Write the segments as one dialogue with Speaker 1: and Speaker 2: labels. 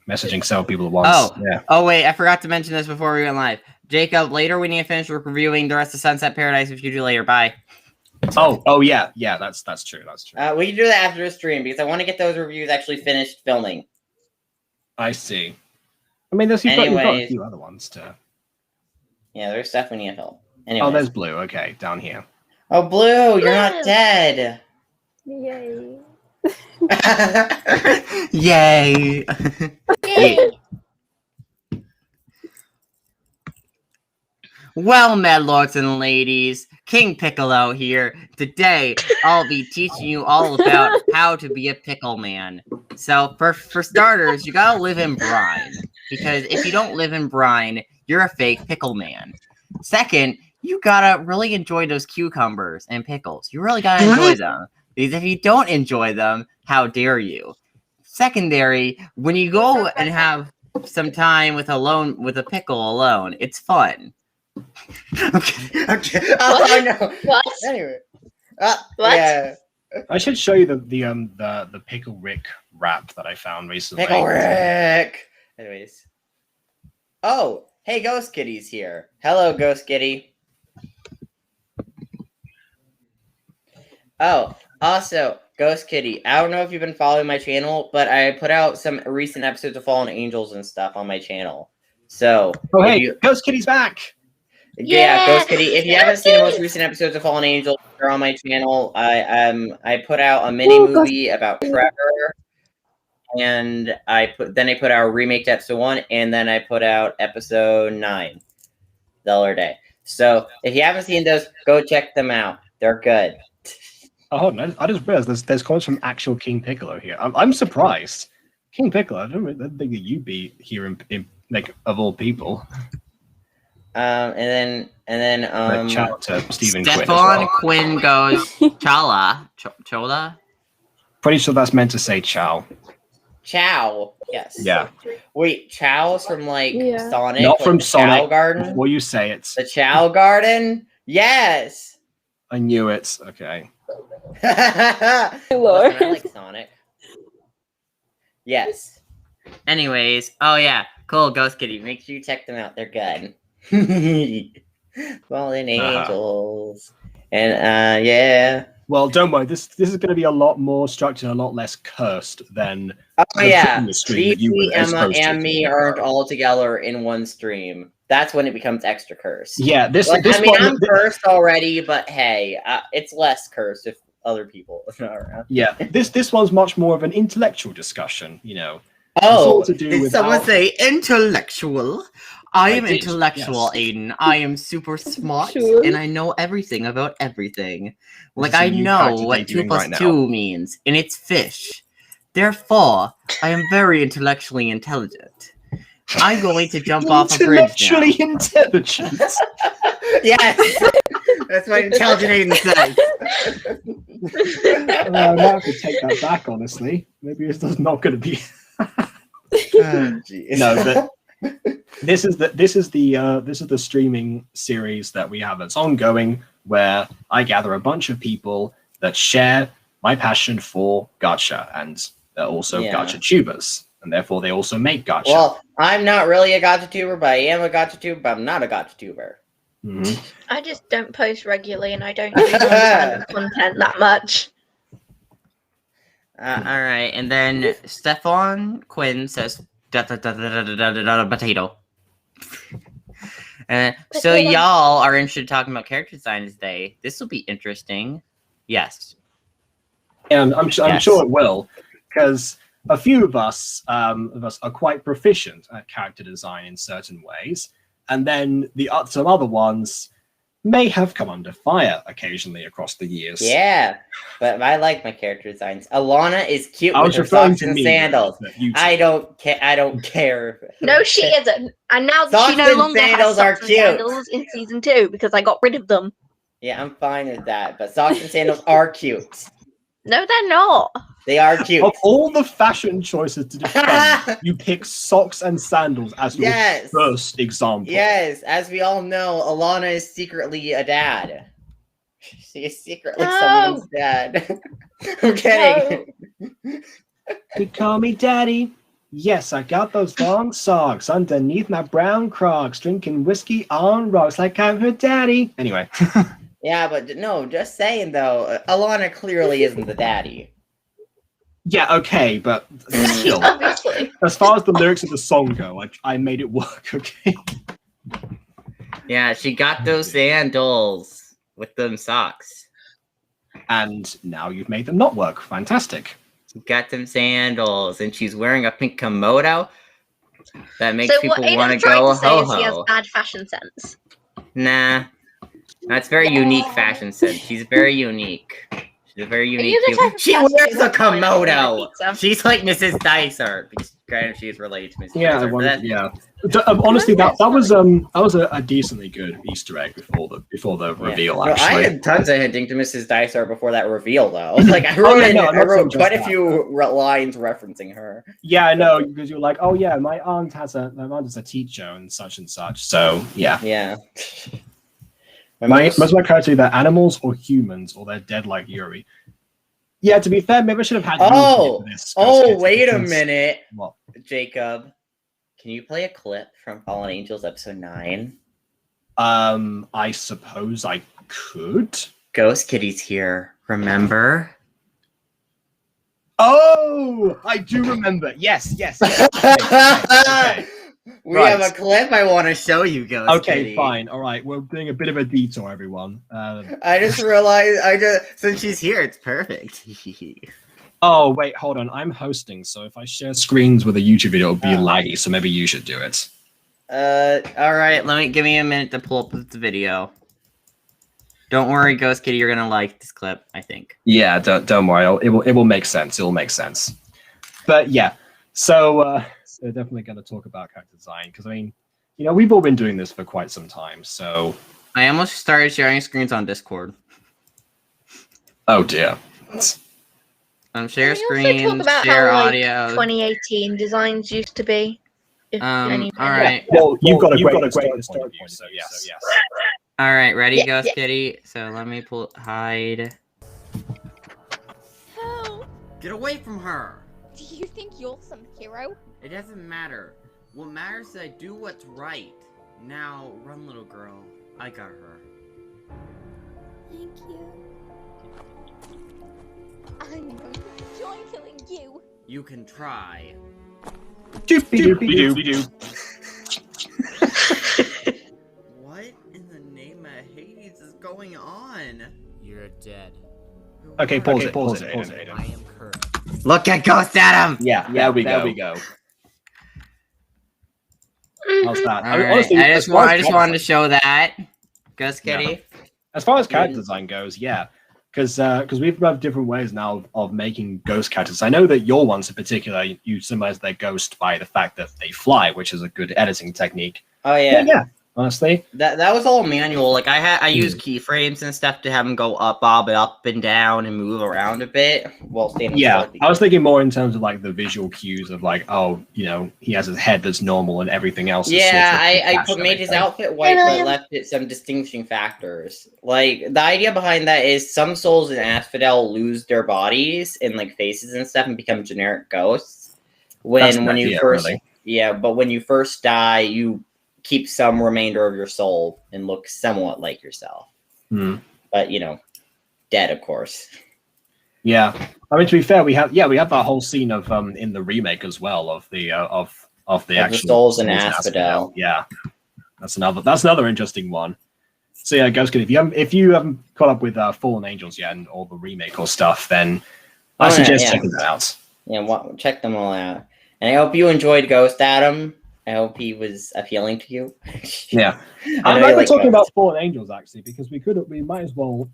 Speaker 1: messaging several people at once.
Speaker 2: Oh,
Speaker 1: yeah.
Speaker 2: Oh, wait, I forgot to mention this before we went live. Jacob, later we need to finish reviewing the rest of Sunset Paradise, which you do later. Bye.
Speaker 1: Oh, yeah, that's true. That's true.
Speaker 2: We can do that after the stream because I want to get those reviews actually finished filming.
Speaker 1: I see. I mean, you've got a few other ones to.
Speaker 2: Yeah, there's stuff we need to film. Anyways.
Speaker 1: Oh, there's Blue. Okay, down here.
Speaker 2: Oh, Blue, you're not dead.
Speaker 3: Yay.
Speaker 2: Yay.
Speaker 3: Yay.
Speaker 2: Well, Medlords and ladies, King Piccolo here. Today, I'll be teaching you all about how to be a pickle man. So, for starters, you gotta live in brine. Because if you don't live in brine, you're a fake pickle man. Second, you gotta really enjoy those cucumbers and pickles. You really gotta enjoy them. Because if you don't enjoy them, how dare you? Secondary, when you go and have some time with a pickle alone, it's fun. Okay.
Speaker 3: Oh
Speaker 2: no.
Speaker 3: What?
Speaker 2: Anyway.
Speaker 3: What?
Speaker 1: Yeah. I should show you the Pickle Rick rap that I found recently.
Speaker 2: Pickle Rick. Anyways. Oh, hey, Ghost Kitty's here. Hello, Ghost Kitty. Oh, also, Ghost Kitty, I don't know if you've been following my channel, but I put out some recent episodes of Fallen Angels and stuff on my channel. So,
Speaker 1: hey, Ghost Kitty's back.
Speaker 2: Yeah, Ghost Kitty. If you haven't seen the most recent episodes of Fallen Angels, they're on my channel. I put out a mini movie about Trevor, and I put out a remake to episode 1, and then I put out episode 9 the other day. So if you haven't seen those, go check them out. They're good.
Speaker 1: Oh no! I just realized there's comments from actual King Piccolo here. I'm surprised. King Piccolo. I don't think that you'd be here in like of all people.
Speaker 2: And then
Speaker 1: shout out to Stephen
Speaker 2: Stefan Quinn goes Chola.
Speaker 1: Pretty sure that's meant to say Chow.
Speaker 2: Chow. Yes.
Speaker 1: Yeah.
Speaker 2: Wait, Chow's from Sonic.
Speaker 1: Not from Sonic.
Speaker 2: Chow Garden.
Speaker 1: Before you say it.
Speaker 2: The Chow Garden. Yes.
Speaker 1: I knew it. Okay.
Speaker 3: Lord.
Speaker 2: I like Sonic. Yes. Anyways, oh yeah, cool Ghost Kitty. Make sure you check them out. They're good. Fallen Angels. And yeah.
Speaker 1: Well, don't worry. This is going to be a lot more structured, a lot less cursed than.
Speaker 2: Oh yeah. Stevie, Emma, and me aren't all together in one stream. That's when it becomes extra cursed.
Speaker 1: Yeah,
Speaker 2: I'm cursed already, but hey, it's less cursed if other people are around.
Speaker 1: Yeah, this one's much more of an intellectual discussion, you know.
Speaker 2: Oh, did someone say intellectual? I am intellectual, yes. Aidan. I am super smart, and I know everything about everything. Like, I know what 2 + 2 means, and it's fish. Therefore, I am very intellectually intelligent. I'm going to jump off a bridge now.
Speaker 1: Intellectually intelligent?
Speaker 2: Yes! That's what intelligent Aidan says.
Speaker 1: I might have to take that back, honestly. Maybe it's not going to be... No, but this is the streaming series that we have that's ongoing, where I gather a bunch of people that share my passion for gacha, and they're also GachaTubers, and therefore they also make gacha.
Speaker 2: Well, I'm not really a GachaTuber, but I am a GachaTuber, but I'm not a GachaTuber.
Speaker 1: Mm-hmm.
Speaker 3: I just don't post regularly, and I don't do random content that much.
Speaker 2: All right, and then Stefan Quinn says potato. So y'all are interested in talking about character design today. This will be interesting. Yes.
Speaker 1: And I'm sure it will, because a few of us are quite proficient at character design in certain ways, and then some other ones may have come under fire occasionally across the years.
Speaker 2: Yeah, but I like my character designs. Alana is cute
Speaker 1: with
Speaker 2: her socks and sandals. I don't care.
Speaker 3: No, she isn't. And now she no longer has socks and sandals in season 2 because I got rid of them.
Speaker 2: Yeah, I'm fine with that. But socks and sandals are cute.
Speaker 3: No, they're not.
Speaker 2: They are cute.
Speaker 1: Of all the fashion choices to defend, you pick socks and sandals as your first example.
Speaker 2: Yes, as we all know, Alana is secretly a dad. She is secretly someone's dad. I'm kidding.
Speaker 1: You call me daddy. Yes, I got those long socks underneath my brown Crocs, drinking whiskey on rocks like I'm her daddy. Anyway.
Speaker 2: Yeah, but no, just saying though, Alana clearly isn't the daddy.
Speaker 1: Yeah, okay, but still,
Speaker 3: Obviously.
Speaker 1: as far as the lyrics of the song go, I made it work, okay?
Speaker 2: Yeah, she got those sandals with them socks.
Speaker 1: And now you've made them not work. Fantastic.
Speaker 2: She got them sandals, and she's wearing a pink Komodo. That makes
Speaker 3: So
Speaker 2: people
Speaker 3: what
Speaker 2: want to
Speaker 3: Aidan's trying
Speaker 2: go
Speaker 3: to say is he has
Speaker 2: ho-ho.
Speaker 3: bad fashion sense.
Speaker 2: Nah, that's very unique fashion sense. She's very unique. She's a very unique
Speaker 3: you the
Speaker 2: human.
Speaker 3: type of
Speaker 2: She
Speaker 3: person
Speaker 2: wears
Speaker 3: who
Speaker 2: a
Speaker 3: wants to buy
Speaker 2: Komodo.
Speaker 3: pizza?
Speaker 2: She's like Mrs. Dicer. Because granted, she's related to Mrs.
Speaker 1: Yeah,
Speaker 2: Dicer.
Speaker 1: well, yeah. Honestly, that was a decently good Easter egg before the reveal.
Speaker 2: No,
Speaker 1: Actually,
Speaker 2: I had tons of hinting to Mrs. Dicer before that reveal, though. Like I wrote, I wrote quite a few lines referencing her.
Speaker 1: Yeah, I know, because you're like, oh yeah, my aunt is a teacher and such. So yeah,
Speaker 2: yeah.
Speaker 1: Most of my characters are either animals or humans, or they're dead like Yuri. Yeah, to be fair, maybe I should have had.
Speaker 2: Wait a minute,
Speaker 1: what?
Speaker 2: Jacob. Can you play a clip from Fallen Angels episode 9?
Speaker 1: I suppose I could.
Speaker 2: Ghost Kitty's here. Remember?
Speaker 1: Oh, I do remember. Yes. Okay.
Speaker 2: We have a clip I want to show you, Ghost Kitty.
Speaker 1: Okay, fine. All right, we're doing a bit of a detour, everyone.
Speaker 2: I just realized, since she's here, it's perfect.
Speaker 1: Oh, wait, hold on. I'm hosting, so if I share screens with a YouTube video, it'll be laggy, so maybe you should do it.
Speaker 2: All right, give me a minute to pull up the video. Don't worry, Ghost Kitty, you're gonna like this clip, I think.
Speaker 1: Yeah, don't worry. It will make sense. It will make sense. But yeah, so they're definitely going to talk about character design because I mean, we've all been doing this for quite some time. So
Speaker 2: I almost started sharing screens on Discord.
Speaker 1: Oh dear.
Speaker 2: Share screen, share audio.
Speaker 3: 2018 designs used to be.
Speaker 2: All right.
Speaker 1: Well, you've got a great start point, so yes.
Speaker 2: All right, ready, Ghost Kitty? So let me hide.
Speaker 4: Help!
Speaker 2: Get away from her!
Speaker 4: Do you think you're some hero?
Speaker 2: It doesn't matter. What matters is I do what's right. Now, run, little girl. I got her.
Speaker 4: Thank you. I'm going to enjoy killing you.
Speaker 2: You can try.
Speaker 1: Doop-de-doop-de-doop.
Speaker 2: What in the name of Hades is going on?
Speaker 5: You're dead.
Speaker 1: Okay, pause it.
Speaker 5: I am cursed.
Speaker 2: Look at Ghost Adam!
Speaker 1: Yeah, there we go. How's that?
Speaker 2: All right. Honestly, I just wanted to show that. Ghost Kitty.
Speaker 1: Yeah. As far as character design goes, yeah. Because we've got different ways now of making ghost characters. I know that your ones in particular, you symbolize their ghost by the fact that they fly, which is a good editing technique.
Speaker 2: Oh yeah.
Speaker 1: Yeah. Honestly,
Speaker 2: that was all manual. Like I use keyframes and stuff to have them go bob up and down and move around a bit while standing.
Speaker 1: Yeah, I was thinking more in terms of like the visual cues of like, oh, he has his head that's normal and everything else.
Speaker 2: Yeah, I made his outfit white, but left it some distinguishing factors. Like the idea behind that is some souls in Asphodel lose their bodies and like faces and stuff and become generic ghosts. When you first die, you keep some remainder of your soul and look somewhat like yourself. But dead, of course.
Speaker 1: Yeah, I mean, to be fair, we have that whole scene of in the remake as well of the actual
Speaker 2: souls in Asphodel.
Speaker 1: Yeah, that's another interesting one. So yeah, Ghost Kid, if you haven't caught up with Fallen Angels yet and all the remake or stuff, then I suggest checking that out.
Speaker 2: Yeah, check them all out. And I hope you enjoyed Ghost Adam. I hope he was appealing to you.
Speaker 1: Yeah, I'm not talking about Fallen Angels actually, because we might as well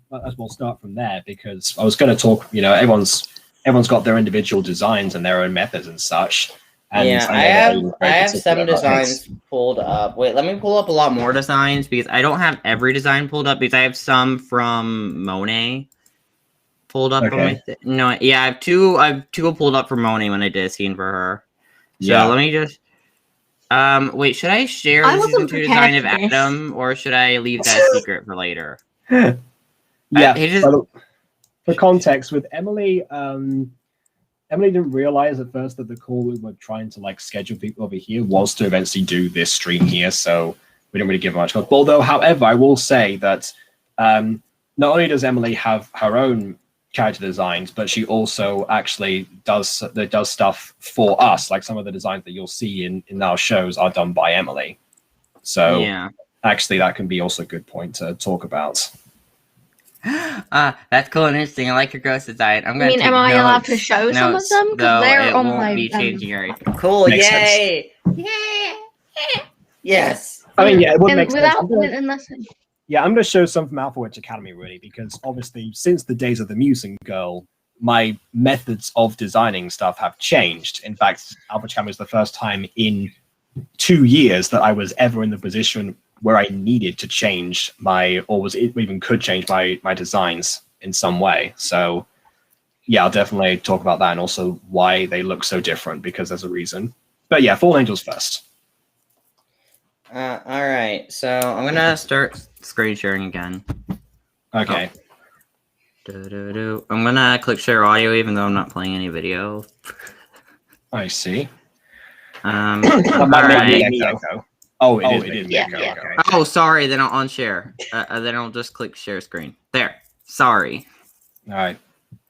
Speaker 1: start from there, because I was going to talk. Everyone's got their individual designs and their own methods and such. And
Speaker 2: I have some designs pulled up. Wait, let me pull up a lot more designs because I don't have every design pulled up because I have some from Monet pulled up.
Speaker 1: Okay.
Speaker 2: I have two pulled up from Monet when I did a scene for her. So let me just. Wait, should I share the season 2 design of Adam, or should I leave that secret for later?
Speaker 1: Yeah. For context, with Emily Emily didn't realize at first that the call we were trying to like schedule people over here was to eventually do this stream here, so we didn't really give much thought. Although, however, I will say that not only does Emily have her own character designs, but she also actually does stuff for us. Like some of the designs that you'll see in our shows are done by Emily. So
Speaker 2: Yeah.
Speaker 1: actually, that can be also a good point to talk about.
Speaker 2: That's cool and interesting. I like your ghost design. I'm
Speaker 3: I
Speaker 2: gonna
Speaker 3: mean,
Speaker 2: take
Speaker 3: am I allowed to
Speaker 2: notes-
Speaker 3: show some of
Speaker 2: notes,
Speaker 3: them? Because
Speaker 2: though
Speaker 3: they're
Speaker 2: it
Speaker 3: on
Speaker 2: won't
Speaker 3: my
Speaker 2: be changing very
Speaker 5: Cool,
Speaker 1: Makes
Speaker 5: yay! Yay! Yes.
Speaker 1: I mean, yeah, it would make sense.
Speaker 3: without
Speaker 1: I'm gonna-
Speaker 3: unless
Speaker 1: Yeah, I'm going to show some from Alpha Witch Academy, really, because obviously, since the days of the Musing Girl, my methods of designing stuff have changed. In fact, Alpha Witch Academy was the first time in 2 years that I was ever in the position where I needed to change even could change my designs in some way. So, yeah, I'll definitely talk about that and also why they look so different, because there's a reason. But yeah, Fallen Angels first.
Speaker 2: All right, so I'm gonna start screen sharing again.
Speaker 1: Okay.
Speaker 2: I'm gonna click share audio, even though I'm not playing any video.
Speaker 1: I see.
Speaker 2: All
Speaker 1: That might
Speaker 2: right.
Speaker 1: make me echo. Oh, it is.
Speaker 3: Yeah,
Speaker 1: Echo.
Speaker 3: yeah.
Speaker 1: Okay.
Speaker 2: Oh, sorry. Then I'll unshare. Then I'll just click share screen. There. Sorry.
Speaker 1: All right.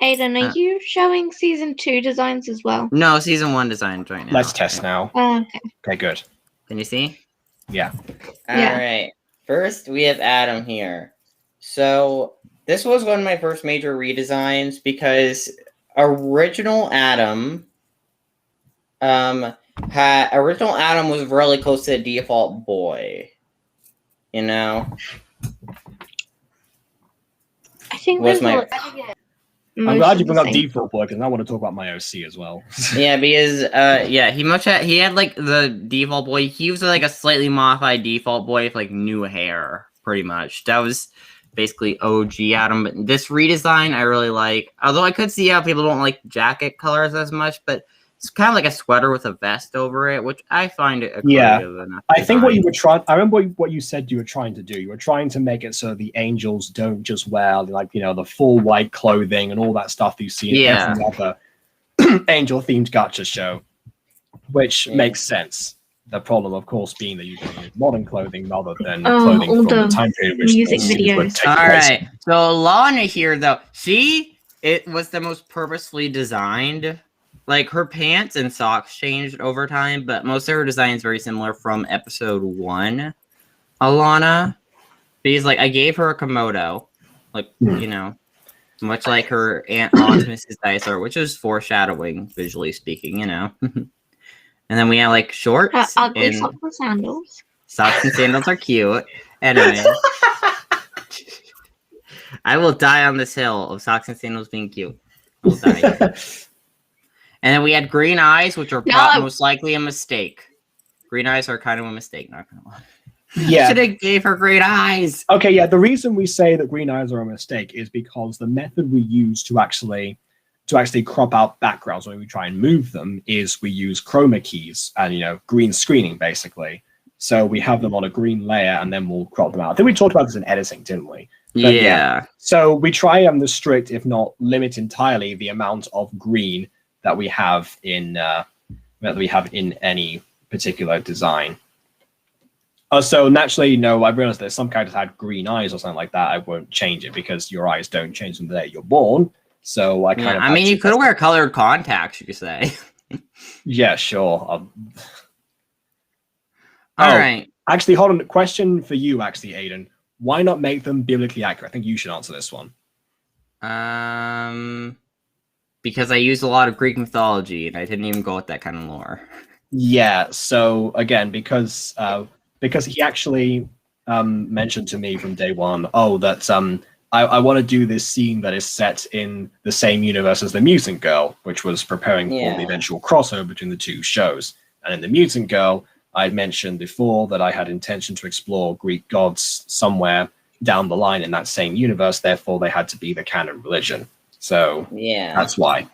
Speaker 3: Aidan, are you showing season 2 designs as well?
Speaker 2: No, season 1 designs right now.
Speaker 1: Let's test now.
Speaker 3: Okay.
Speaker 1: Okay, good.
Speaker 2: Can you see?
Speaker 1: Yeah.
Speaker 3: Yeah.
Speaker 5: All right. First, we have Adam here. So this was one of my first major redesigns because original Adam was really close to the default boy. You know?
Speaker 3: I think
Speaker 5: Was
Speaker 3: there's
Speaker 1: I'm glad you bring up default boy, because I want to talk about my OC as well.
Speaker 5: Yeah, because
Speaker 2: he had like the default boy. He was like a slightly modified default boy with like new hair, pretty much. That was basically OG Adam. But this redesign I really like. Although I could see how people don't like jacket colors as much, but it's kind of like a sweater with a vest over it, which I find it a creative enough
Speaker 1: I think what
Speaker 2: design.
Speaker 1: you were trying. I remember what you said you were trying to do. You were trying to make it so the angels don't just wear like the full white clothing and all that stuff that you see in every other angel-themed gacha show, which makes sense. The problem, of course, being that you can use modern clothing rather than clothing
Speaker 3: all
Speaker 1: from
Speaker 3: the
Speaker 1: the time period which
Speaker 3: music
Speaker 1: those scenes would
Speaker 3: videos.
Speaker 1: take
Speaker 2: All
Speaker 1: place.
Speaker 2: right, so Lana here though, it was the most purposefully designed. Like her pants and socks changed over time, but most of her design is very similar from episode 1. Alana, because like I gave her a Komodo, like much like her Aunt Mrs. Dysart, which is foreshadowing visually speaking, And then we have like shorts
Speaker 3: ugly
Speaker 2: and
Speaker 3: socks and sandals.
Speaker 2: socks and sandals are cute. Anyway, I will die on this hill of socks and sandals being cute. I will die. And then we had green eyes, which are most likely a mistake. Green eyes are kind of a mistake, not gonna lie.
Speaker 1: Yeah.
Speaker 2: Should have gave her green eyes.
Speaker 1: Okay, yeah. The reason we say that green eyes are a mistake is because the method we use to actually crop out backgrounds when we try and move them is we use chroma keys and green screening basically. So we have them on a green layer and then we'll crop them out. I think we talked about this in editing, didn't we? But,
Speaker 2: yeah.
Speaker 1: So we try and restrict, if not limit entirely, the amount of green that we have in any particular design. So naturally, I realized that if some characters had green eyes or something like that, I won't change it because your eyes don't change from the day you're born. So I kind of.
Speaker 2: I mean, you could wear colored contacts, you could say.
Speaker 1: Yeah, sure.
Speaker 2: All right.
Speaker 1: Actually, hold on. Question for you, actually, Aidan. Why not make them biblically accurate? I think you should answer this one.
Speaker 2: Because I used a lot of Greek mythology, and I didn't even go with that kind of lore.
Speaker 1: Yeah. So again, because he actually mentioned to me from day one, that I want to do this scene that is set in the same universe as the Mutant Girl, which was preparing for the eventual crossover between the two shows. And in the Mutant Girl, I had mentioned before that I had intention to explore Greek gods somewhere down the line in that same universe. Therefore, they had to be the canon religion. So that's why.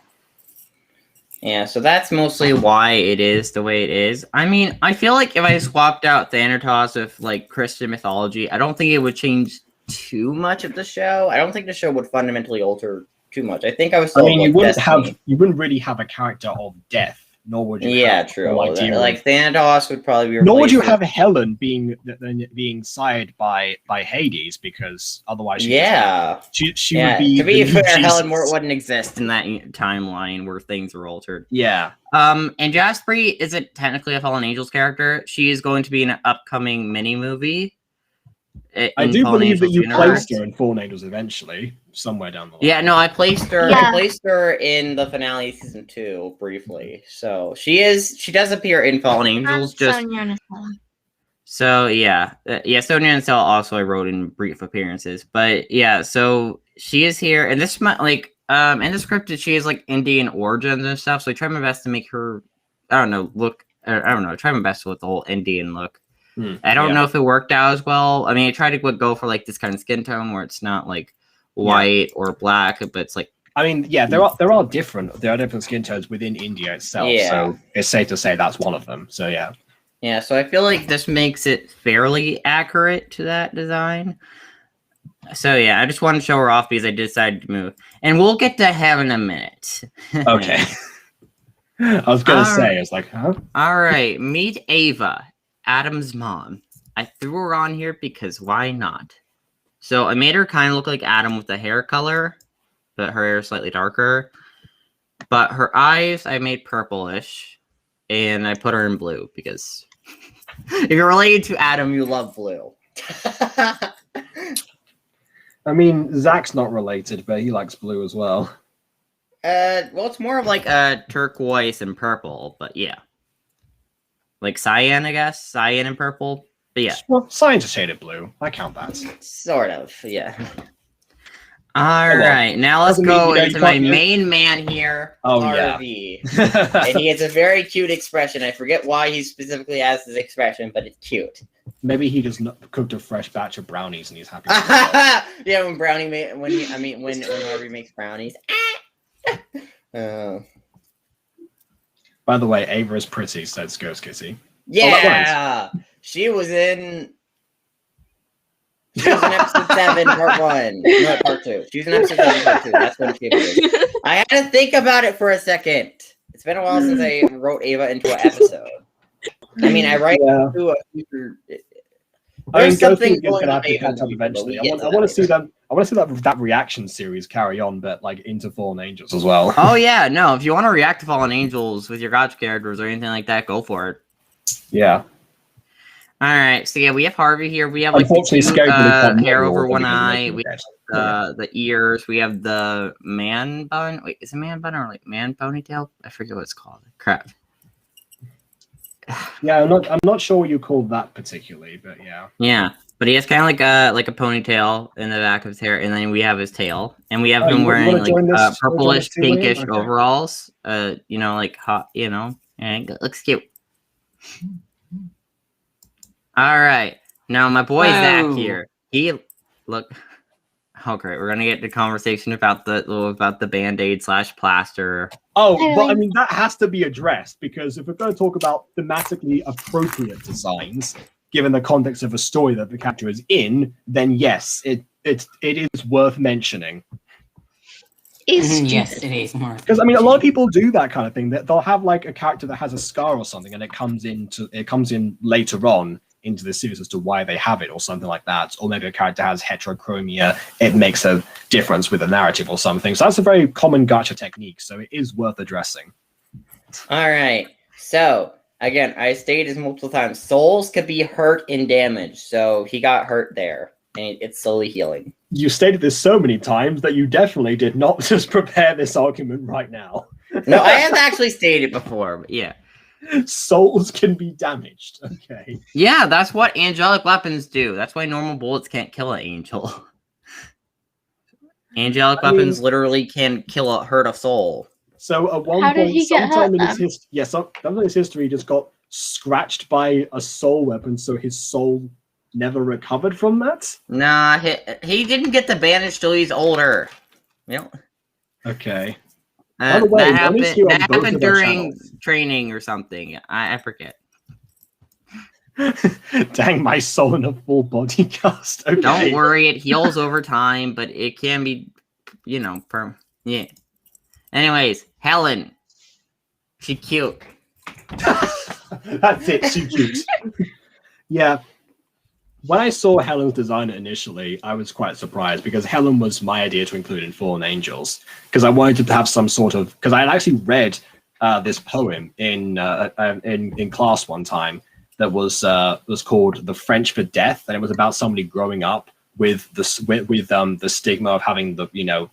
Speaker 2: Yeah, so that's mostly why it is the way it is. I mean, I feel like if I swapped out Thanatos with like Christian mythology, I don't think it would change too much of the show. I don't think the show would fundamentally alter
Speaker 5: too much. I think I was
Speaker 1: I
Speaker 5: still
Speaker 1: mean, you wouldn't
Speaker 5: Destiny.
Speaker 1: really have a character of death, nor would you.
Speaker 5: Yeah,
Speaker 1: have
Speaker 5: true.
Speaker 1: no idea
Speaker 5: Like Thanatos would probably be.
Speaker 1: Nor would you
Speaker 5: replaced
Speaker 1: have
Speaker 5: with-
Speaker 1: Helen being sired by Hades, because otherwise she
Speaker 5: yeah.
Speaker 1: would be.
Speaker 5: To be
Speaker 1: the new
Speaker 5: fair, Helen
Speaker 1: Jesus.
Speaker 5: wouldn't exist.
Speaker 2: in that timeline where things were altered.
Speaker 1: Yeah,
Speaker 2: And Jasperi isn't technically a Fallen Angels character. She is going to be in an upcoming mini movie.
Speaker 1: I do believe that you placed her in Fallen Angels eventually, somewhere down the line.
Speaker 2: Yeah, no, I placed her.
Speaker 3: Yeah.
Speaker 5: I placed her in the finale of season 2 briefly. So she does appear in Fallen Angels. So yeah, Sonia and Cell also I wrote in brief appearances, but yeah, so she is here, and this might like in the script she has like Indian origins and stuff. So I try my best to make her, I don't know, try my best with the whole Indian look. I don't know if it worked out as well. I mean, I tried to go for like this kind of skin tone where it's not like white or black, but it's like.
Speaker 1: I mean, yeah, there are different skin tones within India itself.
Speaker 5: Yeah.
Speaker 1: So it's safe to say that's one of them. So yeah.
Speaker 5: Yeah, so I feel like this makes it fairly accurate to that design. So yeah, I just wanted to show her off because I decided to move, and we'll get to Heaven in a minute.
Speaker 1: Okay. I was gonna say, it's like, huh?
Speaker 5: All right, meet Ava, Adam's mom. I threw her on here because why not? So I made her kind of look like Adam with the hair color, but her hair is slightly darker. But her eyes I made purplish, and I put her in blue because if you're related to Adam, you love blue.
Speaker 1: I mean, Zach's not related, but he likes blue as well.
Speaker 5: Well, it's more of like a turquoise and purple, but yeah. Like cyan, I guess. Cyan and purple. But yeah.
Speaker 1: Well, cyan's a shade of blue. I count that.
Speaker 5: Sort of, yeah. Alright, now let's
Speaker 1: Doesn't
Speaker 5: go
Speaker 1: mean
Speaker 5: into my main man here,
Speaker 1: Oh,
Speaker 5: Harvey.
Speaker 1: yeah.
Speaker 5: And he has a very cute expression. I forget why he specifically has this expression, but it's cute.
Speaker 1: Maybe he just cooked a fresh batch of brownies and he's happy.
Speaker 5: Yeah, when when Harvey makes brownies.
Speaker 1: By the way, Ava is pretty, says Ghost Kitty.
Speaker 5: Yeah, she was in episode 7, part 1. No, part 2. She was in episode 7, part 2. That's when she appeared. I had to think about it for a second. It's been a while since I wrote Ava into an episode. I mean, I write to a future. There's something going on
Speaker 1: eventually. I want to see them. I want to see that reaction series carry on, but like into Fallen Angels as well.
Speaker 5: Oh yeah, no. If you want to react to Fallen Angels with your gacha characters or anything like that, go for it.
Speaker 1: Yeah.
Speaker 5: All right. So yeah, we have Harvey here. We have like the hair over one eye. We have the ears. We have the man bun. Wait, is it man bun or like man ponytail? I forget what it's called. Crap.
Speaker 1: Yeah, I'm not sure what you call that particularly, but yeah.
Speaker 5: Yeah, but he has kind of like a ponytail in the back of his hair, and then we have his tail, and we have him wearing like purplish, pinkish overalls. You know, like hot. You know, and it looks cute. All right, now my boy Zach here. He look. Oh great, we're gonna get the conversation about the Band-Aid / plaster.
Speaker 1: Oh, but I mean that has to be addressed because if we're going to talk about thematically appropriate designs, given the context of a story that the character is in, then yes, it is worth mentioning.
Speaker 6: Yes, it is more.
Speaker 1: Because I mean, a lot of people do that kind of thing. That they'll have like a character that has a scar or something, and it comes in later on into the series as to why they have it or something like that, or maybe a character has heterochromia, it makes a difference with the narrative or something. So that's a very common gacha technique, so it is worth addressing.
Speaker 5: All right, so again, I stated multiple times, souls could be hurt and damaged, so he got hurt there, and it's slowly healing.
Speaker 1: You stated this so many times that you definitely did not just prepare this argument right now.
Speaker 5: No, I have actually stated it before, but yeah.
Speaker 1: Souls can be damaged. Okay.
Speaker 5: Yeah, that's what angelic weapons do. That's why normal bullets can't kill an angel. Angelic weapons literally can hurt a soul.
Speaker 1: So at one point, sometime in his history, he just got scratched by a soul weapon, so his soul never recovered from that.
Speaker 5: Nah, he didn't get the bandage till he's older. Yep.
Speaker 1: Okay.
Speaker 5: By the way, that happened during training or something. I forget.
Speaker 1: Dang, my soul in a full body cast. Okay.
Speaker 5: Don't worry, it heals over time, but it can be, Yeah. Anyways, Helen. She cute.
Speaker 1: That's it. She cute. Yeah. When I saw Helen's design initially, I was quite surprised because Helen was my idea to include in Fallen Angels because I wanted to have some sort of because I had actually read this poem in class one time that was called "The French for Death," and it was about somebody growing up with the stigma of having the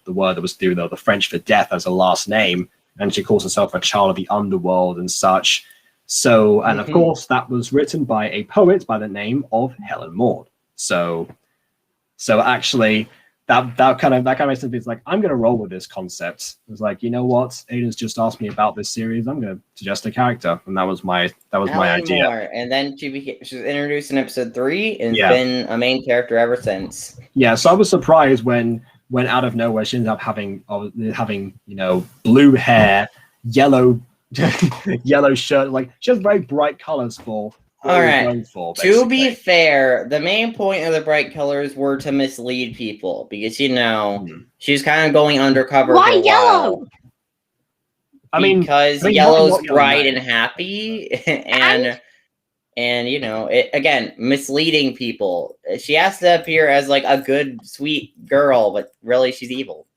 Speaker 1: word that was through the French for death as a last name, and she calls herself a child of the underworld and such. So, and of course, that was written by a poet by the name of Helen Maud. So actually, that kind of makes sense. Like, I'm going to roll with this concept. It was like, you know what? Aidan's just asked me about this series. I'm going to suggest a character, and that was my idea.
Speaker 2: Moore. And then she was introduced in episode 3 and been a main character ever since.
Speaker 1: Yeah, so I was surprised when out of nowhere she ended up having blue hair, yellow shirt. Like, she has very bright colors for
Speaker 2: all right. To be fair, the main point of the bright colors were to mislead people because she's kind of going undercover.
Speaker 3: Why yellow?
Speaker 2: Because yellow's bright and happy, and again, misleading people. She has to appear as like a good, sweet girl, but really she's evil.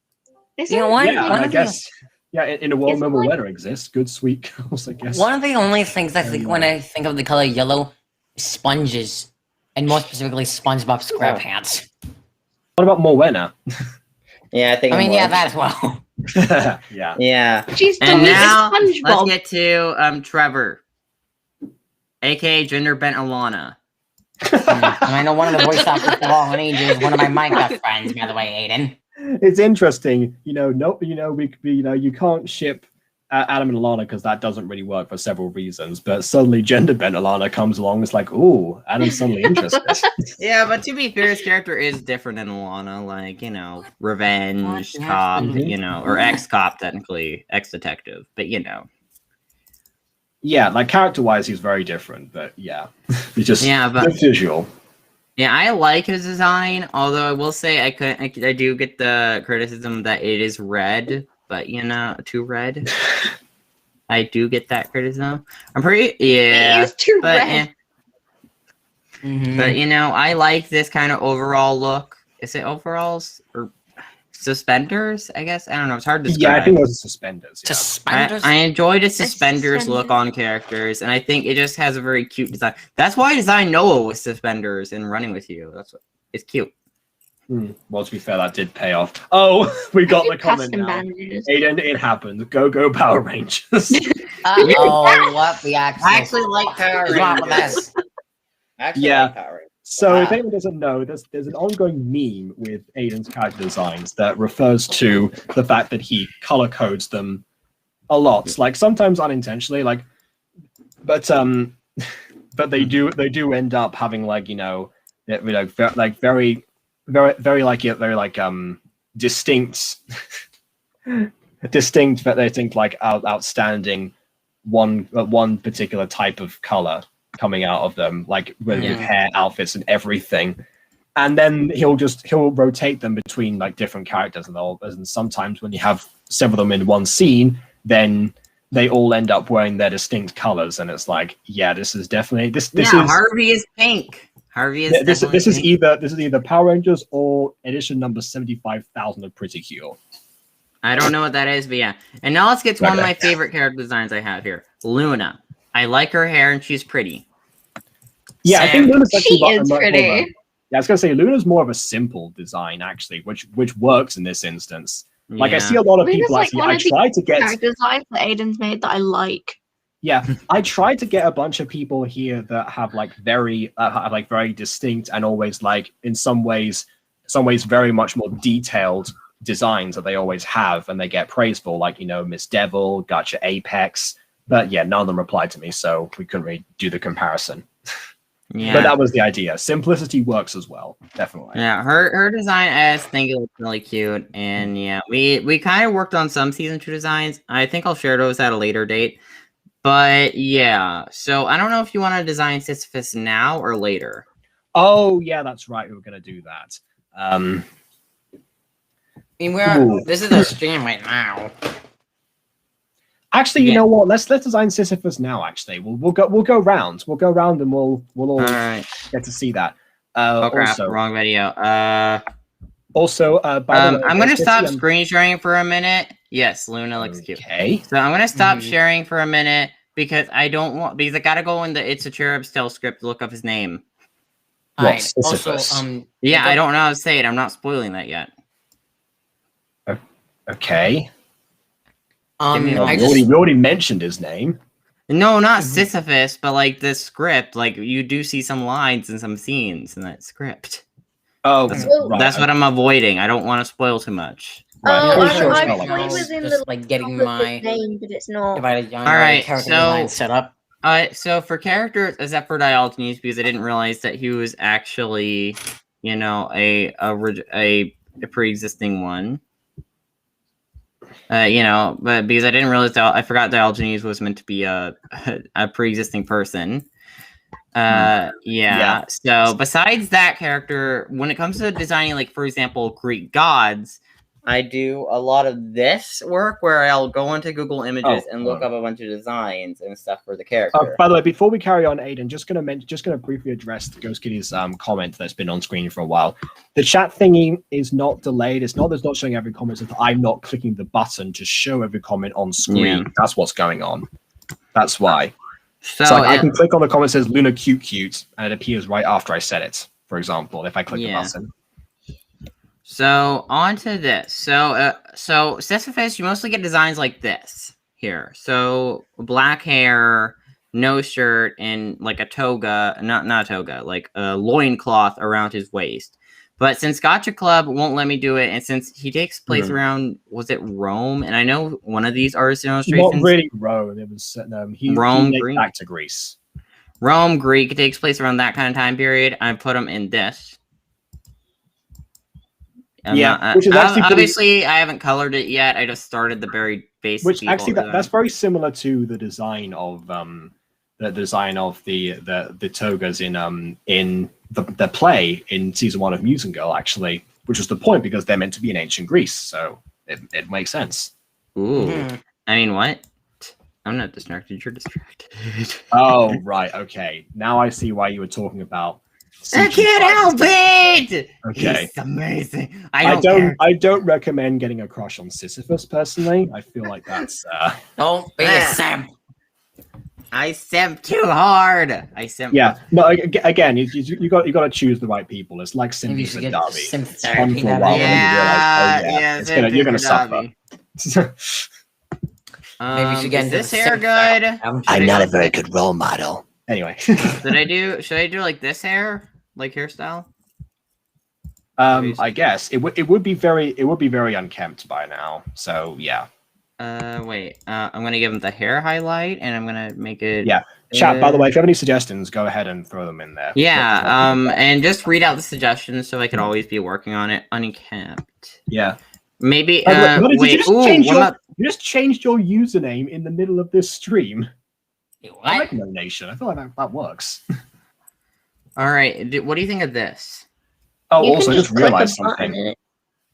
Speaker 1: I guess. Yeah, in a world where weather exists, good sweet girls, I guess.
Speaker 6: One of the only things I think when I think of the color yellow, sponges, and more specifically SpongeBob SquarePants.
Speaker 1: What about Morwenna?
Speaker 2: Yeah, I think.
Speaker 6: That as well.
Speaker 2: Yeah.
Speaker 3: She's
Speaker 5: and now let's get to Trevor, aka Gender Bent Alana.
Speaker 6: And I know one of the voice actors for Fallen Angels is one of my Minecraft friends, by the way, Aidan.
Speaker 1: It's interesting, you can't ship Adam and Alana because that doesn't really work for several reasons. But suddenly, Gender Bent Alana comes along. It's like, ooh, Adam's suddenly interested.
Speaker 5: Yeah, but to be fair, his character is different than Alana. Like, revenge cop, or ex-cop technically, ex-detective. But
Speaker 1: yeah, like character-wise, he's very different. But yeah, it's just the visual.
Speaker 5: Yeah, I like his design, although I will say I do get the criticism that it is red, but too red. I do get that criticism. It
Speaker 3: is too red.
Speaker 5: But I like this kind of overall look. Is it overalls or suspenders? I guess I don't know. It's hard to describe.
Speaker 1: Yeah, I think it was suspenders. Yeah.
Speaker 6: Suspenders.
Speaker 5: I enjoyed the suspenders look on characters, and I think it just has a very cute design. That's why I designed Noah with suspenders and Running with You. It's cute.
Speaker 1: Well, to be fair, that did pay off. Oh, we got the comment now. Aidan, it happened. Go Power Rangers.
Speaker 6: What the actual?
Speaker 2: I actually like Power Rangers. Like Power Rangers.
Speaker 1: So if anyone doesn't know, there's an ongoing meme with Aidan's character designs that refers to the fact that he color codes them a lot, like sometimes unintentionally, but they do end up having distinct that they think outstanding one particular type of color coming out of them, with hair, outfits, and everything. And then he'll rotate them between different characters, and sometimes when you have several of them in one scene, then they all end up wearing their distinct colors, and it's this is definitely this is
Speaker 5: Harvey is pink. Harvey is
Speaker 1: this is either Power Rangers or edition number 75,000 of Pretty Cure.
Speaker 5: I don't know what that is, but yeah. And now let's get to one of my favorite character designs I have here, Luna. I like her hair, and she's pretty.
Speaker 1: Yeah, I think Luna's actually
Speaker 3: pretty.
Speaker 1: I was gonna say Luna's more of a simple design actually, which works in this instance. I see a lot of people actually. I tried to get
Speaker 3: character designs that Aidan's made that I like.
Speaker 1: Yeah, I tried to get a bunch of people here that have very distinct and always in some ways very much more detailed designs that they always have and they get praised for, Miss Devil, Gacha Apex. But yeah, none of them replied to me, so we couldn't really do the comparison.
Speaker 5: Yeah.
Speaker 1: But that was the idea. Simplicity works as well, definitely.
Speaker 5: Yeah, her design I think it looks really cute, and yeah, we kind of worked on some season 2 designs. I think I'll share those at a later date. But yeah, so I don't know if you want to design Sisyphus now or later.
Speaker 1: Oh yeah, that's right. We were gonna do that. Ooh.
Speaker 6: this is a stream right now.
Speaker 1: Actually, you know what? Let's design Sisyphus now. Actually, we'll go round. We'll go round and we'll all
Speaker 5: Alright.
Speaker 1: get to see that.
Speaker 5: Oh crap,
Speaker 1: Also,
Speaker 5: wrong video.
Speaker 1: by the way,
Speaker 5: I'm gonna stop
Speaker 1: City,
Speaker 5: screen sharing for a minute. Yes, Luna looks cute.
Speaker 1: Okay.
Speaker 5: So I'm gonna stop sharing for a minute because I gotta go in the It's a Cherub Tale script to look up his name.
Speaker 1: What,
Speaker 6: Also,
Speaker 1: Sisyphus?
Speaker 5: Yeah, I don't know how to say it. I'm not spoiling that yet.
Speaker 1: Okay.
Speaker 5: me a
Speaker 6: I
Speaker 1: we
Speaker 6: just
Speaker 1: already mentioned his name.
Speaker 5: No, not Sisyphus, but like the script. Like you do see some lines and some scenes in that script.
Speaker 1: Oh,
Speaker 3: Well,
Speaker 5: That's what I'm avoiding. I don't want to spoil too much.
Speaker 1: Right.
Speaker 3: Oh,
Speaker 1: Pretty sure it's
Speaker 3: I
Speaker 1: not like
Speaker 3: thought it
Speaker 1: this.
Speaker 3: was in
Speaker 6: just
Speaker 3: the
Speaker 6: like getting
Speaker 3: top of
Speaker 6: my
Speaker 3: his name, but it's not.
Speaker 6: divided young
Speaker 5: Alright,
Speaker 6: character
Speaker 5: so-
Speaker 6: design set up.
Speaker 5: So for characters, except for Diogenes, because I didn't realize that he was actually, you know, a pre-existing one. You know, but because I didn't realize I forgot Diogenes was meant to be a pre-existing person. Yeah. So besides that character, when it comes to designing, like for example, Greek gods, I do a lot of this work where I'll go into Google Images and look up a bunch of designs and stuff for the character.
Speaker 1: By the way, before we carry on, Aidan, just gonna briefly address the Ghost Kitty's comment that's been on screen for a while. The chat thingy is not delayed. It's not showing every comment. It's I'm not clicking the button to show every comment on screen.
Speaker 5: Yeah.
Speaker 1: That's what's going on. That's why.
Speaker 5: So
Speaker 1: So I can click on the comment that says Luna cute, and it appears right after I said it. For example, if I click the button.
Speaker 5: So on to this. So Sisyphus, you mostly get designs like this here. So black hair, no shirt, and like a toga, not a toga, like a loincloth around his waist. But since Gacha Club won't let me do it, and since he takes place around, was it Rome? And I know one of these artist illustrations.
Speaker 1: Not really Rome. It was
Speaker 5: Rome,
Speaker 1: he
Speaker 5: Greek?
Speaker 1: back to Greece.
Speaker 5: Rome, Greek, takes place around that kind of time period. I put him in this.
Speaker 1: Which is actually
Speaker 5: obviously I haven't colored it yet. I just started the very basic.
Speaker 1: Which actually that's very similar to the design of the togas in the play in season 1 of Mutant Girl, actually, which was the point because they're meant to be in ancient Greece, so it makes sense.
Speaker 5: Ooh, I mean, what? I'm not distracted. You're distracted.
Speaker 1: Oh right, okay. Now I see why you were talking about.
Speaker 5: I can't help it.
Speaker 1: Okay,
Speaker 5: He's amazing.
Speaker 1: I don't recommend getting a crush on Sisyphus personally. I feel like that's
Speaker 6: Don't be a simp.
Speaker 5: I simp too hard. I simp.
Speaker 1: yeah. No, again, you got to choose the right people. It's like
Speaker 6: Maybe you
Speaker 1: simping
Speaker 6: should
Speaker 1: for
Speaker 6: get
Speaker 1: Darby.
Speaker 6: simp
Speaker 1: It's fun
Speaker 6: therapy
Speaker 1: for a
Speaker 6: that
Speaker 1: while,
Speaker 6: way.
Speaker 1: and then you realize, oh yeah, you're gonna suffer.
Speaker 6: Maybe you should get
Speaker 5: Is
Speaker 6: into
Speaker 5: this
Speaker 6: the
Speaker 5: hair
Speaker 6: simp
Speaker 5: good?
Speaker 1: I'm not a very good role model. Anyway,
Speaker 5: Should I do like this hair, like hairstyle?
Speaker 1: I guess it would be very unkempt by now. So yeah.
Speaker 5: Wait. I'm gonna give him the hair highlight, and I'm gonna make it.
Speaker 1: Yeah. Chat. By the way, if you have any suggestions, go ahead and throw them in there.
Speaker 5: Yeah. And just read out the suggestions so I can always be working on it unkempt.
Speaker 1: Yeah.
Speaker 5: Maybe.
Speaker 1: Wait.
Speaker 5: Ooh,
Speaker 1: You just changed your username in the middle of this stream. I
Speaker 6: What?
Speaker 1: like No Nation. I feel like that works.
Speaker 5: All right. What do you think of this?
Speaker 1: Oh,
Speaker 3: You
Speaker 1: also, I
Speaker 3: can
Speaker 1: just
Speaker 3: click a
Speaker 1: realized
Speaker 3: button
Speaker 1: something.
Speaker 3: and it-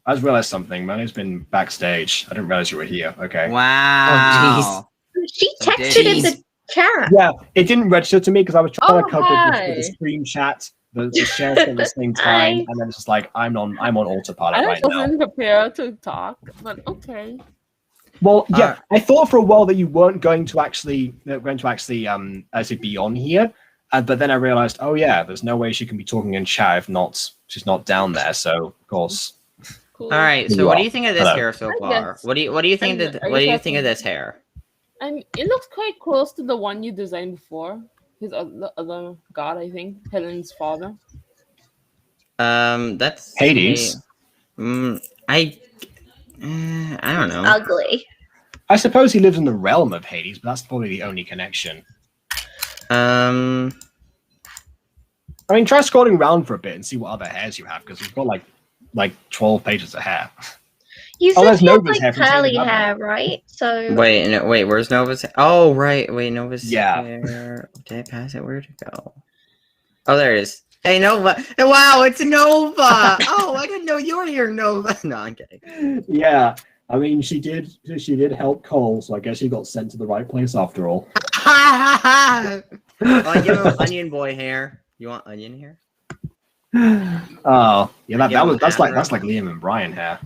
Speaker 1: I just realized something. Manny's been backstage. I didn't realize you were here. Okay.
Speaker 5: Wow.
Speaker 3: She
Speaker 5: I did.
Speaker 3: texted in the chat.
Speaker 1: Yeah, it didn't register to me because I was trying to cover
Speaker 7: hi.
Speaker 1: the stream chat, the share at the same time,
Speaker 3: Hi.
Speaker 1: and then it's just like I'm on autopilot
Speaker 7: I
Speaker 1: right now.
Speaker 7: wasn't prepared to talk, but okay.
Speaker 1: Well, yeah, I thought for a while that you weren't going to actually as it be on here, but then I realized, oh yeah, there's no way she can be talking in chat if she's not down there. So of course,
Speaker 7: Cool.
Speaker 5: All right. So,
Speaker 1: You
Speaker 5: what
Speaker 1: are.
Speaker 5: do you think of this
Speaker 1: Hello.
Speaker 5: hair so
Speaker 7: I
Speaker 5: far?
Speaker 7: guess-
Speaker 5: What do you think?
Speaker 7: I
Speaker 5: What do you
Speaker 7: guess
Speaker 5: think of this hair?
Speaker 7: And it looks quite close to the one you designed before. His other god, I think, Helen's father.
Speaker 5: That's
Speaker 1: Hades.
Speaker 5: I don't know.
Speaker 3: Ugly.
Speaker 1: I suppose he lives in the realm of Hades, but that's probably the only connection. I mean, try scrolling around for a bit and see what other hairs you have, because we've got like 12 pages of hair.
Speaker 3: You
Speaker 1: Oh,
Speaker 3: said
Speaker 1: there's
Speaker 3: he had
Speaker 1: Nova's hair
Speaker 3: like
Speaker 1: from
Speaker 3: curly
Speaker 1: Sailor Moon.
Speaker 3: hair, right? So
Speaker 5: Wait. Where's Nova's? Oh, right. Wait, Nova's
Speaker 1: Yeah.
Speaker 5: hair. Did I pass it? Where'd it go? Oh, there it is. Hey Nova! Wow, it's Nova! Oh, I didn't know you were here, Nova. No, I'm kidding.
Speaker 1: Yeah, I mean, she did help Cole, so I guess she got sent to the right place after all.
Speaker 5: I give him onion boy hair. You want onion hair?
Speaker 1: Oh, yeah, that's like
Speaker 5: afro.
Speaker 1: Liam and Brian hair.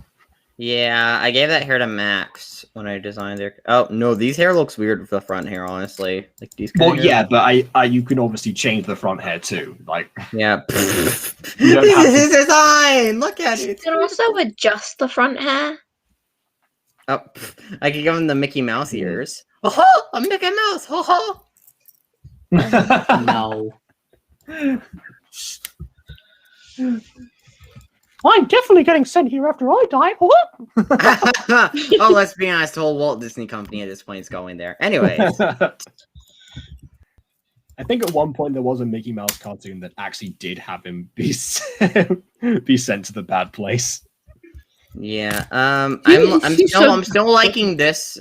Speaker 5: Yeah, I gave that hair to Max when I designed their. Oh no, these hair looks weird with the front hair. Honestly, like these.
Speaker 1: Well, yeah, but I you can obviously change the front hair too. Like,
Speaker 5: Yeah.
Speaker 1: You don't
Speaker 5: This
Speaker 1: have
Speaker 5: is
Speaker 1: to-
Speaker 5: his design. Look at it.
Speaker 3: You can also adjust the front hair.
Speaker 5: Oh, I could give him the Mickey Mouse ears. Oh, a Mickey Mouse. Oh,
Speaker 6: No.
Speaker 1: I'm definitely getting sent here after I die.
Speaker 5: oh, let's be honest. The whole Walt Disney Company at this point is going there. Anyways.
Speaker 1: I think at one point there was a Mickey Mouse cartoon that actually did have him be be sent to the bad place.
Speaker 5: Yeah. I'm
Speaker 7: He
Speaker 5: still liking this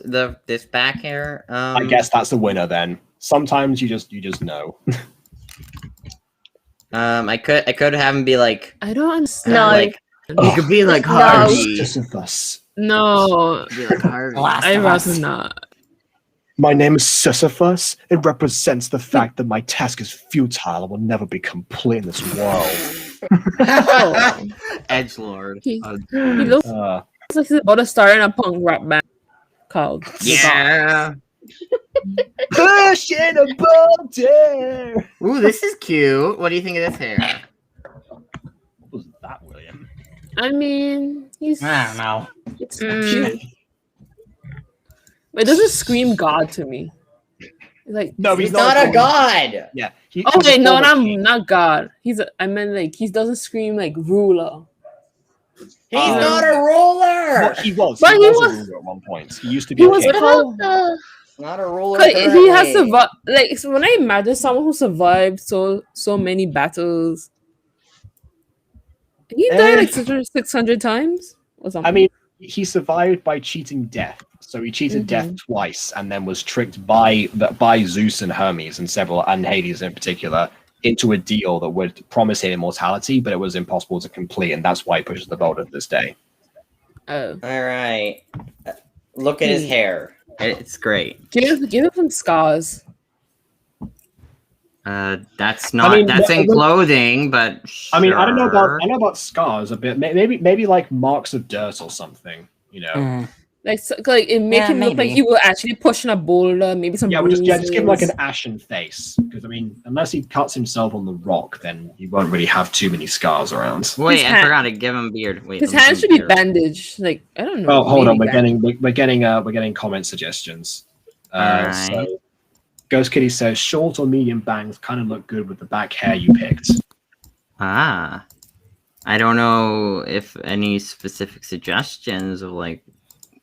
Speaker 5: back hair.
Speaker 1: I guess that's the winner then. Sometimes you just know.
Speaker 5: I could have him be like.
Speaker 7: I don't understand.
Speaker 3: No.
Speaker 5: Like, he could be like
Speaker 3: No.
Speaker 5: Harvey.
Speaker 1: Sisyphus.
Speaker 7: No,
Speaker 5: Be like Harvey.
Speaker 6: Last
Speaker 7: I
Speaker 6: of
Speaker 7: rather
Speaker 6: Us.
Speaker 7: not.
Speaker 1: My name is Sisyphus. It represents the fact that my task is futile and will never be complete in this world.
Speaker 5: Edgelord.
Speaker 7: He looks like he's about to start in a punk rap band called
Speaker 5: Yeah.
Speaker 1: Pushing a boulder.
Speaker 5: Ooh, this is cute. What do you think of this hair?
Speaker 1: What was that, William?
Speaker 7: I mean, he's
Speaker 6: I don't know.
Speaker 7: it's
Speaker 3: Mm.
Speaker 7: cute. But it doesn't scream God to me. Like
Speaker 1: No,
Speaker 5: He's not a god.
Speaker 1: Yeah.
Speaker 7: oh wait, no, not God. I meant like he doesn't scream like ruler.
Speaker 5: He's not a ruler.
Speaker 1: Well, he was.
Speaker 7: But
Speaker 1: he
Speaker 7: he
Speaker 1: was a
Speaker 7: was-
Speaker 1: ruler at one point. He used to be.
Speaker 7: He
Speaker 1: a
Speaker 7: was
Speaker 1: king.
Speaker 3: What
Speaker 7: called.
Speaker 3: about the
Speaker 5: Not a ruler.
Speaker 7: Cause he has
Speaker 5: currently.
Speaker 7: survived. Like so when I imagine someone who survived so many battles, he died like 600 times or something.
Speaker 1: I mean, he survived by cheating death. So he cheated death twice, and then was tricked by Zeus and Hermes and Hades in particular into a deal that would promise him immortality, but it was impossible to complete, and that's why he pushes the boulder to this day.
Speaker 7: Oh,
Speaker 5: All right. Look at his hair. It's great.
Speaker 7: give him some scars.
Speaker 5: That's not.
Speaker 1: I mean,
Speaker 5: that's in
Speaker 1: but-
Speaker 5: clothing, but.
Speaker 1: I mean, I don't know
Speaker 5: sure.
Speaker 1: about scars a bit. Maybe like marks of dirt or something. You know.
Speaker 6: Mm.
Speaker 7: Like it make
Speaker 6: Yeah,
Speaker 7: him look like
Speaker 6: maybe.
Speaker 7: he was actually pushing a boulder. Maybe some
Speaker 1: Yeah, just give him like an
Speaker 7: bruises.
Speaker 1: ashen face. Because I mean, unless he cuts himself on the rock, then he won't really have too many scars around.
Speaker 5: Wait,
Speaker 7: His
Speaker 5: I
Speaker 7: hand-
Speaker 5: forgot to give him beard. Wait,
Speaker 7: His
Speaker 5: let me
Speaker 7: hands
Speaker 5: give
Speaker 7: should
Speaker 5: him
Speaker 7: be
Speaker 5: beard.
Speaker 7: bandaged. Like I don't know.
Speaker 1: Oh, hold on,
Speaker 7: maybe
Speaker 1: we're getting comment suggestions.
Speaker 5: Alright.
Speaker 1: So Ghost Kitty says short or medium bangs kind of look good with the back hair you picked.
Speaker 5: Ah, I don't know if any specific suggestions of like.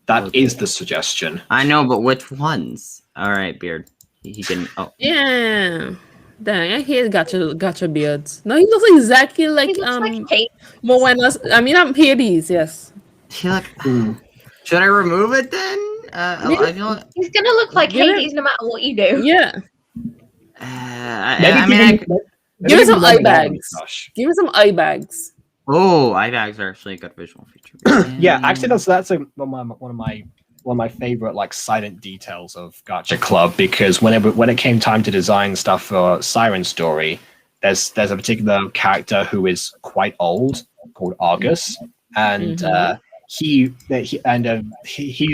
Speaker 1: That is the suggestion.
Speaker 5: I know, but which ones? All right, beard. He can. Oh,
Speaker 7: Yeah. Dang, I hate gotcha beards. No, he looks exactly like
Speaker 3: he looks like Kate.
Speaker 7: I'm Hades, yes.
Speaker 5: he look. Should I remove it then? I feel.
Speaker 3: He's gonna look like
Speaker 7: Give it-
Speaker 3: Hades no matter what you do.
Speaker 7: Yeah.
Speaker 5: I mean,
Speaker 7: Give me some eye
Speaker 1: lemon
Speaker 7: bags.
Speaker 1: moustache.
Speaker 7: Give me some eye bags.
Speaker 5: oh, eye bags are actually a good visual feature.
Speaker 1: Yeah, actually, that's one of my favorite like silent details of Gacha Club, because when it came time to design stuff for Siren Story, there's a particular character who is quite old called Argus, and he's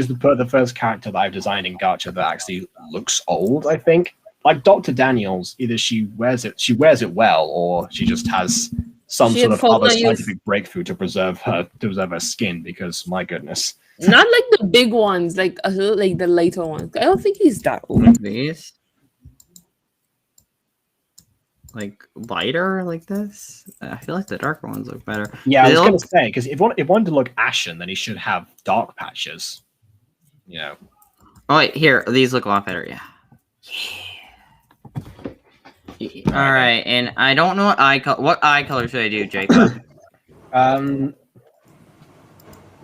Speaker 1: the first character that I've designed in Gacha that actually looks old. I think like Dr. Daniels, either she wears it well, or she just has some
Speaker 7: She
Speaker 1: sort
Speaker 7: had
Speaker 1: of other
Speaker 7: fallen youth.
Speaker 1: scientific breakthrough to preserve her skin, because my goodness.
Speaker 7: Not like the big ones, like the later ones. I don't think he's that old.
Speaker 5: These, like lighter, like this. I feel like the darker ones look better.
Speaker 1: Yeah, I
Speaker 5: They
Speaker 1: was
Speaker 5: look-
Speaker 1: going to say, because if one to look ashen, then he should have dark patches. You know.
Speaker 5: Oh wait, here these look a lot better. Yeah. All right, and I don't know what eye color should I do, Jacob?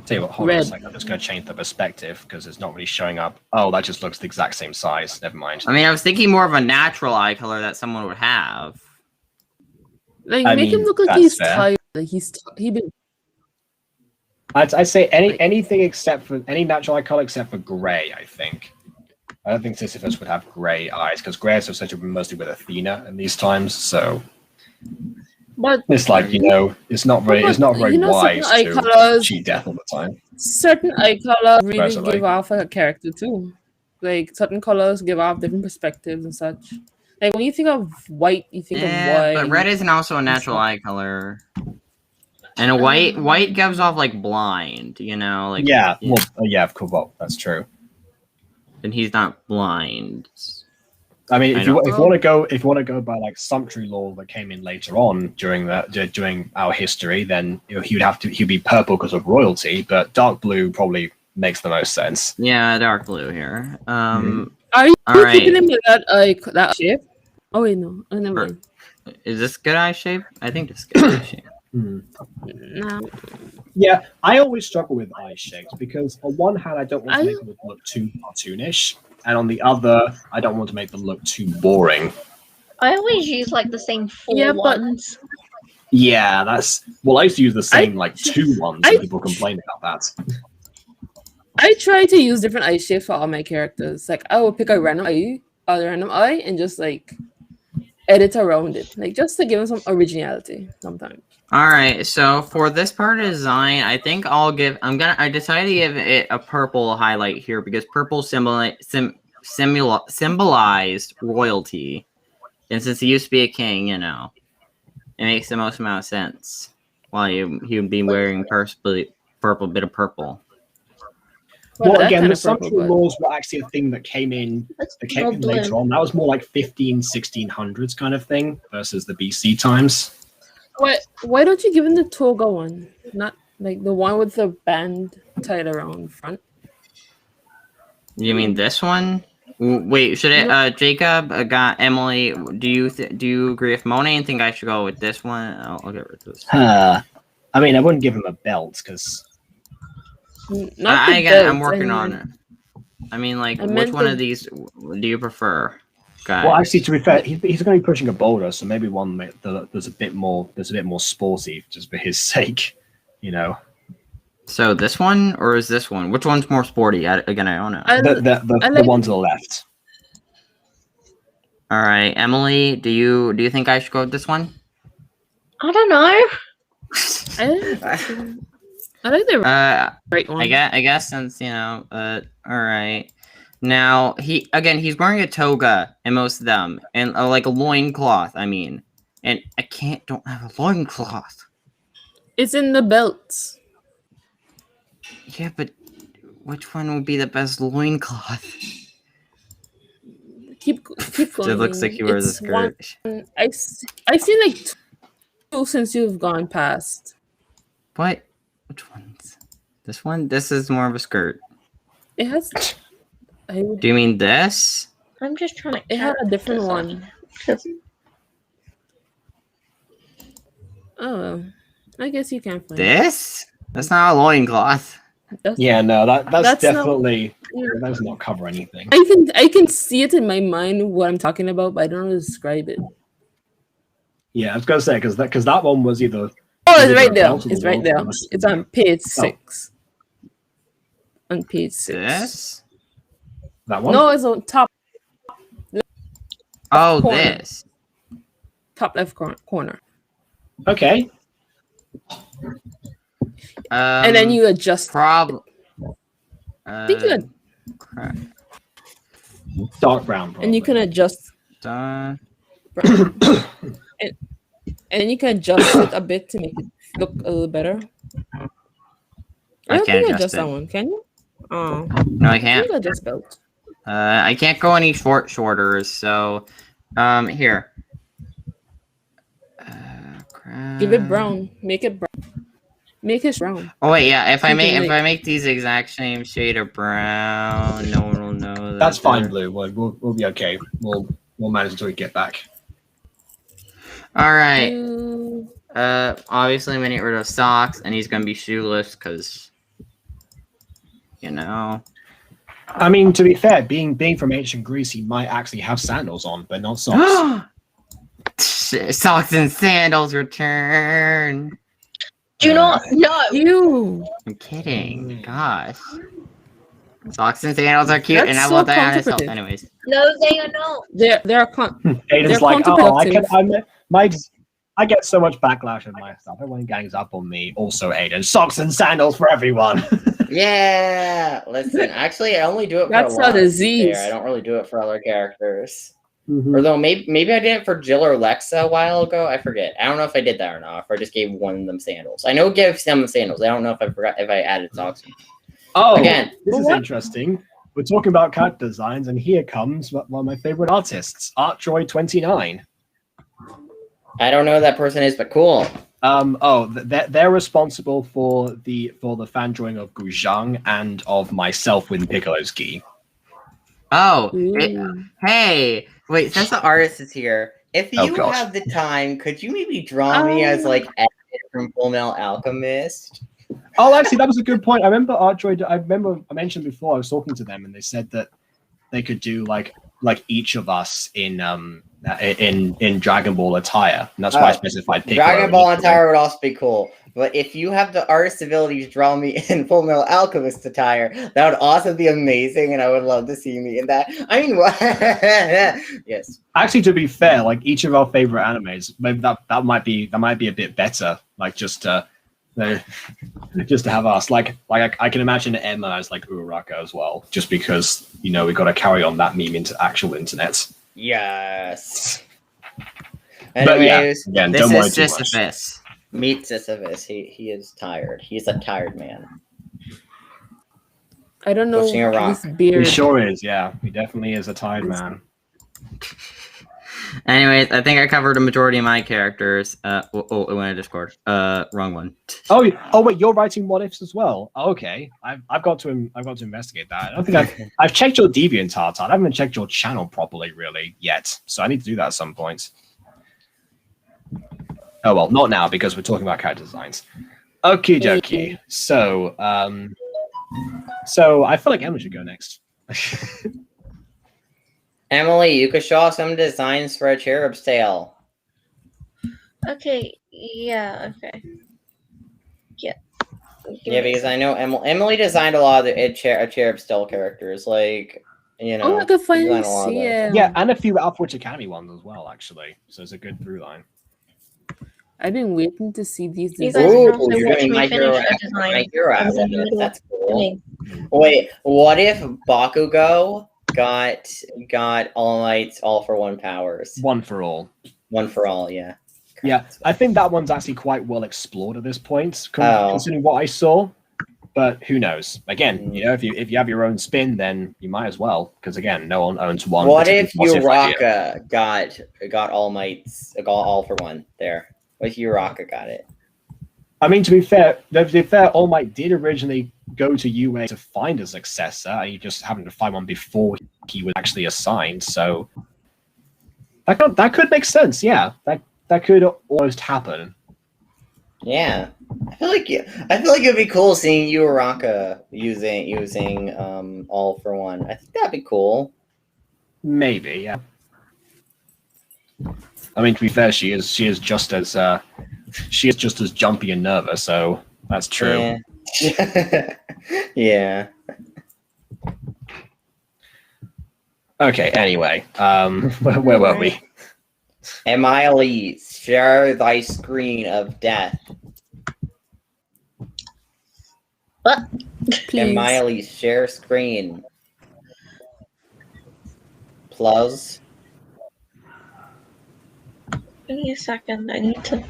Speaker 1: Tell you what, hold on a
Speaker 7: Red.
Speaker 1: second. I'm just going to change the perspective because it's not really showing up. Oh, that just looks the exact same size. Never mind.
Speaker 5: I mean, I was thinking more of a natural eye color that someone would have.
Speaker 7: Like,
Speaker 1: I
Speaker 7: make him
Speaker 1: mean,
Speaker 7: look like
Speaker 1: that's
Speaker 7: he's
Speaker 1: fair.
Speaker 7: tired. Like he been.
Speaker 1: I'd say anything except for any natural eye color except for gray. I think. I don't think Sisyphus would have gray eyes because gray is associated mostly with Athena in these times. So
Speaker 7: But
Speaker 1: it's like it's not very wise
Speaker 7: certain eye
Speaker 1: to
Speaker 7: colors,
Speaker 1: cheat death all the time.
Speaker 7: certain eye colors really
Speaker 1: Personally.
Speaker 7: give off a character too. Like certain colors give off different perspectives and such. Like when you think of white, you think of white.
Speaker 5: but red isn't also a natural eye color. And a white gives off like blind, like
Speaker 1: Yeah, of course. Well, that's true.
Speaker 5: and he's not blind.
Speaker 1: I mean,
Speaker 5: I
Speaker 1: if you
Speaker 5: know.
Speaker 1: want to go by like sumptuary law that came in later on during our history, then he'd be purple because of royalty, but dark blue probably makes the most sense.
Speaker 5: Yeah, dark blue here.
Speaker 7: Are you
Speaker 5: Alright.
Speaker 7: keeping him with that shape? Oh wait, no. Oh, never mind.
Speaker 5: Is this good eye shape? I think this is good eye shape.
Speaker 7: No.
Speaker 1: Yeah, I always struggle with eye shapes because on one hand, I don't want to make them look too cartoonish, and on the other, I don't want to make them look too boring.
Speaker 3: I always use like the same four ones.
Speaker 1: Yeah, I used to use the same two ones, and people complain about that.
Speaker 7: I try to use different eye shapes for all my characters. Like I will pick a random eye, and just like edit around it, like just to give them some originality sometimes.
Speaker 5: All right, so for this part of design, I think I decided to give it a purple highlight here because purple symbolized royalty, and since he used to be a king, it makes the most amount of sense. While he would be wearing purple bit of purple.
Speaker 1: Well, again, the sumptuary laws were actually a thing that came in later on. That was more like 1600s kind of thing versus the BC times.
Speaker 7: Why don't you give him the toga one? Not like the one with the band tied around front.
Speaker 5: You mean this one? Wait, should it? Jacob got Emily. Do you agree with Monet and think I should go with this one? I'll get rid of this.
Speaker 1: I mean, I wouldn't give him a belt because.
Speaker 5: I'm working on it. I mean, like, which one of these do you prefer? Guys?
Speaker 1: Well, actually, to be fair, he's going to be pushing a boulder, so maybe one that's a bit more sporty, just for his sake,
Speaker 5: So this one or is this one? Which one's more sporty? I don't know.
Speaker 1: The one to the left.
Speaker 5: All right, Emily, do you think I should go with this one?
Speaker 3: I don't know.
Speaker 7: I like the right one.
Speaker 5: I guess since all right. Now he's wearing a toga in most of them and like a loincloth. I mean, and I don't have a loincloth.
Speaker 7: It's in the belts.
Speaker 5: Yeah, but which one would be the best loincloth?
Speaker 7: Keep going.
Speaker 5: It looks like you wear the skirt.
Speaker 7: I've seen like two since you've gone past.
Speaker 5: What? Which one's this one? This is more of a skirt.
Speaker 7: It has.
Speaker 5: Do you mean this?
Speaker 3: I'm just trying to.
Speaker 7: It had a different one. Oh, I guess you can find
Speaker 5: this. That's not a loincloth.
Speaker 1: Yeah, no, that's definitely that does not cover anything.
Speaker 7: I can see it in my mind what I'm talking about, but I don't know how to describe it.
Speaker 1: Yeah, I was gonna say because that one was either.
Speaker 7: Oh, it's right there. It's right there. It's on page 6. On page 6.
Speaker 5: This?
Speaker 1: That one?
Speaker 7: No, it's on top.
Speaker 5: Oh,
Speaker 7: corner.
Speaker 5: this.
Speaker 7: Top left corner.
Speaker 1: Okay.
Speaker 7: And then you adjust.
Speaker 5: Problem.
Speaker 7: I think you
Speaker 5: crap.
Speaker 1: Dark brown.
Speaker 7: And you can adjust. And you can adjust it a bit to make it look a little better. I don't think adjust that one, can you? Oh.
Speaker 5: No, I can't.
Speaker 7: I think adjust belt.
Speaker 5: I can't go any shorter, so here. Crap.
Speaker 7: Give it brown. Make it brown. Make it brown.
Speaker 5: Oh wait, yeah. If I make these exact same shade of brown, no one will know that.
Speaker 1: That's fine, Blue. We'll be okay. We'll manage until we get back.
Speaker 5: All right. Obviously, I'm gonna get rid of socks, and he's gonna be shoeless because,
Speaker 1: I mean, to be fair, being from ancient Greece, he might actually have sandals on, but not socks.
Speaker 5: Socks and sandals return.
Speaker 3: Do not know.
Speaker 7: You.
Speaker 5: I'm kidding. Gosh. Socks and sandals are cute,
Speaker 7: That's
Speaker 5: and I
Speaker 7: so
Speaker 5: love Diana herself.
Speaker 7: contemplative.
Speaker 5: Anyways.
Speaker 3: No, they are not.
Speaker 7: They're
Speaker 1: Aiden's
Speaker 7: They're
Speaker 1: like, oh, I can.
Speaker 7: counterproductive.
Speaker 1: I get so much backlash of my stuff. Everyone gangs up on me. Also, Aiden, socks and sandals for everyone.
Speaker 8: Yeah. Listen, actually, I only do it for
Speaker 7: That's a
Speaker 8: Alana
Speaker 7: disease.
Speaker 8: there. I don't really do it for other characters.
Speaker 1: Mhm.
Speaker 8: Although maybe I did it for Jill or Lexa a while ago. I forget. I don't know if I did that or not. If I just gave one of them sandals. I know it gave some sandals. I don't know if I forgot if I added socks.
Speaker 1: Oh,
Speaker 8: Again.
Speaker 1: this is
Speaker 7: What?
Speaker 1: interesting. We're talking about character designs, and here comes one of my favorite artists, ArtJoy29.
Speaker 8: I don't know who that person is, but cool.
Speaker 1: They're responsible for the fan drawing of Guzhang and of myself with Piccolo's Gi.
Speaker 5: Oh,
Speaker 7: Ooh.
Speaker 5: hey.
Speaker 8: Wait, since the artist is here, if
Speaker 1: Oh,
Speaker 8: you
Speaker 1: gosh.
Speaker 8: have the time, could you maybe draw me as like Ed from Full Metal Alchemist?
Speaker 1: Oh, actually, that was a good point. I remember ArtJoy. I mentioned before I was talking to them, and they said that they could do like each of us in Dragon Ball attire, and that's why I specified Piccolo.
Speaker 8: Dragon Ball attire would also be cool. But if you have the artist's ability to draw me in Full Metal Alchemist attire, that would also be amazing, and I would love to see me in that. I mean, what? Yes.
Speaker 1: Actually, to be fair, like each of our favorite animes, maybe that might be a bit better. Like just to have us like I can imagine Emma as like Uraraka as well, just because we got to carry on that meme into actual internet.
Speaker 8: Yes.
Speaker 1: But yeah,
Speaker 8: Anyways,
Speaker 1: again,
Speaker 5: This
Speaker 1: don't worry
Speaker 5: is
Speaker 1: too much.
Speaker 5: Sisyphus.
Speaker 8: meet Sisyphus. He is tired. He's a tired man.
Speaker 7: I don't know
Speaker 8: Pushing a rock.
Speaker 7: this beard.
Speaker 1: He sure is. Yeah, he definitely is a tired man.
Speaker 5: Anyways, I think I covered a majority of my characters. It went to Discord. Wrong one.
Speaker 1: Oh wait, you're writing what ifs as well. Oh, okay, I've got to investigate that. I don't think I've checked your DeviantArt. I haven't checked your channel properly really yet, so I need to do that at some point. Oh well, not now because we're talking about character designs. Okie dokie. So I feel like Emily should go next.
Speaker 8: Emily, you could show off some designs for a cherub's tail.
Speaker 3: Okay. Yeah. Okay. Yeah.
Speaker 8: Yeah, because I know Emily designed a lot of the cherub tail characters, like
Speaker 7: Oh, I could finally
Speaker 8: design a lot of
Speaker 7: see
Speaker 8: those.
Speaker 7: it.
Speaker 1: Yeah, and a few Outward Academy ones as well, actually. So it's a good through line.
Speaker 7: I've been waiting to see these
Speaker 3: You
Speaker 7: designs.
Speaker 3: guys
Speaker 8: Ooh,
Speaker 3: can also
Speaker 8: you're
Speaker 3: watch
Speaker 8: doing
Speaker 3: me
Speaker 8: My
Speaker 3: finish
Speaker 8: Hero
Speaker 3: a design.
Speaker 8: My Hero
Speaker 3: as a
Speaker 8: Academia.
Speaker 3: little
Speaker 8: That's cool.
Speaker 3: thing.
Speaker 8: Wait, what if Bakugo got All Might's All for One powers?
Speaker 1: One for all.
Speaker 8: One for all, yeah.
Speaker 1: Yeah, I think that one's actually quite well explored at this point,
Speaker 8: Oh.
Speaker 1: considering what I saw. But who knows? Again, if you have your own spin, then you might as well, because again, no one owns one.
Speaker 8: What if
Speaker 1: particularly positive idea.
Speaker 8: Uraraka got All Might's All for One there? What if Uraraka got it?
Speaker 1: I mean, to be fair, All Might did originally go to UA to find a successor, and he just happened to find one before he was actually assigned. So that could make sense. Yeah, that could almost happen.
Speaker 8: Yeah. I feel like it'd be cool seeing Uraraka using All for One. I think that'd be cool.
Speaker 1: Maybe, yeah. I mean, to be fair, she is just as jumpy and nervous, so that's true.
Speaker 8: Yeah. Yeah.
Speaker 1: Okay. Anyway, where were we?
Speaker 8: Emily, share thy screen of death.
Speaker 7: Please.
Speaker 8: Emily, share screen. Plus.
Speaker 3: Give me a second. I need to.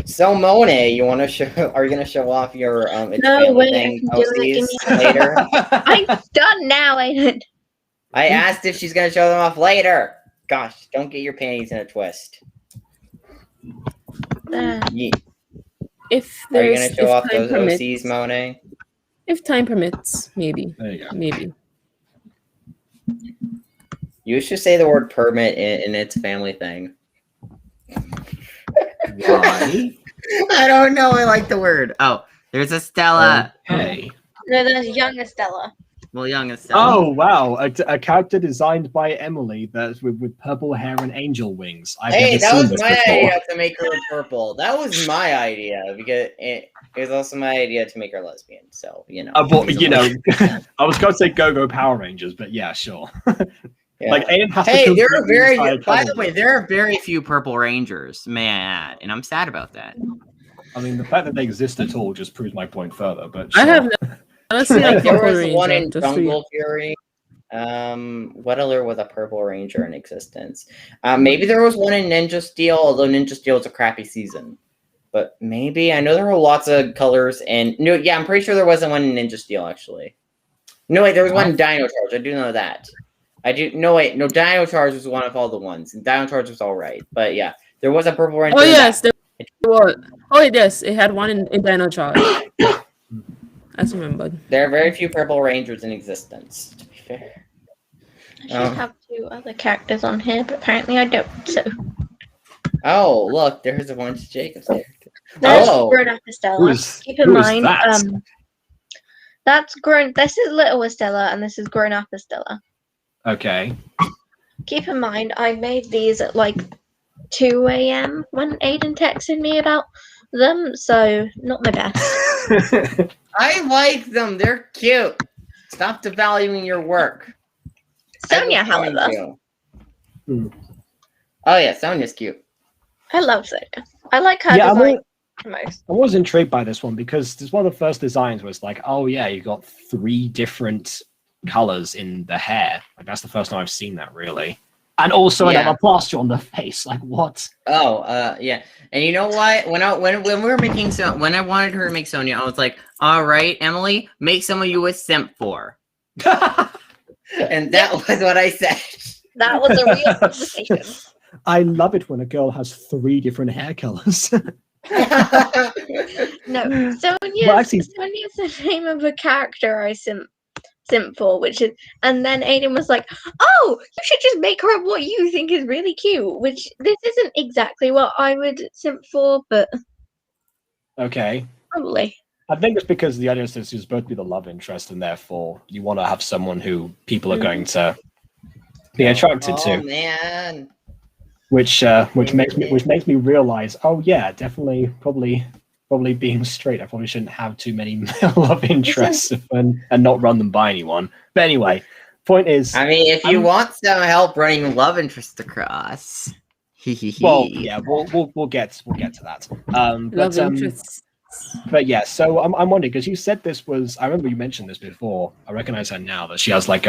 Speaker 8: So Monet, you want to show? Are you gonna show off your It's
Speaker 3: No,
Speaker 8: Family
Speaker 3: wait,
Speaker 8: Thing
Speaker 3: I can do it. Give
Speaker 8: posties
Speaker 3: me-
Speaker 8: later?
Speaker 3: I'm done now.
Speaker 8: I asked if she's gonna show them off later. Gosh, don't get your panties in a twist. Ye-
Speaker 7: If
Speaker 8: Are you
Speaker 7: there's
Speaker 8: gonna show off
Speaker 7: time
Speaker 8: those
Speaker 7: permits,
Speaker 8: OCs, Monet?
Speaker 7: if time permits, maybe,
Speaker 1: There you go.
Speaker 7: maybe.
Speaker 8: You should say the word permit in It's Family Thing.
Speaker 1: Why?
Speaker 5: I don't know. I like the word. Oh, there's a Stella.
Speaker 1: Hey.
Speaker 3: No, there's young Estella.
Speaker 5: Well, young and Stella.
Speaker 1: Oh wow, a character designed by Emily that's with purple hair and angel wings. I've
Speaker 8: Hey,
Speaker 1: never
Speaker 8: that
Speaker 1: seen
Speaker 8: was
Speaker 1: this
Speaker 8: my
Speaker 1: before.
Speaker 8: idea to make her purple. That was my idea because it was also my idea to make her lesbian. So you know.
Speaker 1: I was going to say Go-Go Power Rangers, but yeah, sure.
Speaker 8: Yeah.
Speaker 1: Like Aidan has
Speaker 8: Hey,
Speaker 1: to.
Speaker 8: there are very.
Speaker 5: By the way, there are very few Purple Rangers, may I add, and I'm sad about that.
Speaker 1: I mean, the fact that they exist at all just proves my point further. But
Speaker 7: I
Speaker 1: sure.
Speaker 7: have never seen a
Speaker 8: Like, there
Speaker 7: Purple
Speaker 8: was one
Speaker 7: Ranger.
Speaker 8: in
Speaker 7: Just for you.
Speaker 8: Jungle Fury. What other was a Purple Ranger in existence? Maybe there was one in Ninja Steel, although Ninja Steel was a crappy season. But maybe I know there were lots of colors, and no, yeah, I'm pretty sure there wasn't one in Ninja Steel actually. No, wait, there was one in Dino Charge. I do know that. I do. No, wait, no, Dino Charge was one of all the ones, and Dino Charge was all right. But yeah, there was a Purple Ranger.
Speaker 7: Oh yes, there was. Oh yes, it had one in Dino Charge. That's remembered.
Speaker 8: There are very few Purple Rangers in existence, to be fair.
Speaker 3: I should have 2 other characters on here, but apparently I don't. So
Speaker 8: Oh, look, there's a bunch of Jacob's characters.
Speaker 3: there's
Speaker 8: Oh.
Speaker 3: Grown Up Estella. Keep in
Speaker 1: who is
Speaker 3: mind,
Speaker 1: that?
Speaker 3: that's grown. This is Little Estella, and this is Grown Up Estella.
Speaker 1: Okay.
Speaker 3: Keep in mind, I made these at like 2 a.m. when Aidan texted me about them, so not my best.
Speaker 8: I like them. They're cute. Stop devaluing your work.
Speaker 3: Sonia,
Speaker 8: I was
Speaker 3: however,
Speaker 8: going to. Oh yeah, Sonia's cute.
Speaker 3: I love Sonia. I like her
Speaker 1: Yeah,
Speaker 3: design the most.
Speaker 1: I was intrigued by this one because this one of the first designs was like, oh yeah, you got 3 different colors in the hair. Like that's the first time I've seen that really. And also another plaster on the face. Like what?
Speaker 5: Oh, yeah. And you know what? When we were making when I wanted her to make Sonia, I was like, all right, Emily, make someone you would simp for.
Speaker 8: And that was what I said.
Speaker 3: That was a real conversation.
Speaker 1: I love it when a girl has 3 different hair colors.
Speaker 3: No, Sonia's,
Speaker 1: Well, actually-
Speaker 3: Sonia's the name of a character I simp for, which is, and then Aidan was like, "Oh, you should just make her what you think is really cute." Which this isn't exactly what I would simp for, but
Speaker 1: Okay.
Speaker 3: probably.
Speaker 1: I think it's because the idea is that she's supposed to be the love interest, and therefore you want to have someone who people are going to be attracted
Speaker 8: Oh
Speaker 1: to.
Speaker 8: man.
Speaker 1: Which makes me realize, oh yeah, definitely, probably being straight, I probably shouldn't have too many male love interests and not run them by anyone. But anyway, point is,
Speaker 8: I mean, if you want some help running love interest across,
Speaker 1: well, yeah, we'll get to that.
Speaker 7: Love interests.
Speaker 1: But yeah, so I'm wondering because you said this was. I remember you mentioned this before. I recognize her now that she has like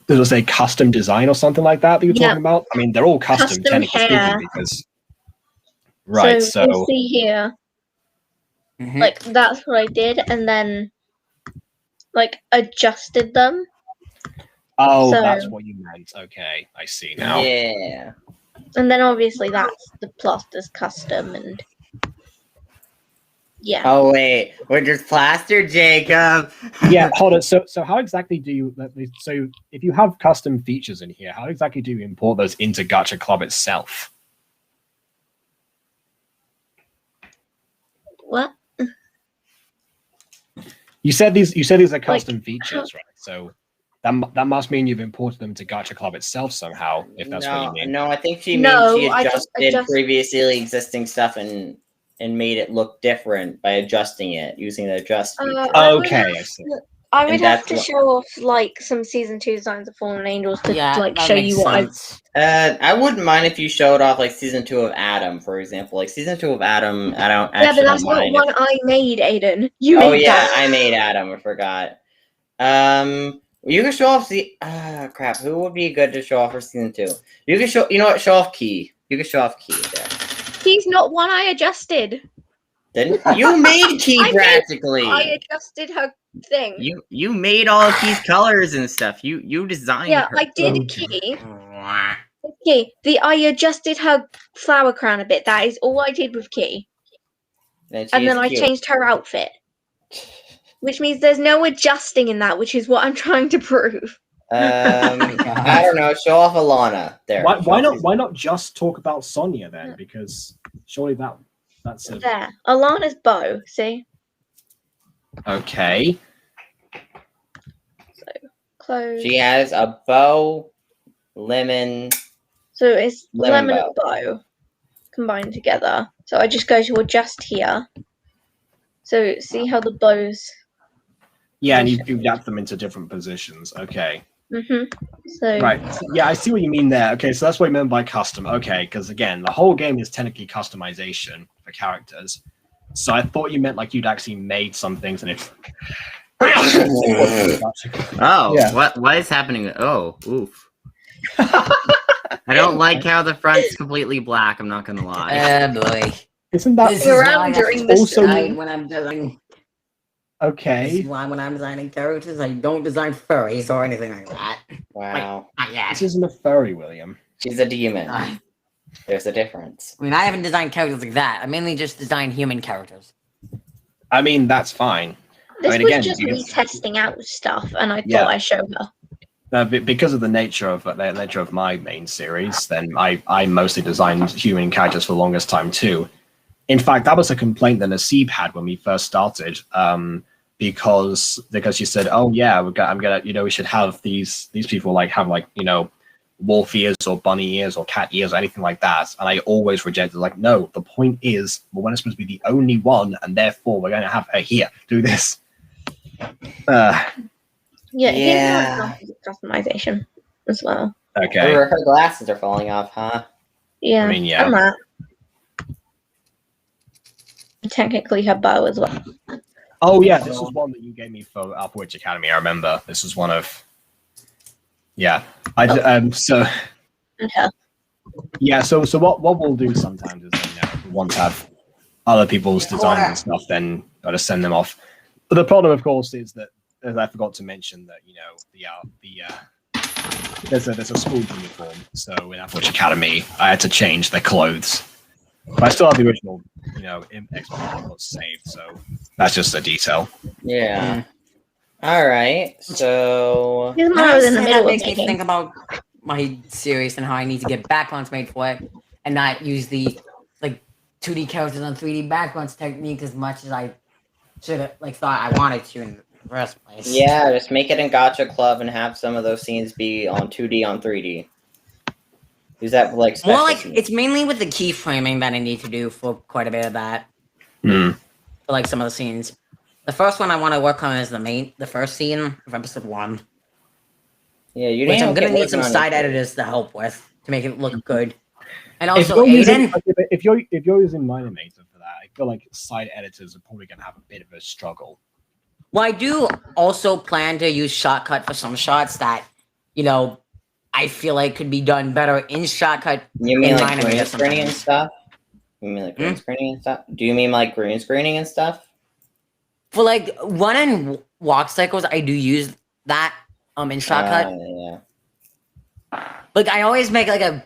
Speaker 1: there was a custom design or something like that you're talking about. I mean, they're all custom technically
Speaker 3: hair.
Speaker 1: speaking because right. So
Speaker 3: you'll see here, like that's what I did, and then like adjusted them.
Speaker 1: oh,
Speaker 3: so-
Speaker 1: that's what you meant. Okay, I see now.
Speaker 8: yeah.
Speaker 3: And then obviously that's the plaster's custom, and yeah.
Speaker 8: Oh wait, we're just plaster, Jacob.
Speaker 1: Yeah, hold on. So how exactly do you? So if you have custom features in here, how exactly do you import those into Gacha Club itself?
Speaker 3: What?
Speaker 1: You said these are custom features, right? So that must mean you've imported them to Gacha Club itself somehow, if that's what you mean.
Speaker 8: No, I think she
Speaker 3: No,
Speaker 8: means she
Speaker 3: I just
Speaker 8: adjusted previously existing stuff and made it look different by adjusting it using the adjust feature.
Speaker 1: Okay, I see.
Speaker 3: I would
Speaker 8: And
Speaker 3: have
Speaker 8: that's
Speaker 3: to
Speaker 8: what-
Speaker 3: show off like some season 2 Signs of Fallen Angels to like
Speaker 6: that
Speaker 3: show
Speaker 6: makes
Speaker 3: you what I've.
Speaker 6: sense.
Speaker 8: I wouldn't mind if you showed off like season 2 of Adam, for example. Like season 2 of Adam, I don't
Speaker 3: Yeah, but
Speaker 8: actually
Speaker 3: that's
Speaker 8: don't
Speaker 3: not
Speaker 8: mind.
Speaker 3: one I made, Aidan. You
Speaker 8: Oh
Speaker 3: made
Speaker 8: yeah,
Speaker 3: that.
Speaker 8: I made Adam. I forgot. You can show off the crap. Who would be good to show off for season 2? You can show. You know what? Show off Key. You can show off Key there.
Speaker 3: He's not one I adjusted.
Speaker 8: Didn't you made Key
Speaker 3: I made-
Speaker 8: practically?
Speaker 3: I adjusted her thing.
Speaker 5: You made all of these colors and stuff. You designed.
Speaker 3: Yeah,
Speaker 5: her.
Speaker 3: I did
Speaker 1: Okay.
Speaker 3: Key. Key. I adjusted her flower crown a bit. That is all I did with Key.
Speaker 8: And
Speaker 3: And then I
Speaker 8: cute.
Speaker 3: changed her outfit. Which means there's no adjusting in that, which is what I'm trying to prove.
Speaker 8: I don't know. Show off Alana there.
Speaker 1: Why not just talk about Sonya then? Because surely that's a
Speaker 3: There. Alana's bow, see?
Speaker 1: okay.
Speaker 3: clothes.
Speaker 8: She has a bow, lemon.
Speaker 3: So it's
Speaker 8: Lemon
Speaker 3: lemon and bow combined together. So I just go to adjust here. So see how the bows.
Speaker 1: Yeah, and you've adapted them into different positions. Okay.
Speaker 3: So
Speaker 1: Right. Yeah, I see what you mean there. Okay, so that's what you meant by custom. Okay, because again, the whole game is technically customization for characters. So I thought you meant like you'd actually made some things and it.
Speaker 5: Oh,
Speaker 1: Yeah.
Speaker 5: what is happening? Oh, oof. I don't like how the front's completely black. I'm not gonna lie.
Speaker 6: Oh boy.
Speaker 1: Isn't that
Speaker 6: This is
Speaker 3: Around
Speaker 6: why I have
Speaker 3: during
Speaker 6: to
Speaker 3: this
Speaker 1: also
Speaker 6: decide when I'm designing. This
Speaker 1: okay?
Speaker 6: is why when I'm designing characters, I don't design furries or anything like that.
Speaker 8: Wow.
Speaker 6: Not yet.
Speaker 1: This isn't a furry, William.
Speaker 8: She's a demon.
Speaker 6: I
Speaker 8: There's a difference.
Speaker 6: mean, I haven't designed characters like that. I mainly just design human characters.
Speaker 1: I mean, that's fine.
Speaker 3: this
Speaker 1: mean,
Speaker 3: was
Speaker 1: again,
Speaker 3: just
Speaker 1: you
Speaker 3: me
Speaker 1: can-
Speaker 3: testing out stuff, and I thought
Speaker 1: Yeah.
Speaker 3: I'd show her.
Speaker 1: Because of the nature of my main series, then I mostly designed human characters for the longest time too. In fact, that was a complaint that Nasib had when we first started, because she said, "Oh yeah, I'm gonna we should have these people have wolf ears or bunny ears or cat ears or anything like that." And I always rejected, like, no, the point is we're not supposed to be the only one, and therefore we're going to have here do this.
Speaker 3: Yeah, here's
Speaker 8: Yeah.
Speaker 3: more examples of customization as well.
Speaker 1: Okay.
Speaker 8: Her glasses are falling off, huh?
Speaker 3: Yeah,
Speaker 1: I mean, yeah.
Speaker 3: and that. Technically her bow as well.
Speaker 1: Oh yeah, this was one that you gave me for Alpha Witch Academy. I remember this was one of. Yeah, so
Speaker 3: And her.
Speaker 1: yeah, so what we'll do sometimes is if we want to have other people's designs and stuff, then gotta send them off. But the problem, of course, is that as I forgot to mention that there's a school uniform. So in Alpha Witch Academy, I had to change their clothes. But I still have the original, Xbox was saved, so that's just a detail.
Speaker 8: Yeah. All right. So
Speaker 3: Here's one I was in the
Speaker 6: Honestly,
Speaker 3: middle
Speaker 6: that
Speaker 3: of
Speaker 6: makes me
Speaker 3: making.
Speaker 6: think about my series and how I need to get backgrounds made for it, and not use the 2D characters on 3D backgrounds technique as much as I should have thought I wanted to in the first place.
Speaker 8: yeah, just make it in Gacha Club and have some of those scenes be on 2D on 3D. Use that for
Speaker 6: More
Speaker 8: special
Speaker 6: like
Speaker 8: scenes.
Speaker 6: it's mainly with the keyframing that I need to do for quite a bit of that.
Speaker 1: Hmm.
Speaker 6: For some of the scenes. The first one I want to work on is the first scene of episode 1.
Speaker 8: Yeah, you
Speaker 6: Which
Speaker 8: need
Speaker 6: I'm
Speaker 8: to
Speaker 6: gonna
Speaker 8: get
Speaker 6: need
Speaker 8: working
Speaker 6: some
Speaker 8: on
Speaker 6: side
Speaker 8: it.
Speaker 6: editors to help with to make it look good. And
Speaker 1: If
Speaker 6: also,
Speaker 1: you're using-
Speaker 6: Aidan,
Speaker 1: if you're using Minimator for that, I feel like side editors are probably going to have a bit of a struggle.
Speaker 6: well, I do also plan to use Shotcut for some shots that, I feel like could be done better in Shotcut.
Speaker 8: You mean
Speaker 6: in
Speaker 8: like
Speaker 6: Minimator
Speaker 8: green screening and
Speaker 6: sometimes.
Speaker 8: stuff? You mean like green screening and stuff? Do you mean like green screening and stuff?
Speaker 6: For run and walk cycles, I do use that in Shotcut.
Speaker 8: Yeah.
Speaker 6: I always make a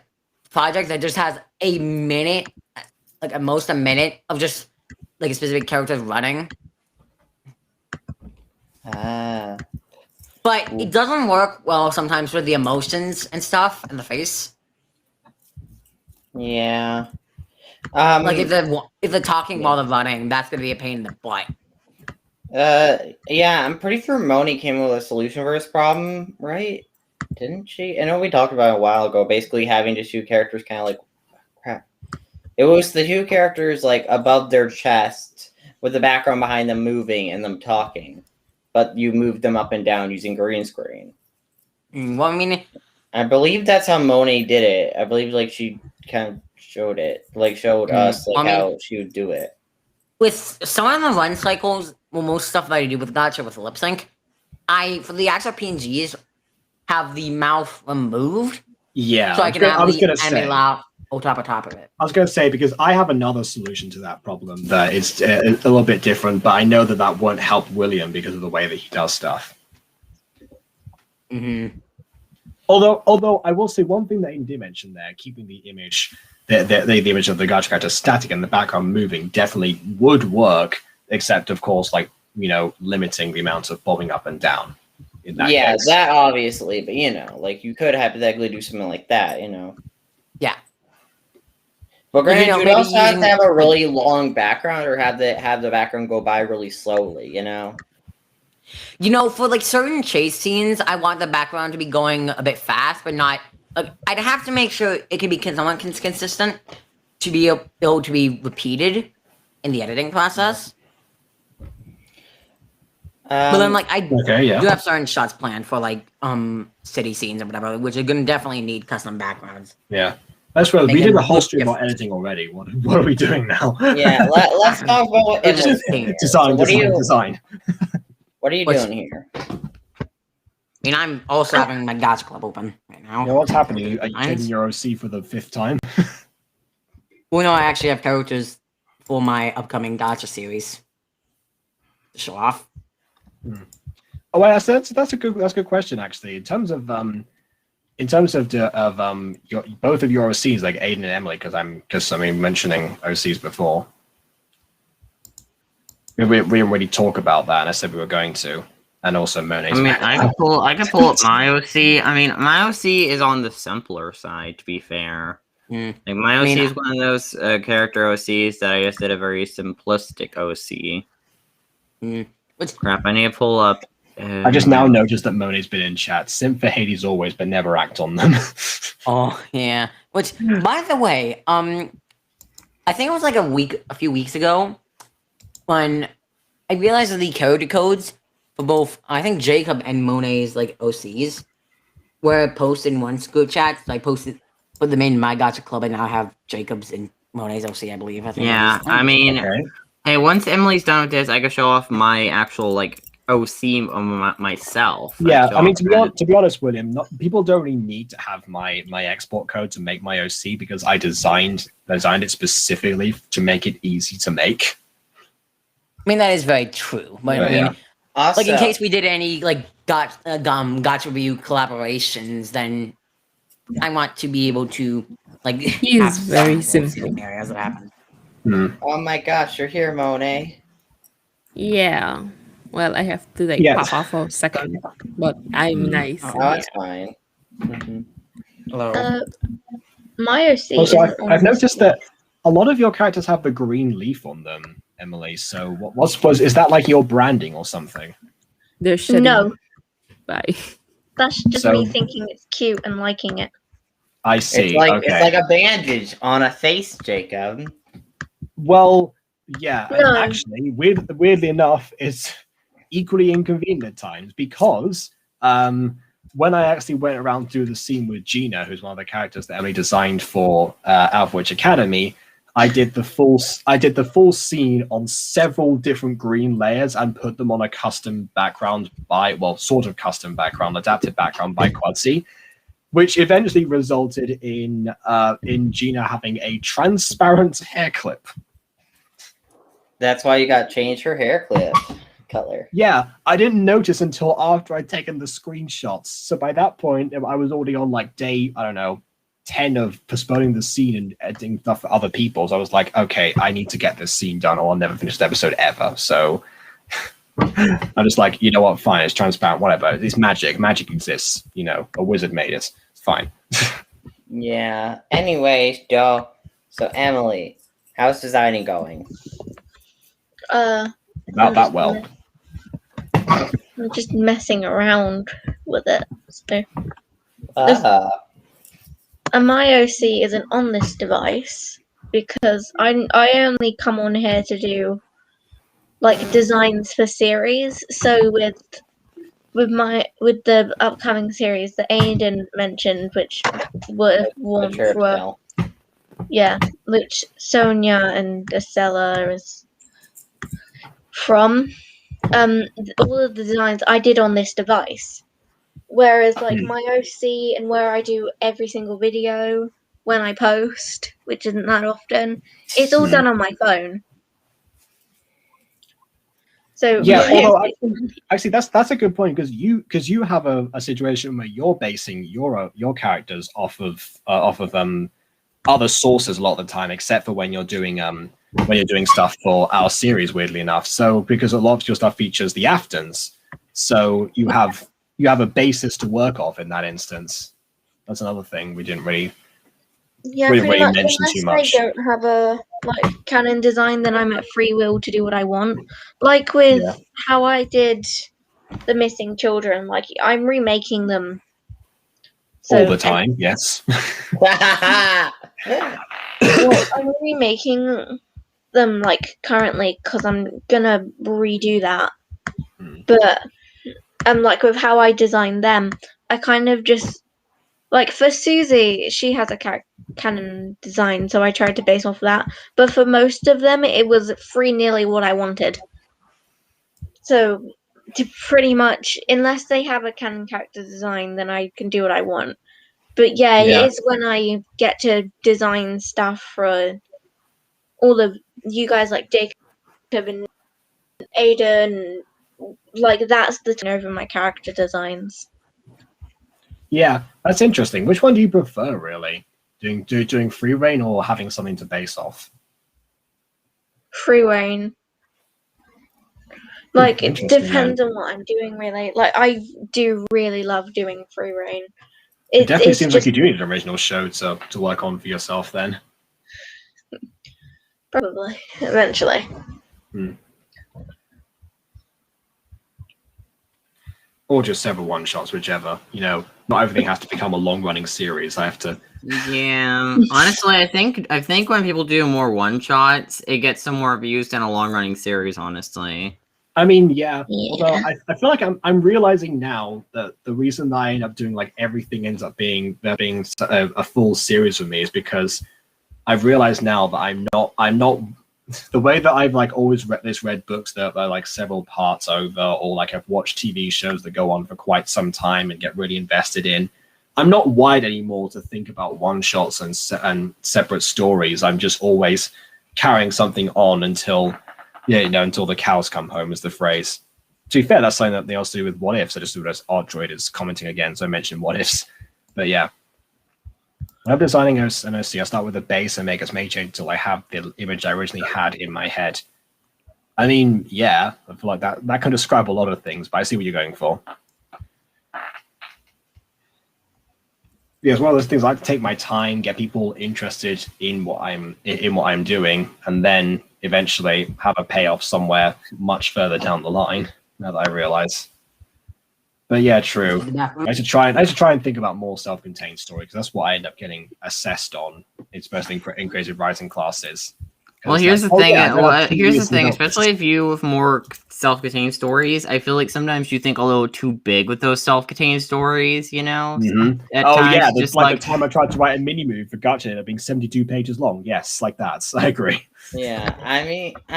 Speaker 6: project that just has a minute, at most a minute of just a specific character running.
Speaker 8: Ah.
Speaker 6: But it doesn't work well sometimes with the emotions and stuff and the face.
Speaker 8: Yeah.
Speaker 6: If the talking while they're running, that's gonna be a pain in the butt.
Speaker 8: Yeah, I'm pretty sure Moni came up with a solution for this problem, right? Didn't she? I know we talked about it a while ago, basically having just two characters kind of crap. It was the two characters above their chest with the background behind them moving and them talking. But you moved them up and down using green screen.
Speaker 6: Well, I mean,
Speaker 8: I believe that's how Moni did it. I believe she kind of showed it, showed us how she would do it.
Speaker 6: with some of the run cycles, most stuff that I do with Gacha with lip sync, for the actual PNGs, have the mouth removed,
Speaker 1: Yeah,
Speaker 6: so I can
Speaker 1: I was
Speaker 6: have
Speaker 1: going
Speaker 6: the
Speaker 1: to say.
Speaker 6: anime laugh on top of it.
Speaker 1: I was going to say, because I have another solution to that problem that is a little bit different, but I know that won't help William because of the way that he does stuff.
Speaker 6: Mm-hmm.
Speaker 1: Although I will say one thing that Aidan did mention there, keeping the image, the image of the gacha character static and the background moving definitely would work, except of course, limiting the amount of bobbing up and down. In that case.
Speaker 8: That obviously, but you could hypothetically do something like that,
Speaker 6: Yeah.
Speaker 8: But granted, you
Speaker 6: maybe
Speaker 8: also have to
Speaker 6: using-
Speaker 8: have a really long background, or have the background go by really slowly.
Speaker 6: You know, for like certain chase scenes, I want the background to be going a bit fast, but not. Like, I'd have to make sure it can be somewhat consistent to be able to be repeated in the editing process. But then, like, I do have certain shots planned for like city scenes or whatever, which are gonna definitely need custom backgrounds.
Speaker 1: Yeah. That's well. We did a whole stream about editing already. What are we doing now?
Speaker 8: Yeah, let's talk about what Emily's doing here.
Speaker 1: Design.
Speaker 8: What are you doing here?
Speaker 6: I mean, I'm also having my Gacha Club open right now.
Speaker 1: You know what's happening? Are you taking your OC for the 5th time?
Speaker 6: Well, no, I actually have characters for my upcoming Gacha series to show off.
Speaker 1: Oh, well, that's a good question actually. In terms of your, both of your OCs, like Aidan and Emily, because I mean mentioning OCs before. We didn't really talk about that, and I said we were going to, and also Monet's.
Speaker 5: I mean, I can pull up my OC. I mean, my OC is on the simpler side, to be fair. Like my OC is one of those character OCs that I just did a very simplistic OC. Crap, I need to pull up.
Speaker 1: I just now noticed that Monet's been in chat. Simp for Hades always, but never act on them.
Speaker 6: Oh yeah. Which, by the way, I think it was like a few weeks ago when I realized that the character codes for both, I think Jacob and Monet's like OCs were posted in one group chat. So I put them in my Gacha Club, and now I have Jacob's and Monet's OC, I believe.
Speaker 5: Yeah, I mean, hey, once Emily's done with this, I can show off my actual like OC myself.
Speaker 1: Yeah, I mean, to be honest, William, people don't really need to have my export code to make my OC because I designed it specifically to make it easy to make.
Speaker 6: I mean, that is very true. But I mean, also, like in case we did any like Gacha review collaborations, then I want to be able to like.
Speaker 7: He's very simple.
Speaker 6: As it happens.
Speaker 8: Oh my gosh, you're here, Monet.
Speaker 7: Yeah. Well, I have to like pop off for a second, but I'm nice.
Speaker 8: Oh, that's fine.
Speaker 6: Hello.
Speaker 3: My OC.
Speaker 1: Also, I've noticed that a lot of your characters have the green leaf on them, Emily. So, is that like your branding or something?
Speaker 7: They're shedding.
Speaker 3: No.
Speaker 7: Bye.
Speaker 3: That's just me thinking it's cute and liking it.
Speaker 1: I see.
Speaker 8: It's like a bandage on a face, Jacob.
Speaker 1: Well, yeah. No. Actually, weirdly enough, it's equally inconvenient at times because when I actually went around through the scene with Gina, who's one of the characters that Emily designed for Alpha Witch Academy, I did the full scene on several different green layers and put them on a custom background sort of custom background, adapted background by Quadsi, which eventually resulted in Gina having a transparent hair clip.
Speaker 8: That's why you got to change her hair clip color.
Speaker 1: Yeah, I didn't notice until after I'd taken the screenshots. So by that point, I was already on like day, 10 of postponing the scene and editing stuff for other people. So I was like, okay, I need to get this scene done or I'll never finish the episode ever. So I'm just like, you know what, fine, it's transparent, whatever. It's magic. Magic exists. A wizard made it. It's fine.
Speaker 8: Yeah. Anyways, Joe. So Emily, how's designing going?
Speaker 1: Not that well.
Speaker 3: I'm just messing around with it. So, and my OC isn't on this device because I only come on here to do like designs for series. So with the upcoming series that Aidan mentioned, which were which Sonia and Estella is from, all of the designs I did on this device. Whereas like my OC and where I do every single video when I post, which isn't that often, it's all done on my phone. So
Speaker 1: yeah, actually that's a good point because you have a situation where you're basing your characters off of other sources a lot of the time, except for when you're doing stuff for our series, weirdly enough. So because a lot of your stuff features the Aftons, so you have a basis to work off in that instance. That's another thing we didn't really mention too much.
Speaker 3: I don't have a canon design, then I'm at free will to do what I want. Like with how I did the missing children. Like I'm remaking them.
Speaker 1: All the time, yes.
Speaker 3: Well, I'm remaking them like currently because I'm gonna redo that. But like with how I designed them, I kind of just like for Susie, she has a canon design, so I tried to base off of that. But for most of them, it was nearly what I wanted. So to pretty much, unless they have a canon character design, then I can do what I want. But yeah,
Speaker 1: Yeah.
Speaker 3: it is when I get to design stuff for all of you guys, like Jacob and Aidan. Like that's the turn over my character designs.
Speaker 1: Yeah, that's interesting. Which one do you prefer, really? Doing free reign or having something to base off?
Speaker 3: Free reign. Like it
Speaker 1: Interesting,
Speaker 3: depends
Speaker 1: man.
Speaker 3: on what I'm doing, really. Like I do really love doing free reign.
Speaker 1: It definitely
Speaker 3: it's
Speaker 1: seems
Speaker 3: just
Speaker 1: like you do need an original show to work on for yourself then.
Speaker 3: probably eventually.
Speaker 1: Or just several one-shots, whichever. You know, not everything has to become a long-running series. I have to...
Speaker 5: Yeah, honestly, I think when people do more one-shots, it gets some more views than a long-running series, honestly.
Speaker 1: I mean, yeah.
Speaker 3: Yeah.
Speaker 1: Although I feel like I'm realizing now that the reason that I end up doing like everything ends up being a full series for me is because I've realized now that I'm not the way that I've like always read books that are like several parts over, or like I've watched TV shows that go on for quite some time and get really invested in. I'm not wired anymore to think about one shots and separate stories. I'm just always carrying something on until the cows come home, is the phrase. To be fair, that's something that they also do with What Ifs. I just do it as Art Droid is commenting again, so I mentioned What Ifs. But yeah. When I'm designing an OC, I start with a base and make as many changes until I have the image I originally had in my head. I mean, yeah, I feel like that can describe a lot of things, but I see what you're going for. Yeah, it's one of those things I like to take my time, get people interested in what I'm doing, and then eventually have a payoff somewhere much further down the line. Now that I realize. But yeah, true. I should try and think about more self-contained story, because that's what I end up getting assessed on, especially in creative writing classes.
Speaker 5: Well, here's the thing. Especially if you have more self-contained stories, I feel like sometimes you think a little too big with those self-contained stories. You know.
Speaker 1: Mm-hmm.
Speaker 5: Times,
Speaker 1: just like the time I tried to write a mini movie for Gacha, ended up being 72 pages long. Yes, like that. I agree.
Speaker 8: Yeah, I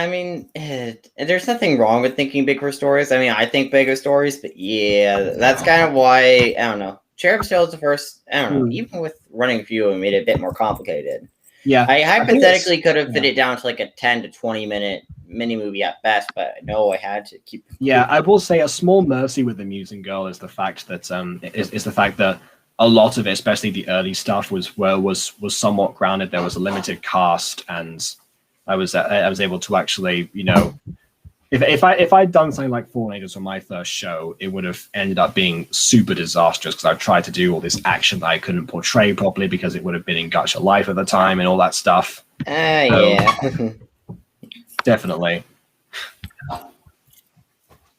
Speaker 8: mean, there's nothing wrong with thinking bigger stories. I mean, I think bigger stories, but yeah, that's kind of why, I don't know. Cherub Show is the first, I don't know, even with running a few, it made it a bit more complicated.
Speaker 1: Yeah.
Speaker 8: I hypothetically could have fit it down to like a 10 to 20 minute mini movie at best, but no, I had to keep.
Speaker 1: Yeah, I will say a small mercy with the Musing Girl is the fact that a lot of it, especially the early stuff, was somewhat grounded. There was a limited cast, and I was able to actually, you know, if I'd done something like Fallen Angels on my first show, it would have ended up being super disastrous, because I've tried to do all this action that I couldn't portray properly because it would have been in Gacha Life at the time and all that stuff.
Speaker 8: Yeah.
Speaker 1: Definitely.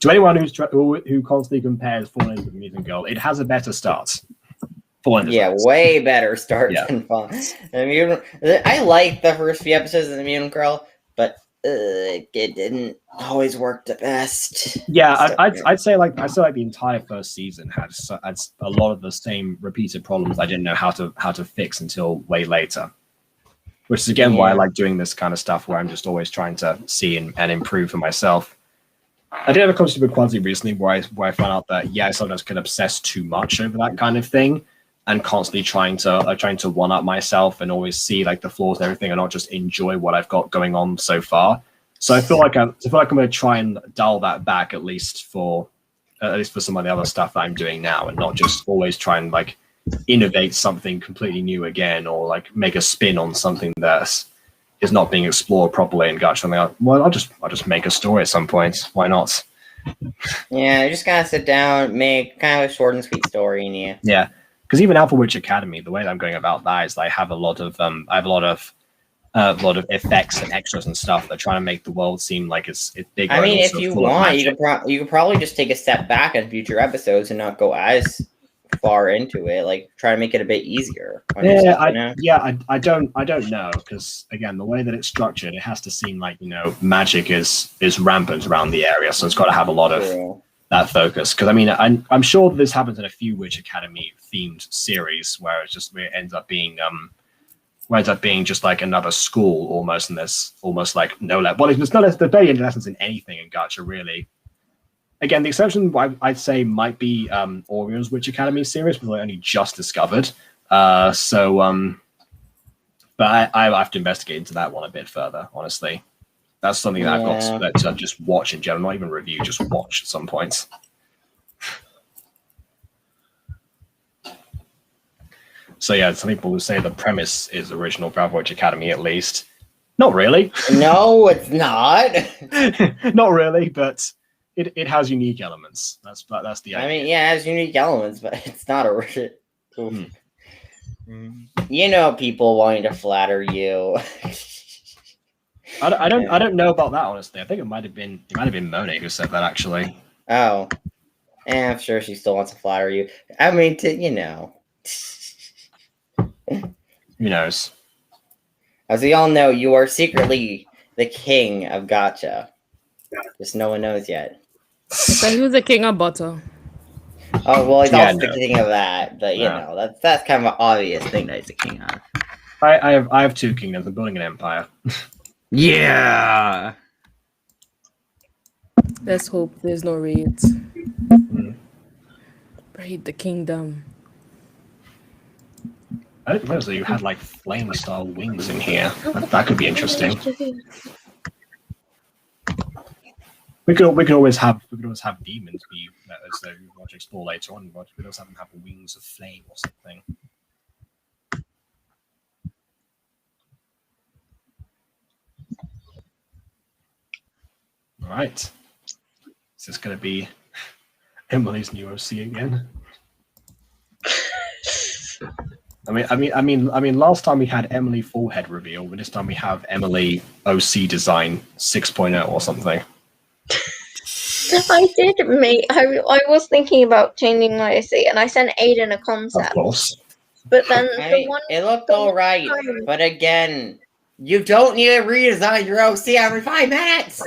Speaker 1: To anyone who constantly compares Fallen Angels with Mutant Girl, it has a better start.
Speaker 8: Yeah, way better start than Fallen. I like the first few episodes of the Mutant Girl, but it didn't always work the best.
Speaker 1: Yeah, I'd say the entire first season had a lot of the same repeated problems I didn't know how to fix until way later. Which is again why I like doing this kind of stuff, where I'm just always trying to see and improve for myself. I did have a conversation with Quanzi recently where I found out that I sometimes can obsess too much over that kind of thing, and constantly trying to one up myself and always see like the flaws and everything, and not just enjoy what I've got going on so far. So I feel like I'm going to try and dial that back at least for some of the other stuff that I'm doing now, and not just always try and like innovate something completely new again, or like make a spin on something that is not being explored properly in Gacha. Well, I'll just make a story at some point. Why not?
Speaker 8: Yeah, you just gotta sit down, make kind of a short and sweet story, and Because
Speaker 1: even Alpha Witch Academy, the way that I'm going about that is I have a lot of a lot of effects and extras and stuff. They're trying to make the world seem like it's bigger.
Speaker 8: I mean,
Speaker 1: and
Speaker 8: if
Speaker 1: also
Speaker 8: you
Speaker 1: full of
Speaker 8: want, you
Speaker 1: magic.
Speaker 8: could probably just take a step back in future episodes and not go as far into it. Like, try to make it a bit easier on yourself, you know?
Speaker 1: I don't know, because again, the way that it's structured, it has to seem like, you know, magic is rampant around the area, so it's got to have a lot of
Speaker 8: True.
Speaker 1: that focus. Because I mean, I'm sure that this happens in a few Witch Academy themed series where it ends up being just like another school almost, and there's almost like no level. Well, there's barely any lessons in anything in Gacha, really. Again, the exception I'd say might be Orion's Witch Academy series, which I only just discovered. But I have to investigate into that one a bit further, honestly. That's something that I've got to just watch in general, not even review, just watch at some point. So yeah, some people will say the premise is original Bravo Witch Academy, at least. Not really.
Speaker 8: No, it's not.
Speaker 1: Not really, but it has unique elements. That's the idea.
Speaker 8: I mean, yeah, it has unique elements, but it's not original. You know, people wanting to flatter you.
Speaker 1: I don't know about that, honestly. I think it might have been Monet who said that, actually.
Speaker 8: Oh, I'm sure she still wants to flatter you. I mean, you know.
Speaker 1: Who knows?
Speaker 8: As we all know, you are secretly the king of Gacha. Just no one knows yet.
Speaker 7: But who's the king of butter?
Speaker 8: Oh well, he's
Speaker 1: Yeah,
Speaker 8: also the king of that, but you know, that's kind of an obvious thing that he's the king of.
Speaker 1: I have two kingdoms. I'm building an empire.
Speaker 5: Yeah.
Speaker 7: Let's hope there's no raids. Raid the kingdom.
Speaker 1: I didn't realize that you had like flame style wings in here. That could be interesting. We could always have demons be as though we want to explore later on. But we could also have them have wings of flame or something. All right. Is this going to be Emily's new OC again? I mean. Last time we had Emily full head reveal, but this time we have Emily OC design 6.0 or something.
Speaker 3: I did make. I was thinking about changing my OC, and I sent Aidan a concept.
Speaker 1: Of course.
Speaker 3: But then
Speaker 8: It looked alright, but again, you don't need to redesign your OC every 5 minutes.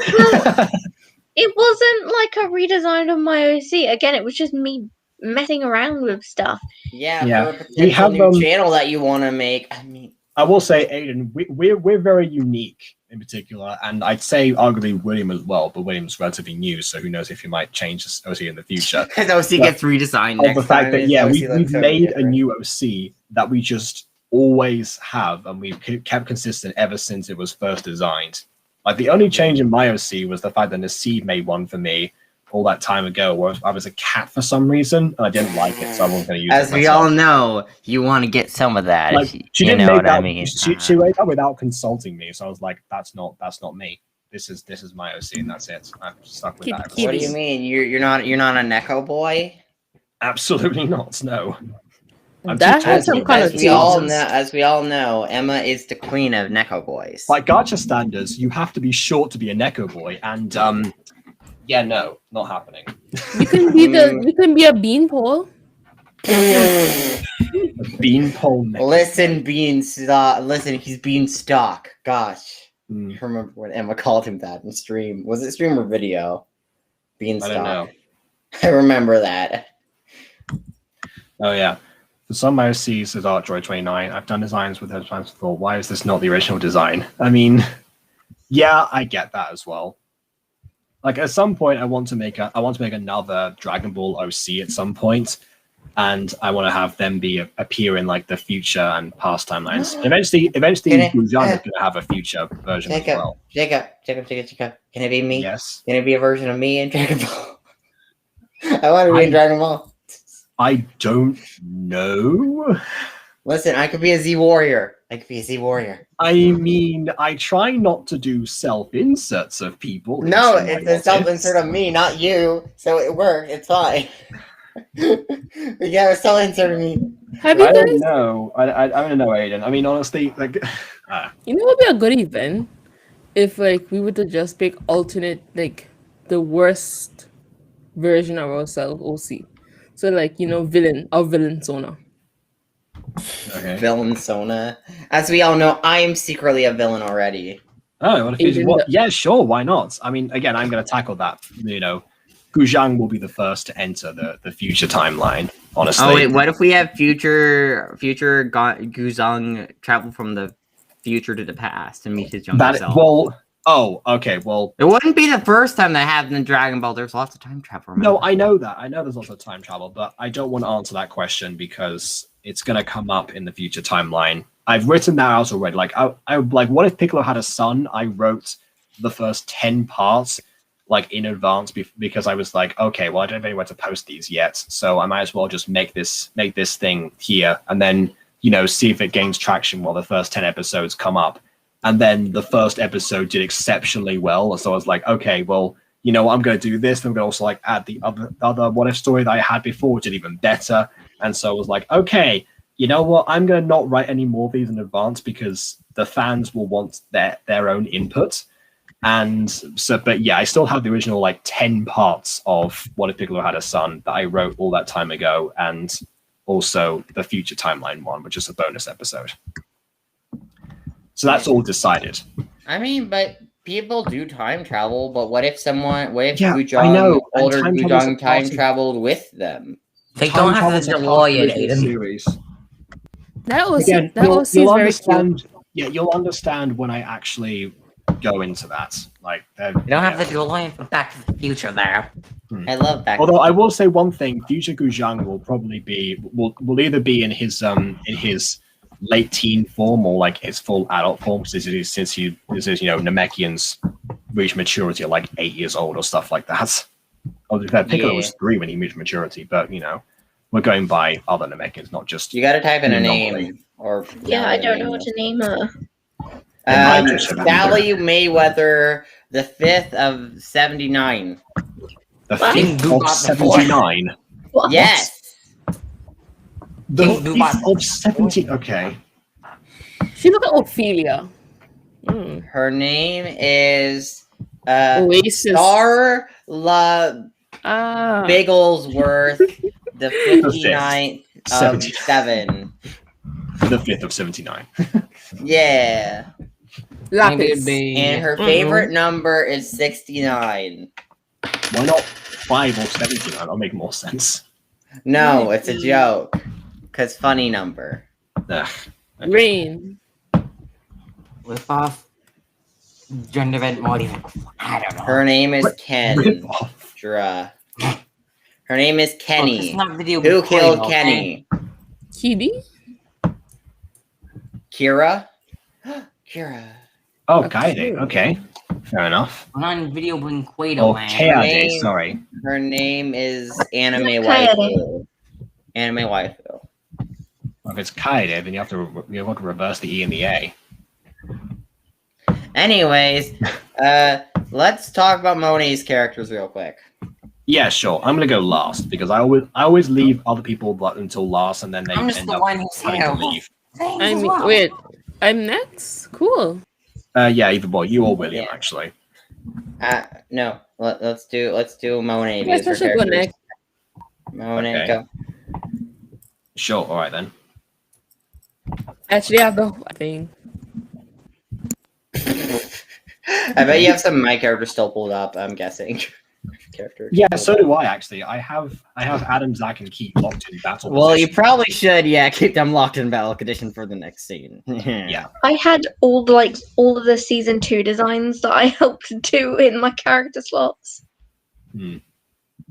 Speaker 3: It wasn't like a redesign of my OC. Again, it was just me messing around with stuff.
Speaker 8: Yeah. For a potential new channel that you want to make. I mean,
Speaker 1: I will say, Aidan, we're very unique in particular, and I'd say arguably William as well, but William's relatively new, so who knows if he might change his OC in the future.
Speaker 5: His OC gets redesigned
Speaker 1: next time. The fact that, we've made
Speaker 8: different.
Speaker 1: a new OC that we just always have, and we've kept consistent ever since it was first designed. Like, the only change in my OC was the fact that Nasib made one for me all that time ago, where I was a cat for some reason, and I didn't like it, so I wasn't going to use it.
Speaker 5: As we all know, you want to get some of that.
Speaker 1: Like, she didn't
Speaker 5: know
Speaker 1: make
Speaker 5: what
Speaker 1: that.
Speaker 5: I mean.
Speaker 1: She made that without consulting me, so I was like, "That's not me. This is my OC, and that's it." I'm stuck with that.
Speaker 8: What do you mean? You're not a Neko boy?
Speaker 1: Absolutely not. No.
Speaker 7: That has some kind of
Speaker 8: as we all know, Emma is the queen of Neko boys.
Speaker 1: By Gacha standards, you have to be short to be a Neko boy, and yeah, no, not happening.
Speaker 7: You can be a beanpole.
Speaker 1: Beanpole.
Speaker 8: Listen, he's Beanstalk. Gosh. I remember when Emma called him that in stream. Was it stream or video? Beanstalk.
Speaker 1: I don't know.
Speaker 8: I remember that.
Speaker 1: Oh yeah. For some OCs as ArtDroid 29, I've done designs with those times before. Why is this not the original design? I mean, yeah, I get that as well. Like, at some point, I want to make another Dragon Ball OC at some point, and I want to have them appear in like the future and past timelines. Eventually, Gujan is going to have a future version as well.
Speaker 8: Jacob, can it be me?
Speaker 1: Yes.
Speaker 8: Can it be a version of me in Dragon Ball? I want to be in Dragon Ball.
Speaker 1: I don't know.
Speaker 8: Listen, I could be a Z Warrior.
Speaker 1: I mean, I try not to do self-inserts of people.
Speaker 8: No, it's a self-insert of me, not you. So it worked. It's fine. Yeah, it's still answering me.
Speaker 7: Have you
Speaker 1: I don't
Speaker 7: guys?
Speaker 1: know. I don't know, Aiden. I mean, honestly, like,
Speaker 7: You know, it would be a good event if like we were to just pick alternate, like the worst version of ourselves, OC. So like villain or villain Sona.
Speaker 1: okay.
Speaker 8: Villain Sona. As we all know, I am secretly a villain already.
Speaker 1: Oh, what if he's
Speaker 7: Aiden
Speaker 1: what?
Speaker 7: the-
Speaker 1: Yeah, sure. Why not? I mean, again, I'm going to tackle that. Guzhang will be the first to enter the future timeline. Honestly.
Speaker 5: Oh wait, what if we have future Guzang travel from the future to the past and meet his younger
Speaker 1: That
Speaker 5: self?
Speaker 1: well. Oh, okay. Well,
Speaker 5: It wouldn't be the first time that happened in Dragon Ball. There's lots of time travel.
Speaker 1: no,
Speaker 5: remember?
Speaker 1: I know that. I know there's also time travel, but I don't want to answer that question because it's going to come up in the future timeline. I've written that out already. Like, I like, what if Piccolo had a son? I wrote the first 10 parts like in advance because I was like, okay, well, I don't have anywhere to post these yet, so I might as well just make this thing here, and then see if it gains traction while the first 10 episodes come up. And then the first episode did exceptionally well, so I was like, okay, well, I'm going to do this. I'm going to also like add the other what if story that I had before, did even better. And so I was like, okay, you know what? I'm going to not write any more of these in advance because the fans will want their own input. And so, but yeah, I still have the original like 10 parts of What If Piccolo Had a Son that I wrote all that time ago, and also the future timeline one, which is a bonus episode. So that's all decided.
Speaker 8: I mean, but people do time travel, but what if
Speaker 1: Yeah,
Speaker 8: Guzhang,
Speaker 1: I know, and
Speaker 8: older
Speaker 1: time travel's a
Speaker 8: Guzhang
Speaker 1: part
Speaker 8: time
Speaker 1: of-
Speaker 8: traveled with them?
Speaker 6: They
Speaker 1: Time
Speaker 6: don't have
Speaker 1: travel's
Speaker 6: to
Speaker 1: a part of
Speaker 6: DeLorean,
Speaker 1: the original
Speaker 6: Aiden.
Speaker 1: series.
Speaker 7: That was
Speaker 1: Again,
Speaker 7: that
Speaker 1: you'll
Speaker 7: OC is very cute.
Speaker 1: understand. Yeah, you'll understand when I actually go into that. Like,
Speaker 6: You don't have the DeLorean from Back to the Future there.
Speaker 8: I love that.
Speaker 1: Although I will say one thing, future Guzhang will probably be will either be in his late teen form or like his full adult form, since Namekian's reached maturity at like 8 years old or stuff like that. Oh, Piccolo was 3 when he reached maturity, but we're going by other Namekians, not just.
Speaker 8: You gotta type in a
Speaker 1: Normally.
Speaker 8: name or
Speaker 3: Yeah, I don't know what to name her.
Speaker 8: Sally Mayweather, the 5th of 79.
Speaker 1: The
Speaker 3: What?
Speaker 1: 5th of 79.
Speaker 3: What?
Speaker 8: Yes.
Speaker 1: The
Speaker 6: King
Speaker 1: 5th of 70. Okay.
Speaker 7: She look like Ophelia.
Speaker 8: Her name is
Speaker 7: Oasis.
Speaker 8: Starla
Speaker 7: Ah.
Speaker 8: Bigglesworth, the 59th of
Speaker 1: 70.
Speaker 8: 7.
Speaker 1: The 5th of 79.
Speaker 8: Yeah.
Speaker 7: Lapis.
Speaker 8: And her favorite number is 69.
Speaker 1: Why not 5 or 79? That'll make more sense.
Speaker 8: No, it's a joke. Because funny number.
Speaker 1: Ugh.
Speaker 7: Rain.
Speaker 6: With off gender event motive. I don't know.
Speaker 8: Her name is
Speaker 1: Rip off.
Speaker 8: Kendra. Her name is Kenny.
Speaker 6: It's not video
Speaker 8: Who
Speaker 6: recording,
Speaker 8: killed
Speaker 6: okay?
Speaker 8: Kenny?
Speaker 7: Kitty.
Speaker 8: Kira? Kira.
Speaker 1: Oh,
Speaker 7: Okay.
Speaker 1: Kaede. Okay. Fair enough.
Speaker 6: I'm on video bring Quato,
Speaker 1: Oh,
Speaker 6: man.
Speaker 1: Kaede.
Speaker 8: name-
Speaker 1: Sorry.
Speaker 8: Her name is Anime
Speaker 3: Kaede.
Speaker 8: Waifu. Anime Waifu.
Speaker 1: If it's Kaede, then you have to reverse the E and the A.
Speaker 8: Anyways, let's talk about Monet's characters real quick.
Speaker 1: Yeah, sure. I'm gonna go last because I always leave other people until last, and then they
Speaker 6: I'm just
Speaker 1: end
Speaker 6: the
Speaker 1: up
Speaker 6: one who's
Speaker 1: having to
Speaker 6: here.
Speaker 1: leave.
Speaker 7: I mean, wait. I'm next. Cool.
Speaker 1: Yeah, either boy, you or William,
Speaker 8: Yeah.
Speaker 1: actually.
Speaker 8: No. Let's do Monet.
Speaker 7: You guys
Speaker 8: because her
Speaker 7: should go
Speaker 8: characters-
Speaker 7: next.
Speaker 8: Monet,
Speaker 1: Okay.
Speaker 8: go.
Speaker 1: Sure. All right then.
Speaker 7: Actually, I have the thing.
Speaker 8: I bet you have some of my characters still pulled up. I'm guessing. Character.
Speaker 1: Yeah, so do I actually. I have Adam, Zach, and Keith locked in battle.
Speaker 5: Well, you
Speaker 1: position.
Speaker 5: probably should, yeah, keep them locked in battle condition for the next scene.
Speaker 1: Yeah.
Speaker 3: I had all of the season 2 designs that I helped do in my character slots.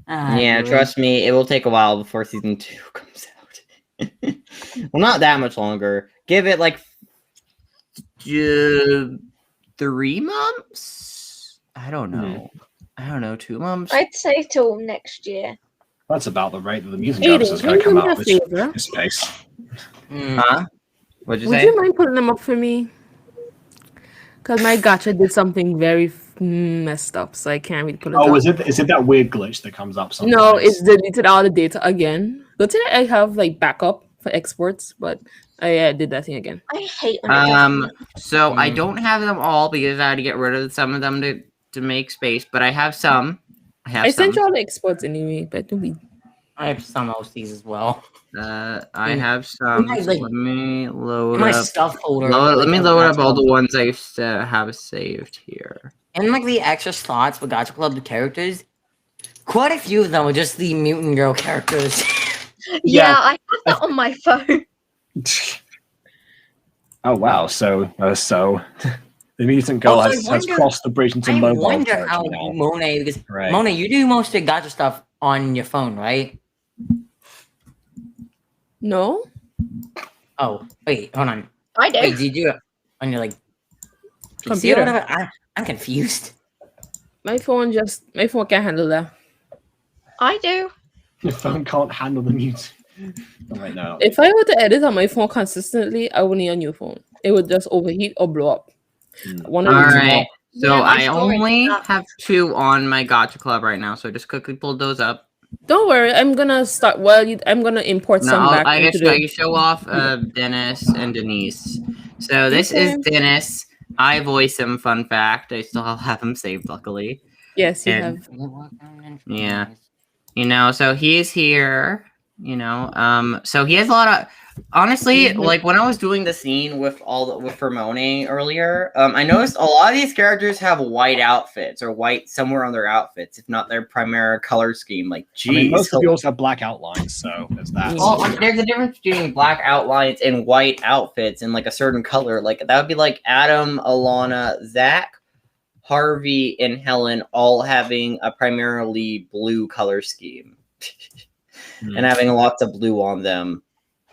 Speaker 8: Yeah, trust me, it will take a while before season 2 comes out. Well, not that much longer. Give it like
Speaker 5: 3 months? I don't know. I don't know, 2 months?
Speaker 3: I'd say till next year.
Speaker 1: That's about the rate that the music
Speaker 7: Aiden,
Speaker 1: episode is
Speaker 7: can
Speaker 1: going
Speaker 7: you
Speaker 1: to
Speaker 7: do
Speaker 1: come
Speaker 7: me a
Speaker 1: out
Speaker 7: favor?
Speaker 1: this space.
Speaker 5: Huh? What'd you
Speaker 7: Would
Speaker 5: say?
Speaker 7: you mind putting them up for me? Because my gacha did something very messed up, so I can't really pull it
Speaker 1: Oh,
Speaker 7: up.
Speaker 1: is it that weird glitch that comes up sometimes?
Speaker 7: No, it's deleted all the data again. Good thing I have like backup for exports, but I did that thing again.
Speaker 3: I hate when it does that.
Speaker 5: So I don't have them all because I had to get rid of some of them to make space, but I have some.
Speaker 7: I sent you all the exports anyway, but don't be.
Speaker 6: I have some OCs as well.
Speaker 5: I have some.
Speaker 6: my,
Speaker 5: So
Speaker 6: like,
Speaker 5: let me load
Speaker 6: In my
Speaker 5: up.
Speaker 6: stuff folder.
Speaker 5: Let me
Speaker 6: like,
Speaker 5: load
Speaker 6: Gacha
Speaker 5: up all the
Speaker 6: Club.
Speaker 5: ones I have saved here.
Speaker 6: And like the extra slots for Gacha Club, the characters, quite a few of them are just the mutant girl characters.
Speaker 3: Yeah, I have that on my phone.
Speaker 1: Oh wow! So the mutant girl
Speaker 6: Also, I
Speaker 1: has
Speaker 6: wonder-
Speaker 1: crossed the bridge into
Speaker 6: I
Speaker 1: mobile
Speaker 6: wonder
Speaker 1: territory
Speaker 6: how
Speaker 1: now.
Speaker 6: Monet, because
Speaker 1: Right.
Speaker 6: Monet, you do most of the Gacha stuff on your phone, right?
Speaker 7: No,
Speaker 6: Oh, wait, hold on.
Speaker 3: I do.
Speaker 6: Wait, do you do it on your like PC or
Speaker 7: Computer.
Speaker 6: whatever? I'm confused.
Speaker 7: my phone can't handle that.
Speaker 3: I do.
Speaker 1: Your phone can't handle the mute. Oh, wait, no.
Speaker 7: If I were to edit on my phone consistently, I would need a new phone. It would just overheat or blow up. One of
Speaker 5: All
Speaker 7: the two.
Speaker 5: right. So
Speaker 3: Yeah, my
Speaker 5: I
Speaker 3: storage
Speaker 5: only
Speaker 3: sucks.
Speaker 5: have 2 on my Gacha Club right now. So I just quickly pulled those up.
Speaker 7: Don't worry, I'm gonna start. I'm gonna import
Speaker 5: No,
Speaker 7: some back
Speaker 5: I
Speaker 7: into
Speaker 5: can
Speaker 7: the.
Speaker 5: show off Dennis and Denise. So this
Speaker 7: Okay.
Speaker 5: is Dennis. I voice him. Fun fact. I still have him saved, luckily.
Speaker 7: Yes, you
Speaker 5: And-
Speaker 7: have.
Speaker 5: Yeah. You know, so he's here. You know, so he has a lot of. Honestly, like when I was doing the scene with Hermione earlier, I noticed a lot of these characters have white outfits or white somewhere on their outfits, if not their primary color scheme. Like,
Speaker 1: I mean,
Speaker 5: geez,
Speaker 1: most of yours have black outlines, so there's that.
Speaker 5: well, there's a difference between black outlines and white outfits in like a certain color. Like that would be like Adam, Alana, Zach, Harvey, and Helen all having a primarily blue color scheme and having lots of blue on them.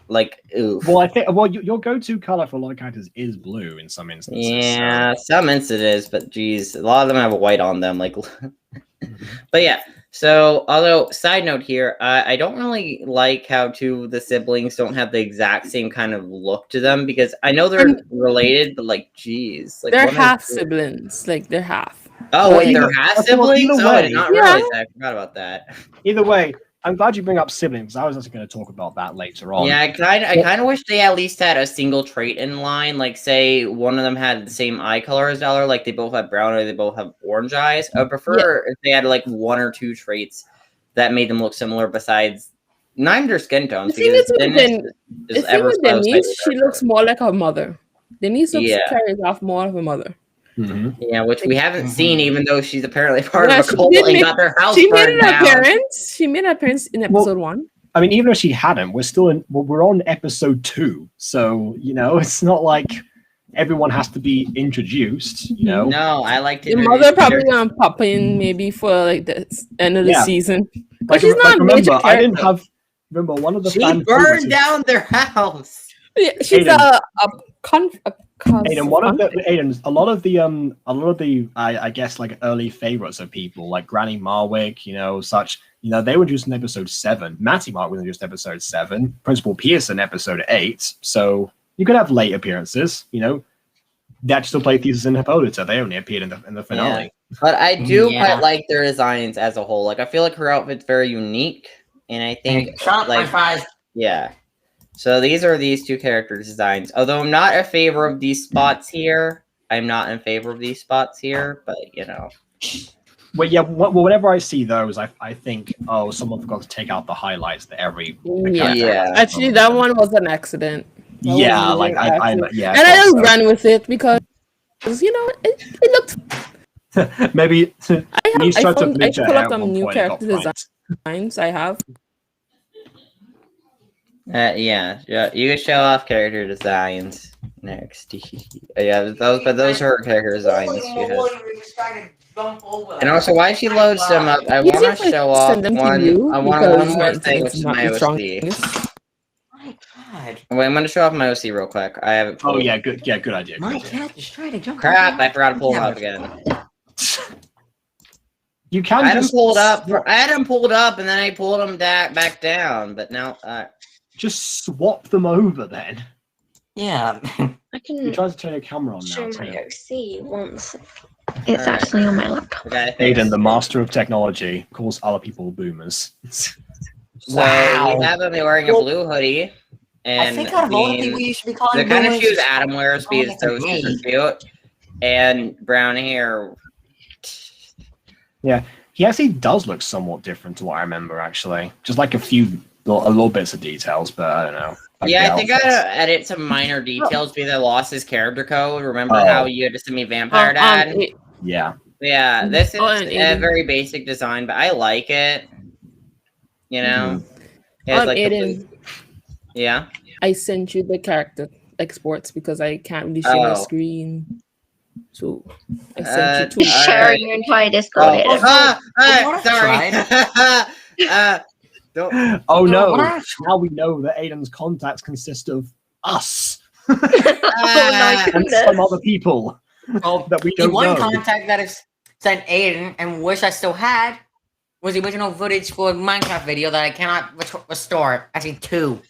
Speaker 5: Like, oof.
Speaker 1: Well, I think your go-to color for a lot of characters is blue in some instances.
Speaker 5: Yeah, some instances, but geez, a lot of them have white on them. Like, but yeah. So, although side note here, I don't really like how two of the siblings don't have the exact same kind of look to them because I know they're related, but like, geez, like
Speaker 7: They're
Speaker 5: one is-
Speaker 7: half siblings. Like they're half.
Speaker 5: Oh wait,
Speaker 1: Either-
Speaker 5: they're half
Speaker 1: well,
Speaker 5: siblings.
Speaker 1: either
Speaker 5: Oh, I
Speaker 1: way-
Speaker 5: did not
Speaker 7: Yeah.
Speaker 5: realize that. I forgot about that.
Speaker 1: Either way, I'm glad you bring up siblings. I was actually going to talk about that later on.
Speaker 5: Yeah, I kind of wish they at least had a single trait in line. Like, say one of them had the same eye color as the other, like they both have brown or they both have orange eyes. I would prefer if they had like 1 or 2 traits that made them look similar. Besides, not even their skin tones.
Speaker 7: The thing
Speaker 5: Because
Speaker 7: is with
Speaker 5: Dennis
Speaker 7: the
Speaker 5: is
Speaker 7: thing
Speaker 5: ever
Speaker 7: with
Speaker 5: so slightly
Speaker 7: Denise, she
Speaker 5: darker.
Speaker 7: looks more like her mother. Denise looks
Speaker 5: Yeah.
Speaker 7: carries off more of her mother.
Speaker 1: Mhm.
Speaker 5: Yeah, which we haven't seen, even though she's apparently part
Speaker 7: Yeah,
Speaker 5: of a
Speaker 7: she
Speaker 5: cult
Speaker 7: did
Speaker 5: and
Speaker 7: make-
Speaker 5: got their house
Speaker 7: She made
Speaker 5: burned
Speaker 7: an
Speaker 5: down.
Speaker 7: appearance. She made an appearance in episode 1.
Speaker 1: I mean, even if she hadn't, we're on episode 2, so you know it's not like everyone has to be introduced. You know,
Speaker 5: No, I like to.
Speaker 7: The mother probably gonna pop in maybe for like the end of the
Speaker 1: Yeah.
Speaker 7: season. But
Speaker 1: like,
Speaker 7: she's not a major
Speaker 1: remember, I didn't
Speaker 7: character.
Speaker 1: have. Remember, one of the
Speaker 5: She
Speaker 1: fan
Speaker 5: burned
Speaker 1: favorites is-
Speaker 5: down their house.
Speaker 7: Yeah, she's
Speaker 1: Aiden. Aidan, one of the Aidan, a lot of the I guess like early favorites of people like Granny Marwick, you know, such, you know, they were just in episode 7. Matty Mark was in just episode 7. Principal Pearson episode 8. So you could have late appearances, you know. They actually still played Thesis and Hippolyta. They only appeared in the finale.
Speaker 5: But I do
Speaker 6: Yeah.
Speaker 5: quite like their designs as a whole. Like I feel like her outfit's very unique, and I think
Speaker 6: Shut up, my
Speaker 5: like
Speaker 6: fries.
Speaker 5: yeah. So these are these 2 character designs. Although I'm not in favor of these spots here. I'm not in favor of these spots here, but you know.
Speaker 1: Well, yeah. Whenever I see those, I think, oh, someone forgot to take out the highlights that every
Speaker 7: Yeah.
Speaker 5: Yeah.
Speaker 7: Actually, that one was an accident. That
Speaker 1: Yeah,
Speaker 7: was
Speaker 1: like
Speaker 7: an
Speaker 1: I
Speaker 7: accident.
Speaker 1: yeah.
Speaker 7: And I just
Speaker 1: thought
Speaker 7: ran with it because you know it looked.
Speaker 1: so. Maybe
Speaker 7: I
Speaker 1: Niche tried to
Speaker 7: pulled
Speaker 1: bleach her
Speaker 7: up
Speaker 1: hair at
Speaker 7: some
Speaker 1: one
Speaker 7: new
Speaker 1: point and got
Speaker 7: character
Speaker 1: pranked.
Speaker 7: designs I have.
Speaker 5: Yeah, you can show off character designs next. Yeah, those are her character designs. She has. And also, while she loads them up, I
Speaker 7: Easy
Speaker 5: want
Speaker 7: if
Speaker 5: to
Speaker 7: I
Speaker 5: show off
Speaker 7: send them to
Speaker 5: one.
Speaker 7: you
Speaker 5: I want
Speaker 7: because
Speaker 5: one more
Speaker 7: my
Speaker 5: thing, which
Speaker 7: internet's
Speaker 5: is
Speaker 7: not
Speaker 5: my
Speaker 7: the
Speaker 5: OC.
Speaker 7: strongest.
Speaker 6: My God.
Speaker 5: Wait, I'm going to show off my OC real quick. I have it.
Speaker 1: Oh
Speaker 5: pulled.
Speaker 1: yeah, good. Yeah, good idea.
Speaker 6: My
Speaker 1: Good idea.
Speaker 6: cat just tried to jump.
Speaker 5: Crap!
Speaker 6: over
Speaker 5: I forgot to pull
Speaker 6: my
Speaker 5: him up
Speaker 6: camera.
Speaker 5: again.
Speaker 1: You can
Speaker 5: I had him
Speaker 1: just
Speaker 5: pulled up. I had him pulled up, and then I pulled him back down. But now,
Speaker 1: just swap them over then.
Speaker 6: Yeah.
Speaker 3: I
Speaker 1: You
Speaker 3: can
Speaker 1: try to turn your camera on
Speaker 3: show
Speaker 1: now
Speaker 3: my
Speaker 1: too.
Speaker 3: OC once. It's
Speaker 2: Alright.
Speaker 3: actually on my laptop.
Speaker 2: Okay,
Speaker 1: Aidan, the master of technology, calls other people boomers.
Speaker 2: So
Speaker 6: Wow.
Speaker 2: we have him wearing a blue hoodie. And
Speaker 6: I think out of all the people you should be calling
Speaker 2: the kind of
Speaker 6: boomers,
Speaker 2: shoes Adam wears
Speaker 6: only
Speaker 2: because
Speaker 6: to
Speaker 2: those super
Speaker 6: me.
Speaker 2: cute. And brown hair.
Speaker 1: He actually does look somewhat different to what I remember, actually. Just like a little bits of details, but I don't know. Like
Speaker 2: Yeah,
Speaker 1: the
Speaker 2: I think I
Speaker 1: outfits.
Speaker 2: gotta edit some minor details because I lost his character code. Remember
Speaker 1: Oh.
Speaker 2: how you had to send me Vampire Dad?
Speaker 1: Yeah.
Speaker 2: Yeah, this is
Speaker 7: Oh, and
Speaker 2: a
Speaker 7: Aidan.
Speaker 2: very basic design, but I like it. You know? It has, like, the
Speaker 7: Aidan,
Speaker 2: yeah.
Speaker 7: I sent you the character exports because I can't really share my
Speaker 2: Oh.
Speaker 7: screen. So I sent you two.
Speaker 2: Alright.
Speaker 3: Sharing your entire Discord.
Speaker 2: Oh,
Speaker 3: Aidan.
Speaker 6: What
Speaker 2: sorry. Don't.
Speaker 1: Oh no!
Speaker 6: What I-
Speaker 1: Now we know that Aidan's contacts consist of us
Speaker 3: Oh my
Speaker 1: and
Speaker 3: goodness.
Speaker 1: some other people
Speaker 6: Oh,
Speaker 1: that we
Speaker 6: the
Speaker 1: don't
Speaker 6: one
Speaker 1: know.
Speaker 6: contact that I've sent Aiden and wish I still had was the original footage for a Minecraft video that I cannot restore. Actually, 2.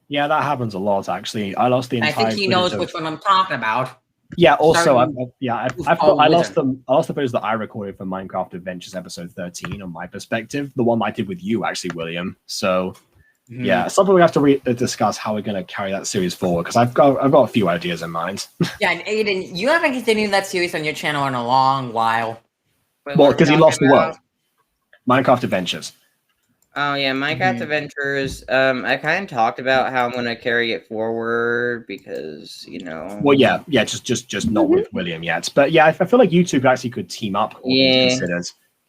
Speaker 1: Yeah, that happens a lot. Actually, I lost the
Speaker 6: I
Speaker 1: entire.
Speaker 6: think he
Speaker 1: footage
Speaker 6: knows
Speaker 1: of-
Speaker 6: which one I'm talking about.
Speaker 1: Yeah. Also,
Speaker 6: Starting-
Speaker 1: I lost them. I lost the footage that I recorded for Minecraft Adventures episode 13 on my perspective. The one I did with you, actually, William. So yeah, something we have to discuss how we're going to carry that series forward because I've got a few ideas in mind.
Speaker 6: Yeah, and Aiden, you haven't continued that series on your channel in a long while.
Speaker 2: Wait,
Speaker 1: Well,
Speaker 2: what
Speaker 1: because
Speaker 2: are
Speaker 1: he
Speaker 2: we
Speaker 1: lost the
Speaker 2: talking
Speaker 1: world. Minecraft Adventures.
Speaker 2: Oh yeah, Minecraft Adventures. I kind of talked about how I'm gonna carry it forward because
Speaker 1: Well, yeah, just not with William yet. But yeah, I feel like you two actually could team up. All things considered.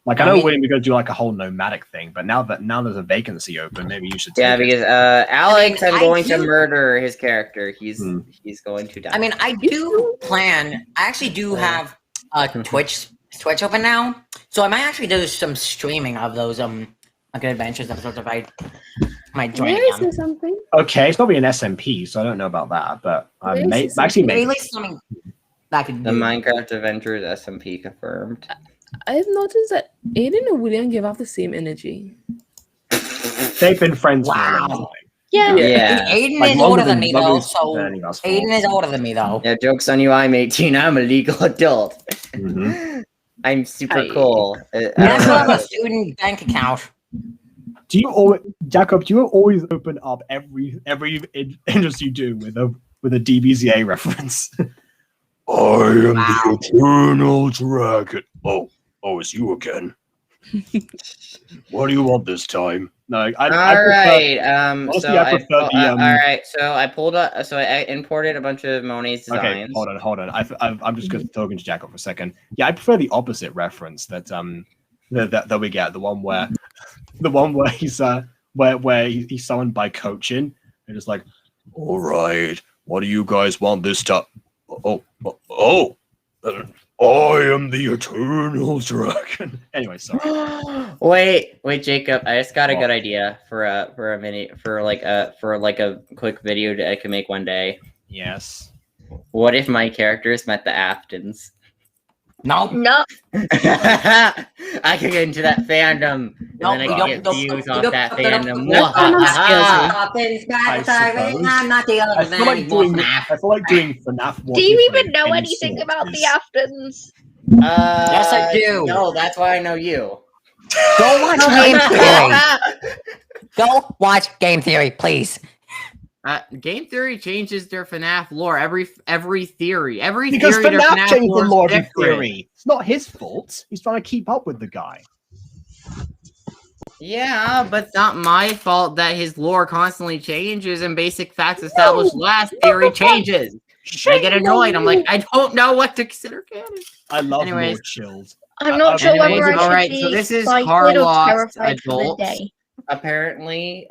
Speaker 1: Like I know William, we're gonna do like a whole nomadic thing, but now there's a vacancy open, maybe you should.
Speaker 2: Yeah,
Speaker 1: take it.
Speaker 2: because Alex,
Speaker 6: I
Speaker 2: I'm going to
Speaker 6: do-
Speaker 2: murder his character. He's going to die.
Speaker 6: I mean, I do plan. I actually do have Twitch open now, so I might actually do some streaming of those Good Adventures episodes if I might join
Speaker 7: May I
Speaker 6: again.
Speaker 7: say something?
Speaker 1: Okay, it's probably an SMP, so I don't know about that, but I
Speaker 7: Yes,
Speaker 1: may
Speaker 7: it's
Speaker 1: actually
Speaker 6: Maybe
Speaker 1: maybe.
Speaker 6: at least something that I could
Speaker 2: the
Speaker 6: do.
Speaker 2: Minecraft Adventures SMP confirmed.
Speaker 7: I've noticed that Aiden and William give off the same energy.
Speaker 1: They've been friends for a
Speaker 6: Wow.
Speaker 1: long time.
Speaker 3: Yeah.
Speaker 2: Yeah.
Speaker 6: Aiden
Speaker 1: Like,
Speaker 6: is
Speaker 1: longer
Speaker 6: older than me though,
Speaker 1: longer
Speaker 6: so
Speaker 1: than any of us four.
Speaker 6: Aiden is older than me though.
Speaker 2: Yeah, joke's on you. I'm 18. I'm a legal adult.
Speaker 1: Mhm.
Speaker 2: I'm super
Speaker 7: Hi.
Speaker 2: cool. I
Speaker 6: And I
Speaker 2: don't
Speaker 6: still have
Speaker 2: know.
Speaker 6: a student bank account.
Speaker 1: Do you always, Jacob? Do you always open up every interest you do with a DBZA reference? I am the Eternal Dragon. Oh, it's you again. What do you want this time? No, I
Speaker 2: All
Speaker 1: prefer-
Speaker 2: right.
Speaker 1: honestly,
Speaker 2: So
Speaker 1: I prefer the,
Speaker 2: all right. So I pulled up. So I imported a bunch of Moni's
Speaker 1: Okay,
Speaker 2: designs.
Speaker 1: hold on. I'm just talking to Jacob for a second. Yeah, I prefer the opposite reference that that we get. The one where he's where he's summoned by coaching. And just like, all right, what do you guys want this time? I am the Eternal Dragon. Anyway, sorry.
Speaker 2: Wait, Jacob. I just got a good idea for a mini for a quick video that I can make one day.
Speaker 1: Yes.
Speaker 2: What if my characters met the Aftons?
Speaker 6: Nope.
Speaker 3: No.
Speaker 2: I could get into that fandom, and then I could get views off that fandom.
Speaker 6: I'm not the
Speaker 1: I
Speaker 6: other
Speaker 1: feel like doing FNAF.
Speaker 3: Do you even know anything about the Aftons?
Speaker 6: Yes, I do.
Speaker 2: No, that's why I know you.
Speaker 6: Go watch Game Theory. Go watch Game Theory, please.
Speaker 2: Game Theory changes their FNAF lore every theory.
Speaker 1: Because
Speaker 2: theory their
Speaker 1: FNAF changed the
Speaker 2: is
Speaker 1: lore of the
Speaker 2: different.
Speaker 1: theory. It's not his fault. He's trying to keep up with the guy.
Speaker 2: Yeah, but it's not my fault that his lore constantly changes and basic facts established last theory changes. I get annoyed. I'm like, I don't know what to consider canon.
Speaker 1: I love
Speaker 2: Anyways.
Speaker 1: Lord Chilled.
Speaker 3: I'm not sure
Speaker 2: anyways,
Speaker 3: whether I should
Speaker 2: alright,
Speaker 3: be
Speaker 2: so this is
Speaker 3: excited
Speaker 2: Carlos
Speaker 3: or terrified for the
Speaker 2: adults.
Speaker 3: day.
Speaker 2: Apparently,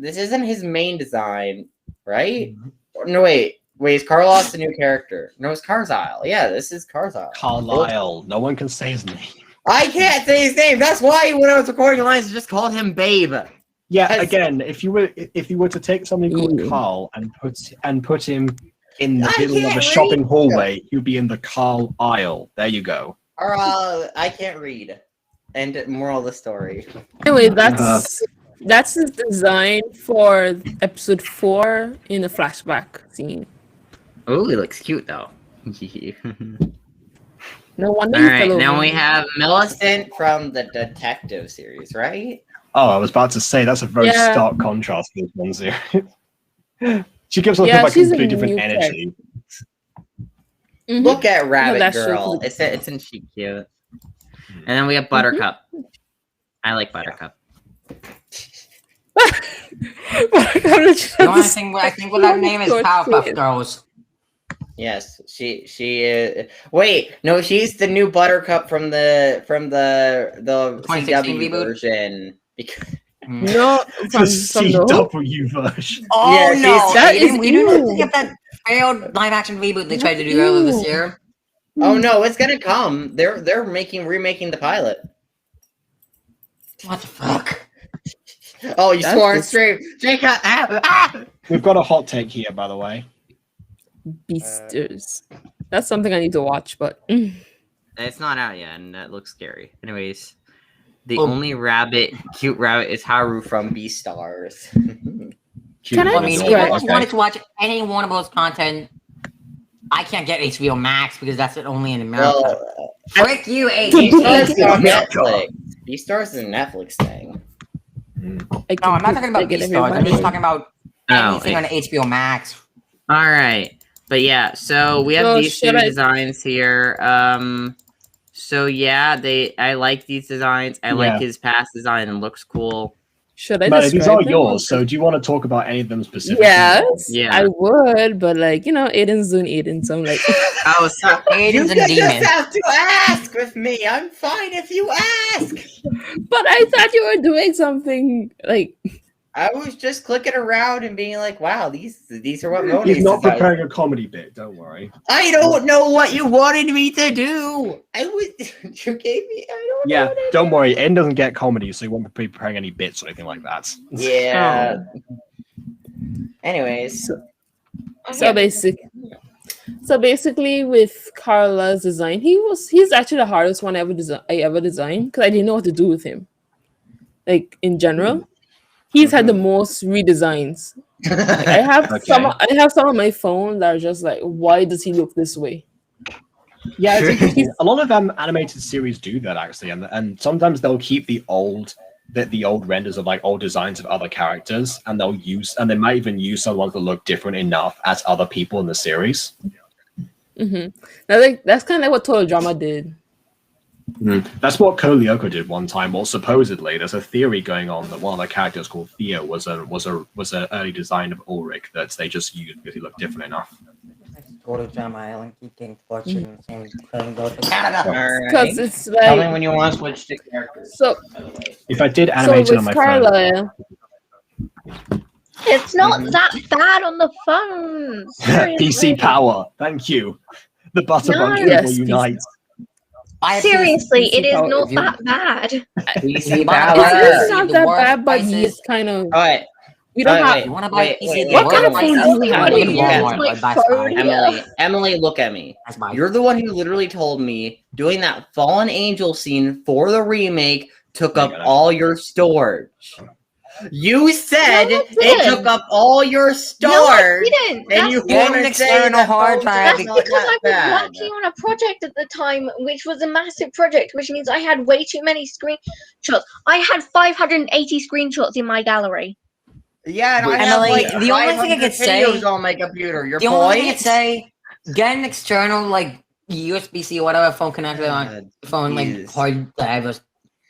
Speaker 2: this isn't his main design, right? No, wait, is Carlos the new character? No, it's Carzile. Yeah, this is Carzile.
Speaker 1: Carlisle. No one can say his name.
Speaker 2: I can't say his name. That's why when I was recording lines, I just called him Babe.
Speaker 1: Yeah,
Speaker 2: Yes.
Speaker 1: again, if you were to take something called Carl and put him in the
Speaker 2: I
Speaker 1: middle of
Speaker 2: can't
Speaker 1: a shopping
Speaker 2: read.
Speaker 1: hallway, he'd be in the Carl aisle. There you go.
Speaker 2: Or I can't read. And moral of the story.
Speaker 7: Anyway, that's his design for episode 4 in the flashback scene.
Speaker 2: Oh, he looks cute though.
Speaker 7: No wonder
Speaker 5: All
Speaker 7: you
Speaker 5: right,
Speaker 7: fell
Speaker 5: now
Speaker 7: over.
Speaker 5: we have
Speaker 8: Millicent from the detective series, right?
Speaker 1: Oh, I was about to say that's a very
Speaker 7: Yeah.
Speaker 1: stark contrast to this one series. She gives off
Speaker 7: Yeah,
Speaker 1: like
Speaker 7: she's a
Speaker 1: completely different
Speaker 7: new
Speaker 1: energy.
Speaker 7: Mhm.
Speaker 8: Look at Rabbit
Speaker 7: that's true,
Speaker 8: Girl.
Speaker 7: 'cause
Speaker 5: isn't she cute? And then we have Buttercup. I like Buttercup.
Speaker 6: The only thing I think with that name is Powerpuff Girls.
Speaker 8: Yes, she is. Wait, no, she's the new Buttercup from the
Speaker 6: 2016
Speaker 8: CW
Speaker 6: reboot?
Speaker 8: version. Because
Speaker 7: No,
Speaker 1: The
Speaker 7: from the
Speaker 1: CW version.
Speaker 6: Oh
Speaker 8: Yeah, she's-
Speaker 6: no,
Speaker 7: That
Speaker 6: Aiden,
Speaker 7: is
Speaker 6: we do not
Speaker 7: ew.
Speaker 6: get that failed live action reboot they tried to do earlier this
Speaker 7: Ew.
Speaker 6: year.
Speaker 8: oh no, it's gonna come. They're remaking the pilot.
Speaker 6: What the fuck?
Speaker 8: Oh, you
Speaker 7: That's
Speaker 8: swore on
Speaker 7: just-
Speaker 8: stream, Jacob.
Speaker 1: We've got a hot take here, by the way.
Speaker 7: Beasters. That's something I need to watch, but
Speaker 5: It's not out yet, and that looks scary. Anyways, the
Speaker 6: Oh.
Speaker 5: only cute rabbit is Haru from
Speaker 8: Beastars.
Speaker 1: Cute
Speaker 7: Can I
Speaker 6: I mean, if
Speaker 1: adorable.
Speaker 6: I just
Speaker 1: Okay.
Speaker 6: wanted to watch any one of those content, I can't get HBO Max because that's only in America.
Speaker 8: Well,
Speaker 6: Frick you, Aiden.
Speaker 8: Beastars is on
Speaker 1: Yeah.
Speaker 8: Netflix. Beastars is a Netflix thing.
Speaker 7: I
Speaker 6: No, I'm not talking about
Speaker 7: get
Speaker 6: Beastars. I'm
Speaker 7: everybody.
Speaker 6: just talking about
Speaker 5: Oh,
Speaker 6: anything on HBO Max.
Speaker 5: All right, but yeah, so we have
Speaker 7: So
Speaker 5: these two
Speaker 7: should I-
Speaker 5: designs here. So yeah, I like these designs. I like
Speaker 1: Yeah.
Speaker 5: his past design and looks cool.
Speaker 7: Should I
Speaker 1: But these
Speaker 7: describe
Speaker 1: are
Speaker 7: them?
Speaker 1: yours, so do you want to talk about any of them specifically?
Speaker 7: Yes,
Speaker 5: Yeah.
Speaker 7: I would, but like Aiden's doing Aiden, so I'm like,
Speaker 5: Oh, so
Speaker 6: Aiden's a
Speaker 8: just
Speaker 6: demon.
Speaker 8: have to ask with me. I'm fine if you ask.
Speaker 7: but I thought you were doing something like.
Speaker 8: I was just clicking around and being like, "Wow, these are what Moni's
Speaker 1: He's not
Speaker 8: decided."
Speaker 1: preparing a comedy bit, don't worry.
Speaker 8: I don't know what you wanted me to do. I was you gave me. I don't know.
Speaker 1: Yeah,
Speaker 8: what I
Speaker 1: don't worry. Aiden doesn't get comedy, so he won't be preparing any bits or anything like that.
Speaker 8: Yeah. Anyways,
Speaker 7: So basically, with Carla's design, he's actually the hardest one I ever designed because I didn't know what to do with him. Like in general, he's had the most redesigns. I have
Speaker 1: Okay.
Speaker 7: some on my phone that are just like, why does he look this way?
Speaker 1: Yeah, it's interesting. A lot of animated series do that actually, and sometimes they'll keep the old renders of like old designs of other characters, and they might even use some ones that look different enough as other people in the series.
Speaker 7: That's kind of like what Total Drama did.
Speaker 1: That's what Kolyoko did one time. Well, supposedly, there's a theory going on that one of the characters called Theo was an early design of Ulrich that they just used because he looked different enough.
Speaker 6: Go to Drama Island, keep getting fortune, and then go to Canada.
Speaker 7: Because it's
Speaker 8: tell me
Speaker 7: like
Speaker 8: when you want to switch to characters.
Speaker 7: so.
Speaker 1: If I did
Speaker 7: So
Speaker 1: animate it on
Speaker 7: with
Speaker 1: my phone,
Speaker 7: Carla,
Speaker 3: It's not that bad on the phone. Seriously.
Speaker 1: PC power. Thank you. The Butter
Speaker 3: No.
Speaker 1: Bunch
Speaker 7: Yes,
Speaker 1: will
Speaker 7: PC.
Speaker 1: unite.
Speaker 3: Seriously, it is
Speaker 7: power
Speaker 3: not
Speaker 7: review.
Speaker 3: that bad.
Speaker 8: PC
Speaker 6: But
Speaker 8: power.
Speaker 6: it's
Speaker 7: it's not
Speaker 6: The
Speaker 7: that
Speaker 6: worst
Speaker 7: bad, but
Speaker 6: prices-
Speaker 7: he's kind of.
Speaker 8: All right.
Speaker 7: We don't
Speaker 8: Wait,
Speaker 7: have.
Speaker 8: wait.
Speaker 6: You want to buy PC?
Speaker 8: wait,
Speaker 6: The
Speaker 7: what
Speaker 6: worst
Speaker 7: kind of
Speaker 6: prices-
Speaker 7: phone do you have?
Speaker 6: Go to
Speaker 3: Yeah,
Speaker 6: Walmart,
Speaker 3: like
Speaker 6: buy
Speaker 3: phone.
Speaker 6: five.
Speaker 8: Emily, look at me.
Speaker 6: That's my.
Speaker 8: You're the one who literally told me doing that Fallen Angel scene for the remake took up all your storage. You said
Speaker 3: No, it
Speaker 8: it
Speaker 3: didn't.
Speaker 8: took up all your
Speaker 3: No, I
Speaker 8: storage.
Speaker 3: didn't.
Speaker 8: And
Speaker 3: That's
Speaker 8: you
Speaker 6: Get
Speaker 8: want
Speaker 6: an
Speaker 8: to say
Speaker 6: external
Speaker 8: that
Speaker 6: hard
Speaker 8: phone's
Speaker 6: drive.
Speaker 3: That's
Speaker 8: not
Speaker 3: because
Speaker 8: that
Speaker 3: I was
Speaker 8: bad.
Speaker 3: working on a project at the time, which was a massive project, which means I had way too many screenshots. I had 580 screenshots in my gallery.
Speaker 8: Yeah, and I
Speaker 7: Emily,
Speaker 8: have like
Speaker 6: the only thing I
Speaker 8: 500
Speaker 6: could say-
Speaker 8: videos on my computer. Your
Speaker 6: The only thing
Speaker 8: point?
Speaker 6: I'd say, get an external like USB-C or whatever phone connector on phone like
Speaker 8: Jesus.
Speaker 6: hard drive or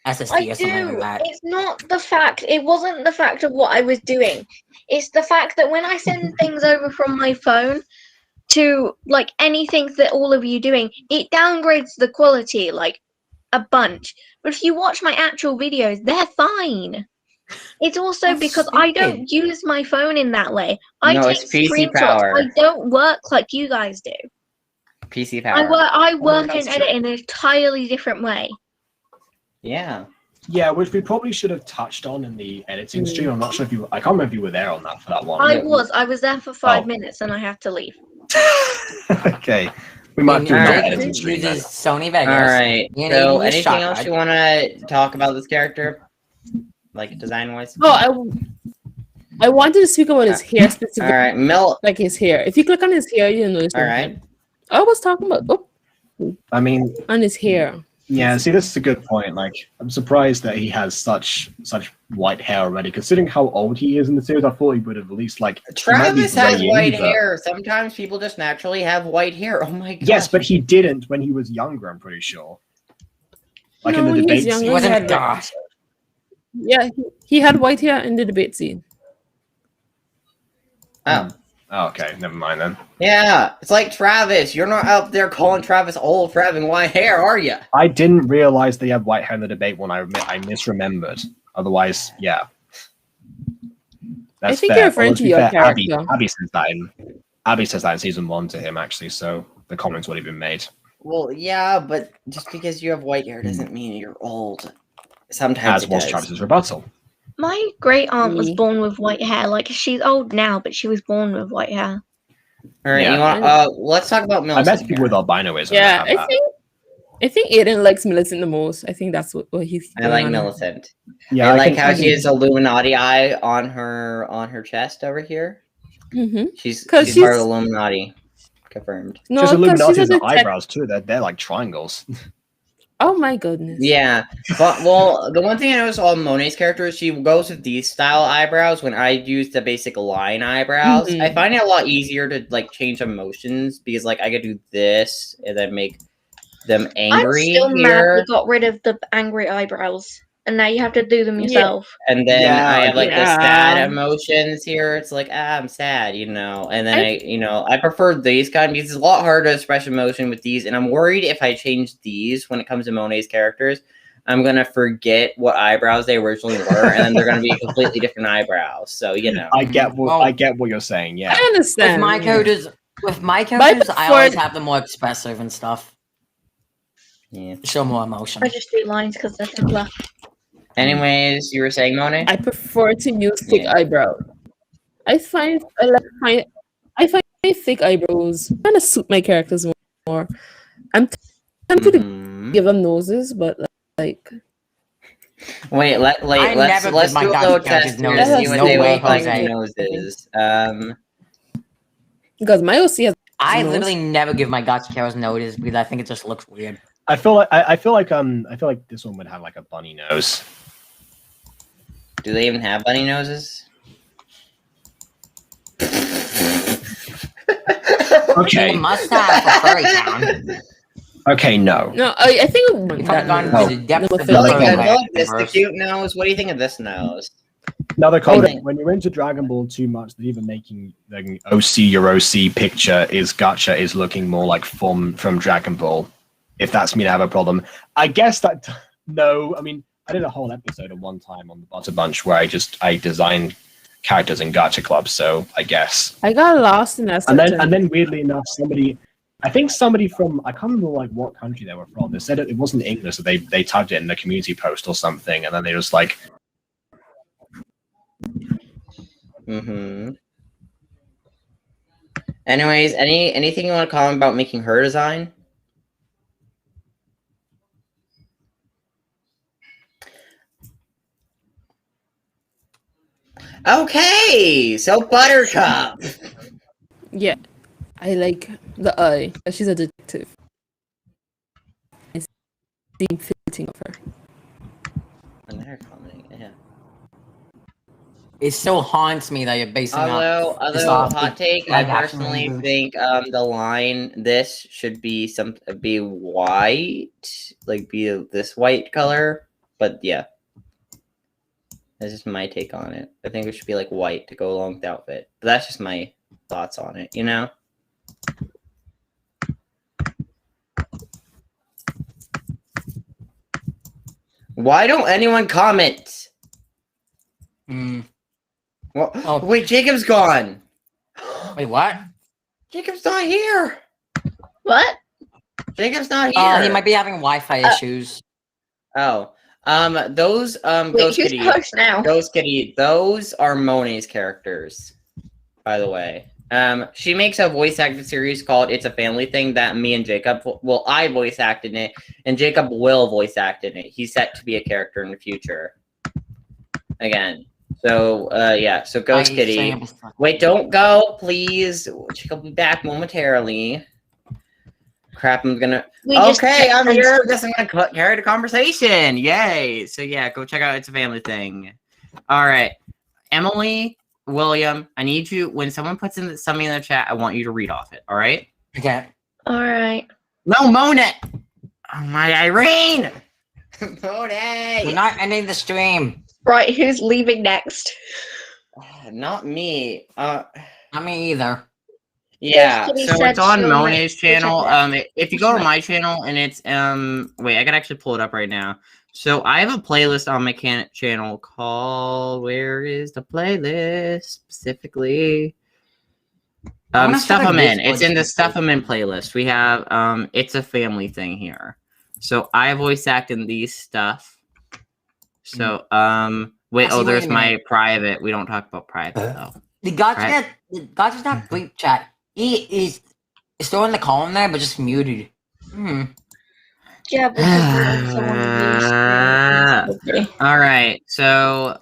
Speaker 6: SSD
Speaker 3: I
Speaker 6: or something
Speaker 3: do.
Speaker 6: like that.
Speaker 3: It's not the fact. It wasn't the fact of what I was doing. It's the fact that when I send things over from my phone to like anything that all of you doing, it downgrades the quality like a bunch. But if you watch my actual videos, they're fine. It's also
Speaker 6: That's
Speaker 3: because I
Speaker 6: stupid.
Speaker 3: don't use my phone in that way. I
Speaker 8: No,
Speaker 3: take
Speaker 8: it's PC
Speaker 3: screenshots.
Speaker 8: power.
Speaker 3: I don't work like you guys do.
Speaker 8: PC power.
Speaker 3: I work
Speaker 8: that's
Speaker 3: and edit in an entirely different way.
Speaker 8: Yeah.
Speaker 1: Yeah, which we probably should have touched on in the editing stream. I'm not sure if I can't remember if you were there on that for that one.
Speaker 3: I was there for 5
Speaker 1: Oh.
Speaker 3: minutes and I have to leave.
Speaker 1: Okay, we might do
Speaker 6: All
Speaker 1: another
Speaker 6: right,
Speaker 1: editing stream then.
Speaker 6: uses Sony Vegas.
Speaker 8: All right.
Speaker 6: You know,
Speaker 8: So,
Speaker 6: you use
Speaker 8: anything
Speaker 6: shot
Speaker 8: else
Speaker 6: guide.
Speaker 8: you want to talk about this character, like design wise?
Speaker 7: Oh, I wanted to speak about his hair
Speaker 8: All
Speaker 7: specifically,
Speaker 8: right, Mel.
Speaker 7: like his hair. If you click on his hair, you notice.
Speaker 8: All
Speaker 7: something.
Speaker 8: right.
Speaker 7: I was talking about. Oh,
Speaker 1: I mean,
Speaker 7: And his hair.
Speaker 1: yeah. See, this is a good point. Like, I'm surprised that he has such white hair already. Considering how old he is in the series, I thought he would have at least like.
Speaker 8: Travis has
Speaker 1: grey
Speaker 8: white
Speaker 1: in, but-
Speaker 8: hair. Sometimes people just naturally have white hair. Oh my god.
Speaker 1: Yes, but he didn't when he was younger. I'm pretty sure. Like
Speaker 7: No,
Speaker 1: in the
Speaker 7: when he was
Speaker 1: debate
Speaker 7: younger,
Speaker 1: scene.
Speaker 7: he
Speaker 6: Wasn't
Speaker 7: had
Speaker 6: gosh.
Speaker 7: Yeah, he had white hair in the debate scene.
Speaker 8: Oh.
Speaker 1: Oh, okay, never mind then.
Speaker 8: Yeah, it's like Travis. You're not out there calling Travis old for having white hair, are you?
Speaker 1: I didn't realize they had white hair in the debate when I misremembered. Otherwise, yeah. That's
Speaker 7: think
Speaker 1: fair.
Speaker 7: you're referring
Speaker 1: Although,
Speaker 7: to
Speaker 1: be
Speaker 7: your
Speaker 1: fair, Abby,
Speaker 7: character.
Speaker 1: Abby says that in season 1 to him actually, so the comments would have been made.
Speaker 8: Well, yeah, but just because you have white hair doesn't mean you're old. Sometimes
Speaker 1: As
Speaker 8: it
Speaker 1: was
Speaker 8: does.
Speaker 1: Travis's rebuttal.
Speaker 3: My great aunt was
Speaker 7: Me.
Speaker 3: born with white hair. Like she's old now, but she was born with white hair.
Speaker 8: All right,
Speaker 1: Yeah.
Speaker 8: you want? Let's talk about
Speaker 1: I
Speaker 8: Millicent.
Speaker 1: met people with albinoism.
Speaker 7: Yeah,
Speaker 1: that have that.
Speaker 7: I think Aidan likes Millicent the most. I think that's what he's.
Speaker 8: I like
Speaker 7: going on.
Speaker 8: Millicent.
Speaker 1: Yeah,
Speaker 8: I like
Speaker 1: can-
Speaker 8: how she has Illuminati eye on her chest over here.
Speaker 7: Mhm.
Speaker 8: She's
Speaker 7: 'Cause
Speaker 8: part of
Speaker 7: she's-
Speaker 8: Illuminati. Confirmed.
Speaker 7: No,
Speaker 1: Just
Speaker 7: 'cause
Speaker 1: Illuminati
Speaker 7: she's a
Speaker 1: and
Speaker 7: detec-
Speaker 1: eyebrows too. They're like triangles.
Speaker 7: Oh my goodness.
Speaker 8: Yeah, but well, the one thing I noticed all Monet's characters, she goes with these style eyebrows. When I use the basic line eyebrows, I
Speaker 7: Mhm.
Speaker 8: find it a lot easier to like change emotions because like I could do this and then make them angry
Speaker 3: I'm still mad
Speaker 8: here,
Speaker 3: we got rid of the angry eyebrows, and now you have to do them
Speaker 7: Yeah.
Speaker 3: yourself.
Speaker 8: and then
Speaker 1: Yeah,
Speaker 8: I have like the
Speaker 7: yeah.
Speaker 8: sad emotions here. It's like I'm sad, you know, and then I prefer these kind because it's a lot harder to express emotion with these, and I'm worried if I change these when it comes to Monet's characters. I'm gonna forget what eyebrows they originally were, and then they're gonna be completely different eyebrows. So you know,
Speaker 1: I get what
Speaker 6: Well-
Speaker 1: I get what you're saying. Yeah.
Speaker 7: I understand.
Speaker 6: With my
Speaker 7: yeah.
Speaker 6: characters, I
Speaker 7: prefer-
Speaker 6: always have them more expressive and stuff.
Speaker 8: yeah.
Speaker 6: Show more emotion.
Speaker 3: I just do lines because they're simpler.
Speaker 8: Anyways, you were saying Monet?
Speaker 7: I prefer to use thick
Speaker 8: Yeah.
Speaker 7: eyebrow. I find thick eyebrows kind of suit my characters more. I'm tempted to
Speaker 8: Mhm.
Speaker 7: give them noses, but like
Speaker 8: Wait,
Speaker 6: I
Speaker 8: let's
Speaker 6: never
Speaker 8: let's
Speaker 6: did my
Speaker 8: do a
Speaker 6: Dr.
Speaker 8: little
Speaker 6: Gouge's
Speaker 8: test here to
Speaker 7: noses.
Speaker 8: see what
Speaker 7: No
Speaker 8: they
Speaker 7: way,
Speaker 8: look like
Speaker 7: Jose.
Speaker 8: on noses.
Speaker 7: because my OC has
Speaker 6: I
Speaker 7: nose.
Speaker 6: literally never give my GachaTubers notice because I think it just looks weird.
Speaker 1: I feel like this one would have like a bunny nose.
Speaker 8: Do they even have bunny noses?
Speaker 1: Okay.
Speaker 6: You must have for Furry Town.
Speaker 1: Okay, no.
Speaker 7: No, I think
Speaker 6: If I've gone
Speaker 1: no.
Speaker 6: to the depths
Speaker 7: No,
Speaker 6: of
Speaker 7: I
Speaker 6: the
Speaker 7: feel
Speaker 8: I
Speaker 7: like
Speaker 8: feel
Speaker 6: Furry
Speaker 8: like this the
Speaker 6: universe.
Speaker 8: cute nose. What do you think of this nose?
Speaker 1: Another comment.
Speaker 8: Okay.
Speaker 1: When you're into Dragon Ball too much, that even making the OC your OC picture is Gacha is looking more like from Dragon Ball. If that's me to have a problem, I guess that no. I mean, I did a whole episode at one time on the Butter Bunch where I designed characters in Gacha Club. So I guess.
Speaker 7: I got lost in that.
Speaker 1: And then weirdly enough, somebody from I can't remember like what country they were from. They said it wasn't English, so they typed it in the community post or something, and then they just like.
Speaker 8: Mm-hmm. Anyways, anything you want to comment about making her design? Okay, so Buttercup.
Speaker 7: Yeah, I like the eye. She's a detective. It's being fitting of her.
Speaker 8: And they're commenting, yeah.
Speaker 6: It still haunts me that you're basing
Speaker 8: Although
Speaker 6: this off
Speaker 8: hot
Speaker 6: the
Speaker 8: take, I
Speaker 6: live action
Speaker 8: personally
Speaker 6: reboot.
Speaker 8: think the line this should be be white, like be this white color. But yeah, that's just my take on it. I think it should be like white to go along with the outfit. But that's just my thoughts on it. You know. Why don't anyone comment?
Speaker 6: Mm.
Speaker 8: Well,
Speaker 6: Oh.
Speaker 8: wait, Jacob's gone.
Speaker 6: Wait, what?
Speaker 8: Jacob's not here.
Speaker 3: What?
Speaker 8: Jacob's not here.
Speaker 6: He might be having Wi-Fi issues.
Speaker 8: Oh, those
Speaker 3: Wait,
Speaker 8: Ghost
Speaker 3: who's
Speaker 8: Kitty,
Speaker 3: host now?
Speaker 8: Ghost Kitty, those are Monet's characters, by the way. She makes a voice acted series called "It's a Family Thing" that me and Jacob, well, I voice act in it, and Jacob will voice act in it. He's set to be a character in the future. Again, so yeah, so Ghost Kitty. Wait, don't go, please. Jacob will be back momentarily.
Speaker 5: Crap, I'm gonna.
Speaker 3: We just
Speaker 5: Okay, I'm
Speaker 3: kept
Speaker 5: here. Just I'm gonna carry the conversation. Yay! So yeah, go check out It's a Family Thing. All right, Emily, William, I need you. When someone puts in something in the chat, I want you to read off it. All right?
Speaker 6: Okay.
Speaker 3: All right.
Speaker 5: No, Monet. Oh my Irene.
Speaker 6: We're
Speaker 8: Monet.
Speaker 6: not ending the stream.
Speaker 3: Right, who's leaving next?
Speaker 8: Not me.
Speaker 6: Not me either.
Speaker 8: Yeah.
Speaker 3: Kitty
Speaker 5: So
Speaker 3: said
Speaker 5: it's on
Speaker 3: she'll
Speaker 5: Monet's
Speaker 3: check it
Speaker 5: channel.
Speaker 3: out.
Speaker 5: If you go to my channel and it's wait, I can actually pull it up right now. So I have a playlist on my channel called where is the playlist specifically?
Speaker 6: I wanna
Speaker 5: Stuff
Speaker 6: check
Speaker 5: I'm
Speaker 6: out
Speaker 5: in.
Speaker 6: this
Speaker 5: It's in the
Speaker 6: one.
Speaker 5: Stuff I'm in playlist. We have It's a Family Thing here. So I voice act in these stuff. So wait,
Speaker 6: Actually,
Speaker 5: there's
Speaker 6: wait a
Speaker 5: my
Speaker 6: minute.
Speaker 5: private. We don't talk about private though.
Speaker 6: The Gacha's not group chat. He is still in the column there, but just muted.
Speaker 3: Yeah, because we're also on the news.
Speaker 5: All right, so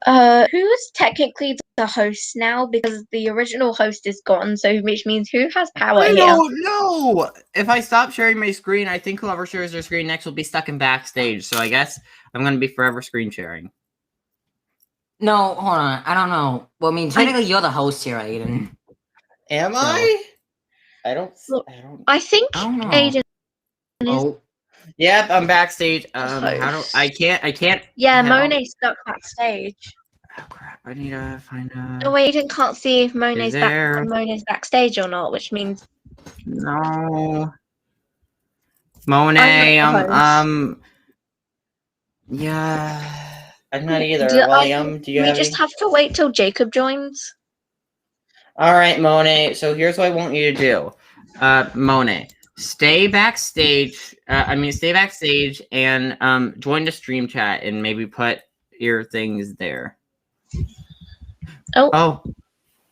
Speaker 3: Who's technically the host now? Because the original host is gone, so which means who has power
Speaker 5: I
Speaker 3: here?
Speaker 5: don't know. If I stop sharing my screen, I think whoever shares their screen next will be stuck in backstage. So I guess I'm gonna be forever screen sharing.
Speaker 6: No, hold on. I don't know. Well, I mean, technically, you're the host here, Aiden.
Speaker 8: Am I? I don't.
Speaker 3: I think
Speaker 6: I don't know.
Speaker 3: Aidan is.
Speaker 6: Oh,
Speaker 5: Yep, I'm backstage. How do
Speaker 3: Host.
Speaker 5: I can't.
Speaker 3: Yeah,
Speaker 5: how-
Speaker 3: Monet's stuck backstage.
Speaker 5: Oh crap! I need to find
Speaker 3: Oh, Aidan can't see if Monet's
Speaker 5: there-
Speaker 3: Monet's backstage or not, which means
Speaker 5: No. Monet,
Speaker 3: I'm
Speaker 5: yeah.
Speaker 8: I'm not either.
Speaker 3: Do- I
Speaker 8: William,
Speaker 3: think
Speaker 8: do you
Speaker 3: we
Speaker 8: have
Speaker 3: just
Speaker 8: any?
Speaker 3: have to wait till Jacob joins.
Speaker 5: All right, Monet. So here's what I want you to do. Monet, stay backstage. Stay backstage and join the stream chat and maybe put your things there.
Speaker 3: Oh.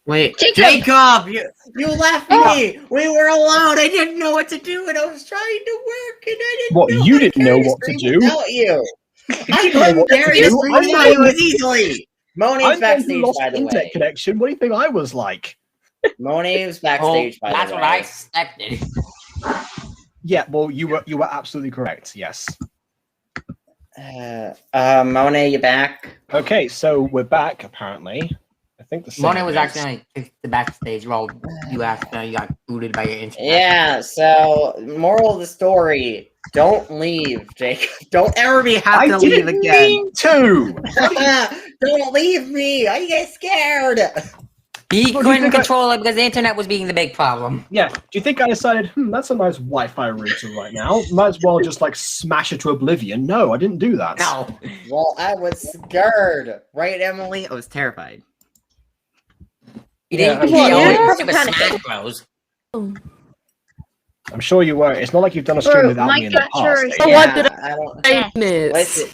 Speaker 5: Wait,
Speaker 3: Jacob!
Speaker 5: you left me. We were alone. I didn't know what to do, and I was trying to work, and I didn't.
Speaker 1: What,
Speaker 5: know
Speaker 1: you
Speaker 5: how to
Speaker 1: didn't know
Speaker 5: carry the
Speaker 1: what to
Speaker 5: stream
Speaker 1: do?
Speaker 8: Without you.
Speaker 5: I
Speaker 1: know
Speaker 5: couldn't
Speaker 1: what to
Speaker 5: carry the
Speaker 1: do.
Speaker 5: stream
Speaker 1: I'm
Speaker 5: without
Speaker 1: the
Speaker 5: you
Speaker 1: one-
Speaker 5: as easily.
Speaker 8: Monet's
Speaker 1: I'm the one
Speaker 8: backstage,
Speaker 1: who lost
Speaker 8: by the
Speaker 1: internet
Speaker 8: way.
Speaker 1: connection. What do you think I was like?
Speaker 8: Monet's backstage, by
Speaker 6: that's
Speaker 8: the
Speaker 6: what
Speaker 8: way.
Speaker 6: I expected.
Speaker 1: Yeah, well, you were absolutely correct. Yes.
Speaker 8: Monet, you back?
Speaker 1: Okay, so we're back. Apparently, I think the
Speaker 6: Monet was
Speaker 1: next.
Speaker 6: actually like, the backstage while you accidentally got booted by your internet.
Speaker 8: Yeah. So, moral of the story: don't leave, Jacob.
Speaker 5: Don't ever have
Speaker 1: I
Speaker 5: to leave
Speaker 1: didn't
Speaker 5: again.
Speaker 1: mean to.
Speaker 8: Don't leave me. I get scared.
Speaker 6: He
Speaker 1: What do you
Speaker 6: couldn't
Speaker 1: think I-
Speaker 6: control it because the internet was being the big problem.
Speaker 1: Yeah. Do you think I decided, that's a nice Wi-Fi router right now? Might as well just like smash it to oblivion. No, I didn't do that.
Speaker 6: No.
Speaker 8: Well, I was scared, right, Emily?
Speaker 5: I was terrified.
Speaker 6: You
Speaker 1: Yeah,
Speaker 6: didn't
Speaker 1: well,
Speaker 6: know
Speaker 3: yeah.
Speaker 6: it. Super Smash Bros.
Speaker 1: I'm sure you were. It's not like you've done a stream
Speaker 3: Bro,
Speaker 1: without
Speaker 3: my
Speaker 1: me in the
Speaker 3: capture
Speaker 1: past.
Speaker 3: is-
Speaker 1: eh?
Speaker 7: So what did
Speaker 8: I don't.
Speaker 3: Yes.
Speaker 7: miss?
Speaker 8: Listen.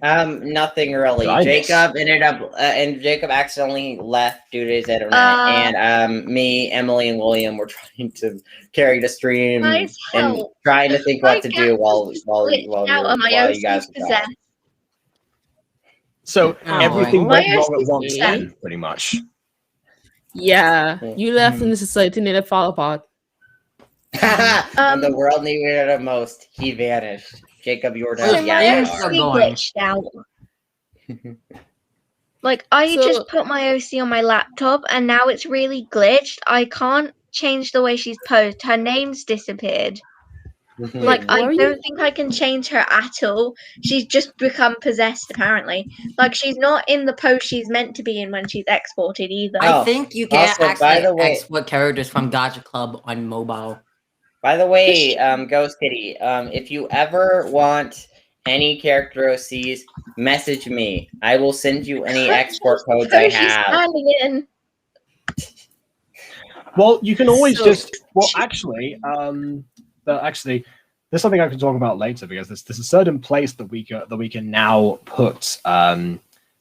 Speaker 8: Nothing really.
Speaker 1: Did I miss?
Speaker 8: Jacob ended up, and Jacob accidentally left due to his internet, and me, Emily, and William were trying to carry the stream
Speaker 3: Guys,
Speaker 8: and
Speaker 3: help.
Speaker 8: trying to think
Speaker 3: My
Speaker 8: what to do while
Speaker 3: glitched out and my
Speaker 8: you guys
Speaker 3: OC's
Speaker 8: were gone.
Speaker 3: possessed.
Speaker 1: So
Speaker 6: Oh,
Speaker 1: everything
Speaker 3: boy.
Speaker 1: went wrong
Speaker 3: Why
Speaker 1: at once
Speaker 3: is
Speaker 1: then, pretty much.
Speaker 7: Yeah, you left and the society needed to fall apart.
Speaker 8: When the world needed it most, he vanished. Jacob, you were
Speaker 6: So
Speaker 8: down.
Speaker 6: my
Speaker 8: Yeah,
Speaker 6: OC
Speaker 8: you are.
Speaker 6: going.
Speaker 3: glitched out. Like, I
Speaker 7: So-
Speaker 3: just put my OC on my laptop and now it's really glitched. I can't change the way she's posed. Her name's disappeared. Like,
Speaker 7: where
Speaker 3: I
Speaker 7: are you?
Speaker 3: don't think I can change her at all. She's just become possessed, apparently. Like, she's not in the pose she's meant to be in when she's exported either.
Speaker 8: Oh,
Speaker 6: I think you can
Speaker 8: also, by
Speaker 6: actually
Speaker 8: the way-
Speaker 6: export characters from Gacha Club on mobile.
Speaker 8: By the way, Ghost Kitty, if you ever want any character OCs, message me. I will send you any export codes I
Speaker 3: Pose she's
Speaker 8: have.
Speaker 3: standing in.
Speaker 1: Well, you can always
Speaker 7: So-
Speaker 1: just. Well, actually, there's something I can talk about later because there's a certain place that we can now put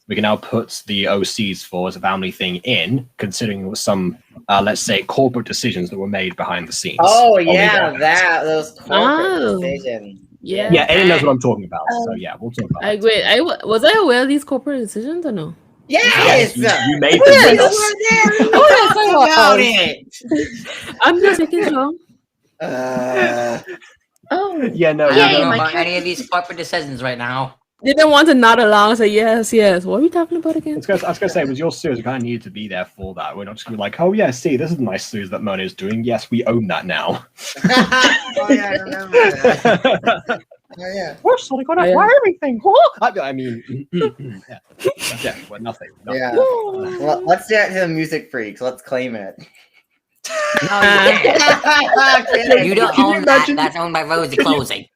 Speaker 1: the OCs for as a family thing in, considering some let's say corporate decisions that were made behind the scenes.
Speaker 8: Oh
Speaker 1: Only
Speaker 8: yeah,
Speaker 1: there.
Speaker 8: those corporate
Speaker 7: Oh.
Speaker 8: decisions.
Speaker 7: Yeah.
Speaker 1: Yeah, Aidan knows what I'm talking about. So yeah, we'll talk about
Speaker 7: Like,
Speaker 1: that.
Speaker 7: wait, was I aware of these corporate decisions or no?
Speaker 8: Yes!
Speaker 1: You made
Speaker 7: Oh,
Speaker 1: them
Speaker 7: yes.
Speaker 1: winners.
Speaker 7: Oh, yes, I
Speaker 8: About
Speaker 7: was.
Speaker 8: it!
Speaker 7: I'm just making sure.
Speaker 3: Oh,
Speaker 1: Yeah, no,
Speaker 6: I
Speaker 3: Yay,
Speaker 6: don't
Speaker 1: you
Speaker 6: know
Speaker 3: my
Speaker 6: about any
Speaker 3: character-
Speaker 6: of these corporate decisions right now.
Speaker 7: Didn't want to nod along and say yes, yes. What are we talking about again?
Speaker 1: I was gonna say, it was your series. We kind of needed to be there for that. We're not just gonna be like, oh yeah, see, this is a nice series that Mona is doing. Yes, we own that now.
Speaker 8: Oh yeah, I remember that. Oh yeah.
Speaker 1: We're suddenly gonna
Speaker 7: Yeah.
Speaker 1: acquire everything. Huh? I mean, yeah, well, nothing.
Speaker 8: Yeah. Well, let's do it to the music freaks. Let's claim it.
Speaker 6: No, you can't. You don't
Speaker 1: Can you
Speaker 6: own that.
Speaker 1: imagine-
Speaker 6: That's owned by Rosie Closing.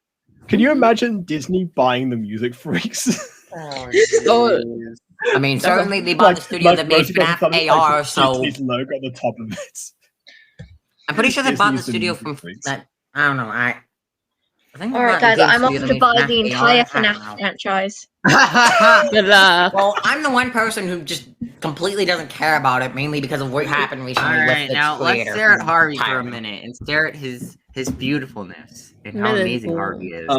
Speaker 1: Can you imagine Disney buying the music freaks?
Speaker 7: Oh,
Speaker 6: I mean, certainly they bought the studio that made FNAF AR, so
Speaker 1: Disney's logo at the top of it.
Speaker 6: I'm pretty sure they bought the
Speaker 1: Disney's the
Speaker 6: studio
Speaker 1: music
Speaker 6: from
Speaker 1: freaks.
Speaker 6: that. I don't know. I think they
Speaker 3: all right,
Speaker 6: bought the
Speaker 3: guys,
Speaker 6: game
Speaker 3: I'm off
Speaker 6: studio
Speaker 3: to
Speaker 6: that
Speaker 3: buy
Speaker 6: made
Speaker 3: the
Speaker 6: FNAF
Speaker 3: entire
Speaker 6: AR. I don't
Speaker 3: FNAF
Speaker 6: know.
Speaker 3: franchise.
Speaker 7: good luck.
Speaker 6: Well, I'm the one person who just completely doesn't care about it, mainly because of what happened recently
Speaker 5: All
Speaker 6: with
Speaker 5: right,
Speaker 6: its
Speaker 5: now
Speaker 6: creator.
Speaker 5: let's stare at Harvey for a
Speaker 6: Tyler.
Speaker 5: minute and stare at his beautifulness and how
Speaker 7: Millicent.
Speaker 5: amazing Harvey is.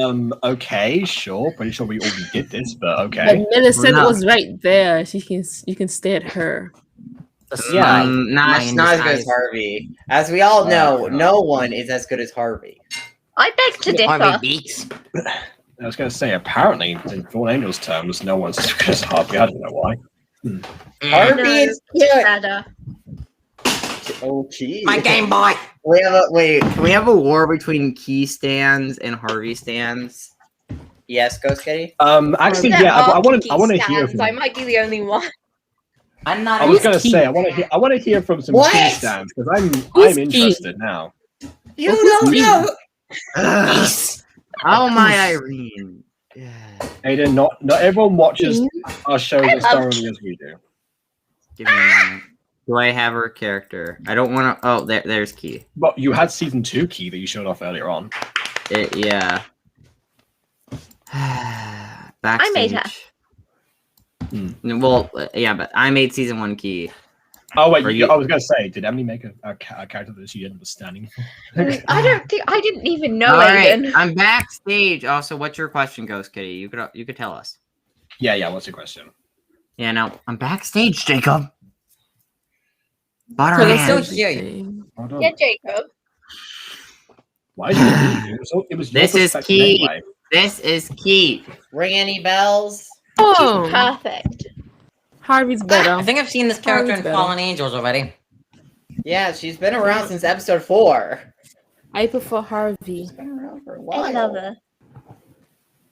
Speaker 1: Okay, sure. Pretty sure we already did this, but
Speaker 7: But
Speaker 1: okay.
Speaker 7: Millicent
Speaker 5: No.
Speaker 7: was right there. You can stay at her.
Speaker 6: The
Speaker 1: Yeah.
Speaker 6: smile.
Speaker 5: Not
Speaker 8: It's not as good as Harvey. As we all know, no one is as good as Harvey.
Speaker 3: I beg to differ.
Speaker 6: Harvey Beaks.
Speaker 1: I was gonna say, apparently, in Fallen Angels terms, no one's as good as Harvey. I don't know why.
Speaker 8: Harvey
Speaker 3: No,
Speaker 8: is
Speaker 3: it's
Speaker 8: cute.
Speaker 3: better.
Speaker 8: Oh, geez.
Speaker 6: My Game Boy.
Speaker 8: We have a wait.
Speaker 5: Can we have a war between Key stands and Harvey stands?
Speaker 8: Yes, Ghost Kitty.
Speaker 1: Actually,
Speaker 3: There
Speaker 1: yeah, I
Speaker 3: are
Speaker 1: want
Speaker 3: Kiki
Speaker 1: to hear
Speaker 3: stands.
Speaker 1: from.
Speaker 3: I might be the only one.
Speaker 6: I'm not.
Speaker 1: I was
Speaker 6: a-
Speaker 1: gonna
Speaker 7: Key?
Speaker 1: say, I want to hear from some
Speaker 8: What?
Speaker 1: key stands because
Speaker 7: Who's
Speaker 1: I'm
Speaker 7: Key?
Speaker 1: interested now.
Speaker 8: You
Speaker 7: Who's
Speaker 8: don't
Speaker 7: me?
Speaker 8: know.
Speaker 5: Oh my Irene. Yeah.
Speaker 1: Aidan, not everyone watches
Speaker 7: Key?
Speaker 1: our shows as thoroughly as we do.
Speaker 5: Give me a moment. Do I have her character? I don't want to. Oh, there's Key.
Speaker 1: But you had season 2 Key that you showed off earlier on.
Speaker 5: Yeah. Backstage.
Speaker 3: I made her.
Speaker 5: Well, yeah, but I made season 1 Key.
Speaker 1: Oh wait,
Speaker 5: Or
Speaker 1: I was gonna say, did Emily make a character that she didn't was standing for?
Speaker 3: I didn't even know
Speaker 5: All right,
Speaker 3: Aidan.
Speaker 5: I'm backstage. Also, what's your question, Ghost Kitty? You could tell us.
Speaker 1: Yeah. What's your question?
Speaker 5: Yeah, no, I'm backstage, Jacob. Butter
Speaker 7: So they still
Speaker 5: hands.
Speaker 6: hear
Speaker 7: you.
Speaker 1: Hold on.
Speaker 3: Yeah, Jacob.
Speaker 1: Why did you leave? It was your
Speaker 5: This is
Speaker 1: perspective
Speaker 5: Key.
Speaker 1: anyway.
Speaker 5: This is Key.
Speaker 8: Ring any bells?
Speaker 7: Oh,
Speaker 3: Perfect.
Speaker 7: Harvey's better.
Speaker 6: I think I've seen this character in
Speaker 7: Harvey's better.
Speaker 6: Fallen Angels already.
Speaker 8: Yeah, she's been around since episode 4.
Speaker 7: I prefer Harvey.
Speaker 8: She's been around for a while.
Speaker 3: I love her.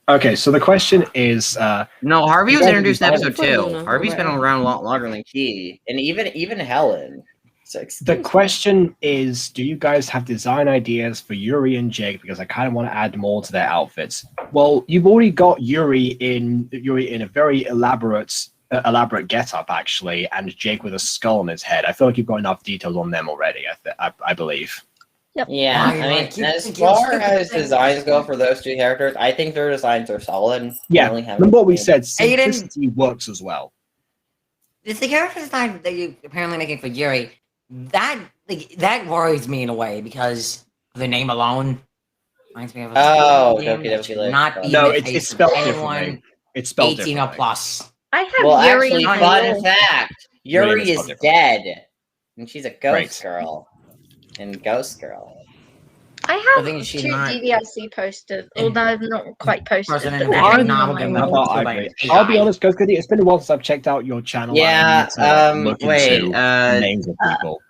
Speaker 1: Okay, so the question is,
Speaker 5: No, Harvey was
Speaker 1: Yeah,
Speaker 5: introduced in
Speaker 1: he's
Speaker 5: episode
Speaker 7: fine.
Speaker 5: 2.
Speaker 7: Luna,
Speaker 5: Harvey's been
Speaker 7: right.
Speaker 5: around a lot longer than Key.
Speaker 8: Key, and even Helen. So
Speaker 1: the question is, do you guys have design ideas for Yuri and Jake? Because I kind of want to add more to their outfits. Well, you've already got Yuri in a very elaborate get-up, actually, and Jake with a skull on his head. I feel like you've got enough details on them already. I believe.
Speaker 8: Yeah,
Speaker 6: Why,
Speaker 8: I mean,
Speaker 6: like, you
Speaker 8: as
Speaker 6: think
Speaker 8: far
Speaker 6: you're
Speaker 8: as
Speaker 6: stupid.
Speaker 8: designs go for those two characters, I think their designs are solid.
Speaker 1: Yeah,
Speaker 8: I really haven't
Speaker 1: remember what we
Speaker 8: seen-
Speaker 1: said, simplicity works as well.
Speaker 6: It's the character design that you're apparently making for Yuri. That worries me in a way because the name alone reminds me of a
Speaker 8: Oh,
Speaker 6: name
Speaker 8: okay,
Speaker 6: that
Speaker 8: okay,
Speaker 6: should not be
Speaker 1: No,
Speaker 6: the
Speaker 1: it's
Speaker 6: case
Speaker 1: spelled
Speaker 6: of anyone
Speaker 1: differently. It's spelled
Speaker 6: 18 or
Speaker 1: differently.
Speaker 6: plus.
Speaker 3: I have
Speaker 8: Well,
Speaker 3: Yuri
Speaker 8: actually,
Speaker 3: on
Speaker 8: fun
Speaker 3: wall.
Speaker 8: fact:
Speaker 1: Really,
Speaker 8: Yuri
Speaker 1: it's
Speaker 8: is
Speaker 1: not different.
Speaker 8: dead, and she's a ghost
Speaker 1: Right.
Speaker 8: girl. And Ghost Girl.
Speaker 3: I
Speaker 6: I
Speaker 3: have
Speaker 6: think she's
Speaker 3: 2
Speaker 6: not-
Speaker 3: DVLC posted, although not quite posted.
Speaker 6: Person
Speaker 3: but
Speaker 6: in
Speaker 3: they're
Speaker 6: that
Speaker 3: on
Speaker 6: novel
Speaker 3: my
Speaker 6: game
Speaker 3: wall.
Speaker 6: level.
Speaker 1: I
Speaker 6: by
Speaker 1: agree.
Speaker 6: an
Speaker 1: I'll be
Speaker 6: AI.
Speaker 1: honest, Ghost Goody, it's been a while since I've checked out your channel.
Speaker 8: Yeah,
Speaker 1: and I need to look
Speaker 8: wait,
Speaker 1: into names of people.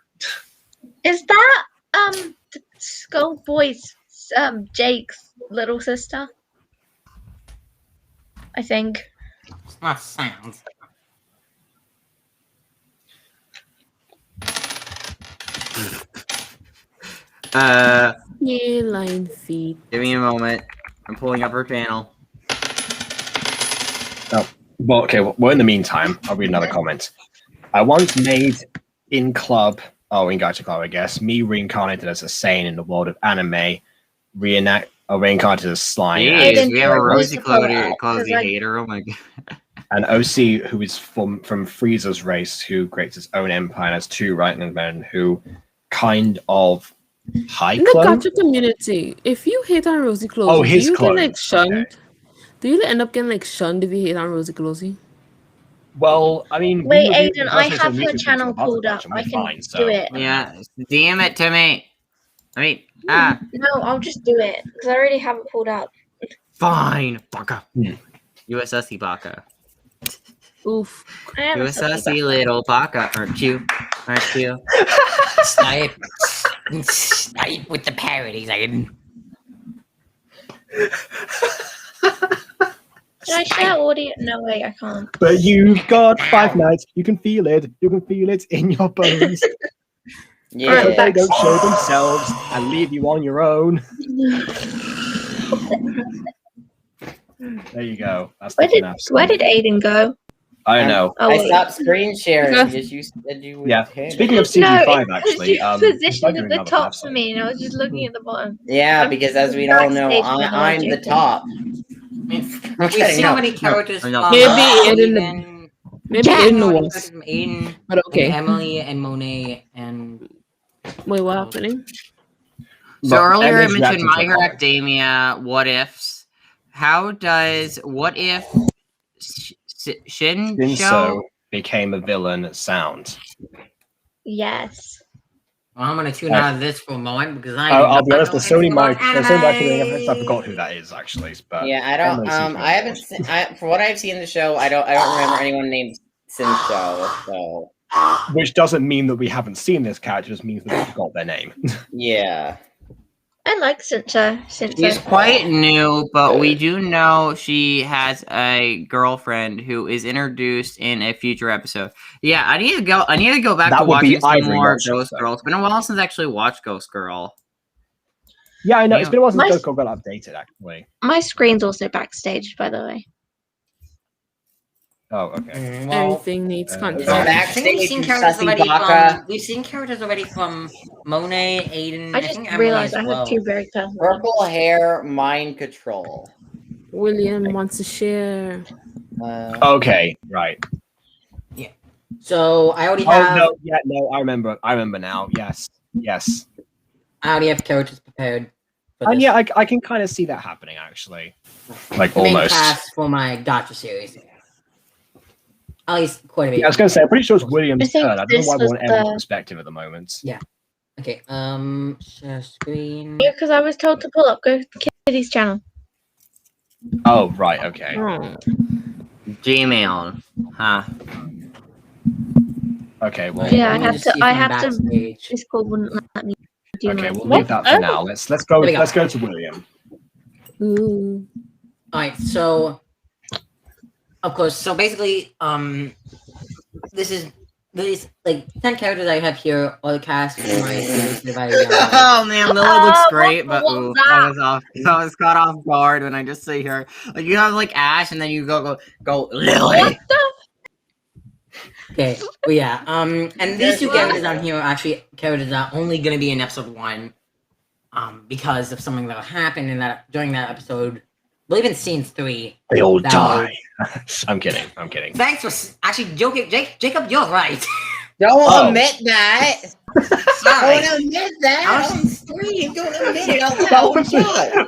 Speaker 3: Is that the Skullboy's Jake's little sister? I think.
Speaker 6: It's not sounds.
Speaker 7: Line feet.
Speaker 5: Give me a moment. I'm pulling up her channel.
Speaker 1: Well, okay, well, in the meantime, I'll read another comment. I once made in Gacha Club, I guess, me reincarnated as a Saiyan in the world of anime, reincarnated as slime,
Speaker 3: I
Speaker 5: Jeez,
Speaker 3: didn't
Speaker 5: we have a
Speaker 3: do it.
Speaker 5: Rosie
Speaker 3: Who's the color?
Speaker 5: Closey
Speaker 3: 'Cause I-
Speaker 5: hater. Oh my god.
Speaker 1: and OC, who is from Frieza's race, who creates his own empire and has 2 right-hand men who kind of high
Speaker 7: In the
Speaker 1: clone.
Speaker 7: gacha community, if you hate on Rosie Closey,
Speaker 1: Oh, his
Speaker 7: do you get like
Speaker 1: clones,
Speaker 7: shunned?
Speaker 1: okay.
Speaker 7: Do you end up getting like shunned if you hate on Rosie Closey?
Speaker 1: Well, I mean,
Speaker 3: Wait,
Speaker 1: we
Speaker 3: Aidan, I
Speaker 1: reviewed
Speaker 3: have
Speaker 1: the
Speaker 3: her
Speaker 1: music
Speaker 3: channel
Speaker 1: video
Speaker 3: pulled up.
Speaker 1: and we're
Speaker 3: I can
Speaker 1: fine, so.
Speaker 3: do it.
Speaker 5: Yeah, DM it to me. I mean,
Speaker 3: No, I'll just do it because I already have it pulled up.
Speaker 5: fine, baka.
Speaker 1: Hmm.
Speaker 5: You a sussy baka.
Speaker 7: Oof.
Speaker 3: I am
Speaker 5: You a sussy little baka, aren't you? Aren't you?
Speaker 6: Snipe. Snipe with the parodies.
Speaker 3: Can I share audio? No, wait, I can't.
Speaker 1: But you've got 5 nights. You can feel it. You can feel it in your bones.
Speaker 8: Yeah.
Speaker 1: So they don't show themselves and leave you on your own. There you go. That's the
Speaker 3: Where did Aidan go?
Speaker 1: I don't know.
Speaker 3: Oh,
Speaker 8: I
Speaker 3: wait.
Speaker 8: stopped screen sharing
Speaker 7: Yeah.
Speaker 8: because you said you would
Speaker 1: Yeah.
Speaker 8: hit
Speaker 1: Speaking
Speaker 8: it.
Speaker 1: of season
Speaker 3: No,
Speaker 1: 5,
Speaker 3: it was
Speaker 1: actually,
Speaker 3: just
Speaker 1: it's
Speaker 3: positioned at
Speaker 1: doing
Speaker 3: the
Speaker 1: another
Speaker 3: top for
Speaker 1: website.
Speaker 3: me, and I was just looking at the bottom.
Speaker 8: Yeah, because as we all know,
Speaker 3: Backstage, by the way,
Speaker 8: I'm the
Speaker 3: Jacob.
Speaker 8: top.
Speaker 6: We've
Speaker 8: kidding,
Speaker 6: seen
Speaker 8: no,
Speaker 6: how many
Speaker 5: no,
Speaker 6: characters
Speaker 5: I'm not.
Speaker 6: from
Speaker 7: Maybe Aidan
Speaker 6: Aidan,
Speaker 7: Maybe
Speaker 3: Jack.
Speaker 7: Aidan the
Speaker 6: how many
Speaker 7: worst.
Speaker 6: characters from Aidan,
Speaker 7: But okay.
Speaker 6: and Emily and Monet and
Speaker 7: Wait, what happening?
Speaker 5: So earlier I
Speaker 1: Emmy's
Speaker 5: mentioned
Speaker 1: reacting
Speaker 5: My
Speaker 1: to
Speaker 5: Hero
Speaker 1: comment.
Speaker 5: Academia what ifs. How does what if Shin
Speaker 1: Shinso
Speaker 5: show?
Speaker 1: became a villain sound.
Speaker 3: Yes.
Speaker 6: well, I'm gonna tune out of this for a moment because I
Speaker 1: I'll be
Speaker 6: do not
Speaker 1: honest,
Speaker 6: know
Speaker 1: there's so many
Speaker 6: anything about
Speaker 1: I
Speaker 6: anime.
Speaker 1: forgot who that is actually. But
Speaker 8: Yeah, I don't.
Speaker 1: Emily seems
Speaker 8: I haven't. For what I've seen in the show, I don't remember anyone named Shinso. So
Speaker 1: which doesn't mean that we haven't seen this character, just means that we forgot their name.
Speaker 8: yeah.
Speaker 3: I like Cinta.
Speaker 5: She's quite new, but we do know she has a girlfriend who is introduced in a future episode. Yeah, I need to go back
Speaker 1: That
Speaker 5: to
Speaker 1: would be
Speaker 5: watching some
Speaker 1: Ivory,
Speaker 5: more
Speaker 1: not
Speaker 5: Ghost
Speaker 1: Shinso.
Speaker 5: Girl. It's been a while since I actually watched Ghost Girl.
Speaker 1: Yeah, I know. It's been a while since
Speaker 3: My-
Speaker 1: Ghost Girl got updated, actually.
Speaker 3: My screen's also backstage, by the way.
Speaker 1: Oh, okay.
Speaker 8: Well,
Speaker 7: Everything needs
Speaker 1: uh,
Speaker 7: content.
Speaker 1: Yeah.
Speaker 6: I think we've seen characters
Speaker 8: Sussy
Speaker 6: already
Speaker 8: Baka.
Speaker 6: from. We've seen characters already from Monet, Aidan.
Speaker 3: I just
Speaker 6: think Emily
Speaker 3: realized
Speaker 6: as
Speaker 3: I
Speaker 6: well.
Speaker 3: have two very personal.
Speaker 8: purple hair, mind control.
Speaker 7: William wants to share.
Speaker 1: Okay, right.
Speaker 6: So I already
Speaker 1: Oh
Speaker 6: have.
Speaker 1: no, yeah, no, I remember now. Yes, yes.
Speaker 6: I already have characters prepared. For
Speaker 1: And
Speaker 6: this.
Speaker 1: yeah, I can kind of see that happening actually. Like
Speaker 6: The main
Speaker 1: almost.
Speaker 6: cast for my Gacha series. At least quite a bit.
Speaker 1: Yeah, I was gonna say, I'm pretty sure it's
Speaker 3: I
Speaker 1: William's
Speaker 3: think
Speaker 1: turn. I don't
Speaker 3: this
Speaker 1: know why we
Speaker 3: was
Speaker 1: want Emmy's
Speaker 3: the-
Speaker 1: perspective at the moment.
Speaker 6: Okay. Share screen.
Speaker 3: Yeah, because I was told to pull up Go Kitty's channel.
Speaker 1: Oh, right, okay.
Speaker 7: Oh.
Speaker 5: Gmail. Huh.
Speaker 1: Okay, well,
Speaker 3: Yeah,
Speaker 6: Let me just see
Speaker 3: I
Speaker 6: from
Speaker 3: have to.
Speaker 6: backstage.
Speaker 3: Discord wouldn't let me do
Speaker 1: okay,
Speaker 3: my.
Speaker 1: we'll leave that for now. Let's go.
Speaker 6: There we go.
Speaker 1: Let's go to William.
Speaker 7: Ooh.
Speaker 6: All right. So, of course. So basically, this is these like 10 characters I have here are the cast for my series divided down.
Speaker 5: Oh man, Lily looks
Speaker 3: Oh,
Speaker 5: great,
Speaker 3: what
Speaker 5: but
Speaker 3: was
Speaker 5: ooh,
Speaker 3: that?
Speaker 5: I was caught off guard when I just see her. Like you have like Ash, and then you go Lily.
Speaker 3: What the?
Speaker 6: Okay, well, yeah. And these two characters down here are actually characters that are only gonna be in episode 1, because of something that happened in that during that episode. I believe in scene 3.
Speaker 1: They all
Speaker 6: That
Speaker 1: die. I'm kidding.
Speaker 6: Thanks for actually joking, Jacob. You're right.
Speaker 8: Don't admit that.
Speaker 6: Sorry.
Speaker 8: Don't admit that
Speaker 6: I was-
Speaker 8: on stream. Don't admit it out
Speaker 1: that,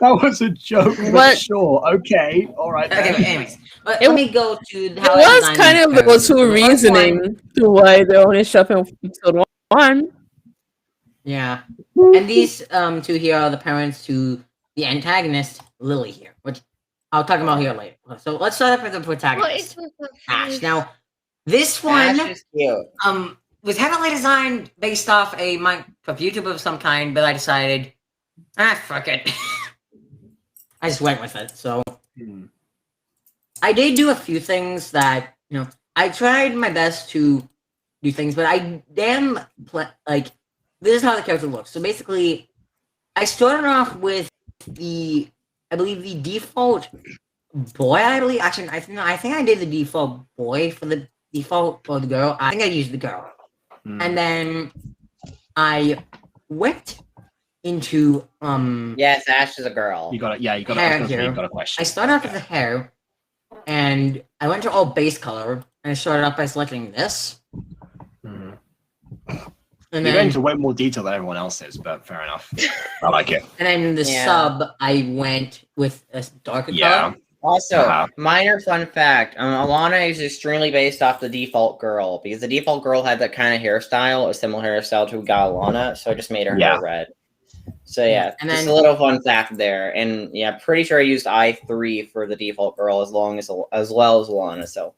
Speaker 8: loud.
Speaker 1: was a joke, but
Speaker 7: What?
Speaker 1: sure. Okay, all right.
Speaker 6: Okay,
Speaker 1: then.
Speaker 6: but anyways,
Speaker 7: It
Speaker 6: let me go to
Speaker 7: It
Speaker 6: how I
Speaker 7: was
Speaker 6: designed
Speaker 7: kind
Speaker 6: these
Speaker 7: of the
Speaker 6: characters.
Speaker 7: two
Speaker 6: The first
Speaker 7: reasoning
Speaker 6: one-
Speaker 7: to why they're only shopping episode 1.
Speaker 6: Yeah. And these two here are the parents to the antagonist, Lily here, which I'll talk about here later. So let's start off with the
Speaker 3: What
Speaker 6: protagonist,
Speaker 3: is with the
Speaker 6: Ash.
Speaker 3: face?
Speaker 6: Now, this one
Speaker 8: Ash is cute.
Speaker 6: was heavily designed based off a Minecraft YouTuber of some kind, but I decided, fuck it. I just went with it. So
Speaker 1: Hmm.
Speaker 6: I did do a few things that, I tried my best to do things, but I this is how the character looks. So basically, I started off with the default boy. Actually, I think I did the default boy for the default for the girl. I think I used the girl,
Speaker 1: Hmm.
Speaker 6: and then I went into
Speaker 8: Yes, Ash is a girl.
Speaker 1: You got it. Yeah, you got it.
Speaker 6: Hair
Speaker 1: I was gonna say
Speaker 6: here.
Speaker 1: you got a question.
Speaker 6: I started off with the hair, and I went to all base color, and I started off by selecting this,
Speaker 1: Mhm.
Speaker 6: and
Speaker 1: You're
Speaker 6: then
Speaker 1: going into way more detail than everyone else is, but fair enough. I like it.
Speaker 6: and then the
Speaker 8: Yeah.
Speaker 6: sub I went with a darker
Speaker 1: Yeah.
Speaker 6: color,
Speaker 8: Also,
Speaker 1: Uh-huh.
Speaker 8: minor fun fact: Alana is extremely based off the default girl because the default girl had that kind of hairstyle, a similar hairstyle to Alana, so I just made her
Speaker 1: Yeah.
Speaker 8: hair red. So yeah,
Speaker 6: And
Speaker 8: just
Speaker 6: then-
Speaker 8: a little fun fact there, and yeah, pretty sure I used I3 for the default girl as well as Alana. So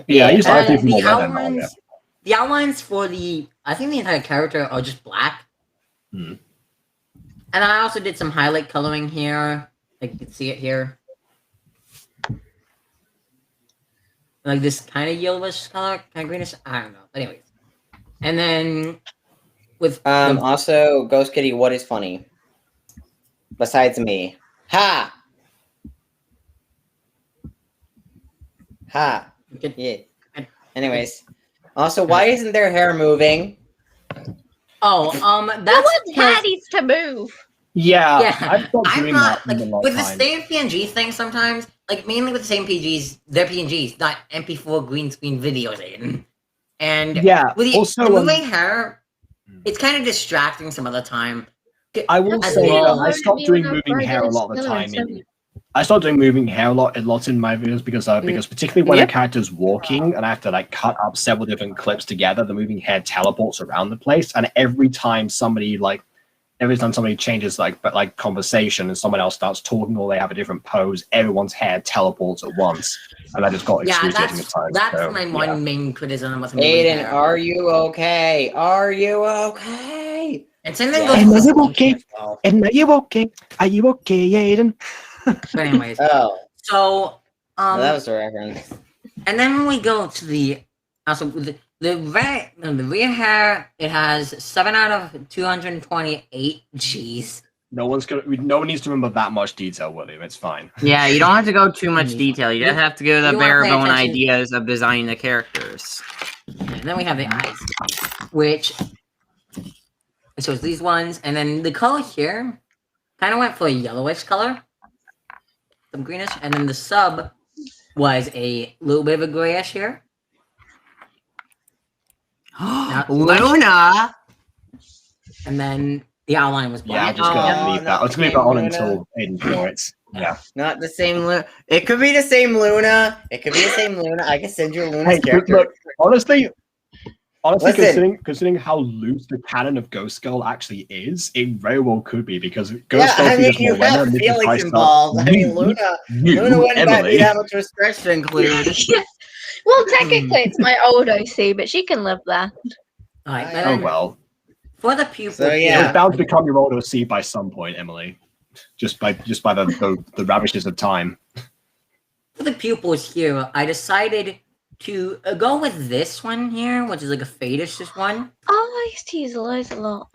Speaker 1: Yeah, I used
Speaker 6: And
Speaker 1: I3 for more
Speaker 6: the
Speaker 1: red and manga.
Speaker 6: outlines for the entire character are just black.
Speaker 1: Hmm.
Speaker 6: And I also did some highlight coloring here. Like you can see it here. Like this kind of yellowish color, kind of greenish. I don't know. Anyways. And then with
Speaker 8: also Ghost Kitty, what is funny? Besides me. Ha! Ha! Yeah. Anyways. Also, why isn't their hair moving?
Speaker 6: oh,
Speaker 3: No
Speaker 6: that's
Speaker 3: one's hair needs to move.
Speaker 1: Yeah,
Speaker 6: Yeah,
Speaker 1: I've stopped
Speaker 6: I'm
Speaker 1: doing
Speaker 6: not
Speaker 1: that
Speaker 6: like
Speaker 1: in a lot
Speaker 6: with
Speaker 1: of
Speaker 6: the
Speaker 1: time.
Speaker 6: same PNG thing sometimes. Like mainly with the same PGs, they're PNGs, not MP4 green screen videos. Aiden. And
Speaker 1: Yeah,
Speaker 6: with
Speaker 1: also,
Speaker 6: the moving hair, it's kind of distracting some of the time.
Speaker 1: I will
Speaker 6: As
Speaker 1: say
Speaker 6: well,
Speaker 1: I stopped doing moving hair a lot of the time. I stopped doing moving hair a lot in my videos because particularly when a character's walking and I have to like cut up several different clips together, the moving hair teleports around the place, and every time somebody changes like conversation and someone else starts talking or they have a different pose, everyone's hair teleports at once, and that just got excruciating at times.
Speaker 6: That's
Speaker 1: so,
Speaker 6: my one main criticism with
Speaker 8: Aidan,
Speaker 6: hair.
Speaker 8: are you okay? Are you okay?
Speaker 6: And same thing
Speaker 1: Aidan,
Speaker 6: goes
Speaker 1: are
Speaker 6: with
Speaker 1: you okay? Aidan, are you okay? Are you okay, Aidan?
Speaker 6: But anyways,
Speaker 8: Oh,
Speaker 6: so
Speaker 8: that was a reference.
Speaker 6: and then when we go to the also the rear hair, it has 7 out of 228 G's.
Speaker 1: No one needs to remember that much detail, William. It's fine.
Speaker 5: Yeah, you don't have to go too much detail. You just have to go the
Speaker 6: You wanna
Speaker 5: bare
Speaker 6: pay
Speaker 5: bone
Speaker 6: attention.
Speaker 5: ideas of designing the characters.
Speaker 6: And then we have the eyes, which so it's these ones, and then the color here kind of went for a yellowish color, some greenish, and then the sub was a little bit of a grayish here.
Speaker 5: Luna!
Speaker 6: And then the outline was
Speaker 1: Yeah,
Speaker 6: black.
Speaker 1: I'm just gonna
Speaker 8: Oh,
Speaker 1: leave that.
Speaker 8: not
Speaker 1: I'm just gonna leave
Speaker 8: the
Speaker 1: that on
Speaker 8: same
Speaker 1: until Aidan joins. Yeah.
Speaker 8: Not the same Luna. It could be the same Luna. It could be the same Luna. I can send you Luna's
Speaker 1: Hey,
Speaker 8: character.
Speaker 1: look, honestly,
Speaker 8: Listen.
Speaker 1: considering how loose the canon of Ghost Girl actually is, it very well could be because Ghost Girl
Speaker 8: Yeah, I mean,
Speaker 1: features more
Speaker 8: you
Speaker 1: women.
Speaker 8: have
Speaker 1: and this is
Speaker 8: feelings
Speaker 1: high
Speaker 8: involved.
Speaker 1: stuff.
Speaker 8: I mean, Luna wouldn't have
Speaker 1: Emily.
Speaker 8: me that much respect to include.
Speaker 3: Well, technically, it's my old OC, but she can live there.
Speaker 6: Alright,
Speaker 8: Oh,
Speaker 6: but
Speaker 1: Oh
Speaker 6: then
Speaker 1: well,
Speaker 6: for the pupil,
Speaker 8: So,
Speaker 1: it
Speaker 8: yeah.
Speaker 1: was bound to become your old OC by some point, Emily. Just by the ravages of time.
Speaker 6: for the pupils here, I decided to go with this one here, which is like a fadeish one.
Speaker 3: Oh, I used to use those a lot.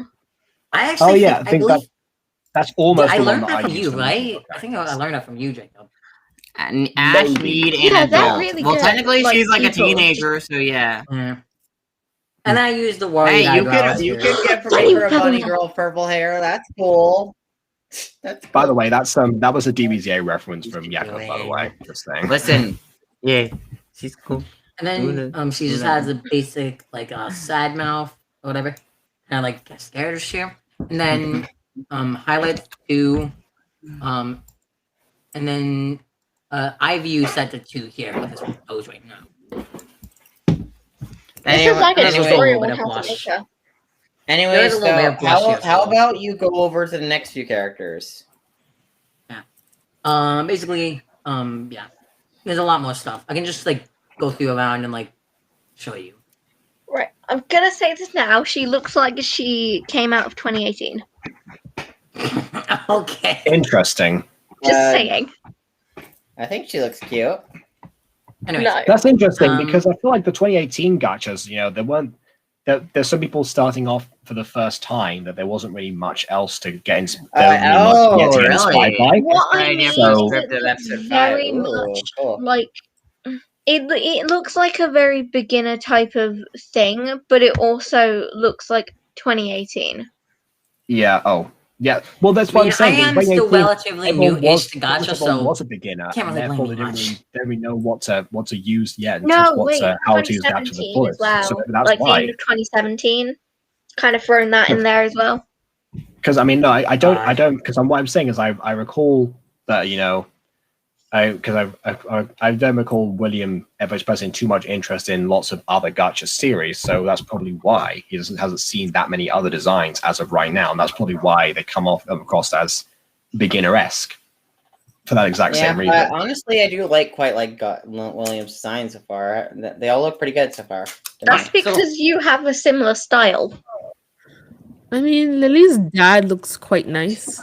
Speaker 6: I actually
Speaker 1: Oh yeah, I think
Speaker 6: believe
Speaker 1: that's almost
Speaker 6: I
Speaker 1: the one
Speaker 6: learned
Speaker 1: that
Speaker 6: that
Speaker 1: I
Speaker 6: from
Speaker 1: used
Speaker 6: you,
Speaker 1: for
Speaker 6: right?
Speaker 1: the
Speaker 6: I think I learned that from you, Jacob.
Speaker 5: And Ash
Speaker 1: Maybe.
Speaker 5: Mead and
Speaker 3: Yeah, they're
Speaker 5: adult.
Speaker 3: really
Speaker 5: well,
Speaker 3: good,
Speaker 5: technically,
Speaker 3: like,
Speaker 5: she's like a
Speaker 3: people.
Speaker 5: teenager, so yeah.
Speaker 6: Yeah. And I used the warrior
Speaker 5: Hey, you
Speaker 6: eyebrows
Speaker 8: You
Speaker 6: here.
Speaker 8: could get for
Speaker 3: Funny
Speaker 8: me for a
Speaker 3: fellow.
Speaker 8: bunny girl with purple hair. That's cool. That's cool.
Speaker 1: By the way, that was a DBZA reference from Yakko, by the way. Just saying.
Speaker 5: Listen, yeah, she's cool.
Speaker 6: And then she just has a basic like sad mouth or whatever, kind of like scared here. And then highlights two, and then IVU set to 2 here with this pose right now.
Speaker 3: This is like a
Speaker 6: Anyway,
Speaker 3: tutorial
Speaker 6: bit
Speaker 3: on
Speaker 6: of
Speaker 3: how to
Speaker 6: blush.
Speaker 3: make her.
Speaker 8: Anyways,
Speaker 6: There's a little bit
Speaker 8: so
Speaker 6: of blush here,
Speaker 8: how
Speaker 6: so-
Speaker 8: about you go over to the next few characters?
Speaker 6: Basically, yeah, there's a lot more stuff. I can just like go through around and like show you.
Speaker 3: Right, I'm gonna say this now. She looks like she came out of 2018.
Speaker 6: Okay.
Speaker 1: Interesting.
Speaker 3: Just
Speaker 8: Uh,
Speaker 3: saying.
Speaker 8: I think she looks cute.
Speaker 6: Anyways,
Speaker 3: No.
Speaker 1: That's interesting
Speaker 6: Um,
Speaker 1: because I feel like the 2018 gachas, there's some people starting off for the first time that there wasn't really much else to get inspired
Speaker 5: really?
Speaker 1: by.
Speaker 3: What I
Speaker 5: Right,
Speaker 3: mean
Speaker 1: so-
Speaker 3: is
Speaker 5: Scripted
Speaker 3: it's
Speaker 5: episode
Speaker 3: very
Speaker 8: Ooh,
Speaker 3: much
Speaker 8: cool.
Speaker 3: like it looks like a very beginner type of thing, but it also looks like 2018.
Speaker 1: Yeah. Oh. Yeah. Well, that's
Speaker 6: I
Speaker 1: what
Speaker 6: mean,
Speaker 1: I'm saying.
Speaker 6: I am
Speaker 1: in
Speaker 6: still
Speaker 1: 2018,
Speaker 6: relatively
Speaker 1: everyone
Speaker 6: new-ish to gacha,
Speaker 1: everyone
Speaker 6: so
Speaker 1: was a beginner,
Speaker 6: can't
Speaker 1: and
Speaker 6: really
Speaker 1: therefore
Speaker 6: blame
Speaker 1: they
Speaker 6: me
Speaker 1: didn't really know what to use yet. And
Speaker 3: No,
Speaker 1: just
Speaker 3: wait,
Speaker 1: how to use gacha to the
Speaker 3: 2017 as
Speaker 1: fullest.
Speaker 3: well.
Speaker 1: So maybe that's
Speaker 3: Like the
Speaker 1: why.
Speaker 3: end of 2017, kind of throwing that in there as well.
Speaker 1: Because I mean, no, I don't, because what I'm saying is I recall that because I don't recall William ever expressing too much interest in lots of other gacha series, so that's probably why he hasn't seen that many other designs as of right now, and that's probably why they come across as beginner-esque for that exact same reason.
Speaker 8: Honestly, I do quite like William's design so far. They all look pretty good so far.
Speaker 3: That's because you have a similar style.
Speaker 7: I mean, Lily's dad looks quite nice.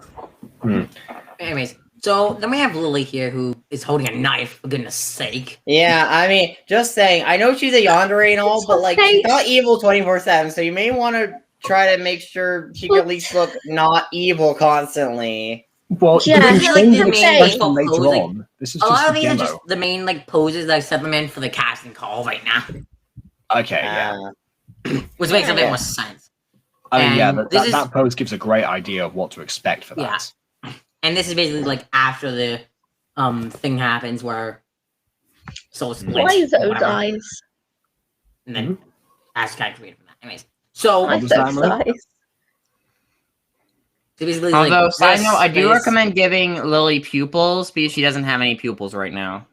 Speaker 6: Anyways, so then we have Lily here, who is holding a knife, for goodness sake.
Speaker 8: Yeah, I mean, just saying. I know she's a yandere and all, but like, she's not evil 24/7. So you may want to try to make sure she can at least look not evil constantly.
Speaker 1: Well,
Speaker 3: yeah,
Speaker 1: you can change
Speaker 6: the
Speaker 1: the
Speaker 6: main
Speaker 1: expression later
Speaker 6: posing.
Speaker 1: on. This is
Speaker 6: A
Speaker 1: just
Speaker 6: lot
Speaker 1: a
Speaker 6: of these are
Speaker 1: demo.
Speaker 6: just the main like poses that I set them in for the casting call right now,
Speaker 1: Okay, yeah.
Speaker 6: which makes a bit
Speaker 8: Yeah.
Speaker 6: more sense.
Speaker 1: I mean, yeah,
Speaker 6: and
Speaker 1: that pose gives a great idea of what to expect for that.
Speaker 6: And this is basically like after the thing happens where Soul splits.
Speaker 3: Why is
Speaker 6: or
Speaker 3: those
Speaker 6: whatever.
Speaker 3: eyes?
Speaker 6: And then that's kind of created from that. Anyways, so
Speaker 3: Why
Speaker 1: was
Speaker 3: those
Speaker 1: that, Marie?
Speaker 3: eyes?
Speaker 6: basically,
Speaker 5: Although,
Speaker 6: like,
Speaker 5: side note, I do
Speaker 6: this-
Speaker 5: recommend giving Lily pupils because she doesn't have any pupils right now.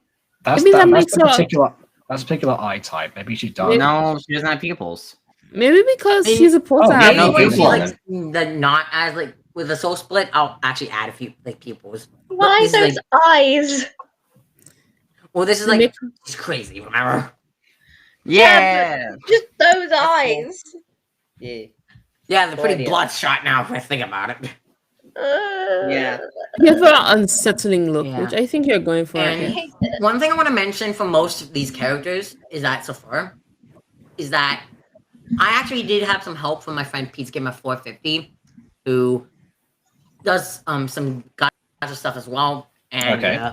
Speaker 1: That's
Speaker 7: Maybe that
Speaker 1: that's
Speaker 7: makes
Speaker 1: a
Speaker 7: her-
Speaker 1: particular eye type. Maybe she does.
Speaker 5: No, she doesn't have pupils.
Speaker 7: Maybe because
Speaker 6: Maybe-
Speaker 7: she's supposed to
Speaker 1: Oh,
Speaker 7: have
Speaker 1: yeah, no,
Speaker 6: Maybe when
Speaker 1: pupils.
Speaker 6: she like the not as like with the soul split, I'll actually add a few like pupils.
Speaker 3: Why
Speaker 6: This is,
Speaker 3: those
Speaker 6: like-
Speaker 3: eyes?
Speaker 6: Well, this is
Speaker 7: to
Speaker 6: like
Speaker 7: make-
Speaker 6: it's crazy. Remember?
Speaker 5: Yeah.
Speaker 3: Just those eyes.
Speaker 8: Yeah.
Speaker 6: Yeah, they're
Speaker 8: Good
Speaker 6: pretty
Speaker 8: idea.
Speaker 6: bloodshot now. If I think about it.
Speaker 8: Yeah.
Speaker 7: You have an unsettling look,
Speaker 6: Yeah.
Speaker 7: which I think you're going for.
Speaker 6: And-
Speaker 3: I
Speaker 7: yeah.
Speaker 3: hate it.
Speaker 6: One thing I want to mention for most of these characters is that so far is that I actually did have some help from my friend Pete's Gamer 450, who does some gacha stuff as well. And
Speaker 1: Okay.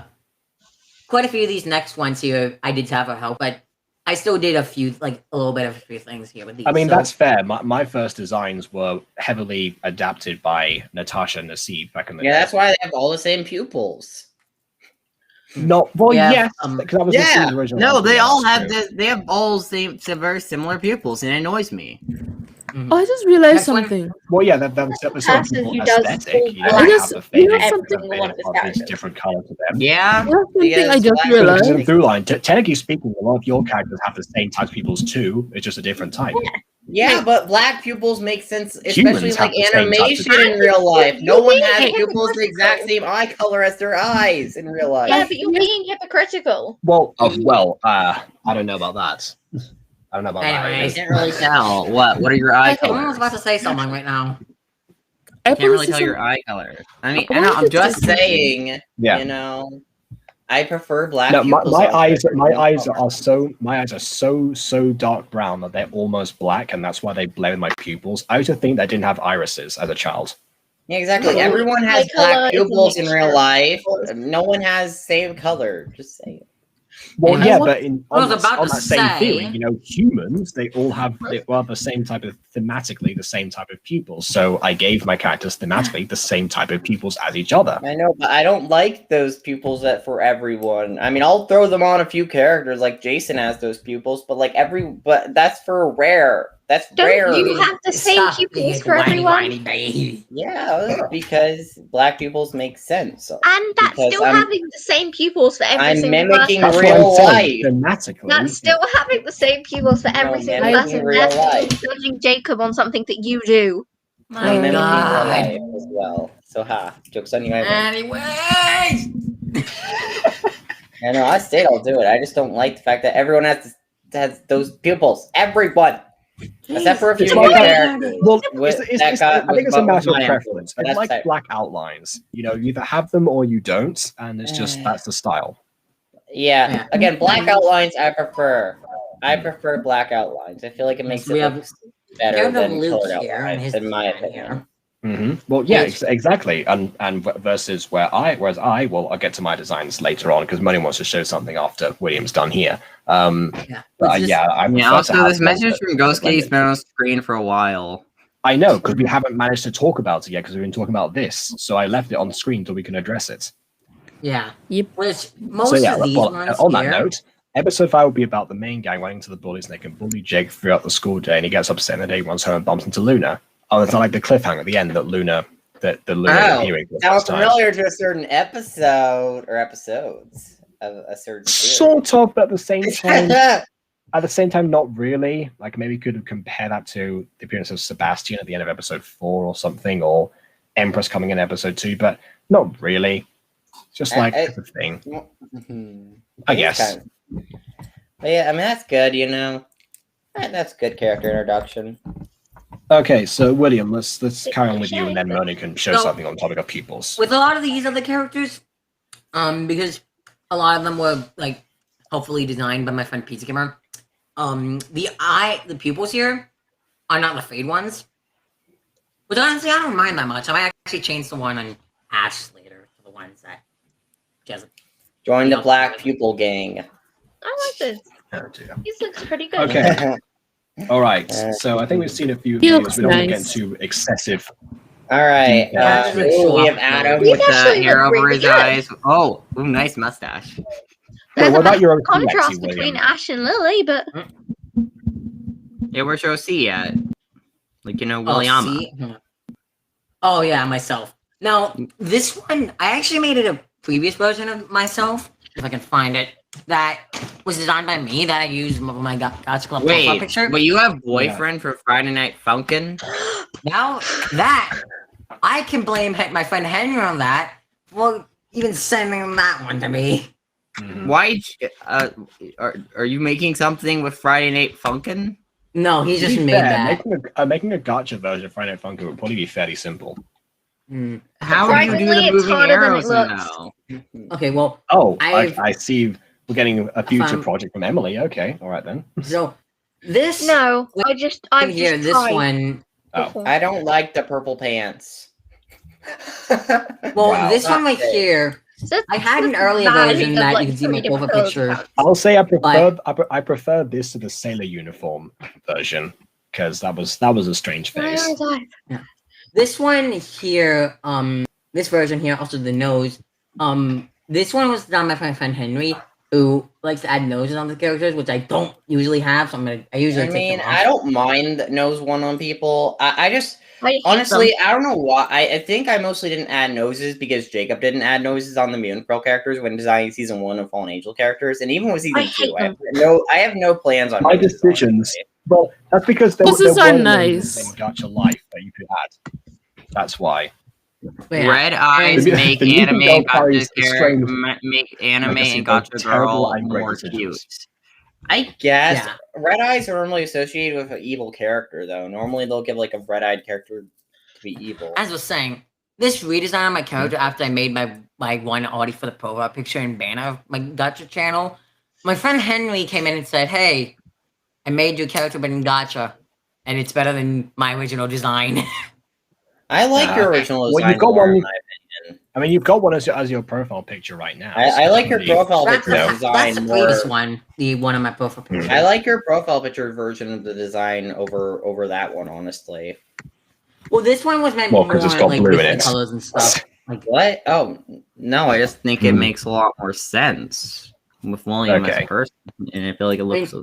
Speaker 6: quite a few of these next ones here, I did have her help, but I still did a little bit of a few things here with these.
Speaker 1: I mean,
Speaker 6: so-
Speaker 1: that's fair. My first designs were heavily adapted by Natasha and Naseeb back in the
Speaker 8: Yeah,
Speaker 1: day.
Speaker 8: that's why they have all the same pupils.
Speaker 1: No, well,
Speaker 6: Yeah,
Speaker 1: yes,
Speaker 6: um,
Speaker 1: because I was
Speaker 8: yeah.
Speaker 1: Naseeb's original.
Speaker 5: No, they all
Speaker 1: that's
Speaker 5: have
Speaker 1: true.
Speaker 5: this. They have all very similar pupils, and it annoys me.
Speaker 6: Mhm.
Speaker 7: Oh, I just realized
Speaker 6: Next one.
Speaker 7: something.
Speaker 1: Well, yeah, that's a
Speaker 3: Person
Speaker 1: people
Speaker 3: who does
Speaker 1: aesthetic.
Speaker 3: full
Speaker 1: You know,
Speaker 3: black.
Speaker 1: they
Speaker 7: Just-
Speaker 1: have the
Speaker 7: you know
Speaker 1: fading,
Speaker 7: something
Speaker 1: the
Speaker 3: with one of his
Speaker 1: fading
Speaker 3: characters.
Speaker 1: different color to them.
Speaker 5: Yeah.
Speaker 7: You know something
Speaker 8: Because
Speaker 7: I just
Speaker 8: black-
Speaker 1: Because
Speaker 7: realized?
Speaker 1: in through line, technically speaking, a lot of your characters have the same type of pupils too. It's just a different type.
Speaker 8: Yeah, but black pupils make sense, especially
Speaker 1: Humans
Speaker 8: like
Speaker 1: have the same types
Speaker 8: animation
Speaker 1: of-
Speaker 8: in real life. No
Speaker 3: You're
Speaker 8: one
Speaker 3: being
Speaker 8: has pupils the exact
Speaker 3: hypocritical.
Speaker 8: same eye color as their eyes in real life.
Speaker 3: Yeah, but you're being hypocritical.
Speaker 1: Well, I don't know about that. I don't know about
Speaker 6: Anyways.
Speaker 5: I
Speaker 1: that.
Speaker 5: can't really tell. What are your eye
Speaker 6: Someone was
Speaker 5: colors?
Speaker 6: about to say something right now.
Speaker 7: I
Speaker 5: Can't really
Speaker 7: posted
Speaker 5: tell
Speaker 7: some-
Speaker 5: your eye color. I mean,
Speaker 7: I
Speaker 5: I know, I'm
Speaker 7: wanted to
Speaker 5: just
Speaker 8: Just saying,
Speaker 1: Yeah.
Speaker 8: you know, I prefer black
Speaker 1: No,
Speaker 8: pupils.
Speaker 1: my
Speaker 8: on
Speaker 1: eyes
Speaker 8: characters.
Speaker 1: are so dark brown that they're almost black, and that's why they blend with my pupils. I used to think that I didn't have irises as a child.
Speaker 8: Yeah, exactly.
Speaker 3: No,
Speaker 8: Everyone
Speaker 3: my
Speaker 8: has
Speaker 3: color
Speaker 8: black
Speaker 3: is a
Speaker 8: pupils in
Speaker 3: mixture
Speaker 8: real
Speaker 3: of
Speaker 8: life.
Speaker 3: pupils.
Speaker 8: No one has same color. Just saying.
Speaker 1: Well,
Speaker 6: And
Speaker 1: yeah,
Speaker 6: I wa-
Speaker 1: but
Speaker 6: I was about
Speaker 1: on
Speaker 6: to
Speaker 1: that same
Speaker 6: say-
Speaker 1: theory, you know, humans they all have the same type of thematically the same type of pupils. So I gave my characters thematically the same type of pupils as each other.
Speaker 8: I know, but I don't like those pupils that for everyone. I mean, I'll throw them on a few characters, like Jason has those pupils, but but that's for rare. That's
Speaker 3: Don't
Speaker 8: rare.
Speaker 3: you have the same
Speaker 6: Stop being
Speaker 3: pupils
Speaker 6: a
Speaker 3: for
Speaker 6: whiny,
Speaker 3: everyone?
Speaker 6: whiny baby.
Speaker 8: Yeah, because black pupils make sense.
Speaker 3: And that's
Speaker 8: Because
Speaker 3: still having the same pupils for every
Speaker 8: I'm
Speaker 3: single
Speaker 8: mimicking
Speaker 3: person.
Speaker 1: That's what I'm
Speaker 8: real
Speaker 1: saying.
Speaker 8: life.
Speaker 1: Thematically,
Speaker 3: That's still having the same pupils for every
Speaker 8: No,
Speaker 3: single
Speaker 8: mimicking
Speaker 3: person.
Speaker 8: real
Speaker 3: Therefore,
Speaker 8: life.
Speaker 3: judging Jacob on something that you do.
Speaker 6: My
Speaker 8: I'm mimicking real
Speaker 6: God.
Speaker 8: life as well. So joke's on you.
Speaker 6: Anyways.
Speaker 8: I know. I stayed. I'll do it. I just don't like the fact that everyone has those pupils. Everyone, except for a few
Speaker 1: It's
Speaker 8: new
Speaker 1: like
Speaker 8: characters.
Speaker 1: well,
Speaker 8: That got-
Speaker 1: I think it's a
Speaker 8: was
Speaker 1: matter of
Speaker 8: my
Speaker 1: preference.
Speaker 8: but
Speaker 1: It's
Speaker 8: that's
Speaker 1: like
Speaker 8: type.
Speaker 1: black outlines. You know, you either have them or you don't, and it's just that's the style.
Speaker 8: Yeah.
Speaker 6: Yeah.
Speaker 8: Again, black outlines I prefer. I prefer black outlines. I feel like it makes
Speaker 6: we
Speaker 8: it
Speaker 6: have-
Speaker 8: look better
Speaker 6: we have
Speaker 8: than
Speaker 6: Luke
Speaker 8: colored
Speaker 6: here and
Speaker 8: outlines,
Speaker 6: his
Speaker 8: in my
Speaker 6: design
Speaker 8: opinion.
Speaker 1: Well, yeah,
Speaker 6: Yes.
Speaker 1: exactly. And versus whereas I'll get to my designs later on because Money wants to show something after William's done here.
Speaker 6: Yeah.
Speaker 1: But yeah, I prefer
Speaker 5: Yeah,
Speaker 1: to
Speaker 5: also,
Speaker 1: have
Speaker 5: this
Speaker 1: them
Speaker 5: message
Speaker 1: that-
Speaker 5: from Ghost Kitty's been on screen for a while.
Speaker 1: I know because we haven't managed to talk about it yet because we've been talking about this. So I left it on the screen till we can address it.
Speaker 6: Yeah.
Speaker 7: Yep.
Speaker 6: Which most
Speaker 1: So yeah,
Speaker 6: of these
Speaker 1: well,
Speaker 6: ones
Speaker 1: on that
Speaker 6: here,
Speaker 1: note, episode 5 will be about the main gang running to the bullies and they can bully Jake throughout the school day and he gets upset and the day he runs home and bumps into Luna. Oh, it's not like the cliffhanger at the end that Luna the lunar appearing for the
Speaker 8: sounds
Speaker 1: first time.
Speaker 8: familiar to a certain episode or episodes of a certain series.
Speaker 1: Sort of, but at the same time. At the same time, not really. Like maybe could compare that to the appearance of Sebastian at the end of episode 4 or something, or Empress coming in episode 2, but not really. Just like a thing. I guess.
Speaker 8: But yeah, I mean that's good, you know. That's good character introduction.
Speaker 1: Okay, so William, let's carry on with you, and then Moni can show something on the topic of pupils.
Speaker 6: With a lot of these other characters, because a lot of them were like hopefully designed by my friend Pizza Gamer. The pupils here are not the fade ones. Which honestly I don't mind that much. I might actually change the one on Ash later to the ones that she hasn't.
Speaker 8: Join the Black Pupil Gang.
Speaker 3: I like this.
Speaker 1: Oh, dear.
Speaker 3: This looks pretty good.
Speaker 1: Okay. All right. So I think we've seen a few
Speaker 7: He
Speaker 1: videos.
Speaker 7: looks
Speaker 1: We don't want to get
Speaker 7: nice.
Speaker 1: too excessive.
Speaker 8: All right.
Speaker 1: Yeah.
Speaker 8: We have Adam
Speaker 3: These
Speaker 8: with
Speaker 3: actually
Speaker 2: The hair
Speaker 3: look
Speaker 2: over
Speaker 3: really
Speaker 2: his
Speaker 3: good.
Speaker 2: eyes. Oh, ooh, nice mustache.
Speaker 3: There's
Speaker 1: what
Speaker 3: a
Speaker 1: about your own
Speaker 3: contrast
Speaker 1: Lexi,
Speaker 3: between
Speaker 1: William?
Speaker 3: Ash and Lily, but
Speaker 2: Yeah, where's Josie at? Like, you know,
Speaker 6: Oh,
Speaker 2: Williama.
Speaker 6: see? Oh yeah, myself. Now this one, I actually made it a previous version of myself, if I can find it. That was designed by me. That I used my Gacha Club profile
Speaker 2: Wait,
Speaker 6: picture.
Speaker 2: but you have boyfriend for Friday Night Funkin'?
Speaker 6: Now that I can blame my friend Henry on that for even sending that one to me.
Speaker 2: Why? Are you making something with Friday Night Funkin'?
Speaker 6: No, he
Speaker 1: To
Speaker 6: just
Speaker 1: be
Speaker 6: made
Speaker 1: fair,
Speaker 6: that.
Speaker 1: making a gacha version of Friday Night Funkin' would probably be fairly simple.
Speaker 2: How do you do
Speaker 3: Surprisingly,
Speaker 2: the
Speaker 3: it's
Speaker 2: moving
Speaker 3: harder than it
Speaker 2: arrows
Speaker 3: looks.
Speaker 2: now?
Speaker 6: Okay, well,
Speaker 1: Oh,
Speaker 6: I've-
Speaker 1: I see. We're getting a future
Speaker 6: found-
Speaker 1: project from Emily. Okay, all right then.
Speaker 6: so this
Speaker 3: no, I've
Speaker 6: here,
Speaker 3: just
Speaker 6: this
Speaker 3: tried
Speaker 6: one.
Speaker 1: Oh.
Speaker 8: I don't like the purple pants.
Speaker 6: Well,
Speaker 1: Wow.
Speaker 6: this one right here.
Speaker 3: So
Speaker 6: I had an
Speaker 3: this
Speaker 6: earlier
Speaker 3: variety
Speaker 6: version
Speaker 3: of,
Speaker 6: that
Speaker 3: like,
Speaker 6: you can see my
Speaker 3: 3
Speaker 6: profile
Speaker 3: different
Speaker 6: picture.
Speaker 3: colours.
Speaker 1: I'll say I prefer this to the sailor uniform version because that was a strange face.
Speaker 3: Where was I?
Speaker 6: This one here, this version here, also the nose. This one was done by my friend Henry, who likes to add noses on the characters, which I don't usually have. So I usually
Speaker 8: I
Speaker 6: take
Speaker 8: mean,
Speaker 6: them off.
Speaker 8: I don't mind nose one on people. I just
Speaker 3: I hate
Speaker 8: honestly,
Speaker 3: them.
Speaker 8: I don't know why. I think I mostly didn't add noses because Jacob didn't add noses on the Moon Pearl characters when designing season 1 of Fallen Angel characters, and even with season
Speaker 3: I hate
Speaker 8: 2, I have no plans on
Speaker 1: My
Speaker 8: noses,
Speaker 1: decisions.
Speaker 8: honestly.
Speaker 1: Well, that's because there
Speaker 7: Pussies
Speaker 1: there
Speaker 7: are
Speaker 1: weren't
Speaker 7: nice.
Speaker 1: in Gacha Life that you could add. That's why.
Speaker 6: But yeah.
Speaker 2: Red eyes
Speaker 1: The-
Speaker 2: make
Speaker 1: the
Speaker 2: anime
Speaker 1: music
Speaker 2: and
Speaker 1: carries
Speaker 2: Gacha
Speaker 1: a strain of
Speaker 2: make anime
Speaker 1: legacy
Speaker 2: and
Speaker 1: of
Speaker 2: Gacha
Speaker 1: terrible
Speaker 2: girl
Speaker 1: and great
Speaker 2: more
Speaker 1: decisions.
Speaker 2: cute.
Speaker 8: I guess
Speaker 6: Yeah.
Speaker 8: red eyes are normally associated with an evil character, though. Normally, they'll give like a red-eyed character to be evil.
Speaker 6: As I was saying, this redesign of my character after I made my one already for the profile picture and banner of my Gacha channel, my friend Henry came in and said, "Hey, I made your character but in Gacha, and it's better than my original design."
Speaker 8: I like your original
Speaker 1: well,
Speaker 8: design
Speaker 1: you've got
Speaker 8: more,
Speaker 1: one-
Speaker 8: in my opinion.
Speaker 1: I mean, you've got one as your profile picture right now.
Speaker 8: I like your
Speaker 1: pretty-
Speaker 8: profile
Speaker 6: that's,
Speaker 8: picture
Speaker 6: the,
Speaker 8: design
Speaker 6: that's the
Speaker 8: more.
Speaker 6: previous one, the one on my profile picture.
Speaker 8: I like your profile picture version of the design over that one, honestly.
Speaker 6: Well, this one was meant
Speaker 1: Well,
Speaker 6: more
Speaker 1: 'cause it's got
Speaker 6: like
Speaker 1: blue
Speaker 6: with
Speaker 1: in
Speaker 6: the
Speaker 1: it.
Speaker 6: colors and stuff. Like
Speaker 8: What? Oh no,
Speaker 2: I just think it
Speaker 1: Hmm.
Speaker 2: makes a lot more sense with William as
Speaker 1: Okay.
Speaker 2: a person, and I feel like it looks.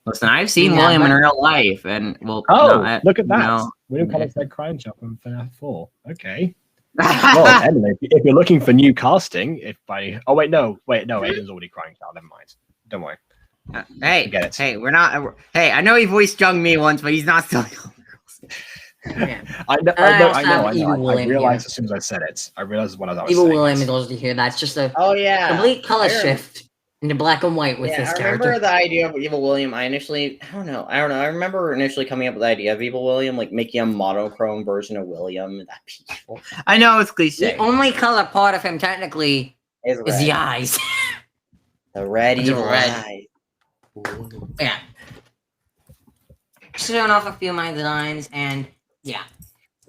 Speaker 2: Listen, I've seen
Speaker 6: Yeah,
Speaker 2: William in
Speaker 6: but-
Speaker 2: real life, and well,
Speaker 1: Oh,
Speaker 2: no,
Speaker 1: look at that!
Speaker 2: no.
Speaker 1: William Collins said Crying Shop in FNAF 4. Okay. Well, Emily, if you're looking for new casting, no, Aidan's already Crying Child. Never mind. Don't worry.
Speaker 2: Hey,
Speaker 1: Forget it.
Speaker 2: hey, we're not. Hey, I know he voiced young me once, but he's not still.
Speaker 6: yeah.
Speaker 1: I know.
Speaker 6: I
Speaker 1: I
Speaker 6: also have
Speaker 1: know.
Speaker 6: Evil
Speaker 1: I
Speaker 6: William
Speaker 1: realized
Speaker 6: here.
Speaker 1: as soon as I said it. I realized when I was
Speaker 6: Evil
Speaker 1: saying
Speaker 6: William
Speaker 1: it.
Speaker 6: is also here. That's just a
Speaker 8: Oh yeah,
Speaker 6: complete color
Speaker 8: I remember-
Speaker 6: shift into black and white with
Speaker 8: Yeah,
Speaker 6: this
Speaker 8: I remember
Speaker 6: character.
Speaker 8: the idea of Evil William. I don't know. I remember initially coming up with the idea of Evil William, like making a monochrome version of William. That'd be cool.
Speaker 2: I know it's
Speaker 6: The
Speaker 2: cliche.
Speaker 6: only color part of him technically
Speaker 8: Is
Speaker 6: is the
Speaker 8: red.
Speaker 6: eyes.
Speaker 8: The red
Speaker 6: It's
Speaker 8: evil
Speaker 6: red.
Speaker 8: eye.
Speaker 6: Yeah. Showing off a few of my designs, and yeah.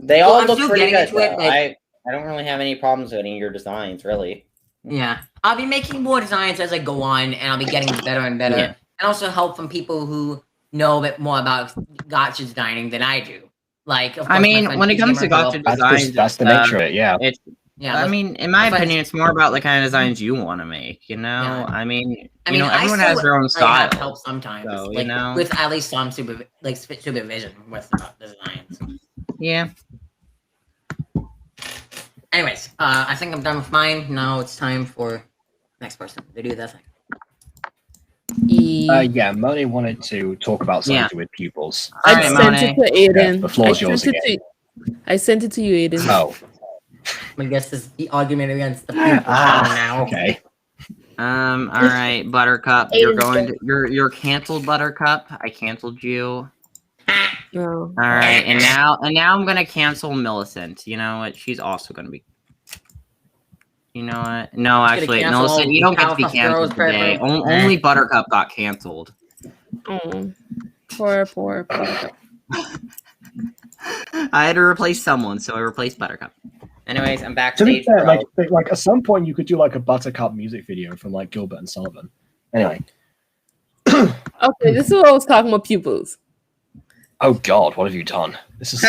Speaker 8: They
Speaker 6: Well,
Speaker 8: all
Speaker 6: I'm
Speaker 8: look
Speaker 6: still
Speaker 8: pretty
Speaker 6: getting
Speaker 8: good.
Speaker 6: into it,
Speaker 8: Though.
Speaker 6: but-
Speaker 8: I don't really have any problems with any of your designs, really.
Speaker 6: Yeah. I'll be making more designs as I go on, and I'll be getting better and better.
Speaker 2: Yeah.
Speaker 6: And also help from people who know a bit more about gacha designing than I do. Like, of
Speaker 2: I
Speaker 6: course, my
Speaker 2: mean,
Speaker 6: friend
Speaker 2: when it comes to
Speaker 6: Gamer will-
Speaker 2: gacha
Speaker 1: That's
Speaker 2: designs,
Speaker 1: that's the
Speaker 2: it's,
Speaker 1: nature of it. Yeah.
Speaker 2: It's.
Speaker 6: yeah,
Speaker 2: I
Speaker 6: let's-
Speaker 2: mean, in my
Speaker 6: if I-
Speaker 2: opinion, it's more about the kind of designs you want to make. You know,
Speaker 6: Yeah.
Speaker 2: I mean,
Speaker 6: I mean, I
Speaker 2: everyone
Speaker 6: still,
Speaker 2: has their own
Speaker 6: like, have
Speaker 2: style.
Speaker 6: help sometimes,
Speaker 2: So, you
Speaker 6: like,
Speaker 2: know.
Speaker 6: with at least some supervision with the designs.
Speaker 2: Yeah.
Speaker 6: Anyways, I think I'm done with mine. Now it's time for next person to do that thing.
Speaker 1: Yeah, Monet wanted to talk about something
Speaker 5: Yeah.
Speaker 1: to do with pupils.
Speaker 7: I
Speaker 5: Alright,
Speaker 7: sent it
Speaker 5: Monet.
Speaker 7: to Aidan.
Speaker 1: the floor is
Speaker 7: I
Speaker 1: yours
Speaker 7: sent it to- I sent it to you, Aidan.
Speaker 1: Oh,
Speaker 6: I guess this is the argument against the pupil now.
Speaker 1: okay.
Speaker 5: All right, Buttercup. You're
Speaker 3: Aidan's
Speaker 5: going to you're canceled, Buttercup. I canceled you.
Speaker 7: No.
Speaker 5: All right, and now I'm gonna cancel Millicent. You know what? She's also gonna be. You know what? No,
Speaker 6: She's gonna
Speaker 5: actually,
Speaker 6: cancel
Speaker 5: Millicent, you don't get to be
Speaker 6: Powerpuff
Speaker 5: canceled
Speaker 6: Girls
Speaker 5: today.
Speaker 6: forever.
Speaker 5: Only Buttercup got canceled.
Speaker 7: Oh, poor.
Speaker 5: I had to replace someone, so I replaced Buttercup.
Speaker 6: Anyways, I'm
Speaker 1: To be
Speaker 6: backstage.
Speaker 1: fair,
Speaker 6: bro.
Speaker 1: like at some point you could do like a Buttercup music video from like Gilbert and Sullivan. Anyway,
Speaker 7: Okay, this is what I was talking about pupils.
Speaker 1: oh God, what have you done? This is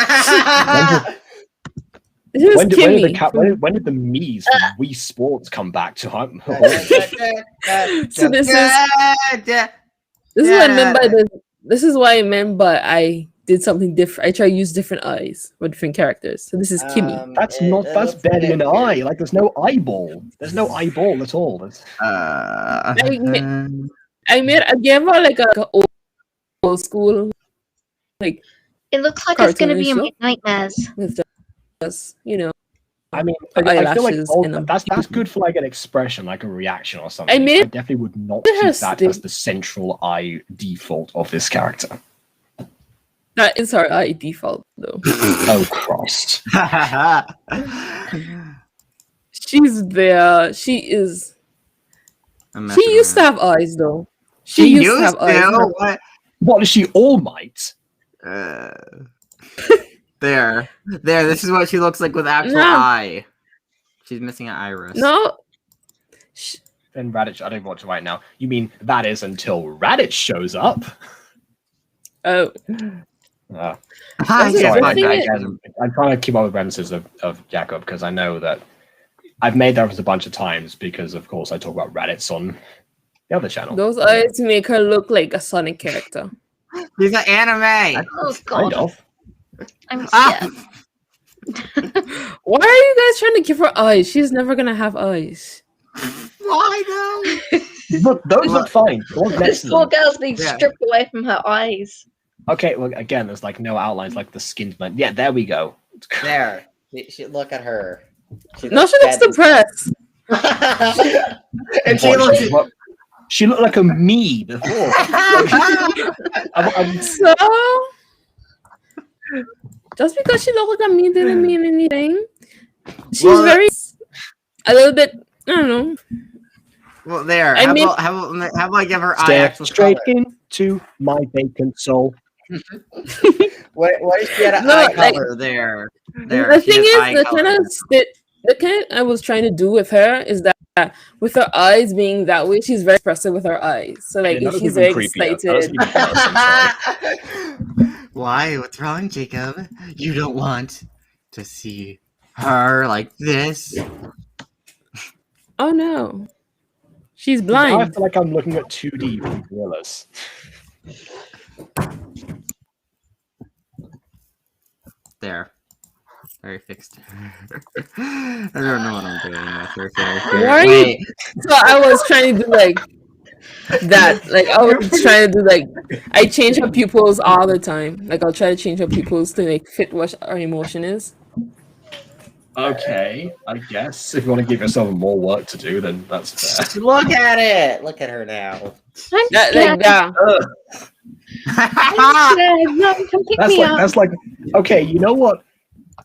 Speaker 7: This is
Speaker 1: when did
Speaker 7: Kimmy.
Speaker 1: when did the Mies from Wii Sports come back to?
Speaker 7: So this is what I meant by this. This is what I meant by I did something different. I try to use different eyes with different characters. So this is Kimmy.
Speaker 1: That's
Speaker 8: It
Speaker 1: that's
Speaker 8: looks a
Speaker 1: barely
Speaker 8: bit
Speaker 1: an
Speaker 8: weird.
Speaker 1: eye. Like there's no eyeball. There's no eyeball at all.
Speaker 7: I gave her like a old school
Speaker 3: It looks like it's gonna be in my
Speaker 7: Cartoonish
Speaker 3: nightmares.
Speaker 7: with just
Speaker 1: I mean,
Speaker 7: Her
Speaker 1: I feel like
Speaker 7: eyelashes
Speaker 1: all,
Speaker 7: in them.
Speaker 1: that's good for like an expression, like a reaction or something.
Speaker 7: I mean,
Speaker 1: definitely would not
Speaker 7: it
Speaker 1: keep
Speaker 7: has
Speaker 1: that
Speaker 7: to-
Speaker 1: as the central eye default of this character.
Speaker 7: that is her eye default though.
Speaker 1: Oh Christ!
Speaker 7: She's there. She is.
Speaker 5: I'm
Speaker 7: She
Speaker 5: messing
Speaker 7: used to
Speaker 5: around.
Speaker 7: have eyes though. She used to have eyes.
Speaker 5: What?
Speaker 1: What is she? All Might?
Speaker 5: There. This is what she looks like with actual
Speaker 7: No.
Speaker 5: eye. She's missing an iris.
Speaker 7: No.
Speaker 1: Then Raditz. I don't want to right now. You mean that is until Raditz shows up?
Speaker 7: Oh.
Speaker 1: Uh,
Speaker 5: I
Speaker 7: That's
Speaker 5: guess
Speaker 7: the
Speaker 5: my
Speaker 7: thing
Speaker 5: guy
Speaker 7: is-
Speaker 5: doesn't-
Speaker 1: I'm trying to keep up with references of Jacob because I know that I've made that reference a bunch of times because, of course, I talk about Raditz on the other channel.
Speaker 7: Those eyes make her look like a Sonic character.
Speaker 5: He's an anime.
Speaker 3: Oh
Speaker 1: Kind
Speaker 3: God,
Speaker 1: of.
Speaker 3: I'm
Speaker 5: Ah!
Speaker 3: scared.
Speaker 7: Why are you guys trying to give her eyes? She's never gonna have eyes.
Speaker 5: Why though?
Speaker 1: Look, those look fine. The ones next
Speaker 3: This
Speaker 1: to
Speaker 3: poor
Speaker 1: them.
Speaker 3: girl's being
Speaker 5: Yeah.
Speaker 3: stripped away from her eyes.
Speaker 1: Okay, well, again, there's like no outlines, like the skin. Like, yeah, there we go.
Speaker 8: There. Look at her.
Speaker 7: No, she looks
Speaker 8: dead.
Speaker 7: depressed.
Speaker 8: And she
Speaker 1: Boy,
Speaker 8: looks.
Speaker 1: she looked like a me before. I'm-
Speaker 7: So just because she looked like a me didn't mean anything. She's
Speaker 5: Well,
Speaker 7: very a little bit. I don't know.
Speaker 5: Well, there.
Speaker 7: I mean-
Speaker 5: how about I give her eye
Speaker 1: Stare
Speaker 5: actual
Speaker 1: straight
Speaker 5: color?
Speaker 1: into my vacant soul.
Speaker 8: What is she at an
Speaker 7: No,
Speaker 8: eye
Speaker 7: like-
Speaker 8: color?
Speaker 5: There.
Speaker 7: The
Speaker 5: she
Speaker 7: thing
Speaker 5: has
Speaker 7: is,
Speaker 5: eye
Speaker 7: the
Speaker 5: color.
Speaker 7: kind I was trying to do with her is that with her eyes being that way, she's very expressive with her eyes. So like,
Speaker 1: Yeah,
Speaker 7: if
Speaker 1: that
Speaker 7: she's
Speaker 1: doesn't
Speaker 7: very
Speaker 1: even creepy, that doesn't
Speaker 7: excited,
Speaker 1: even- I'm sorry.
Speaker 5: Why? What's wrong, Jacob? You don't want to see her like this?
Speaker 7: oh no, she's
Speaker 1: Now I
Speaker 7: blind.
Speaker 1: feel like I'm looking at 2D from gorillas.
Speaker 5: There. Very fixed. I don't know what I'm doing with her.
Speaker 7: Why are you- So I was trying to do like that. Like I was trying to do like I change her pupils all the time. Like I'll try to change her pupils to like fit what our emotion is.
Speaker 1: Okay, I guess if you want to give yourself more work to do, then that's fair.
Speaker 8: Look at it. Look at her now.
Speaker 3: I'm
Speaker 7: That,
Speaker 3: scared.
Speaker 7: like that.
Speaker 3: I'm scared. No, come pick me up.
Speaker 1: That's like okay. You know what?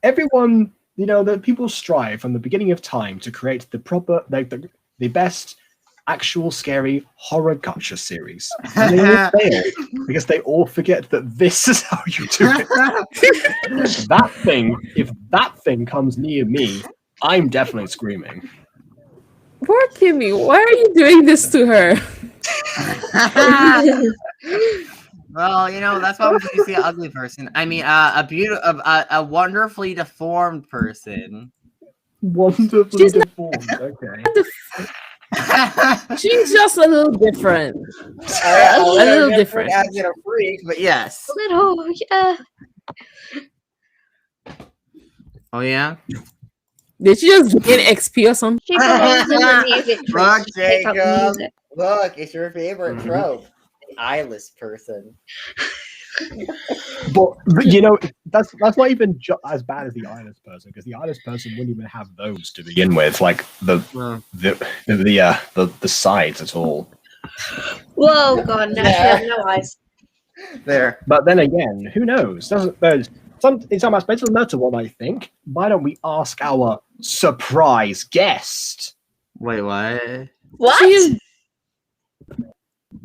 Speaker 1: Everyone, you know, that people strive from the beginning of time to create the proper, like the best actual scary horror gacha series. And they all fail because they all forget that this is how you do it. That thing, if that thing comes near me, I'm definitely screaming.
Speaker 7: Poor Kimmy, why are you doing this to her?
Speaker 5: Well, you know, that's why we see an ugly person. I mean, a wonderfully deformed person.
Speaker 1: Wonderfully
Speaker 7: She's not-
Speaker 1: deformed. Okay.
Speaker 7: She's just a little different.
Speaker 8: A
Speaker 7: little different.
Speaker 8: As in a freak,
Speaker 5: But yes.
Speaker 3: Little, yeah.
Speaker 5: Oh yeah.
Speaker 7: Did she just gain XP or something?
Speaker 3: She belongs in the music
Speaker 8: Look,
Speaker 3: trust. Pick up the
Speaker 8: Jacob.
Speaker 3: music.
Speaker 8: Look, it's your favorite
Speaker 1: Mhm.
Speaker 8: trope. The eyeless person.
Speaker 1: But you know, that's not even as bad as the eyeless person, because the eyeless person wouldn't even have those to begin with, like the sides at all.
Speaker 3: Whoa, God, no, she has no eyes.
Speaker 8: There.
Speaker 1: But then again, who knows? It doesn't matter what I think. Why don't we ask our surprise guest?
Speaker 5: Wait, what?
Speaker 3: What?
Speaker 7: She is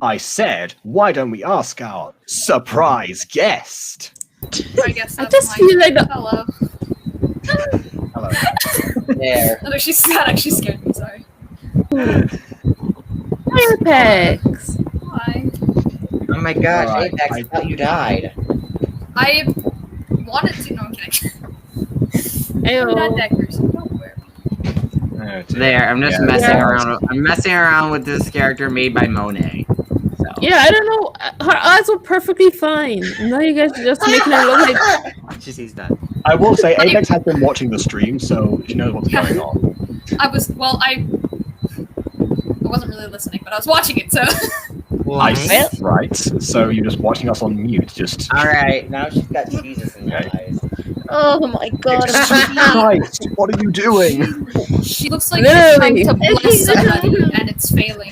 Speaker 1: I said, why don't we ask our surprise guest?
Speaker 9: I guess
Speaker 7: I
Speaker 9: that's
Speaker 7: just
Speaker 9: my
Speaker 7: feel like the
Speaker 9: hello.
Speaker 1: Hello.
Speaker 8: There.
Speaker 9: Oh, that actually scared me, sorry.
Speaker 7: Apex.
Speaker 9: Hi.
Speaker 8: Oh my gosh,
Speaker 1: Alright,
Speaker 8: Apex, I thought you died.
Speaker 9: I wanted to, no, I'm kidding. I'm not
Speaker 7: Ayo.
Speaker 9: that person, don't worry.
Speaker 1: Oh, dear.
Speaker 5: There, I'm just
Speaker 1: Yeah.
Speaker 5: messing
Speaker 7: Yeah.
Speaker 5: around. I'm messing around with this character made by Monet. So.
Speaker 7: Yeah, I don't know. Her eyes were perfectly fine. Now you guys are just making her look like.
Speaker 5: She sees that.
Speaker 1: I will say, Apex has been watching the stream, so she knows what's going on.
Speaker 9: I wasn't really listening, but I was watching it, so.
Speaker 1: I see, right? So you're just watching us on mute, just.
Speaker 8: Alright, now she's got Jesus in her
Speaker 1: Okay.
Speaker 8: eyes.
Speaker 3: Oh my God.
Speaker 1: Christ, what are you doing?
Speaker 9: She looks like
Speaker 7: Literally.
Speaker 9: she's trying to bless somebody, and it's failing.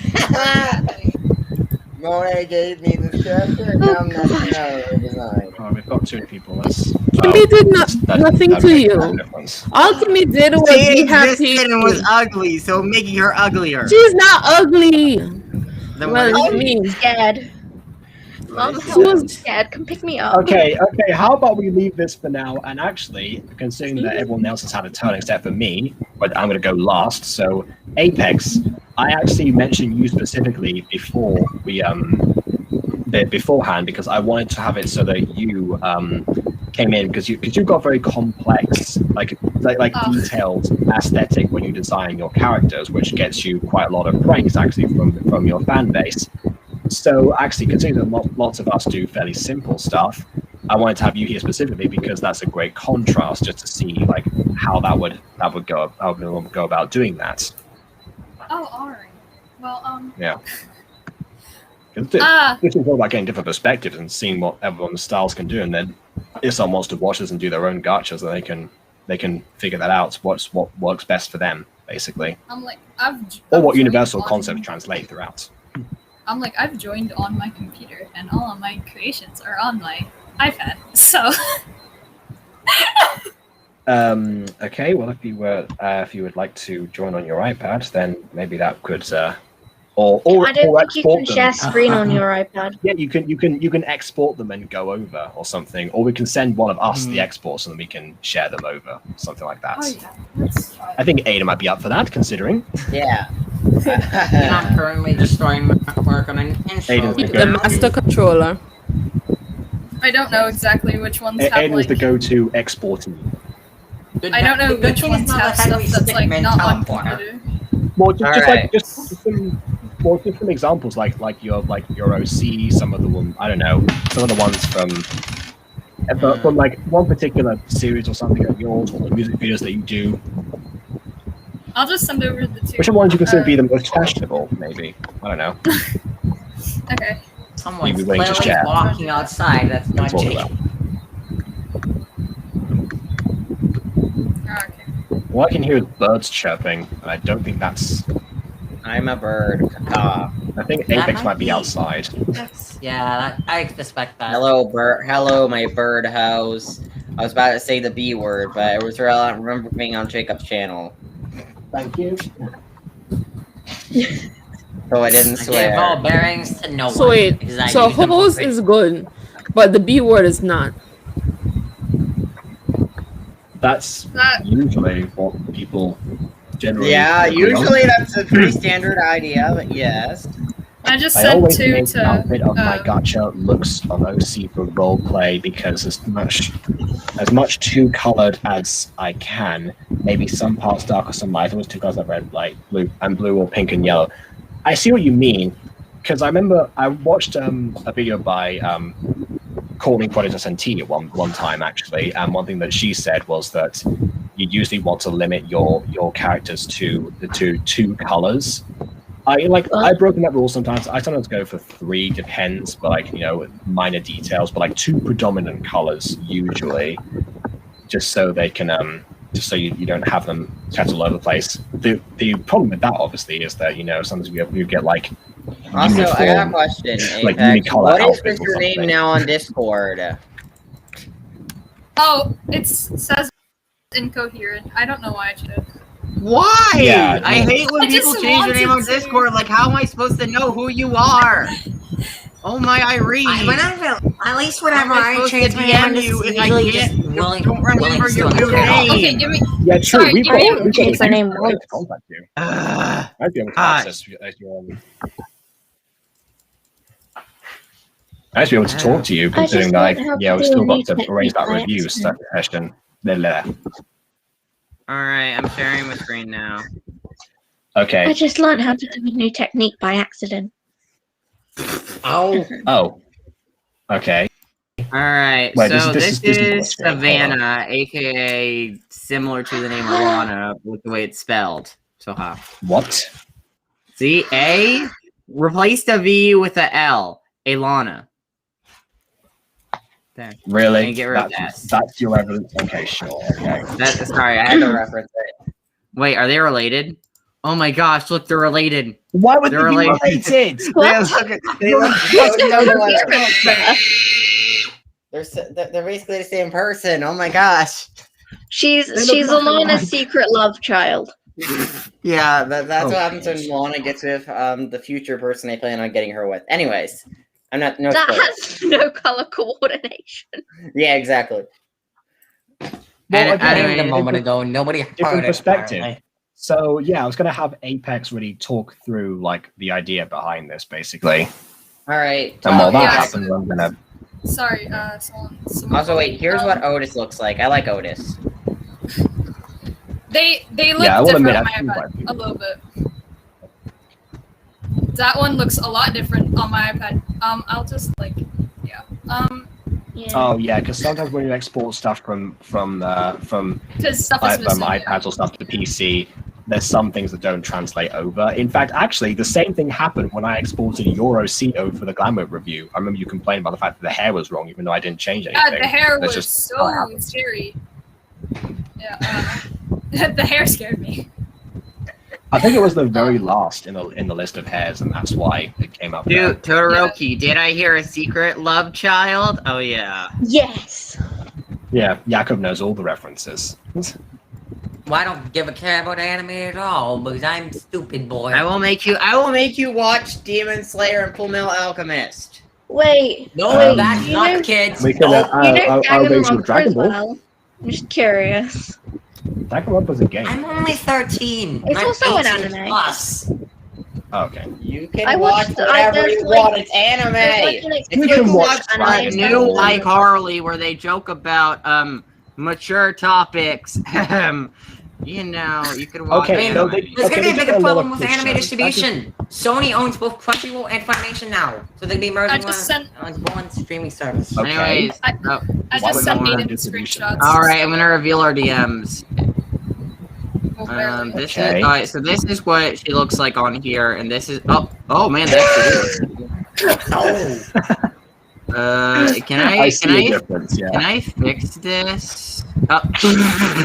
Speaker 8: Monet gave me this character, and now I'm not gonna her design.
Speaker 1: Oh, we've got two people. Let's.
Speaker 7: Kimmy did nothing
Speaker 1: that'd
Speaker 7: to
Speaker 1: make
Speaker 7: you.
Speaker 1: no difference.
Speaker 7: All Kimmy did was
Speaker 5: She
Speaker 7: be happy.
Speaker 5: existed and was ugly, so making her uglier.
Speaker 7: She's not ugly.
Speaker 5: Then
Speaker 7: Well,
Speaker 5: what
Speaker 7: it's
Speaker 5: is she?
Speaker 7: me.
Speaker 3: Scared. Mom,
Speaker 8: What is
Speaker 3: help,
Speaker 7: she?
Speaker 3: I'm scared. Come pick me up.
Speaker 1: Okay, how about we leave this for now? And actually, considering that everyone else has had a turn except for me, but I'm going to go last. So, Apex, I actually mentioned you specifically before we beforehand because I wanted to have it so that you came in because you've got very complex, like detailed aesthetic when you design your characters, which gets you quite a lot of praise actually from your fan base. So actually, considering that lots of us do fairly simple stuff, I wanted to have you here specifically because that's a great contrast, just to see like how that would go about doing that.
Speaker 9: Oh, alright. Well,
Speaker 1: Yeah. This is all about getting different perspectives and seeing what everyone's styles can do, and then if someone wants to watch this and do their own gachas, then they can figure that out. What works best for them, basically,
Speaker 9: I'm like,
Speaker 1: or what universal concept translate throughout.
Speaker 9: I'm like, I've joined on my computer, and all of my creations are on my iPad, so.
Speaker 1: Okay. Well, if you would like to join on your iPad, then maybe that could, or
Speaker 3: I don't think you
Speaker 1: export
Speaker 3: can
Speaker 1: them.
Speaker 3: share screen on your iPad.
Speaker 1: Yeah, you can export them and go over or something, or we can send one of us the exports and then we can share them over, something like that.
Speaker 9: Oh yeah, let's try
Speaker 1: I think Aidan might be up for that, considering.
Speaker 8: Yeah.
Speaker 6: I'm currently destroying my work on an
Speaker 1: Aidan's
Speaker 6: intro.
Speaker 1: the
Speaker 7: The master controller.
Speaker 9: I don't know exactly which ones have
Speaker 1: Aidan's
Speaker 9: like.
Speaker 1: the go-to exporting.
Speaker 9: I don't know which ones have stuff that's like not on computer.
Speaker 1: Well, just some examples like your OC, some of the ones I don't know, some of the ones from like one particular series or something of yours, or the music videos that you do.
Speaker 9: I'll just send over the two.
Speaker 1: Which ones you consider be the most fashionable? Maybe I don't know.
Speaker 9: Okay.
Speaker 6: Someone's
Speaker 1: You'd be willing to
Speaker 6: clearly
Speaker 1: share.
Speaker 6: walking outside. That's not
Speaker 1: That's all
Speaker 6: Jake.
Speaker 1: about.
Speaker 9: Okay.
Speaker 1: All I can hear is birds chirping, and I don't think that's.
Speaker 8: I'm a bird. Ah.
Speaker 1: I think
Speaker 6: That
Speaker 1: Apex
Speaker 6: might
Speaker 1: might be
Speaker 6: be-
Speaker 1: outside.
Speaker 6: I expect that.
Speaker 8: Hello, bird. Hello, my bird house. I was about to say the B word, but it was remember being on Jacob's channel,
Speaker 1: Thank you.
Speaker 8: so I didn't
Speaker 6: I gave all
Speaker 8: swear.
Speaker 6: bearings to no
Speaker 7: So
Speaker 6: one.
Speaker 7: wait,
Speaker 6: because I
Speaker 7: so
Speaker 6: used them for
Speaker 7: hose
Speaker 6: free.
Speaker 7: is good, but the B word is not.
Speaker 1: That's
Speaker 9: That
Speaker 1: usually what people generally.
Speaker 8: Yeah,
Speaker 1: agree on.
Speaker 8: usually that's a pretty standard idea, but yes.
Speaker 9: I just
Speaker 1: I
Speaker 9: sent
Speaker 1: always
Speaker 9: two
Speaker 1: make the
Speaker 9: to.
Speaker 1: outfit of my gacha looks on OC for roleplay because as much two colored as I can. Maybe some parts darker, some lighter. Almost two colors of red, like blue or pink and yellow. I see what you mean because I remember I watched a video by Courtney Prodigy SNT at one time actually, and one thing that she said was that you usually want to limit your characters to two colors. I've broken that rule sometimes. I sometimes go for 3, depends, but like, you know, minor details, but like 2 predominant colors usually, just so they can just so you don't have them scattered all over the place. The problem with that obviously is that, you know, sometimes you get like
Speaker 8: Also, I got a
Speaker 1: uniform,
Speaker 8: question.
Speaker 1: like
Speaker 8: Apex.
Speaker 1: unicolor
Speaker 8: What is
Speaker 1: outfits or
Speaker 8: your name
Speaker 1: something.
Speaker 8: now on Discord?
Speaker 9: Oh, it says incoherent. I don't know why I should.
Speaker 5: Why?
Speaker 1: Yeah,
Speaker 5: I hate when
Speaker 9: I
Speaker 5: people
Speaker 9: just
Speaker 5: change their name on
Speaker 9: wanted to.
Speaker 5: Discord. Like, how am I supposed to know who you are? Oh my Irene!
Speaker 6: At least whenever
Speaker 5: How am I
Speaker 6: I
Speaker 5: supposed
Speaker 6: change
Speaker 5: to
Speaker 6: my name,
Speaker 5: DM
Speaker 6: I'm just
Speaker 5: you if I
Speaker 6: usually
Speaker 5: can't?
Speaker 6: just willing.
Speaker 5: Don't remember your new name.
Speaker 9: Okay, give me.
Speaker 1: Yeah, true.
Speaker 9: Sorry,
Speaker 1: We've
Speaker 9: give
Speaker 1: got
Speaker 9: me-
Speaker 3: I changed my name
Speaker 1: to
Speaker 3: once.
Speaker 1: contact you.
Speaker 5: Ugh.
Speaker 1: I'd be able to access your I'd be able to talk to you,
Speaker 3: I just
Speaker 1: considering like,
Speaker 3: learned how to
Speaker 1: yeah, we've
Speaker 3: do
Speaker 1: still
Speaker 3: a
Speaker 1: got
Speaker 3: new
Speaker 1: to arrange
Speaker 3: technique
Speaker 1: that
Speaker 3: by
Speaker 1: review
Speaker 3: accident.
Speaker 1: session. Blah.
Speaker 5: Alright, I'm sharing my screen now.
Speaker 3: I
Speaker 1: Okay.
Speaker 3: just learned how to do a new technique by accident.
Speaker 8: Oh.
Speaker 1: Okay.
Speaker 5: Alright,
Speaker 1: Wait,
Speaker 5: so
Speaker 1: this
Speaker 5: this
Speaker 1: is
Speaker 5: is Savannah, aka similar to the name Alana with the way it's spelled. So ha.
Speaker 1: What?
Speaker 5: See, A replaced a V with a L. Alana. There.
Speaker 1: Really?
Speaker 5: And get rid of
Speaker 1: That's your evidence? Okay, sure. Okay.
Speaker 5: Sorry, I had to reference it. Wait, are they related? Oh my gosh, look, they're related.
Speaker 1: Why would
Speaker 5: They're
Speaker 1: they be
Speaker 5: related.
Speaker 1: related?
Speaker 8: They look they're basically the same person. Oh my gosh.
Speaker 3: She's
Speaker 1: They look nothing
Speaker 3: Alana's
Speaker 1: alike.
Speaker 3: secret love child.
Speaker 8: Yeah, that's
Speaker 1: Oh,
Speaker 8: what happens when
Speaker 1: gosh.
Speaker 8: Lana gets with the future person they plan on getting her with. Anyways, I'm not no
Speaker 3: That
Speaker 8: spoilers.
Speaker 3: has no color coordination.
Speaker 8: Yeah, exactly.
Speaker 1: Well,
Speaker 5: And-
Speaker 6: I
Speaker 1: again,
Speaker 6: named a moment ago. Nobody
Speaker 1: different
Speaker 6: heard it.
Speaker 1: perspective.
Speaker 6: apparently.
Speaker 1: So yeah, I was gonna have Apex really talk through like the idea behind this, basically.
Speaker 8: All right.
Speaker 1: And while that
Speaker 9: yeah.
Speaker 1: happens, I'm gonna.
Speaker 9: Sorry, someone.
Speaker 8: Also, wait. Here's what Otis looks like. I like Otis.
Speaker 9: They look
Speaker 1: Yeah, I will
Speaker 9: different
Speaker 1: admit,
Speaker 9: on my
Speaker 1: I do
Speaker 9: iPad
Speaker 1: like
Speaker 9: a little bit. That one looks a lot different on my iPad. I'll just like, yeah.
Speaker 3: Yeah.
Speaker 1: Oh yeah, because sometimes when you export stuff from
Speaker 9: Because stuff is missing.
Speaker 1: iPads or stuff to PC, there's some things that don't translate over. In fact, actually, the same thing happened when I exported Eurocito for the Glamour review. I remember you complained about the fact that the hair was wrong, even though I didn't change anything.
Speaker 9: Yeah, the hair
Speaker 1: That's
Speaker 9: was
Speaker 1: just how it
Speaker 9: so
Speaker 1: happens.
Speaker 9: scary. Yeah, the hair scared me.
Speaker 1: I think it was the very last in the list of hairs, and that's why it came up. there.
Speaker 5: Dude, Todoroki, did I hear a secret love child? Oh yeah.
Speaker 3: Yes.
Speaker 1: Yeah, Jakob knows all the references.
Speaker 6: Well, I don't give a care about anime at all because I'm stupid, boy.
Speaker 5: I will make you watch Demon Slayer and Full Metal Alchemist.
Speaker 3: Wait.
Speaker 6: No,
Speaker 3: wait,
Speaker 6: that's
Speaker 3: you
Speaker 6: not
Speaker 3: know,
Speaker 6: kids.
Speaker 1: We can,
Speaker 6: No.
Speaker 3: you know
Speaker 1: I'll raise you
Speaker 3: Danganronpa
Speaker 1: Dragon
Speaker 3: as
Speaker 1: Ball.
Speaker 3: well. I'm just curious.
Speaker 1: Danganronpa was a game.
Speaker 6: I'm only 13.
Speaker 3: It's
Speaker 6: I'm
Speaker 3: also an
Speaker 6: 18
Speaker 3: anime.
Speaker 6: Plus.
Speaker 1: Oh, okay.
Speaker 8: You can
Speaker 3: I
Speaker 8: watch
Speaker 3: watched-
Speaker 8: whatever
Speaker 3: there's,
Speaker 8: you
Speaker 3: like-
Speaker 8: want. It's anime.
Speaker 3: There's like an
Speaker 1: You
Speaker 3: exclusive
Speaker 1: can watch
Speaker 3: anime
Speaker 1: Dragon
Speaker 3: that's
Speaker 5: New
Speaker 1: Ball.
Speaker 5: like Harley, where they joke about mature topics. You know, you could watch.
Speaker 1: Okay,
Speaker 5: anime.
Speaker 1: no, they-
Speaker 6: There's gonna be a
Speaker 1: they
Speaker 6: bigger
Speaker 1: did a lot
Speaker 6: problem
Speaker 1: of
Speaker 6: with anime
Speaker 1: fiction.
Speaker 6: distribution. Sony owns both Crunchyroll and Funimation now, so they'll be
Speaker 9: I
Speaker 6: merging
Speaker 9: just sent.
Speaker 6: on one streaming service.
Speaker 1: Okay.
Speaker 5: Anyways,
Speaker 9: I
Speaker 5: oh,
Speaker 9: I
Speaker 1: Why
Speaker 9: just
Speaker 1: would
Speaker 9: sent
Speaker 1: no one
Speaker 9: Aidan
Speaker 1: distribution?
Speaker 9: screenshots.
Speaker 5: all right, I'm gonna reveal our DMs.
Speaker 9: Oh, barely.
Speaker 5: This
Speaker 1: Okay.
Speaker 5: is all right. So this is what she looks like on here, and this is oh man, that's can
Speaker 1: I
Speaker 5: I
Speaker 1: see
Speaker 5: can
Speaker 1: a
Speaker 5: I
Speaker 1: difference. Yeah.
Speaker 5: can I fix this? Oh.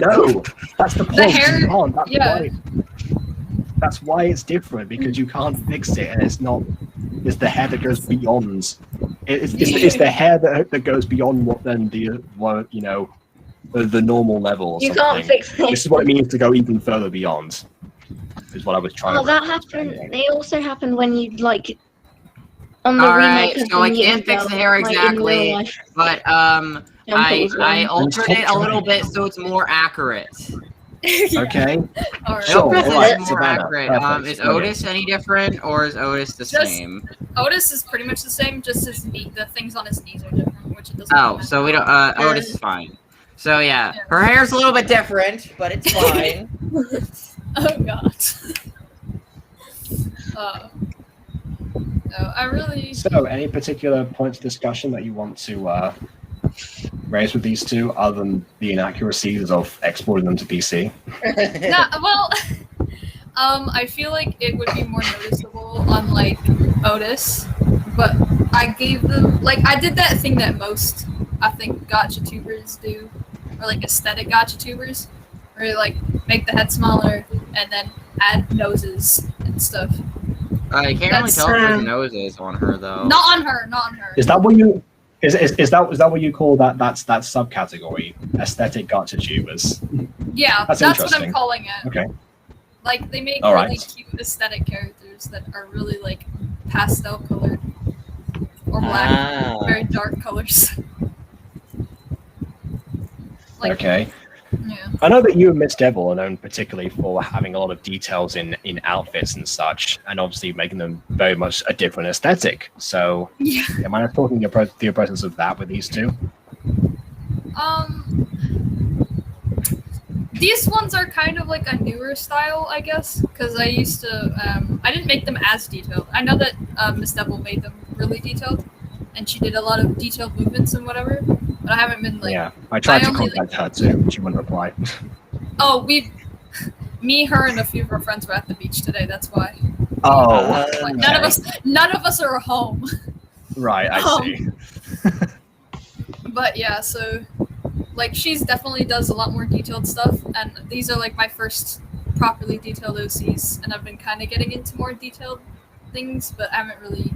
Speaker 1: No, that's the point.
Speaker 9: hair-
Speaker 1: You can't.
Speaker 9: yeah.
Speaker 1: That's why it's different, because you can't fix it, and it's not. It's the hair that goes beyond. It's the hair that goes beyond what then the the normal level. Or
Speaker 3: You
Speaker 1: something.
Speaker 3: can't fix
Speaker 1: This
Speaker 3: it.
Speaker 1: is what it means to go even further beyond. Is what I was trying
Speaker 3: Oh,
Speaker 1: to.
Speaker 3: that
Speaker 1: reference
Speaker 3: happened.
Speaker 1: anyway.
Speaker 3: They also happened when you like on the
Speaker 5: Alright,
Speaker 3: remake of
Speaker 5: so I
Speaker 3: the
Speaker 5: can't fix the hair
Speaker 3: like, in
Speaker 5: exactly,
Speaker 3: real life.
Speaker 5: But
Speaker 3: Temple was
Speaker 5: I
Speaker 3: wrong.
Speaker 5: altered it a little bit so it's more accurate.
Speaker 1: Okay.
Speaker 9: Alright.
Speaker 1: Sure.
Speaker 5: Otis is
Speaker 1: alright,
Speaker 5: more
Speaker 1: Savannah,
Speaker 5: accurate.
Speaker 1: perfect,
Speaker 5: Is
Speaker 1: brilliant.
Speaker 5: Otis any different, or is Otis the
Speaker 9: Just-
Speaker 5: same?
Speaker 9: Otis is pretty much the same, just his knee. The things on his knees are different, which it doesn't.
Speaker 5: Oh,
Speaker 9: matter.
Speaker 5: so we don't. Otis is fine. So yeah,
Speaker 9: Yeah.
Speaker 5: her hair's a little bit different.
Speaker 8: Different, but it's fine.
Speaker 9: Oh god. No, I really.
Speaker 1: So, any particular points of discussion that you want to raised with these two, other than the inaccuracies of exporting them to PC?
Speaker 9: Well, I feel like it would be more noticeable on like Otis, but I gave them I did that thing that most I think GachaTubers do, or like aesthetic GachaTubers, where you like make the head smaller and then add noses and stuff.
Speaker 5: I can't really tell if there's noses on her though.
Speaker 9: Not on her.
Speaker 1: Is that what you is that what you call that's subcategory? Aesthetic GachaTubers?
Speaker 9: Yeah,
Speaker 1: That's
Speaker 9: what I'm
Speaker 1: interesting.
Speaker 9: calling it.
Speaker 1: Okay.
Speaker 9: Like they make
Speaker 1: All
Speaker 9: really
Speaker 1: right.
Speaker 9: cute aesthetic characters that are really like pastel colored or black,
Speaker 8: Ah.
Speaker 9: very dark colors. Like,
Speaker 1: Okay.
Speaker 9: Yeah.
Speaker 1: I know that you and Miss Devil are known particularly for having a lot of details in outfits and such, and obviously making them very much a different aesthetic. So,
Speaker 9: Yeah.
Speaker 1: am I not talking the presence of that with these two?
Speaker 9: These ones are kind of like a newer style, I guess, because I used to. I didn't make them as detailed. I know that Miss Devil made them really detailed, and she did a lot of detailed movements and whatever. But I haven't been like.
Speaker 1: Yeah, I tried to
Speaker 9: only,
Speaker 1: contact her too. She wouldn't reply.
Speaker 9: Oh, me, her, and a few of our friends were at the beach today. That's why.
Speaker 1: Oh,
Speaker 9: Like, none of us are home.
Speaker 1: right. I see.
Speaker 9: But yeah, so like she's definitely does a lot more detailed stuff, and these are like my first properly detailed OCs, and I've been kind of getting into more detailed things, but I haven't really.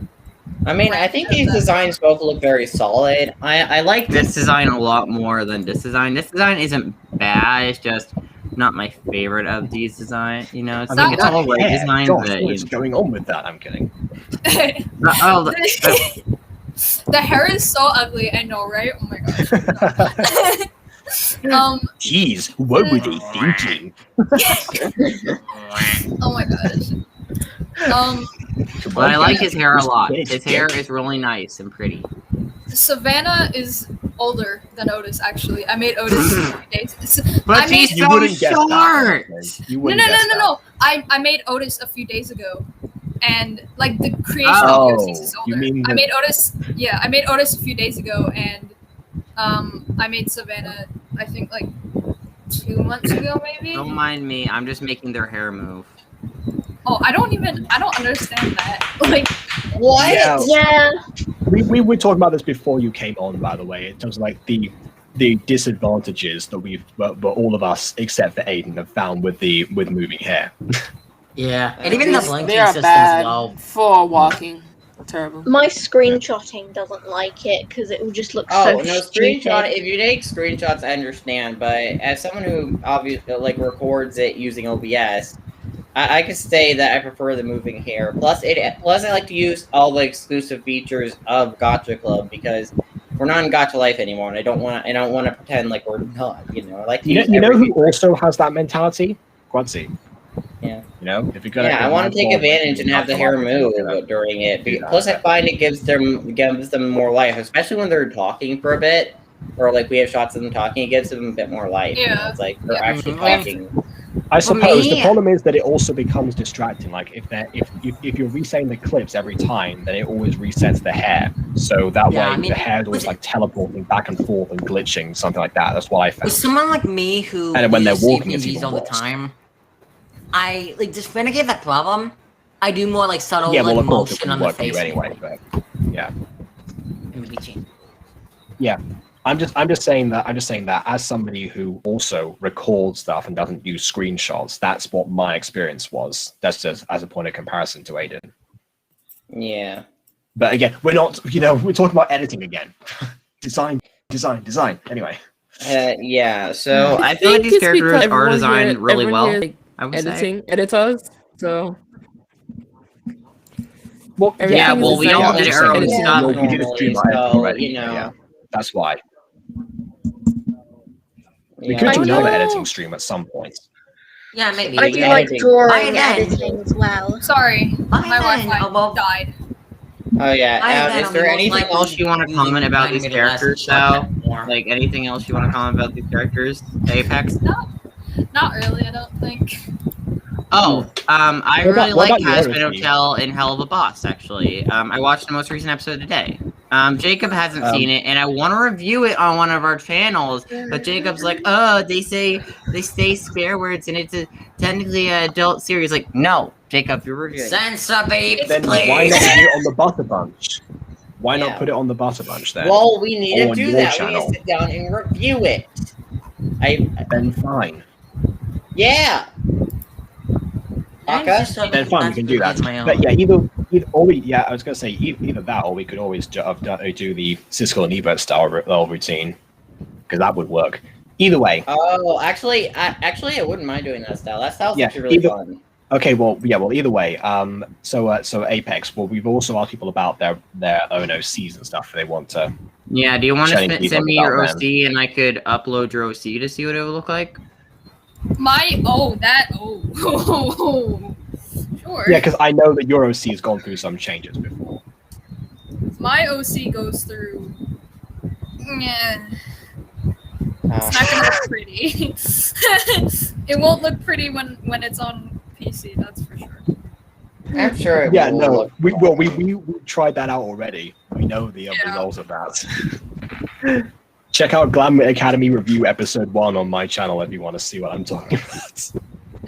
Speaker 8: I mean, I think these designs both look very solid. I like
Speaker 5: This design a lot more than this design. This design isn't bad. It's just not my favorite of these designs. You know, it's like it's all right design,
Speaker 1: Gosh,
Speaker 5: but
Speaker 1: what is going on with that? I'm kidding.
Speaker 9: The hair is so ugly. I know, right? Oh my gosh.
Speaker 1: Jeez, what were they thinking?
Speaker 9: Oh my gosh.
Speaker 5: But I like his hair a lot. His hair is really nice and pretty.
Speaker 9: Savannah is older than Otis. Actually, I made Otis a few days.
Speaker 5: But
Speaker 9: I made,
Speaker 5: she's so short.
Speaker 9: No. I made Otis a few days ago, and like the creation of
Speaker 1: Oh,
Speaker 9: the OCs is older.
Speaker 1: you mean
Speaker 9: I
Speaker 1: the-
Speaker 9: made Otis. Yeah, I made Otis a few days ago, and I made Savannah. I think like 2 months ago, maybe.
Speaker 5: Don't mind me. I'm just making their hair move.
Speaker 9: Oh, I don't understand that. Like,
Speaker 8: what?
Speaker 3: Yeah.
Speaker 1: We were talking about this before you came on, by the way, in terms of like the disadvantages that but all of us except for Aidan have found with moving hair.
Speaker 6: Yeah, and even the blinking
Speaker 7: They are
Speaker 6: system
Speaker 7: bad
Speaker 6: as well.
Speaker 7: for walking. Terrible.
Speaker 3: My screenshotting doesn't like it because it will just look
Speaker 8: Oh,
Speaker 3: so
Speaker 8: no,
Speaker 3: stupid.
Speaker 8: screenshot. If you take screenshots, I understand. But as someone who obviously records it using OBS, I can say that I prefer the moving hair. Plus, I like to use all the exclusive features of Gacha Club because we're not in Gacha Life anymore, and I don't want to pretend like we're not. You know, I like to use
Speaker 1: You know who
Speaker 8: everything.
Speaker 1: also has that mentality? Quincy.
Speaker 8: Yeah.
Speaker 1: You know, if you're gonna.
Speaker 8: Yeah, I want to take advantage and have the hair move during it. Plus, I find it gives them more life, especially when they're talking for a bit, or like we have shots of them talking. It gives them a bit more life. You know,
Speaker 9: Yeah.
Speaker 8: it's like they're
Speaker 9: Yeah.
Speaker 8: actually talking.
Speaker 1: I suppose the
Speaker 6: me-
Speaker 1: problem is that it also becomes distracting. Like if you're resetting the clips every time, then it always resets the hair. So that
Speaker 6: Yeah,
Speaker 1: way
Speaker 6: I mean,
Speaker 1: the hair is always like teleporting back and forth and glitching, something like that. That's what I found.
Speaker 6: With someone like me who
Speaker 1: And when they're
Speaker 6: uses
Speaker 1: walking, it's
Speaker 6: CPGs
Speaker 1: even
Speaker 6: all the
Speaker 1: worse.
Speaker 6: time, I like just when I get that problem, I do more like subtle
Speaker 1: Yeah, well,
Speaker 6: like
Speaker 1: of course, it
Speaker 6: motion on
Speaker 1: wouldn't
Speaker 6: the
Speaker 1: work for
Speaker 6: face.
Speaker 1: you anyway. But yeah,
Speaker 6: In between.
Speaker 1: I'm just saying that as somebody who also records stuff and doesn't use screenshots, that's what my experience was. That's just as a point of comparison to Aidan.
Speaker 8: Yeah.
Speaker 1: But again, we're not. We're talking about editing again. design. Anyway.
Speaker 8: Yeah. So
Speaker 5: I feel like
Speaker 7: think
Speaker 5: these
Speaker 7: it's
Speaker 5: characters
Speaker 7: because
Speaker 5: are
Speaker 7: everyone
Speaker 5: designed
Speaker 7: here-
Speaker 5: really
Speaker 7: everyone
Speaker 5: well.
Speaker 7: here, like,
Speaker 5: I would say.
Speaker 7: editing editors. So
Speaker 1: Well,
Speaker 7: everything
Speaker 5: Yeah,
Speaker 7: is
Speaker 5: well, we
Speaker 7: designed
Speaker 5: all
Speaker 7: by
Speaker 5: did
Speaker 7: editing.
Speaker 5: our own
Speaker 7: Editing.
Speaker 5: stuff.
Speaker 1: We did a stream
Speaker 8: Normally,
Speaker 1: live
Speaker 8: so,
Speaker 1: already.
Speaker 8: you know.
Speaker 1: Yeah, that's why. We
Speaker 8: Yeah.
Speaker 1: could do
Speaker 3: I
Speaker 1: another
Speaker 3: know.
Speaker 1: editing stream at some point.
Speaker 6: Yeah, maybe.
Speaker 3: I do
Speaker 8: Yeah,
Speaker 3: like
Speaker 8: editing.
Speaker 3: drawing
Speaker 6: By then-
Speaker 3: editing as well.
Speaker 9: sorry, my
Speaker 6: then,
Speaker 9: Wi-Fi
Speaker 6: well-
Speaker 9: died.
Speaker 8: Oh yeah.
Speaker 6: By then,
Speaker 8: Is
Speaker 6: I'm
Speaker 8: there
Speaker 6: most
Speaker 8: anything
Speaker 6: likely
Speaker 8: else
Speaker 5: you wanna
Speaker 6: using
Speaker 5: comment about these
Speaker 6: 9 minute less
Speaker 5: characters,
Speaker 6: shortcut
Speaker 5: though?
Speaker 6: more.
Speaker 5: Like anything else you want to comment about these characters? Apex?
Speaker 9: Not really. I don't think.
Speaker 5: Oh, I
Speaker 1: What about-
Speaker 5: really
Speaker 1: what
Speaker 5: like
Speaker 1: about your
Speaker 5: Hazbin
Speaker 1: review?
Speaker 5: Hotel and Hell of a Boss, actually. I watched the most recent episode today. Jacob hasn't seen it, and I want to review it on one of our channels. But Jacob's like, "Oh, they say swear words, and it's technically an adult series." Like, no, Jacob, you're reviewing.
Speaker 6: Censor beeps,
Speaker 1: Then
Speaker 6: please.
Speaker 1: why not do it on the Butter Bunch? Why
Speaker 8: Yeah.
Speaker 1: not put it on the Butter Bunch then?
Speaker 8: Well, we need to
Speaker 1: On
Speaker 8: do
Speaker 1: your
Speaker 8: that. We
Speaker 1: channel.
Speaker 8: need to sit down and review it.
Speaker 1: Then fine.
Speaker 8: Yeah. Aka?
Speaker 1: Then fine, we can do that. But yeah, I was gonna say either that, or we could always do the Siskel and Ebert style routine, because that would work. Either way.
Speaker 8: Oh, actually, I wouldn't mind doing that style. That style's
Speaker 1: Yeah,
Speaker 8: actually really fun.
Speaker 1: Okay, well, either way. So Apex. Well, we've also asked people about their own OCs and stuff if they want to.
Speaker 5: Yeah, do you want to
Speaker 1: Shiny
Speaker 5: send
Speaker 1: people
Speaker 5: me your
Speaker 1: about
Speaker 5: OC and I could upload your OC to see what it would look like?
Speaker 9: Sure.
Speaker 1: Yeah, because I know that your OC has gone through some changes before.
Speaker 9: My OC goes through. Yeah. It's not gonna look pretty. It won't look pretty when it's on PC. That's for sure.
Speaker 8: I'm sure it
Speaker 1: Yeah,
Speaker 8: will
Speaker 1: no,
Speaker 8: look
Speaker 1: we tried that out already. We know the results of that. Check out Glam Academy Review Episode 1 on my channel if you want to see what I'm talking about.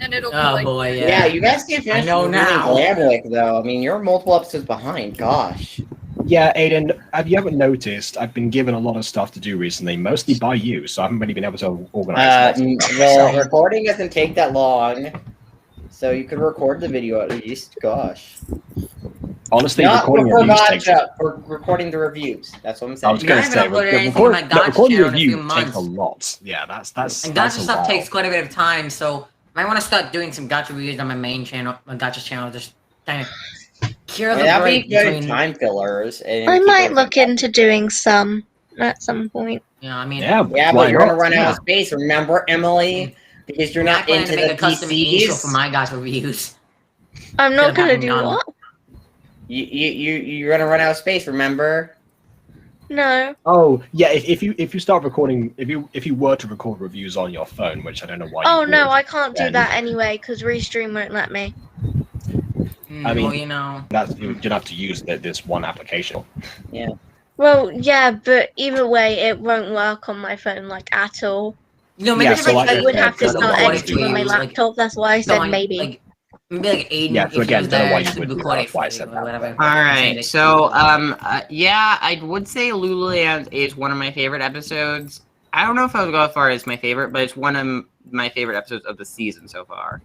Speaker 9: And it'll be
Speaker 6: Oh
Speaker 9: like,
Speaker 6: boy, yeah.
Speaker 8: Yeah, you guys can't finish
Speaker 6: I know now.
Speaker 8: Glamwick, though. I mean, you're multiple episodes behind. Gosh.
Speaker 1: Yeah, Aidan, have you ever noticed I've been given a lot of stuff to do recently, mostly by you, so I haven't really been able to organize it.
Speaker 8: Well, recording doesn't take that long, so you could record the video at least. Gosh.
Speaker 1: Honestly,
Speaker 8: Not
Speaker 1: recording
Speaker 8: for
Speaker 1: reviews takes...
Speaker 8: Gacha, for recording the reviews. That's what I'm
Speaker 1: I
Speaker 8: saying.
Speaker 1: was going to say, recording review takes a lot. Yeah, that's
Speaker 6: And
Speaker 1: that's
Speaker 6: gacha
Speaker 1: a
Speaker 6: stuff
Speaker 1: while.
Speaker 6: takes quite a bit of time, so I want to start doing some gacha reviews on my main channel, my gacha channel, just kind of cure the
Speaker 8: That'd
Speaker 6: break
Speaker 8: be good
Speaker 6: between.
Speaker 8: time fillers. And
Speaker 3: I
Speaker 8: keep
Speaker 3: might
Speaker 8: it-
Speaker 3: look into doing some at some point.
Speaker 6: Yeah, I mean,
Speaker 1: Yeah,
Speaker 8: Yeah,
Speaker 1: why
Speaker 8: but you're gonna
Speaker 1: not?
Speaker 8: run out
Speaker 1: Yeah.
Speaker 8: of space. Remember, Emily, because you're not
Speaker 6: planning
Speaker 8: into
Speaker 6: to make
Speaker 8: the
Speaker 6: a custom intro for
Speaker 8: PCs.
Speaker 6: my gacha reviews.
Speaker 3: I'm not
Speaker 6: Could've
Speaker 3: gonna
Speaker 6: had
Speaker 3: do
Speaker 6: none.
Speaker 3: what?
Speaker 8: You're gonna run out of space. Remember?
Speaker 3: No.
Speaker 1: Oh yeah, if you start recording, if you were to record reviews on your phone, which I don't know why.
Speaker 3: Oh
Speaker 1: you
Speaker 3: no,
Speaker 1: would,
Speaker 3: I can't do
Speaker 1: then
Speaker 3: that anyway because Restream won't let me.
Speaker 1: I mean,
Speaker 6: well, you know,
Speaker 1: you'd have to use this one application.
Speaker 3: Well, yeah, but either way, it won't work on my phone like at all.
Speaker 6: you know, maybe
Speaker 1: Yeah,
Speaker 6: if
Speaker 1: so like
Speaker 3: I would have to
Speaker 1: I don't know
Speaker 3: start
Speaker 1: why you
Speaker 3: editing
Speaker 1: do
Speaker 3: on my
Speaker 1: that.
Speaker 3: laptop. That's why I said maybe.
Speaker 6: Maybe like Aidan,
Speaker 1: Yeah, so
Speaker 6: if
Speaker 1: again,
Speaker 6: he was
Speaker 1: don't know
Speaker 6: there,
Speaker 1: why you
Speaker 6: should
Speaker 1: would do
Speaker 6: record
Speaker 1: that,
Speaker 6: it for
Speaker 1: why I
Speaker 6: you
Speaker 1: said
Speaker 6: or
Speaker 1: that.
Speaker 6: whatever.
Speaker 5: All right, so yeah, I would say Lululand is one of my favorite episodes. I don't know if I would go as far as my favorite, but it's one of my favorite episodes of the season so far.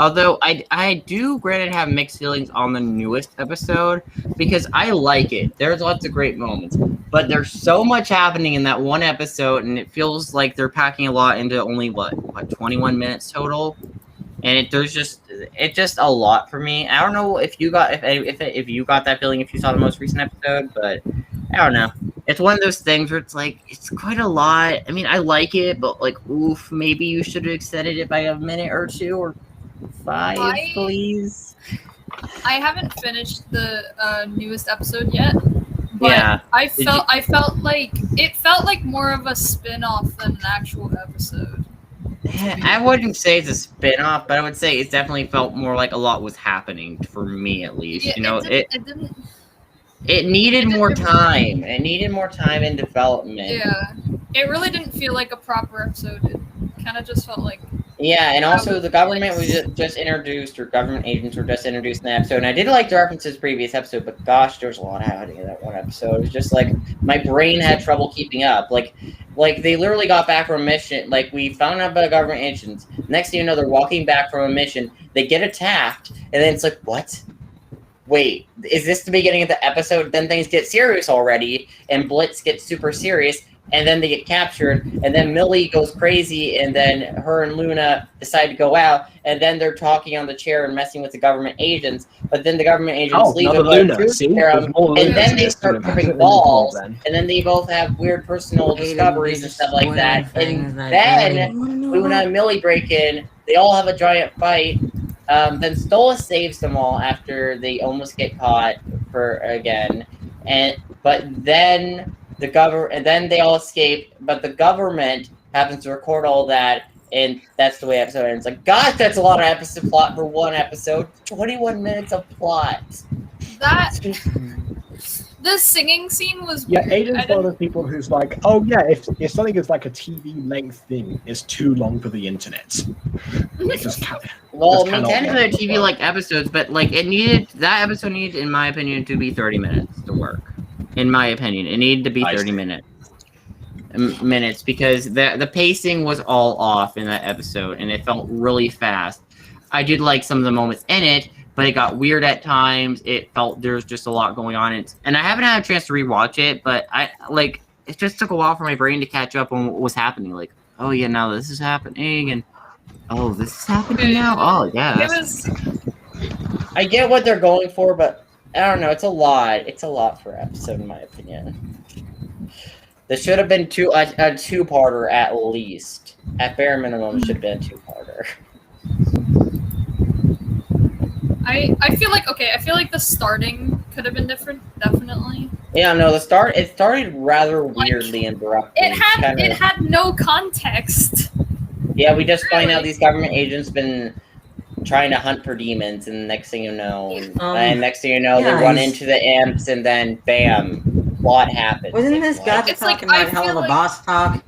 Speaker 5: Although I do granted have mixed feelings on the newest episode because I like it. There's lots of great moments, but there's so much happening in that one episode, and it feels like they're packing a lot into only what 21 minutes total. And it's just a lot for me. I don't know if you got if you got that feeling if you saw the most recent episode, but I don't know. It's one of those things where it's like it's quite a lot. I mean, I like it, but like, oof, maybe you should have extended it by a minute or two or 5, please.
Speaker 9: I haven't finished the newest episode yet, but
Speaker 5: Yeah.
Speaker 9: I felt like it felt like more of a spin-off than an actual episode.
Speaker 5: I wouldn't say it's a spin-off, but I would say it definitely felt more like a lot was happening for me, at least.
Speaker 9: Yeah,
Speaker 5: You know,
Speaker 9: it didn't.
Speaker 5: it needed more time. It needed more time in development.
Speaker 9: Yeah, it really didn't feel like a proper episode. It kind of just felt like.
Speaker 8: Yeah, and also the government was just introduced, or government agents were just introduced in the episode. And I did like the references previous episode, but gosh, there was a lot happening in that one episode. It was just like my brain had trouble keeping up. Like they literally got back from a mission. Like we found out about government agents. Next thing you know, they're walking back from a mission. They get attacked, and then it's like, what? Wait, is this the beginning of the episode? Then things get serious already, and Blitz gets super serious. And then they get captured, and then Millie goes crazy, and then her and Luna decide to go out, and then they're talking on the chair and messing with the government agents, but then the government agents leave
Speaker 1: another
Speaker 8: and
Speaker 1: Luna. See? There's more
Speaker 8: and
Speaker 1: Lunas
Speaker 8: then
Speaker 1: in
Speaker 8: they
Speaker 1: this
Speaker 8: start
Speaker 1: universe
Speaker 8: tripping
Speaker 1: than
Speaker 8: balls,
Speaker 1: then.
Speaker 8: and then they both have weird personal
Speaker 6: Aidan,
Speaker 8: discoveries and
Speaker 6: just
Speaker 8: stuff like
Speaker 6: spoiling
Speaker 8: that,
Speaker 6: things
Speaker 8: and
Speaker 6: that
Speaker 8: then
Speaker 6: really-
Speaker 8: Luna and Millie break in, they all have a giant fight, then Stola saves them all after they almost get caught again, but then then they all escape, but the government happens to record all that, and that's the way episode ends. Like, gosh, that's a lot of episode plot for one episode. 21 minutes of plot.
Speaker 9: That The singing scene was
Speaker 1: Yeah,
Speaker 9: weird.
Speaker 1: Aidan's
Speaker 9: I
Speaker 1: one of
Speaker 9: didn't-
Speaker 1: those people who's like, oh yeah, if something is like a TV length thing, it's too long for the internet. It just can't.
Speaker 8: Well,
Speaker 1: Just cannot
Speaker 5: Technically,
Speaker 1: work.
Speaker 5: a TV like episodes, but like that episode needed, in my opinion, to be 30 minutes to work. In my opinion, it needed to be
Speaker 1: I
Speaker 5: 30
Speaker 1: see.
Speaker 5: minutes because the pacing was all off in that episode, and it felt really fast. I did like some of the moments in it, but it got weird at times. It felt there was just a lot going on, and I haven't had a chance to rewatch it, but it just took a while for my brain to catch up on what was happening. Like, oh yeah, now this is happening, and oh, this is happening now. Oh yeah,
Speaker 9: It was.
Speaker 8: I get what they're going for, but I don't know. It's a lot. It's a lot for an episode, in my opinion. There should have been a two-parter at least. At bare minimum, it should have been a two-parter.
Speaker 9: I feel like the starting could have been different, definitely.
Speaker 8: Yeah, no, it started rather weirdly and abruptly.
Speaker 9: It had no context.
Speaker 8: Yeah, we just find out
Speaker 9: Really?
Speaker 8: these government agents been trying to hunt for demons, and next thing you know, they run
Speaker 6: guys.
Speaker 8: into the imps, and then bam, what happens?
Speaker 6: Wasn't this Gacha
Speaker 9: It's like,
Speaker 6: talking about
Speaker 9: I
Speaker 6: hell of
Speaker 9: feel
Speaker 6: a
Speaker 9: like-
Speaker 6: boss talk?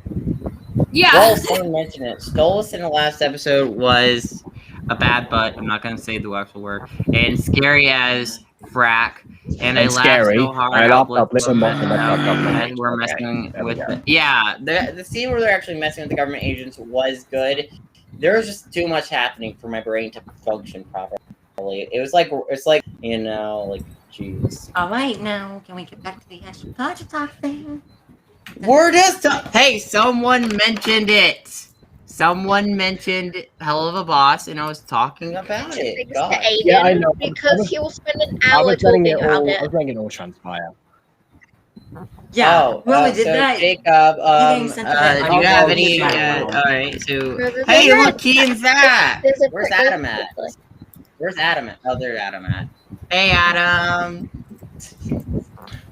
Speaker 9: Yeah.
Speaker 8: Well, someone mentioned it. Stolas in the last episode.
Speaker 5: was a bad butt. I'm not gonna say the actual word. And scary as frack. And I
Speaker 1: And
Speaker 5: laughed
Speaker 1: scary.
Speaker 5: so hard.
Speaker 1: I laughed up, listen,
Speaker 5: we're
Speaker 1: okay,
Speaker 5: messing
Speaker 1: there we
Speaker 5: with
Speaker 1: go.
Speaker 5: it. Yeah.
Speaker 8: The scene where they're actually messing with the government agents was good. There was just too much happening for my brain to function properly. It's like jeez.
Speaker 6: All right, now can we get back to the actual Gacha talk thing?
Speaker 8: We're just
Speaker 5: Hey, someone mentioned it. Someone mentioned Hell of a Boss, and I was talking
Speaker 8: about
Speaker 3: Thanks
Speaker 8: it.
Speaker 3: to
Speaker 8: God.
Speaker 3: Aidan,
Speaker 1: Yeah, I know.
Speaker 3: because he will spend an
Speaker 1: I
Speaker 3: hour
Speaker 1: was letting
Speaker 3: talking
Speaker 1: it
Speaker 3: about
Speaker 1: all. I
Speaker 3: it.
Speaker 1: was letting it all transpire.
Speaker 6: Yeah,
Speaker 8: Oh,
Speaker 6: whoever did
Speaker 8: so
Speaker 6: that.
Speaker 8: Jacob,
Speaker 6: getting sent to that
Speaker 5: Do you
Speaker 6: Oh,
Speaker 5: have
Speaker 6: oh,
Speaker 5: any?
Speaker 6: yeah.
Speaker 5: Alright, so.
Speaker 3: There's
Speaker 5: Hey,
Speaker 3: a-
Speaker 5: look, Keaton's that.
Speaker 3: there's a-
Speaker 8: Where's Adam at? Where's Adam at? Oh, there's Adam at.
Speaker 5: Hey, Adam.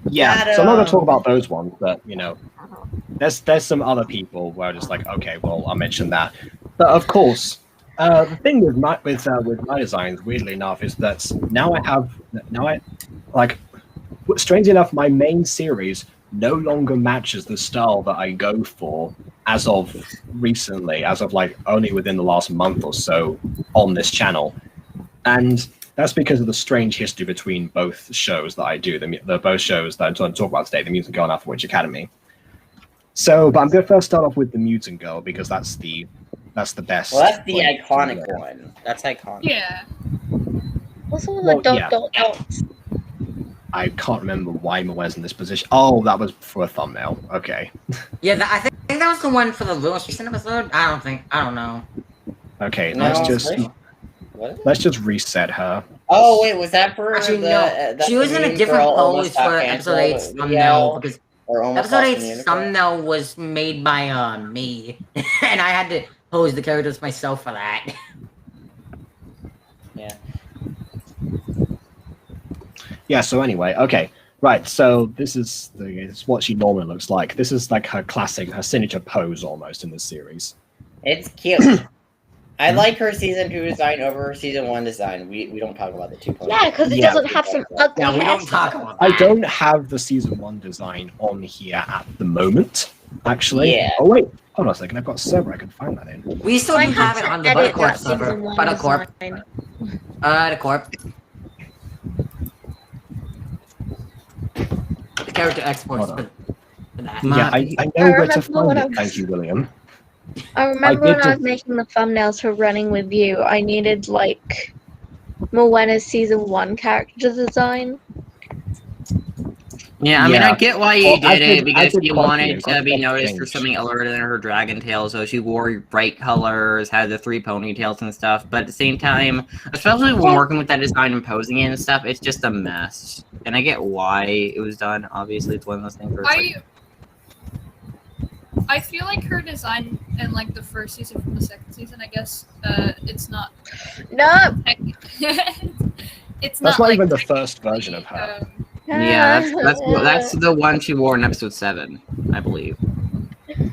Speaker 1: Yeah, so I'm not going to talk about those ones, but there's some other people where I'm just like, okay, well, I'll mention that. But of course, the thing with my designs, weirdly enough, is that strangely enough, my main series no longer matches the style that I go for as of recently, as of only within the last month or so on this channel, and that's because of the strange history between both shows that I do, the both shows that I'm going to talk about today, The Mutant Girl and Alpha Witch Academy. So, but I'm going to first start off with The Mutant Girl because that's the best.
Speaker 8: Well, that's the
Speaker 1: one.
Speaker 8: iconic one. That's iconic.
Speaker 9: Yeah.
Speaker 3: What's all
Speaker 1: Well,
Speaker 3: the
Speaker 1: yeah.
Speaker 3: dots?
Speaker 1: I can't remember why Moe's in this position. Oh, that was for a thumbnail. Okay.
Speaker 6: Yeah, I think that was the one for the most recent episode. I don't know.
Speaker 1: Okay,
Speaker 8: No, What?
Speaker 1: let's just reset her.
Speaker 8: Oh wait, was that for
Speaker 6: Actually,
Speaker 8: the?
Speaker 6: no.
Speaker 8: that's
Speaker 6: She was
Speaker 8: the
Speaker 6: in a
Speaker 8: Mean
Speaker 6: different
Speaker 8: Girl
Speaker 6: pose
Speaker 8: almost got
Speaker 6: for episode
Speaker 8: canceled
Speaker 6: 8's thumbnail
Speaker 8: video?
Speaker 6: because
Speaker 8: Or almost
Speaker 6: episode
Speaker 8: lost
Speaker 6: 8's
Speaker 8: an
Speaker 6: thumbnail was made by me, and I had to pose the characters myself for that.
Speaker 8: Yeah.
Speaker 1: Yeah. So anyway, okay, right. So this is what she normally looks like. This is like her signature pose almost in this series.
Speaker 8: It's cute. I like her season 2 design over her season 1 design. We don't talk about the 2.
Speaker 3: Yeah, because it
Speaker 1: Yeah.
Speaker 3: doesn't have some ugly
Speaker 6: Yeah, we don't
Speaker 3: hairstyle.
Speaker 6: talk about
Speaker 1: I
Speaker 6: that.
Speaker 1: don't have the season 1 design on here at the moment, actually.
Speaker 8: Yeah.
Speaker 1: Oh wait, hold on a second. I've got a server I can find that in.
Speaker 6: We still
Speaker 3: I
Speaker 6: do have it on the
Speaker 3: edit
Speaker 6: Buttercorp
Speaker 3: that
Speaker 6: server.
Speaker 3: season 1
Speaker 6: Buttercorp.
Speaker 3: design.
Speaker 6: The Corp. The character exports
Speaker 1: Hold on.
Speaker 6: for that.
Speaker 1: Yeah, I know where to
Speaker 3: remember when
Speaker 1: find
Speaker 3: I
Speaker 1: it. Thank you, William.
Speaker 3: I remember
Speaker 1: I did
Speaker 3: when I was making the thumbnails for Running With You, I needed Moena's season 1 character design.
Speaker 5: Yeah, I mean,
Speaker 1: Yeah.
Speaker 5: I get why you
Speaker 1: Well, I
Speaker 5: did it
Speaker 1: did
Speaker 5: because
Speaker 1: quite
Speaker 5: you
Speaker 1: a
Speaker 5: wanted
Speaker 1: few.
Speaker 5: to be
Speaker 1: Quite
Speaker 5: noticed for
Speaker 1: changed.
Speaker 5: something other than her dragon tail. So she wore bright colors, had the 3 ponytails and stuff. But at the same time, especially when working with that design and posing it and stuff, it's just a mess. And I get why it was done. Obviously, it's one of those things where it's
Speaker 9: I feel like her design in the first season from the second season, I guess, it's not.
Speaker 3: No!
Speaker 9: It's
Speaker 1: That's
Speaker 9: not
Speaker 1: not even the first version of her.
Speaker 5: yeah, that's the one she wore in episode 7, I believe.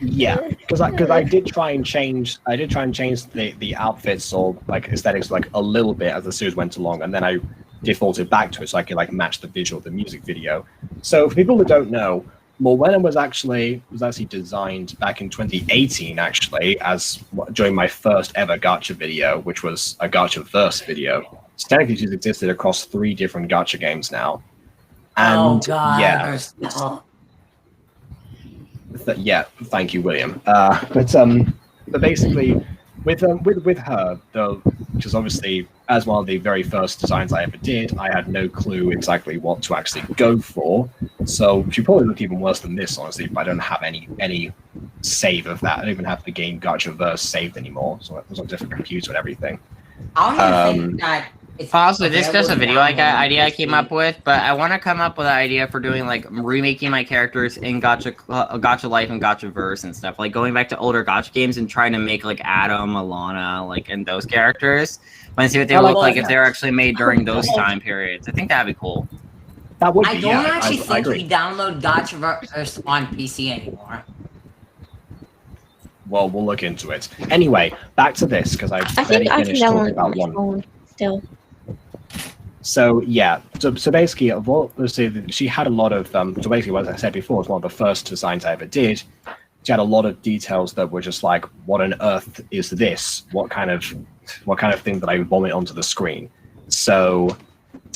Speaker 1: Yeah, because I did try and change the outfits or aesthetics a little bit as the series went along, and then I defaulted back to it so I could match the visual of the music video. So for people that don't know, Morwenna was actually designed back in 2018, actually, as during my first ever gacha video, which was a GachaVerse video. So technically, she's existed across 3 different gacha games now. And
Speaker 6: Oh god,
Speaker 1: yeah,
Speaker 6: there's still.
Speaker 1: yeah, thank you, William. But basically, with her, though, because obviously, as one of the very first designs I ever did, I had no clue exactly what to actually go for. So she probably looked even worse than this, honestly. But I don't have any save of that. I don't even have the game GachaVerse saved anymore, so it was on a different computer and everything.
Speaker 6: I don't even think that. It's
Speaker 5: Also, this is just a video
Speaker 6: available
Speaker 5: idea I
Speaker 6: to
Speaker 5: came up with, but I want to come up with an idea for doing like remaking my characters in Gacha Life and GachaVerse and stuff, like going back to older Gacha games and trying to make like Adam, Alana, like and those characters, and see what they look like if they're actually made during those time periods. I think that'd be cool.
Speaker 1: That would be,
Speaker 6: I don't
Speaker 1: yeah,
Speaker 6: actually
Speaker 1: I
Speaker 6: think
Speaker 1: agree.
Speaker 6: we download GachaVerse on PC anymore.
Speaker 1: Well, we'll look into it. Anyway, back to this, because I've
Speaker 3: I
Speaker 1: barely
Speaker 3: think I can
Speaker 1: finished talking
Speaker 3: download on
Speaker 1: about
Speaker 3: my
Speaker 1: one.
Speaker 3: phone still.
Speaker 1: So yeah, so basically, of all, let's say that she had a lot of. So basically, what I said before, was one of the first designs I ever did. She had a lot of details that were just like, "What on earth is this? What kind of thing that I vomit onto the screen?" So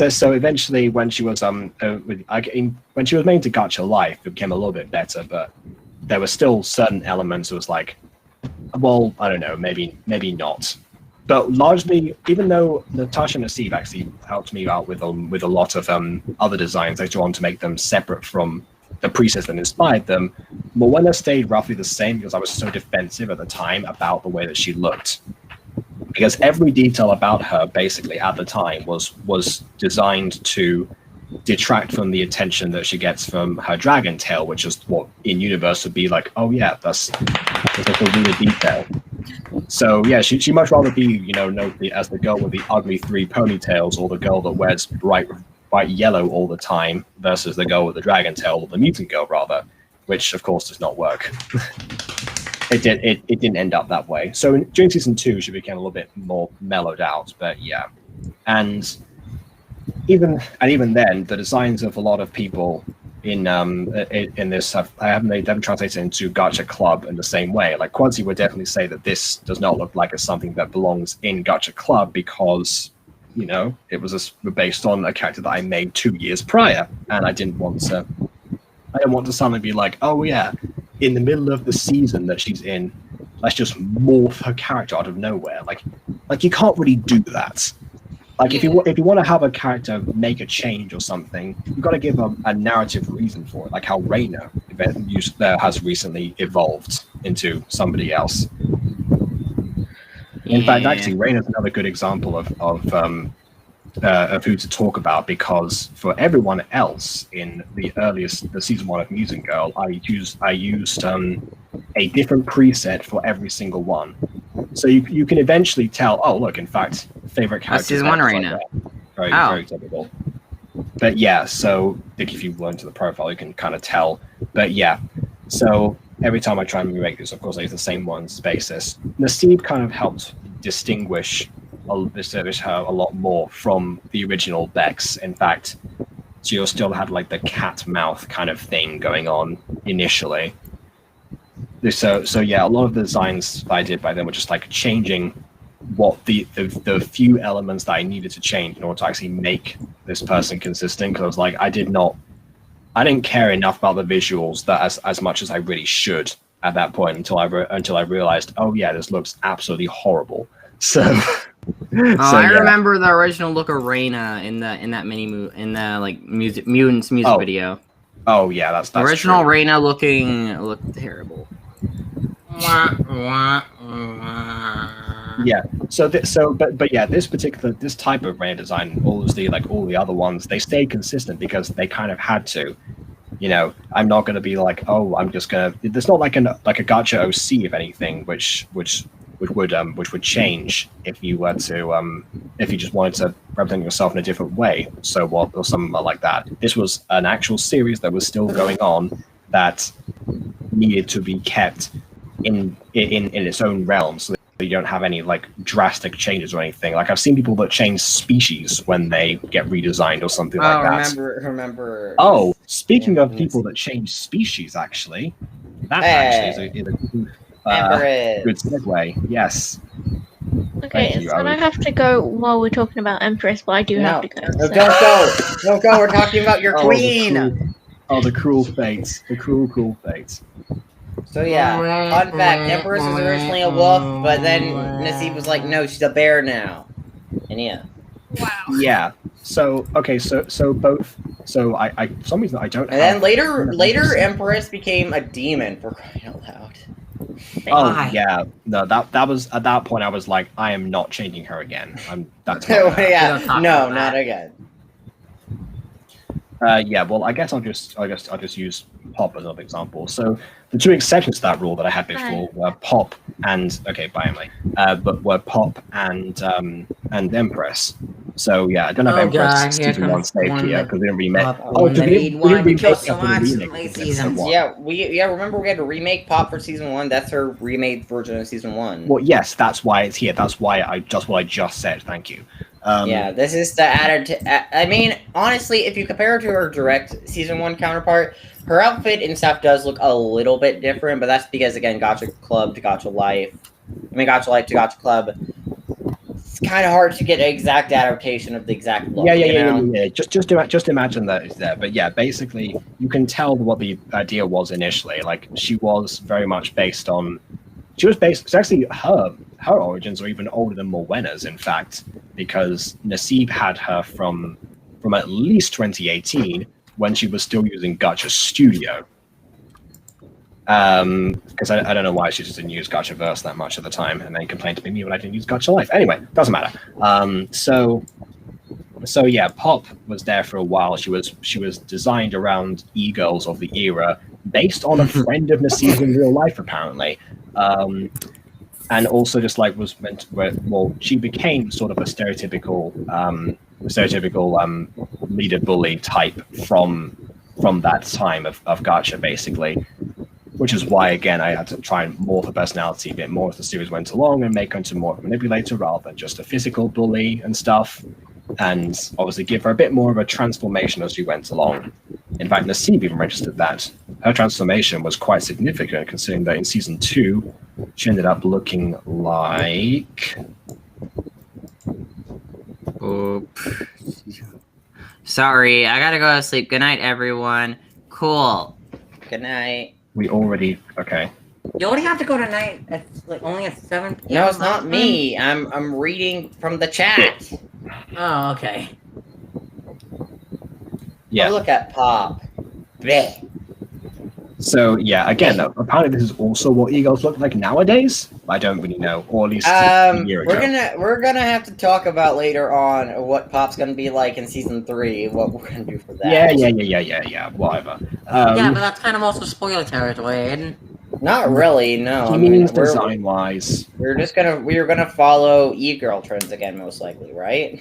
Speaker 1: eventually, when she was when she was made to Gacha Life, it became a little bit better, but there were still certain elements that was like, well, I don't know, maybe not. But largely, even though Natasha Nassib actually helped me out with a lot of other designs later on to make them separate from the presets that inspired them, Morwenna stayed roughly the same because I was so defensive at the time about the way that she looked. Because every detail about her, basically, at the time, was designed to detract from the attention that she gets from her dragon tail, which is what in universe would be like, oh yeah, that's like a weird detail. So yeah, she much rather be, known as the girl with the ugly 3 ponytails, or the girl that wears bright yellow all the time, versus the girl with the dragon tail, or the mutant girl rather, which of course does not work. It didn't end up that way. So during season 2, she became a little bit more mellowed out, but yeah, and even then, the designs of a lot of people in this they haven't translated into Gacha Club in the same way. Like Quincy would definitely say that this does not look like it's something that belongs in Gacha Club because it was based on a character that I made 2 years prior, and I didn't want to suddenly be like, oh yeah, in the middle of the season that she's in, let's just morph her character out of nowhere. Like you can't really do that. Like if you want to have a character make a change or something, you've got to give a narrative reason for it, like how Reina has recently evolved into somebody else. In fact, actually, Reina is another good example of who to talk about, because for everyone else in the season 1 of Mutant Girl, I used a different preset for every single one. So you can eventually tell, oh look, in fact, favorite character.
Speaker 5: Season 1 Reina.
Speaker 1: Very, very typical. But yeah, so I think if you go into the profile, you can kind of tell. But yeah, so every time I try and remake this, of course, I use the same one's basis. Nassib kind of helped distinguish her a lot more from the original Bex. In fact, she still had like the cat mouth kind of thing going on initially. So yeah, a lot of the designs that I did by then were just like changing what the few elements that I needed to change in order to actually make this person consistent. Because I was like, I didn't care enough about the visuals that as much as I really should at that point until I realized, oh yeah, this looks absolutely horrible. So.
Speaker 5: I remember the original look of Reina in that Mutants music video.
Speaker 1: Oh yeah, that's
Speaker 5: the original
Speaker 1: true.
Speaker 5: Reina looked terrible.
Speaker 1: Yeah. But yeah, this type of Reina design, all the other ones, they stayed consistent because they kind of had to. I'm not going to be like, oh, I'm just gonna. There's not like a Gacha OC, if anything, which would change if you were to if you just wanted to represent yourself in a different way, or something like that. This was an actual series that was still going on that needed to be kept in its own realm. So you don't have any like drastic changes or anything. Like I've seen people that change species when they get redesigned or something like that.
Speaker 8: Remember.
Speaker 1: Oh, speaking of people that change species, actually, that actually is a good segue. Yes.
Speaker 3: Okay,
Speaker 1: Thank you,
Speaker 3: so I
Speaker 1: Owen.
Speaker 3: have to go while we're talking about Empress, but I do have to go.
Speaker 8: No,
Speaker 3: so-
Speaker 8: don't go. Don't go. We're talking about your queen.
Speaker 1: The cruel fates. The cruel fates.
Speaker 8: So yeah, fun fact: Empress was originally a wolf, but then Nasib was like, "No, she's a bear now." And yeah.
Speaker 9: Wow.
Speaker 1: Yeah. So okay. So both. So I for some reason I don't.
Speaker 8: And then later, Empress became a demon, for crying out loud.
Speaker 1: Oh yeah. No, that was at that point I was like, I am not changing her again. That's not
Speaker 8: Yeah. No, not again.
Speaker 1: Yeah, well, I guess I'll just use Pop as an example. So the two exceptions to that rule that I had before were Pop and Emily, but were Pop and Empress. So yeah, I don't have Empress season 1 saved here because we didn't remake.
Speaker 6: We didn't remake it for the
Speaker 7: late
Speaker 6: seasons.
Speaker 8: Yeah, remember we had to remake Pop for season 1. That's her remade version of season 1.
Speaker 1: Well, yes, that's why it's here. That's why what I just said. Thank you.
Speaker 8: Yeah, this is the added. I mean, honestly, if you compare her to her direct season 1 counterpart, her outfit and stuff does look a little bit different, but that's because again, Gacha Club to Gacha Life. Gacha Life to Gacha Club. It's kind of hard to get an exact adaptation of the exact look.
Speaker 1: Yeah. Just imagine that it's there. But yeah, basically, you can tell what the idea was initially. Like she was very much based on. It's actually her origins are even older than Morwenna's, in fact, because Nasib had her from at least 2018 when she was still using Gacha Studio. Because I don't know why she just didn't use Gachaverse that much at the time, and then complained to me when I didn't use Gacha Life. Anyway, doesn't matter. So yeah, Pop was there for a while. She was designed around e-girls of the era, based on a friend of Nasib's in real life, apparently. And also just like was meant she became sort of a stereotypical leader bully type from that time of Gacha, basically, which is why again I had to try and morph her personality a bit more as the series went along and make her into more of a manipulator rather than just a physical bully and stuff, and obviously give her a bit more of a transformation as she went along. In fact, Nasib even registered that her transformation was quite significant, considering that in season 2, she ended up looking like.
Speaker 5: Sorry, I gotta go to sleep. Good night, everyone. Cool.
Speaker 8: Good night.
Speaker 1: We already okay.
Speaker 6: You only have to go tonight. It's like only at 7 p.m.
Speaker 8: No, it's not me. I'm reading from the chat.
Speaker 6: Oh, okay.
Speaker 1: Yeah.
Speaker 8: Oh, look at Pop. Blech.
Speaker 1: So yeah, again, apparently this is also what e-girls look like nowadays. I don't really know, or at least a year ago.
Speaker 8: We're gonna have to talk about later on what Pop's gonna be like in season 3. What we're gonna do for that.
Speaker 1: Yeah. Whatever.
Speaker 6: Yeah, but that's kind of also spoiler territory, Aidan.
Speaker 8: Not really. No.
Speaker 1: He means design wise.
Speaker 8: We're gonna follow e-girl trends again, most likely, right?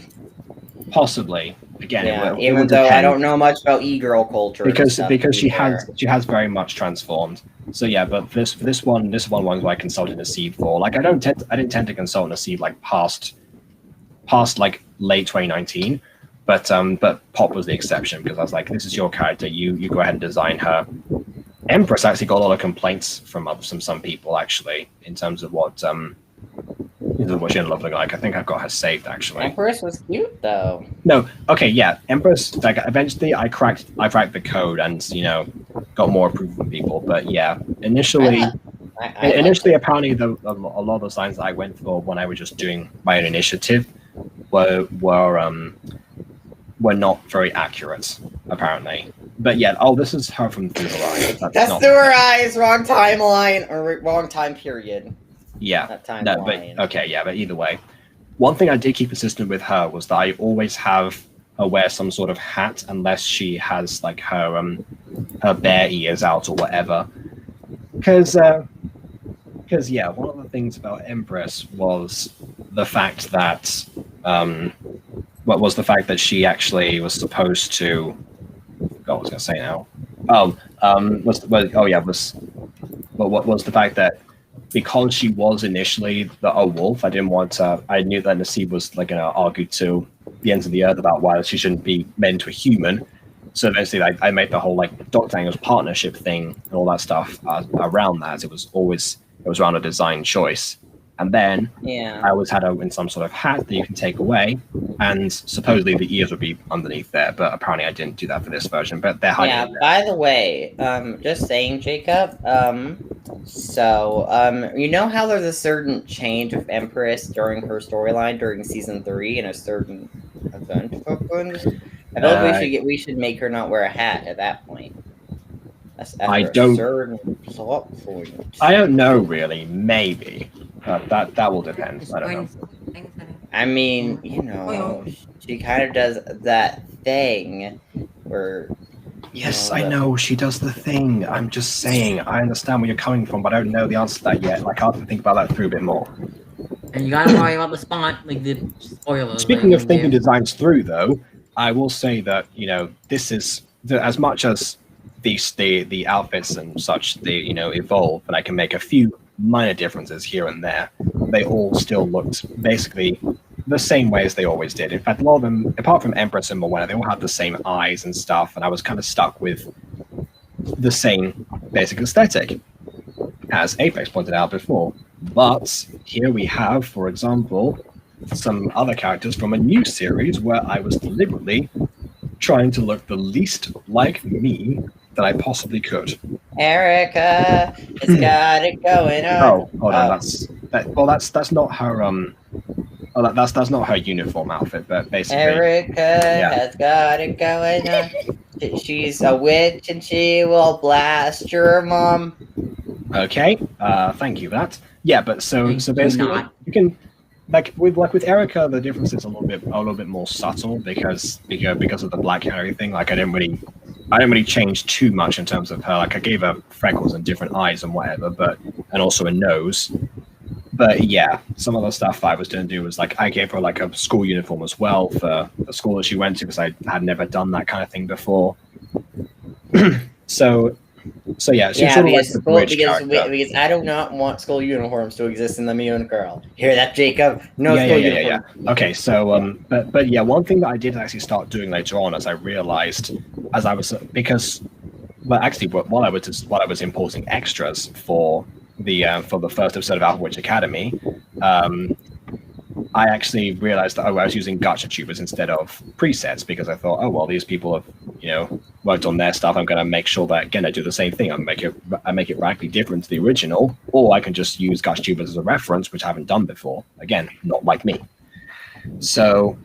Speaker 1: Possibly. Again,
Speaker 8: yeah, even though I don't know much about e-girl culture,
Speaker 1: because she has very much transformed. So yeah, but this one was what I consulted Nasib for. Like I didn't tend to consult Nasib like past like late 2019, but Pop was the exception because I was like, this is your character, you go ahead and design her. Empress actually got a lot of complaints from some people actually in terms of what she ended up looking like. I think I've got her saved actually.
Speaker 8: Empress was cute though.
Speaker 1: No, okay, yeah. Empress, like eventually I cracked the code and got more approval from people. But yeah, initially apparently a lot of the signs that I went for when I was just doing my own initiative were not very accurate, apparently. But yeah, this is her from Through Her Eyes.
Speaker 8: That's Through Her Eyes, wrong timeline or wrong time period.
Speaker 1: Yeah. But either way, one thing I did keep consistent with her was that I always have her wear some sort of hat unless she has like her bear ears out or whatever. Because yeah, one of the things about Empress was the fact that she actually was supposed to. God, what was I going to say now? What was the fact that because she was initially a wolf, I didn't want to. I knew that Nasib was like going to argue to the ends of the earth about why she shouldn't be made into a human. So eventually, I made the whole like Dr. Angel's partnership thing and all that stuff around that. It was around a design choice. And then I always had her in some sort of hat that you can take away, and supposedly the ears would be underneath there, but apparently I didn't do that for this version, but they're hiding.
Speaker 8: Yeah, by the way, just saying, Jacob, you know how there's a certain change of Empress during her storyline during season 3 in a certain event happened? I feel like we should make her not wear a hat at that point.
Speaker 1: I don't know really, maybe. That will depend. I don't know.
Speaker 8: I mean, you know, she kind of does that thing where.
Speaker 1: Yes, I know she does the thing. I'm just saying, I understand where you're coming from, but I don't know the answer to that yet. Like, I'll have to think about that through a bit more.
Speaker 6: And you gotta worry about the spoilers.
Speaker 1: Speaking of thinking designs through, though, I will say that, you know, this is as much as the outfits and such, they, you know, evolve, and I can make a few minor differences here and there. They all still looked basically the same way as they always did. In fact, a lot of them, apart from Empress and Moana, they all had the same eyes and stuff, and I was kind of stuck with the same basic aesthetic, as Apex pointed out before. But here we have, for example, some other characters from a new series where I was deliberately trying to look the least like me that I possibly could.
Speaker 8: Erica, it's got it going on.
Speaker 1: Oh, hold on, that's not her that's not her uniform outfit, but basically
Speaker 8: Erica has got it going on. She's a witch and she will blast your mom.
Speaker 1: Okay, thank you for that. Yeah, but so basically you can like with Erica, the difference is a little bit more subtle because of the black hair and everything. Like I didn't really change too much in terms of her. Like I gave her freckles and different eyes and whatever, and also a nose. But yeah, some of the stuff I was going to do was like I gave her like a school uniform as well for the school that she went to because I had never done that kind of thing before. So yeah, she's sort of like the bridge character.
Speaker 8: Because I do not want school uniforms to exist in the Mion Girl. Hear that, Jacob? No school uniform.
Speaker 1: Yeah. Okay, so but yeah, one thing that I did actually start doing later on, as I realized, as I was while I was importing extras for the first episode of Alpha Witch Academy, I actually realized that I was using GachaTubers instead of presets because I thought, oh well, these people have, you know, worked on their stuff. I'm going to make sure that again I do the same thing. I make it radically different to the original, or I can just use GachaTubers as a reference, which I haven't done before. Again, not like me. So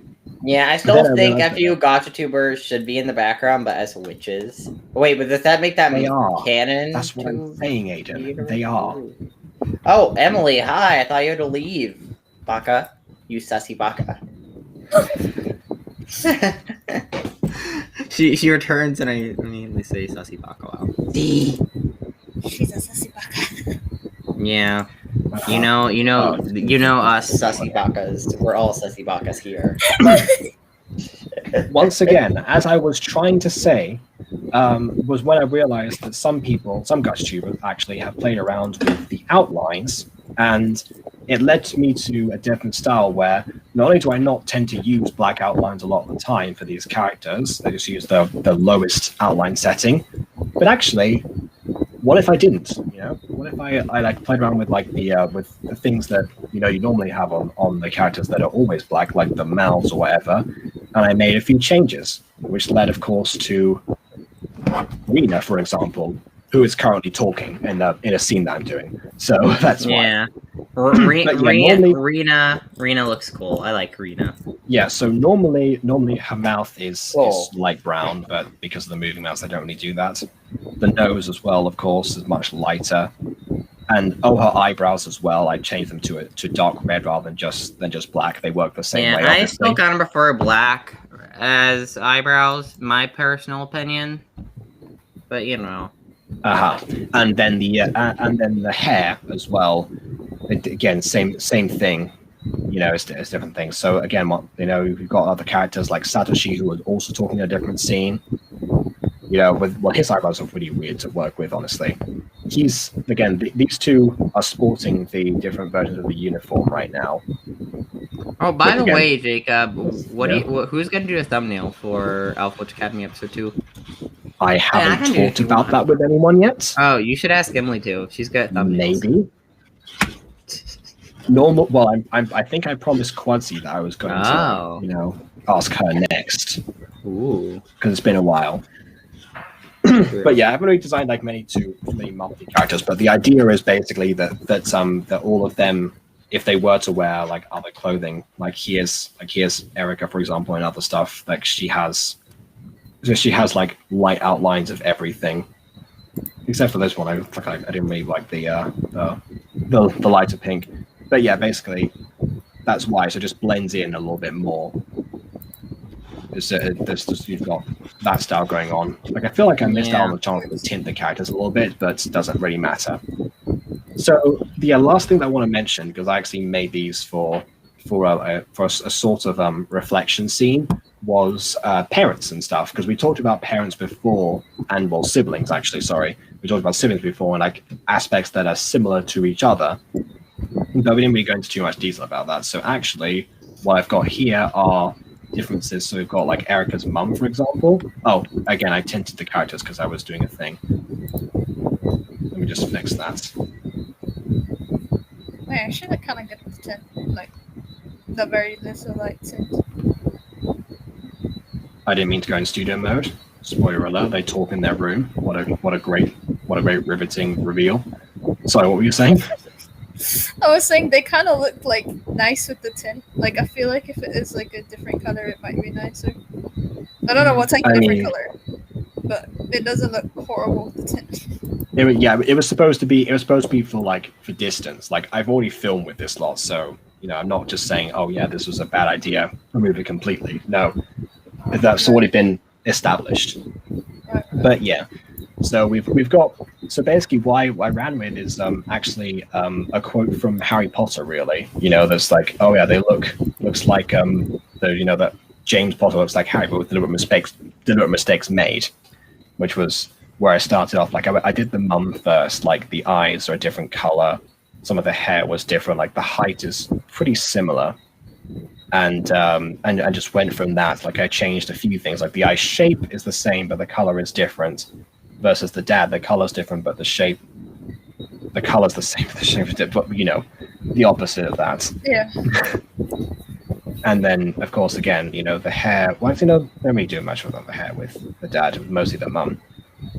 Speaker 8: yeah, I still think a few GachaTubers should be in the background, but as witches. Wait, but does that make that canon?
Speaker 1: That's what I'm saying, Aidan. They are.
Speaker 8: Oh, Emily, hi. I thought you had to leave. Baka. You sussy baka.
Speaker 5: she returns and I immediately say sussy baka out.
Speaker 4: She's a sussy baka.
Speaker 5: Yeah. You know us
Speaker 8: sussy bakas. We're all sussy bakas here.
Speaker 1: Once again, as I was trying to say, was when I realized that some GachaTubers actually have played around with the outlines, and it led me to a different style where not only do I not tend to use black outlines a lot of the time for these characters, I just use the lowest outline setting, but actually, what if I didn't? You know, what if I like played around with like with the things that you normally have on the characters that are always black, like the mouths or whatever, and I made a few changes, which led, of course, to Rena, for example, who is currently talking in a scene that I'm doing. So that's why.
Speaker 5: Yeah. Rena looks cool. I like Rena.
Speaker 1: Yeah, so normally her mouth is light brown, but because of the moving mouse, I don't really do that. The nose as well, of course, is much lighter. And her eyebrows as well, I changed them to dark red rather than just black. They work the same way.
Speaker 5: I still kind of prefer black as eyebrows, my personal opinion. But you know.
Speaker 1: And then the hair as well. Again, same thing. You know, it's different things. So again, we've got other characters like Satoshi, who was also talking in a different scene. You know, his eyebrows are pretty weird to work with, honestly. he's again. These two are sporting the different versions of the uniform right now.
Speaker 5: Oh, by the
Speaker 1: Again-
Speaker 5: way, Jacob,
Speaker 1: Yeah.
Speaker 5: who's gonna do the thumbnail for Alpha Witch Academy episode 2?
Speaker 1: I
Speaker 5: I
Speaker 1: haven't
Speaker 5: can do it if
Speaker 1: talked
Speaker 5: you
Speaker 1: about
Speaker 5: want.
Speaker 1: that with anyone yet.
Speaker 5: Oh, you should ask Emily too. She's got thumbnails.
Speaker 1: Maybe. Normal. Well, I think I promised Quadsi that I was going
Speaker 5: Oh.
Speaker 1: to, ask her next
Speaker 5: Ooh.
Speaker 1: because it's been a while. But yeah, I haven't really designed like many monthly characters. But the idea is basically that all of them, if they were to wear like other clothing, like here's Erica, for example, and other stuff, like she has like light outlines of everything, except for this one. I didn't really like the lighter pink. But yeah, basically that's why. So it just blends in a little bit more. You've got that style going on. Like I feel like I missed out on the chance to tint the characters a little bit, but it doesn't really matter. So the last thing that I want to mention, because I actually made these for a sort of reflection scene, was parents and stuff. Because we talked about parents before, and well, siblings actually. Sorry, we talked about siblings before, and like aspects that are similar to each other. But we didn't really go into too much detail about that. So actually, what I've got here are differences. So we've got like Erica's mum, for example. Oh, again, I tinted the characters because I was doing a thing. Let me just fix that.
Speaker 9: Wait, I should have kind of get the tint, like the very little light tint.
Speaker 1: I didn't mean to go in studio mode. Spoiler alert, they talk in their room. What a great riveting reveal. Sorry, what were you saying?
Speaker 9: I was saying they kind of look like nice with the tint. Like I feel like if it is like a different color, it might be nicer. I don't know what's like a different color, but it doesn't look horrible with the tint.
Speaker 1: It was supposed to be for distance. Like I've already filmed with this lot, so I'm not just saying, oh yeah, this was a bad idea, remove it completely. No, that's already been established.
Speaker 9: Right.
Speaker 1: But yeah, so we've got, so basically why I ran with is actually a quote from Harry Potter, really. That's like, oh yeah, looks like that James Potter looks like Harry, but with deliberate mistakes made, which was where I started off. Like I did the mum first, like the eyes are a different color, some of the hair was different, like the height is pretty similar. And I just went from that. Like I changed a few things, like the eye shape is the same, but the color is different. Versus the dad, the color's different, but the color's the same, the shape is different, but the opposite of that.
Speaker 9: Yeah.
Speaker 1: And then, of course, again, the hair. Well, actually, no, I don't really do much with the hair with the dad, mostly the mum.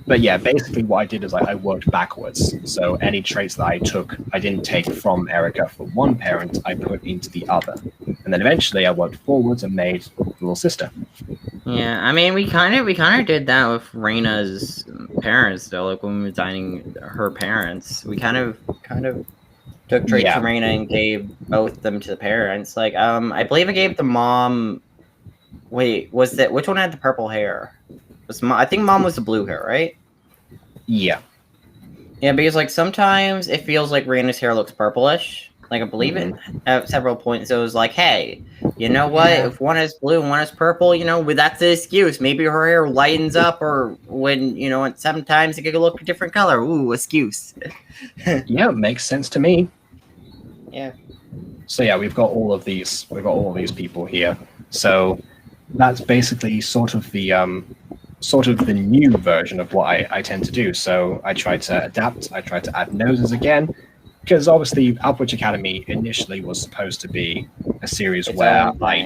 Speaker 1: But yeah, basically what I did is I worked backwards. So any traits that I took, I didn't take from Erica for one parent, I put into the other. And then eventually I worked forwards and made the little sister.
Speaker 5: Yeah, I mean, we kind of did that with Raina's parents, though. Like when we were designing her parents, we kind of took traits from Raina and gave both of them to the parents. Like, I believe I gave the mom. Wait, which one had the purple hair? I think mom was the blue hair, right?
Speaker 1: Yeah.
Speaker 5: Yeah, because like sometimes it feels like Raina's hair looks purplish. Like I believe it at several points. So it was like, hey, you know what? Yeah. If one is blue and one is purple, that's the excuse. Maybe her hair lightens up, or when and sometimes it could look a different color. Ooh, excuse.
Speaker 1: Yeah, makes sense to me.
Speaker 5: Yeah.
Speaker 1: So yeah, we've got all of these people here. So that's basically sort of the new version of what I tend to do. So I try to adapt. I try to add noses again, because obviously Alpha Witch Academy initially was supposed to be a series where I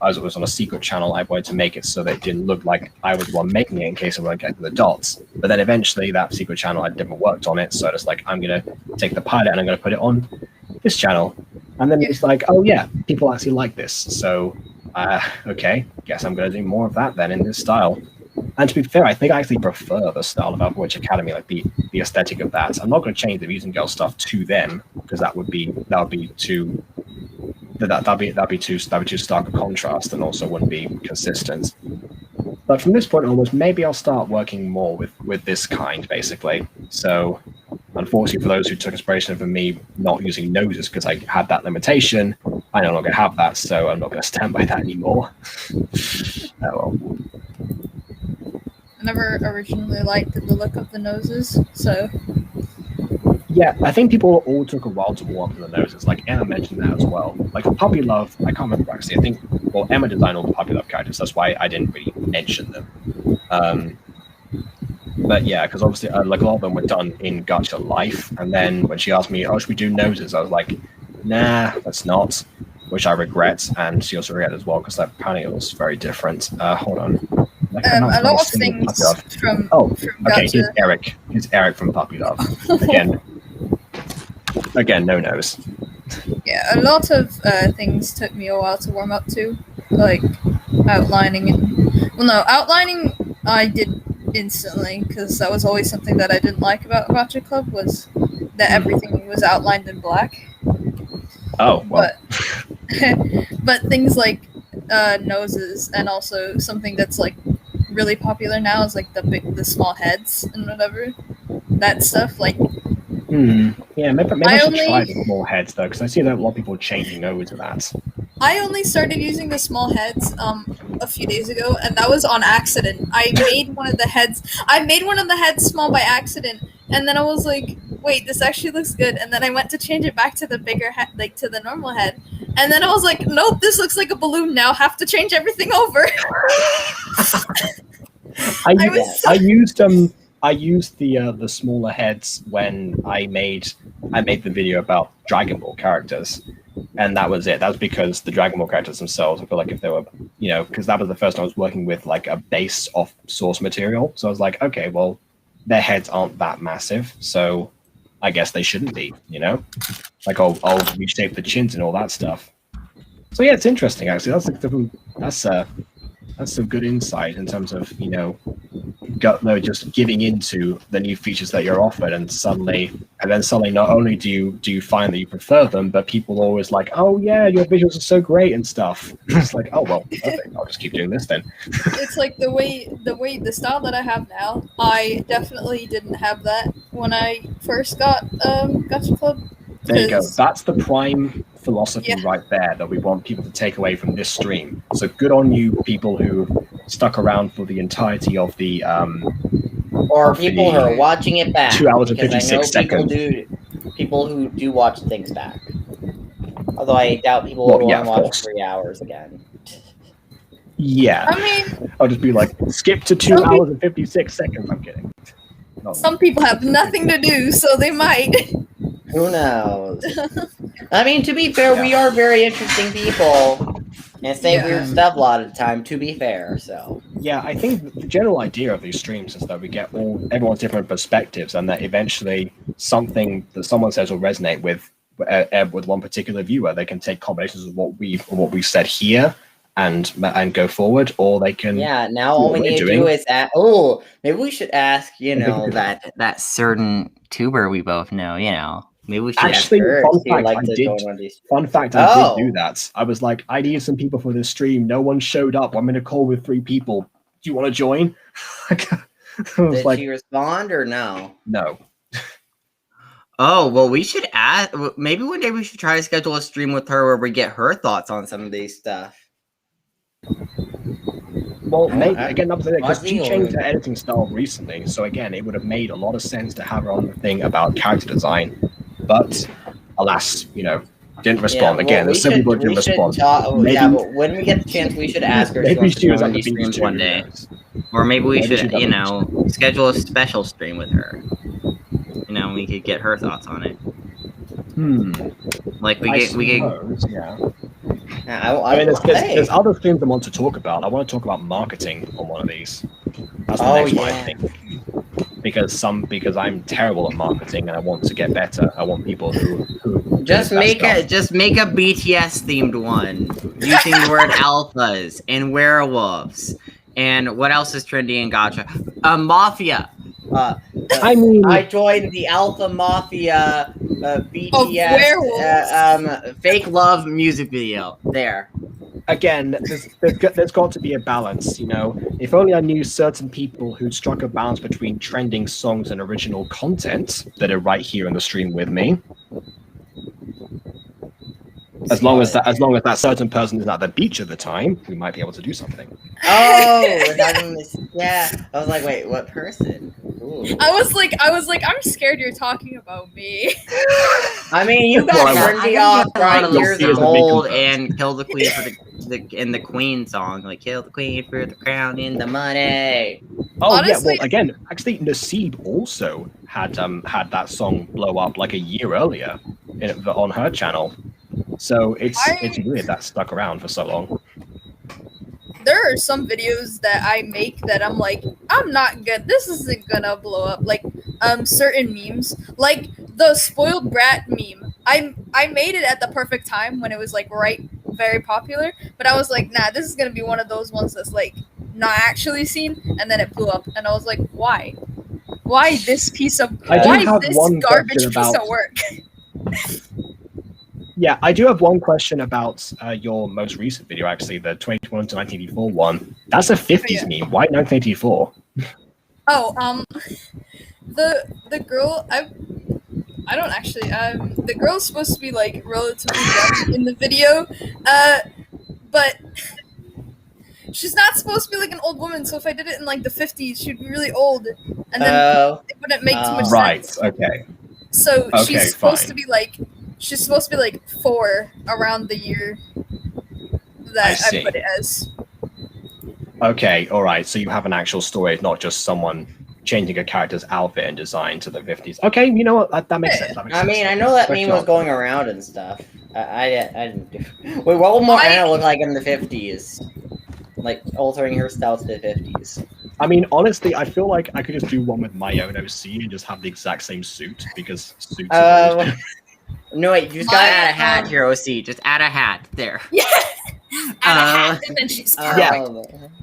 Speaker 1: was on a secret channel. I wanted to make it so that it didn't look like I was the one making it in case I weren't getting the dots. But then eventually that secret channel, I never worked on it. So I was like, I'm going to take the pilot and I'm going to put it on this channel. And then it's like, oh yeah, people actually like this. So okay, guess I'm going to do more of that then in this style. And to be fair, I think I actually prefer the style of Alpha Witch Academy, like the aesthetic of that. I'm not going to change the Views and Girls stuff to them, because that would be too stark a contrast, and also wouldn't be consistent. But from this point onwards, maybe I'll start working more with this kind, basically. So unfortunately, for those who took inspiration from me not using noses because I had that limitation, I no longer have that, so I'm not going to stand by that anymore. Oh well.
Speaker 9: I never originally liked the look of the noses, so
Speaker 1: Yeah, I think people all took a while to warm up to the noses. Like Emma mentioned that as well. Like for Puppy Love, I can't remember actually. I think Emma designed all the Puppy Love characters. That's why I didn't really mention them. But yeah, because obviously like a lot of them were done in Gacha Life, and then when she asked me, "Oh, should we do noses?" I was like, "Nah, let's not," which I regret, and she also regretted as well because apparently it was very different. Hold on.
Speaker 9: a lot of things from
Speaker 1: Okay,
Speaker 9: Gacha.
Speaker 1: here's Eric from Puppy Love. Again, no nose.
Speaker 9: Yeah, a lot of things took me a while to warm up to, like outlining outlining I did instantly because that was always something that I didn't like about Gacha Club was that everything was outlined in black.
Speaker 1: Oh, well.
Speaker 9: But things like noses and also something that's like really popular now is like the small heads and whatever that stuff like.
Speaker 1: Yeah, maybe I should try the small heads though, because I see that a lot of people changing over to that.
Speaker 9: I only started using the small heads a few days ago, and that was on accident. I made one of the heads small by accident, and then I was like, "Wait, this actually looks good." And then I went to change it back to the bigger head, like to the normal head, and then I was like, "Nope, this looks like a balloon now. Have to change everything over."
Speaker 1: I used the smaller heads when I made the video about Dragon Ball characters, and that was it. That was because the Dragon Ball characters themselves, I feel like if they were, because that was the first time I was working with like a base of source material. So I was like, okay, well, their heads aren't that massive, so I guess they shouldn't be, Like I'll reshape the chins and all that stuff. So yeah, it's interesting actually. That's some good insight in terms of just giving into the new features that you're offered, and then suddenly not only do you find that you prefer them, but people are always like, oh yeah, your visuals are so great and stuff. It's like, oh well, perfect. I'll just keep doing this then.
Speaker 9: It's like the style that I have now. I definitely didn't have that when I first got Gacha Club.
Speaker 1: There you go. That's the prime philosophy right there that we want people to take away from this stream. So good on you, people who stuck around for the entirety of the
Speaker 8: or people who are watching it back.
Speaker 1: 2 hours and 56 seconds.
Speaker 8: People who do watch things back. Although I doubt people will want to watch 3 hours again.
Speaker 1: Yeah.
Speaker 9: I mean,
Speaker 1: I'll just be like, skip to 2 hours and 56 seconds. I'm kidding.
Speaker 9: Some people have nothing to do, so they might.
Speaker 8: Who knows? I mean, to be fair, we are very interesting people and say weird stuff a lot of the time, to be fair, so.
Speaker 1: Yeah, I think the general idea of these streams is that we get everyone's different perspectives, and that eventually something that someone says will resonate with one particular viewer. They can take combinations of what we said here and go forward, or they can.
Speaker 8: Yeah, now all we need to do is maybe we should ask,
Speaker 5: that certain tuber we both know, maybe we should
Speaker 1: actually. Fun fact, I did do that. I was like, I need some people for this stream. No one showed up. I'm in a call with 3 people. Do you want to join?
Speaker 8: Did she respond or no?
Speaker 1: No.
Speaker 5: Oh, well, we should ask. Maybe one day we should try to schedule a stream with her where we get her thoughts on some of these stuff.
Speaker 1: Well, again, because she changed her editing style recently, so again, it would have made a lot of sense to have her on the thing about character design, but alas, didn't respond. Again, there's some people who didn't respond.
Speaker 8: But when we get the chance, we should ask her.
Speaker 1: Maybe she was on the
Speaker 5: streams one day, or maybe we should, schedule a special stream with her. We could get her thoughts on it. Like we get.
Speaker 1: Yeah. I mean, there's other things I want to talk about. I want to talk about marketing on one of these. That's the next one, I think. Because I'm terrible at marketing and I want to get better. I want people who
Speaker 5: just make a BTS themed one using the word alphas and werewolves and what else is trendy in Gacha? Mafia.
Speaker 8: I joined the Alpha Mafia BTS
Speaker 5: fake love music video. There.
Speaker 1: Again, there's got to be a balance, If only I knew certain people who struck a balance between trending songs and original content that are right here in the stream with me. As long as that certain person is at the beach at the time, we might be able to do something.
Speaker 8: Oh, yeah. I was like, wait, what person? Ooh.
Speaker 9: I was like, I'm scared you're talking about me.
Speaker 8: I mean, you got
Speaker 1: Well,
Speaker 8: turned off right
Speaker 5: Right,
Speaker 8: years
Speaker 1: see as a big
Speaker 5: gold
Speaker 1: concern.
Speaker 5: and kill the queen for the queen song, like kill the queen for the crown and the money.
Speaker 1: Oh
Speaker 9: Honestly-
Speaker 1: yeah, well again, actually Nasib also had that song blow up like a year earlier on her channel. So it's weird that stuck around for so long.
Speaker 9: There are some videos that I make that I'm like, I'm not good. This isn't gonna blow up. Like, certain memes, like the spoiled brat meme. I made it at the perfect time when it was like very popular. But I was like, nah, this is gonna be one of those ones that's like not actually seen, and then it blew up, and I was like, why? Why this piece of why this garbage piece of work?
Speaker 1: Yeah, I do have one question about your most recent video, actually, the 2021 to 1984 one. That's a 50s meme. Why 1984?
Speaker 9: Oh, the girl I don't actually the girl's supposed to be like relatively young in the video, but she's not supposed to be like an old woman. So if I did it in like the 50s, she'd be really old, and then it wouldn't make too much
Speaker 1: right,
Speaker 9: sense.
Speaker 1: Okay.
Speaker 9: So
Speaker 1: Okay,
Speaker 9: she's supposed
Speaker 1: fine.
Speaker 9: to be like 4 around the year that
Speaker 1: I see.
Speaker 9: put it as.
Speaker 1: Okay, all right. So you have an actual story, not just someone changing a character's outfit and design to the 50s. Okay, you know what? That makes sense. That makes
Speaker 8: I
Speaker 1: sense.
Speaker 8: mean, I know that
Speaker 1: Good
Speaker 8: meme was
Speaker 1: job.
Speaker 8: going around and stuff. I didn't do. Wait, what would Morana look like in the 50s? Like altering her style to the 50s.
Speaker 1: I mean, honestly, I feel like I could just do one with my own OC and just have the exact same suit because suits. Are always-
Speaker 8: No, wait, you just gotta add a hat to your OC. Just add a hat there.
Speaker 9: Yeah. Add a hat, and then she's perfect.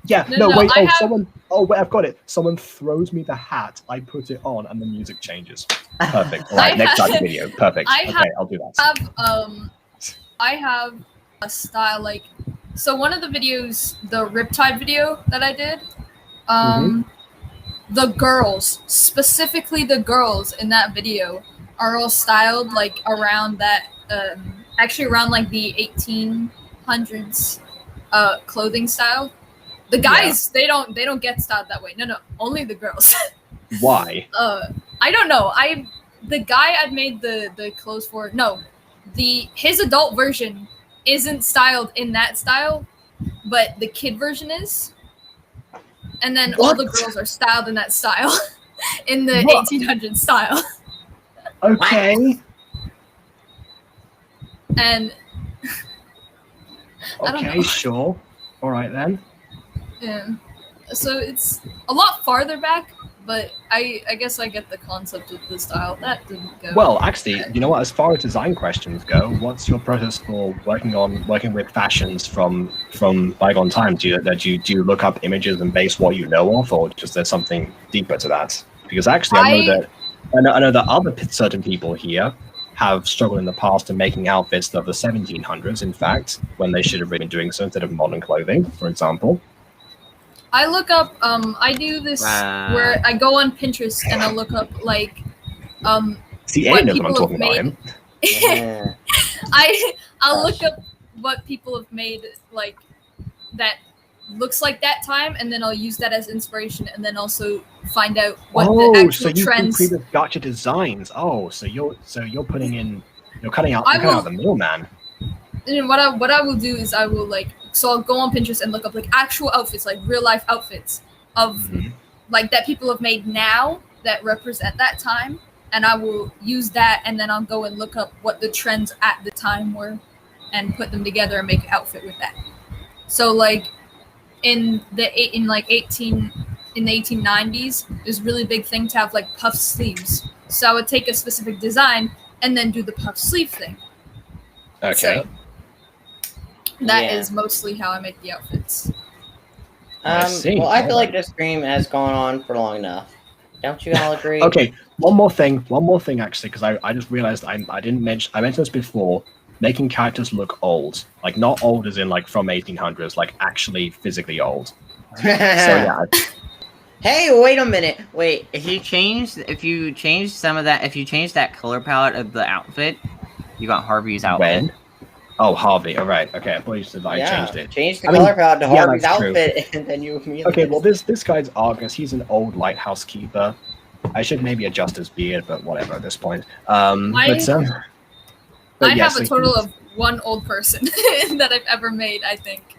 Speaker 1: Yeah.
Speaker 9: No,
Speaker 1: Wait.
Speaker 9: I have-
Speaker 1: Wait, I've got it. Someone throws me the hat. I put it on, and the music changes. Perfect. All right, next time video. Perfect. I'll do that.
Speaker 9: I have a style like. So one of the videos, the Riptide video that I did, the girls, specifically the girls in that video, are all styled like around that, actually around like the 1800s clothing style. The guys, they don't get styled that way. No, only the girls.
Speaker 1: Why?
Speaker 9: I don't know. The guy I'd made the clothes for. No, his adult version isn't styled in that style, but the kid version is. And then all the girls are styled in that style, in the 1800s style.
Speaker 1: Okay.
Speaker 9: And I don't
Speaker 1: Okay,
Speaker 9: know.
Speaker 1: sure. All right then.
Speaker 9: Yeah. So it's a lot farther back, but I guess I get the concept of the style. That didn't go.
Speaker 1: Well, actually, you know what? As far as design questions go, what's your process for working with fashions from bygone times? Do you look up images and base what you know of, or just there's something deeper to that? Because actually, I know that other certain people here have struggled in the past in making outfits of the 1700s. In fact, when they should have been doing so instead of modern clothing, for example.
Speaker 9: I look up. I do this where I go on Pinterest and I look up like
Speaker 1: See,
Speaker 9: what
Speaker 1: Aidan knows what I'm
Speaker 9: people
Speaker 1: talking
Speaker 9: have
Speaker 1: about
Speaker 9: made.
Speaker 1: him.
Speaker 9: I'll look up what people have made like that looks like that time, and then I'll use that as inspiration, and then also find out what the actual
Speaker 1: so you
Speaker 9: trends.
Speaker 1: do previous Gacha designs. Oh, so you're cutting out the middleman.
Speaker 9: And what I will do is I will I'll go on Pinterest and look up like actual outfits, like real life outfits of like that people have made now that represent that time, and I will use that, and then I'll go and look up what the trends at the time were and put them together and make an outfit with that. So like in the 1890s, it was a really big thing to have like puff sleeves. So I would take a specific design and then do the puff sleeve thing.
Speaker 1: Okay.
Speaker 9: So that is mostly how I make the outfits.
Speaker 1: I see.
Speaker 8: Well, I feel like this stream has gone on for long enough. Don't you all agree?
Speaker 1: Okay, one more thing actually, because I just realized I mentioned this before. Making characters look old, like not old as in like from 1800s, like actually physically old. So yeah.
Speaker 8: Hey, wait a minute. Wait,
Speaker 5: if you change that color palette of the outfit, you got Harvey's outfit.
Speaker 1: When? Oh, Harvey. All right. Okay, I thought you said that I changed it.
Speaker 8: Change the
Speaker 1: I mean,
Speaker 8: color palette to
Speaker 1: yeah,
Speaker 8: Harvey's
Speaker 1: that's true.
Speaker 8: outfit, and then you immediately.
Speaker 1: Okay, well, this guy's Argus. He's an old lighthouse keeper. I should maybe adjust his beard, but whatever at this point.
Speaker 9: I
Speaker 1: yeah,
Speaker 9: have
Speaker 1: so
Speaker 9: a total of one old person that I've ever made, I think.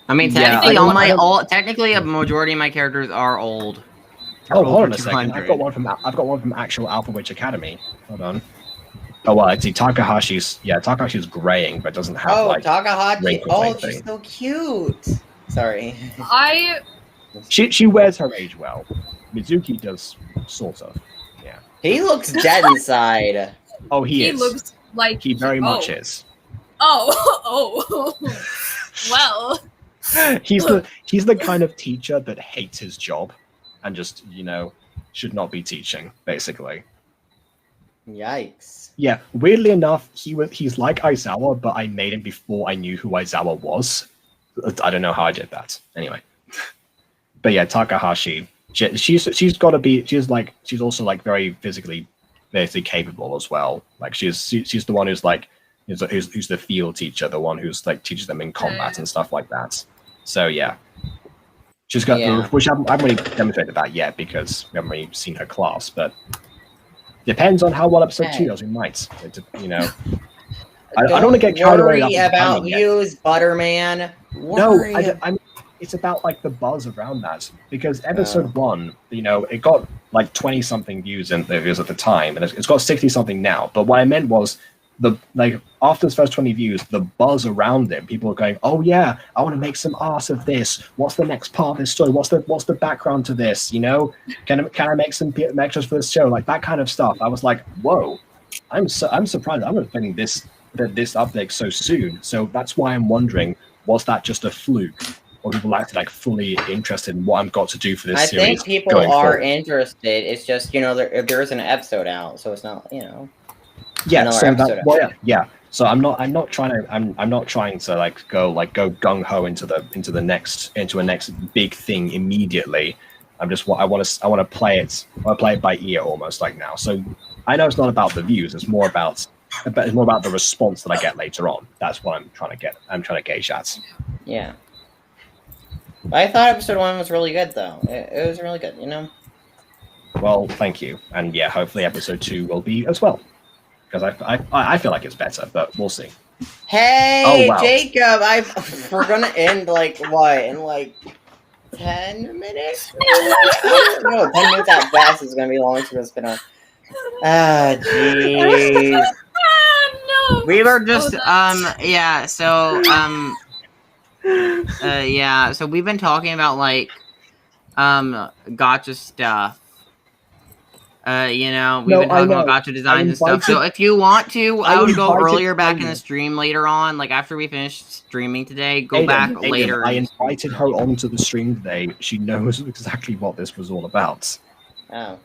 Speaker 5: I mean,
Speaker 1: Yeah,
Speaker 5: technically,
Speaker 1: I don't-
Speaker 5: technically, a majority of my characters are old.
Speaker 1: Oh, hold on
Speaker 5: Over
Speaker 1: a second.
Speaker 5: 200.
Speaker 1: I've got one from actual Alpha Witch Academy. Hold on. Oh well, I see Takahashi's graying, but doesn't have like
Speaker 8: Takahashi.
Speaker 1: wrinkles,
Speaker 8: Oh,
Speaker 1: I
Speaker 8: she's
Speaker 1: think.
Speaker 8: so cute. Sorry.
Speaker 1: She wears her age well. Mizuki does sort of. Yeah.
Speaker 8: He looks dead inside.
Speaker 1: Oh, he is.
Speaker 9: Looks like
Speaker 1: He very much is.
Speaker 9: Oh, well.
Speaker 1: He's the kind of teacher that hates his job and just, should not be teaching, basically.
Speaker 8: Yikes.
Speaker 1: Yeah, weirdly enough, he's like Aizawa, but I made him before I knew who Aizawa was. I don't know how I did that. Anyway. But yeah, Takahashi, she's also like very physically capable as well. Like she's the one who's like who's the field teacher, the one who's like teaches them in combat and stuff like that. So yeah, she's got which I haven't really demonstrated that yet because we haven't really seen her class, but depends on how well episode 2 does. We might, I don't want to get carried away
Speaker 8: about views, Butterman.
Speaker 1: No, I mean, it's about like the buzz around that because episode 1, it got like 20 something views at the time, and it's got 60 something now. But what I meant was after the first 20 views, the buzz around it, people are going, "Oh yeah, I want to make some art of this. What's the next part of this story? What's the background to this? Can I make some extras for this show?" Like that kind of stuff. I was like, "Whoa, I'm surprised. I'm not expecting this update so soon." So that's why I'm wondering, was that just a fluke? Or people actually fully interested in what I've got to do for this series?
Speaker 8: I think people are interested. It's just there is an episode out, so it's not
Speaker 1: Yeah, so yeah. So I'm not trying to go gung ho into a next big thing immediately. I want to play it. I want to play it by ear almost like now. So I know it's not about the views. It's more about the response that I get later on. That's what I'm trying to gauge at.
Speaker 8: Yeah. I thought episode 1 was really good, though. It was really good,
Speaker 1: Well, thank you, and yeah, hopefully episode 2 will be as well, because I feel like it's better, but we'll see.
Speaker 8: Hey, Jacob, we're gonna end in 10 minutes. No, 10 minutes at best is gonna be long to spin on. Ah, jeez.
Speaker 9: No.
Speaker 5: We were just so we've been talking about gacha stuff. We've been talking about gacha designs and stuff. So if you want to, I would go earlier back in the stream later on, like after we finished streaming today, go back later.
Speaker 1: I invited her onto the stream today. She knows exactly what this was all about.
Speaker 8: Oh.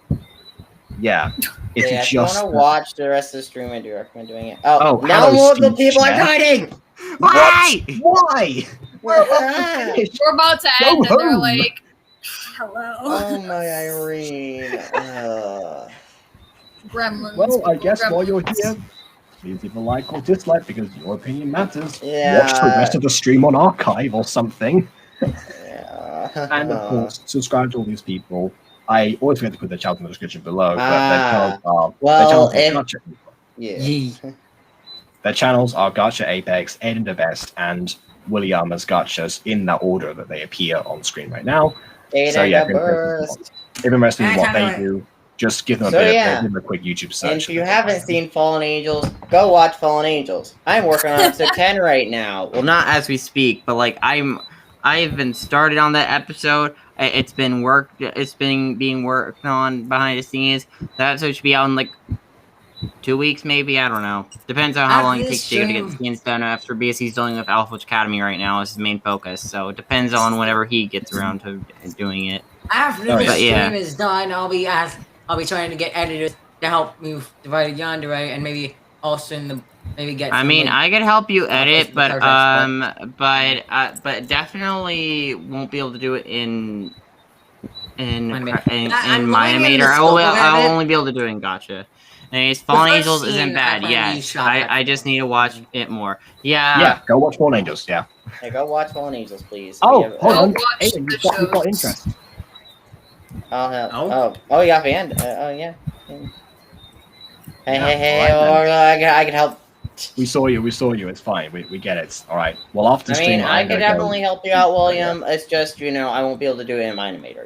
Speaker 1: Yeah. It's
Speaker 8: if you
Speaker 1: just
Speaker 8: want to watch the rest of the stream, I do recommend doing it. Oh, now
Speaker 1: hello,
Speaker 8: multiple
Speaker 1: Steve
Speaker 8: people are
Speaker 1: Chat.
Speaker 8: hiding!
Speaker 5: Why?
Speaker 1: Why?
Speaker 9: We're about to
Speaker 1: Go
Speaker 9: end, and they're
Speaker 1: home.
Speaker 9: like, "Hello."
Speaker 8: Oh my Irene.
Speaker 9: Gremlins.
Speaker 1: Well, I guess while you're
Speaker 9: gremlins.
Speaker 1: here, please leave a like or dislike because your opinion matters.
Speaker 8: Yeah.
Speaker 1: Watch the rest of the stream on archive or something.
Speaker 8: Yeah.
Speaker 1: And of course, subscribe to all these people. I always forget to put their channels in the description below, but their channels are Gacha.
Speaker 8: Yeah.
Speaker 1: Their channels are Gacha Apex, Aidan the Best, and Williama's Gachas in that order that they appear on screen right now.
Speaker 8: Aidan
Speaker 1: So yeah,
Speaker 8: the Burst.
Speaker 1: if you're interested in what they do, just give them give them a quick YouTube search.
Speaker 8: And if you haven't seen Fallen Angels, go watch Fallen Angels. I'm working on episode 10 right now.
Speaker 5: Well, not as we speak, but I've been started on that episode. It's been being worked on behind the scenes. That episode should be out in 2 weeks, maybe. I don't know. Depends on how long it takes David to get the scenes done after, because he's dealing with Alpha Academy right now as his main focus. So it depends on whenever he gets around to doing it.
Speaker 6: After the stream is done, I'll be trying to get editors to help me with Divided Yonder, right? And maybe also get.
Speaker 5: I could help you edit, but definitely won't be able to do it in My Animator. I will only be able to do it in Gacha. Anyways, Fallen
Speaker 6: first
Speaker 5: Angels isn't
Speaker 6: scene, I
Speaker 5: bad.
Speaker 6: plan to
Speaker 5: Yeah,
Speaker 6: use shotgun.
Speaker 5: I just need to watch it more. Yeah.
Speaker 1: Yeah, go watch Fallen Angels. Yeah.
Speaker 8: Hey, go watch Fallen Angels, please.
Speaker 1: Oh,
Speaker 8: We have-
Speaker 1: hold
Speaker 9: Go
Speaker 1: on.
Speaker 9: watch
Speaker 1: Aidan,
Speaker 9: the
Speaker 1: you've got
Speaker 9: shows.
Speaker 1: interest.
Speaker 8: I'll help.
Speaker 6: Oh.
Speaker 8: Oh, you got Van. Oh, yeah. Hey,
Speaker 1: Yeah,
Speaker 8: hey,
Speaker 1: alright then.
Speaker 8: I can help.
Speaker 1: We saw you. It's fine. We get it. All right. Well, after
Speaker 8: I
Speaker 1: stream,
Speaker 8: mean, I
Speaker 1: I'm
Speaker 8: could
Speaker 1: gonna
Speaker 8: definitely
Speaker 1: go.
Speaker 8: help you out, William. It's just, I won't be able to do it in my animator,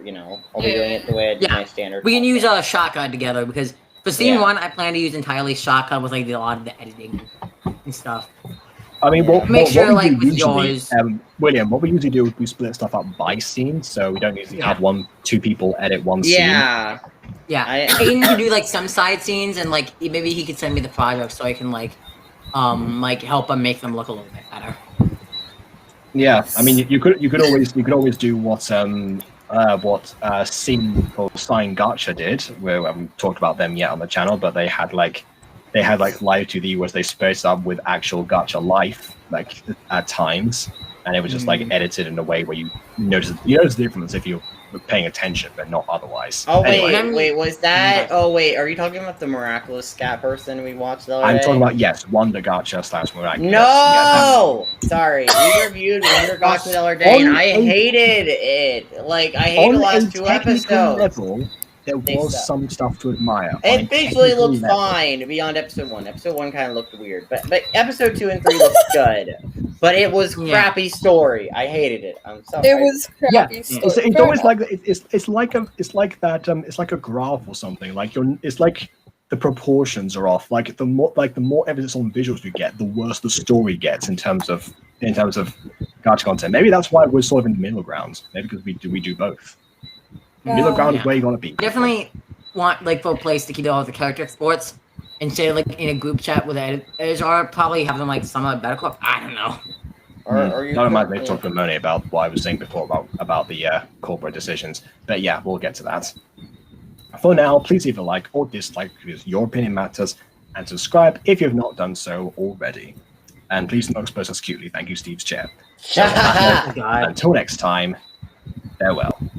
Speaker 8: I'll be doing it the way I do
Speaker 6: Yeah,
Speaker 8: my standard.
Speaker 6: We can use
Speaker 8: content.
Speaker 6: a shotgun together because for scene
Speaker 8: Yeah.
Speaker 6: 1, I plan to use entirely shotgun with like a lot of the editing and stuff.
Speaker 1: I mean,
Speaker 8: Yeah.
Speaker 6: Make sure,
Speaker 1: we
Speaker 6: like,
Speaker 1: do
Speaker 6: with
Speaker 1: usually,
Speaker 6: yours-
Speaker 1: William, what we usually do is we split stuff up by scene, so we don't usually have two people edit one scene.
Speaker 8: Yeah.
Speaker 6: Yeah,
Speaker 8: I-
Speaker 6: Aidan could do like some side scenes, and like maybe he could send me the project so I can like help him make them look a little bit better.
Speaker 1: Yeah, I mean, you could always do what Scene called Sign Gacha did, where we haven't talked about them yet on the channel, but they had like live 2D where they spaced up with actual gacha life like at times, and it was just like edited in a way where you notice the difference if you're paying attention, but not otherwise.
Speaker 8: Oh,
Speaker 1: Anyway,
Speaker 8: wait, was that... Oh, wait, are you talking about the Miraculous Scat person we watched the other day?
Speaker 1: I'm talking about, yes, Wonder Gacha / Miraculous.
Speaker 8: No! Sorry, we reviewed Wonder Gacha the other day, and I hated it. Like, I hated the last 2 episodes.
Speaker 1: Level, there
Speaker 8: They
Speaker 1: was
Speaker 8: suck.
Speaker 1: some stuff to admire. On
Speaker 8: It
Speaker 1: a
Speaker 8: visually
Speaker 1: technical
Speaker 8: looked
Speaker 1: level.
Speaker 8: fine beyond episode 1. Episode 1 kind of looked weird, but episode 2 and 3 looked good. But it was crappy story. I hated it. I'm sorry.
Speaker 9: It was crappy.
Speaker 1: It's always like it's like a graph or something. Like it's like the proportions are off. Like the more evidence on visuals we get, the worse the story gets in terms of gacha content. Maybe that's why we're sort of in the middle ground. Maybe because we do both. Middle ground is where you gotta be.
Speaker 6: Definitely want like for a place to keep all the character exports and say like in a group chat with editors, or probably have them like some of better club. I don't know.
Speaker 8: Or you
Speaker 1: Not
Speaker 8: could-
Speaker 1: mind me talking to Moni about what I was saying before about the corporate decisions. But yeah, we'll get to that. For now, please leave a like or dislike because your opinion matters, and subscribe if you have not done so already. And please don't expose us cutely. Thank you, Steve's chair. So,
Speaker 6: God.
Speaker 1: until next time, farewell.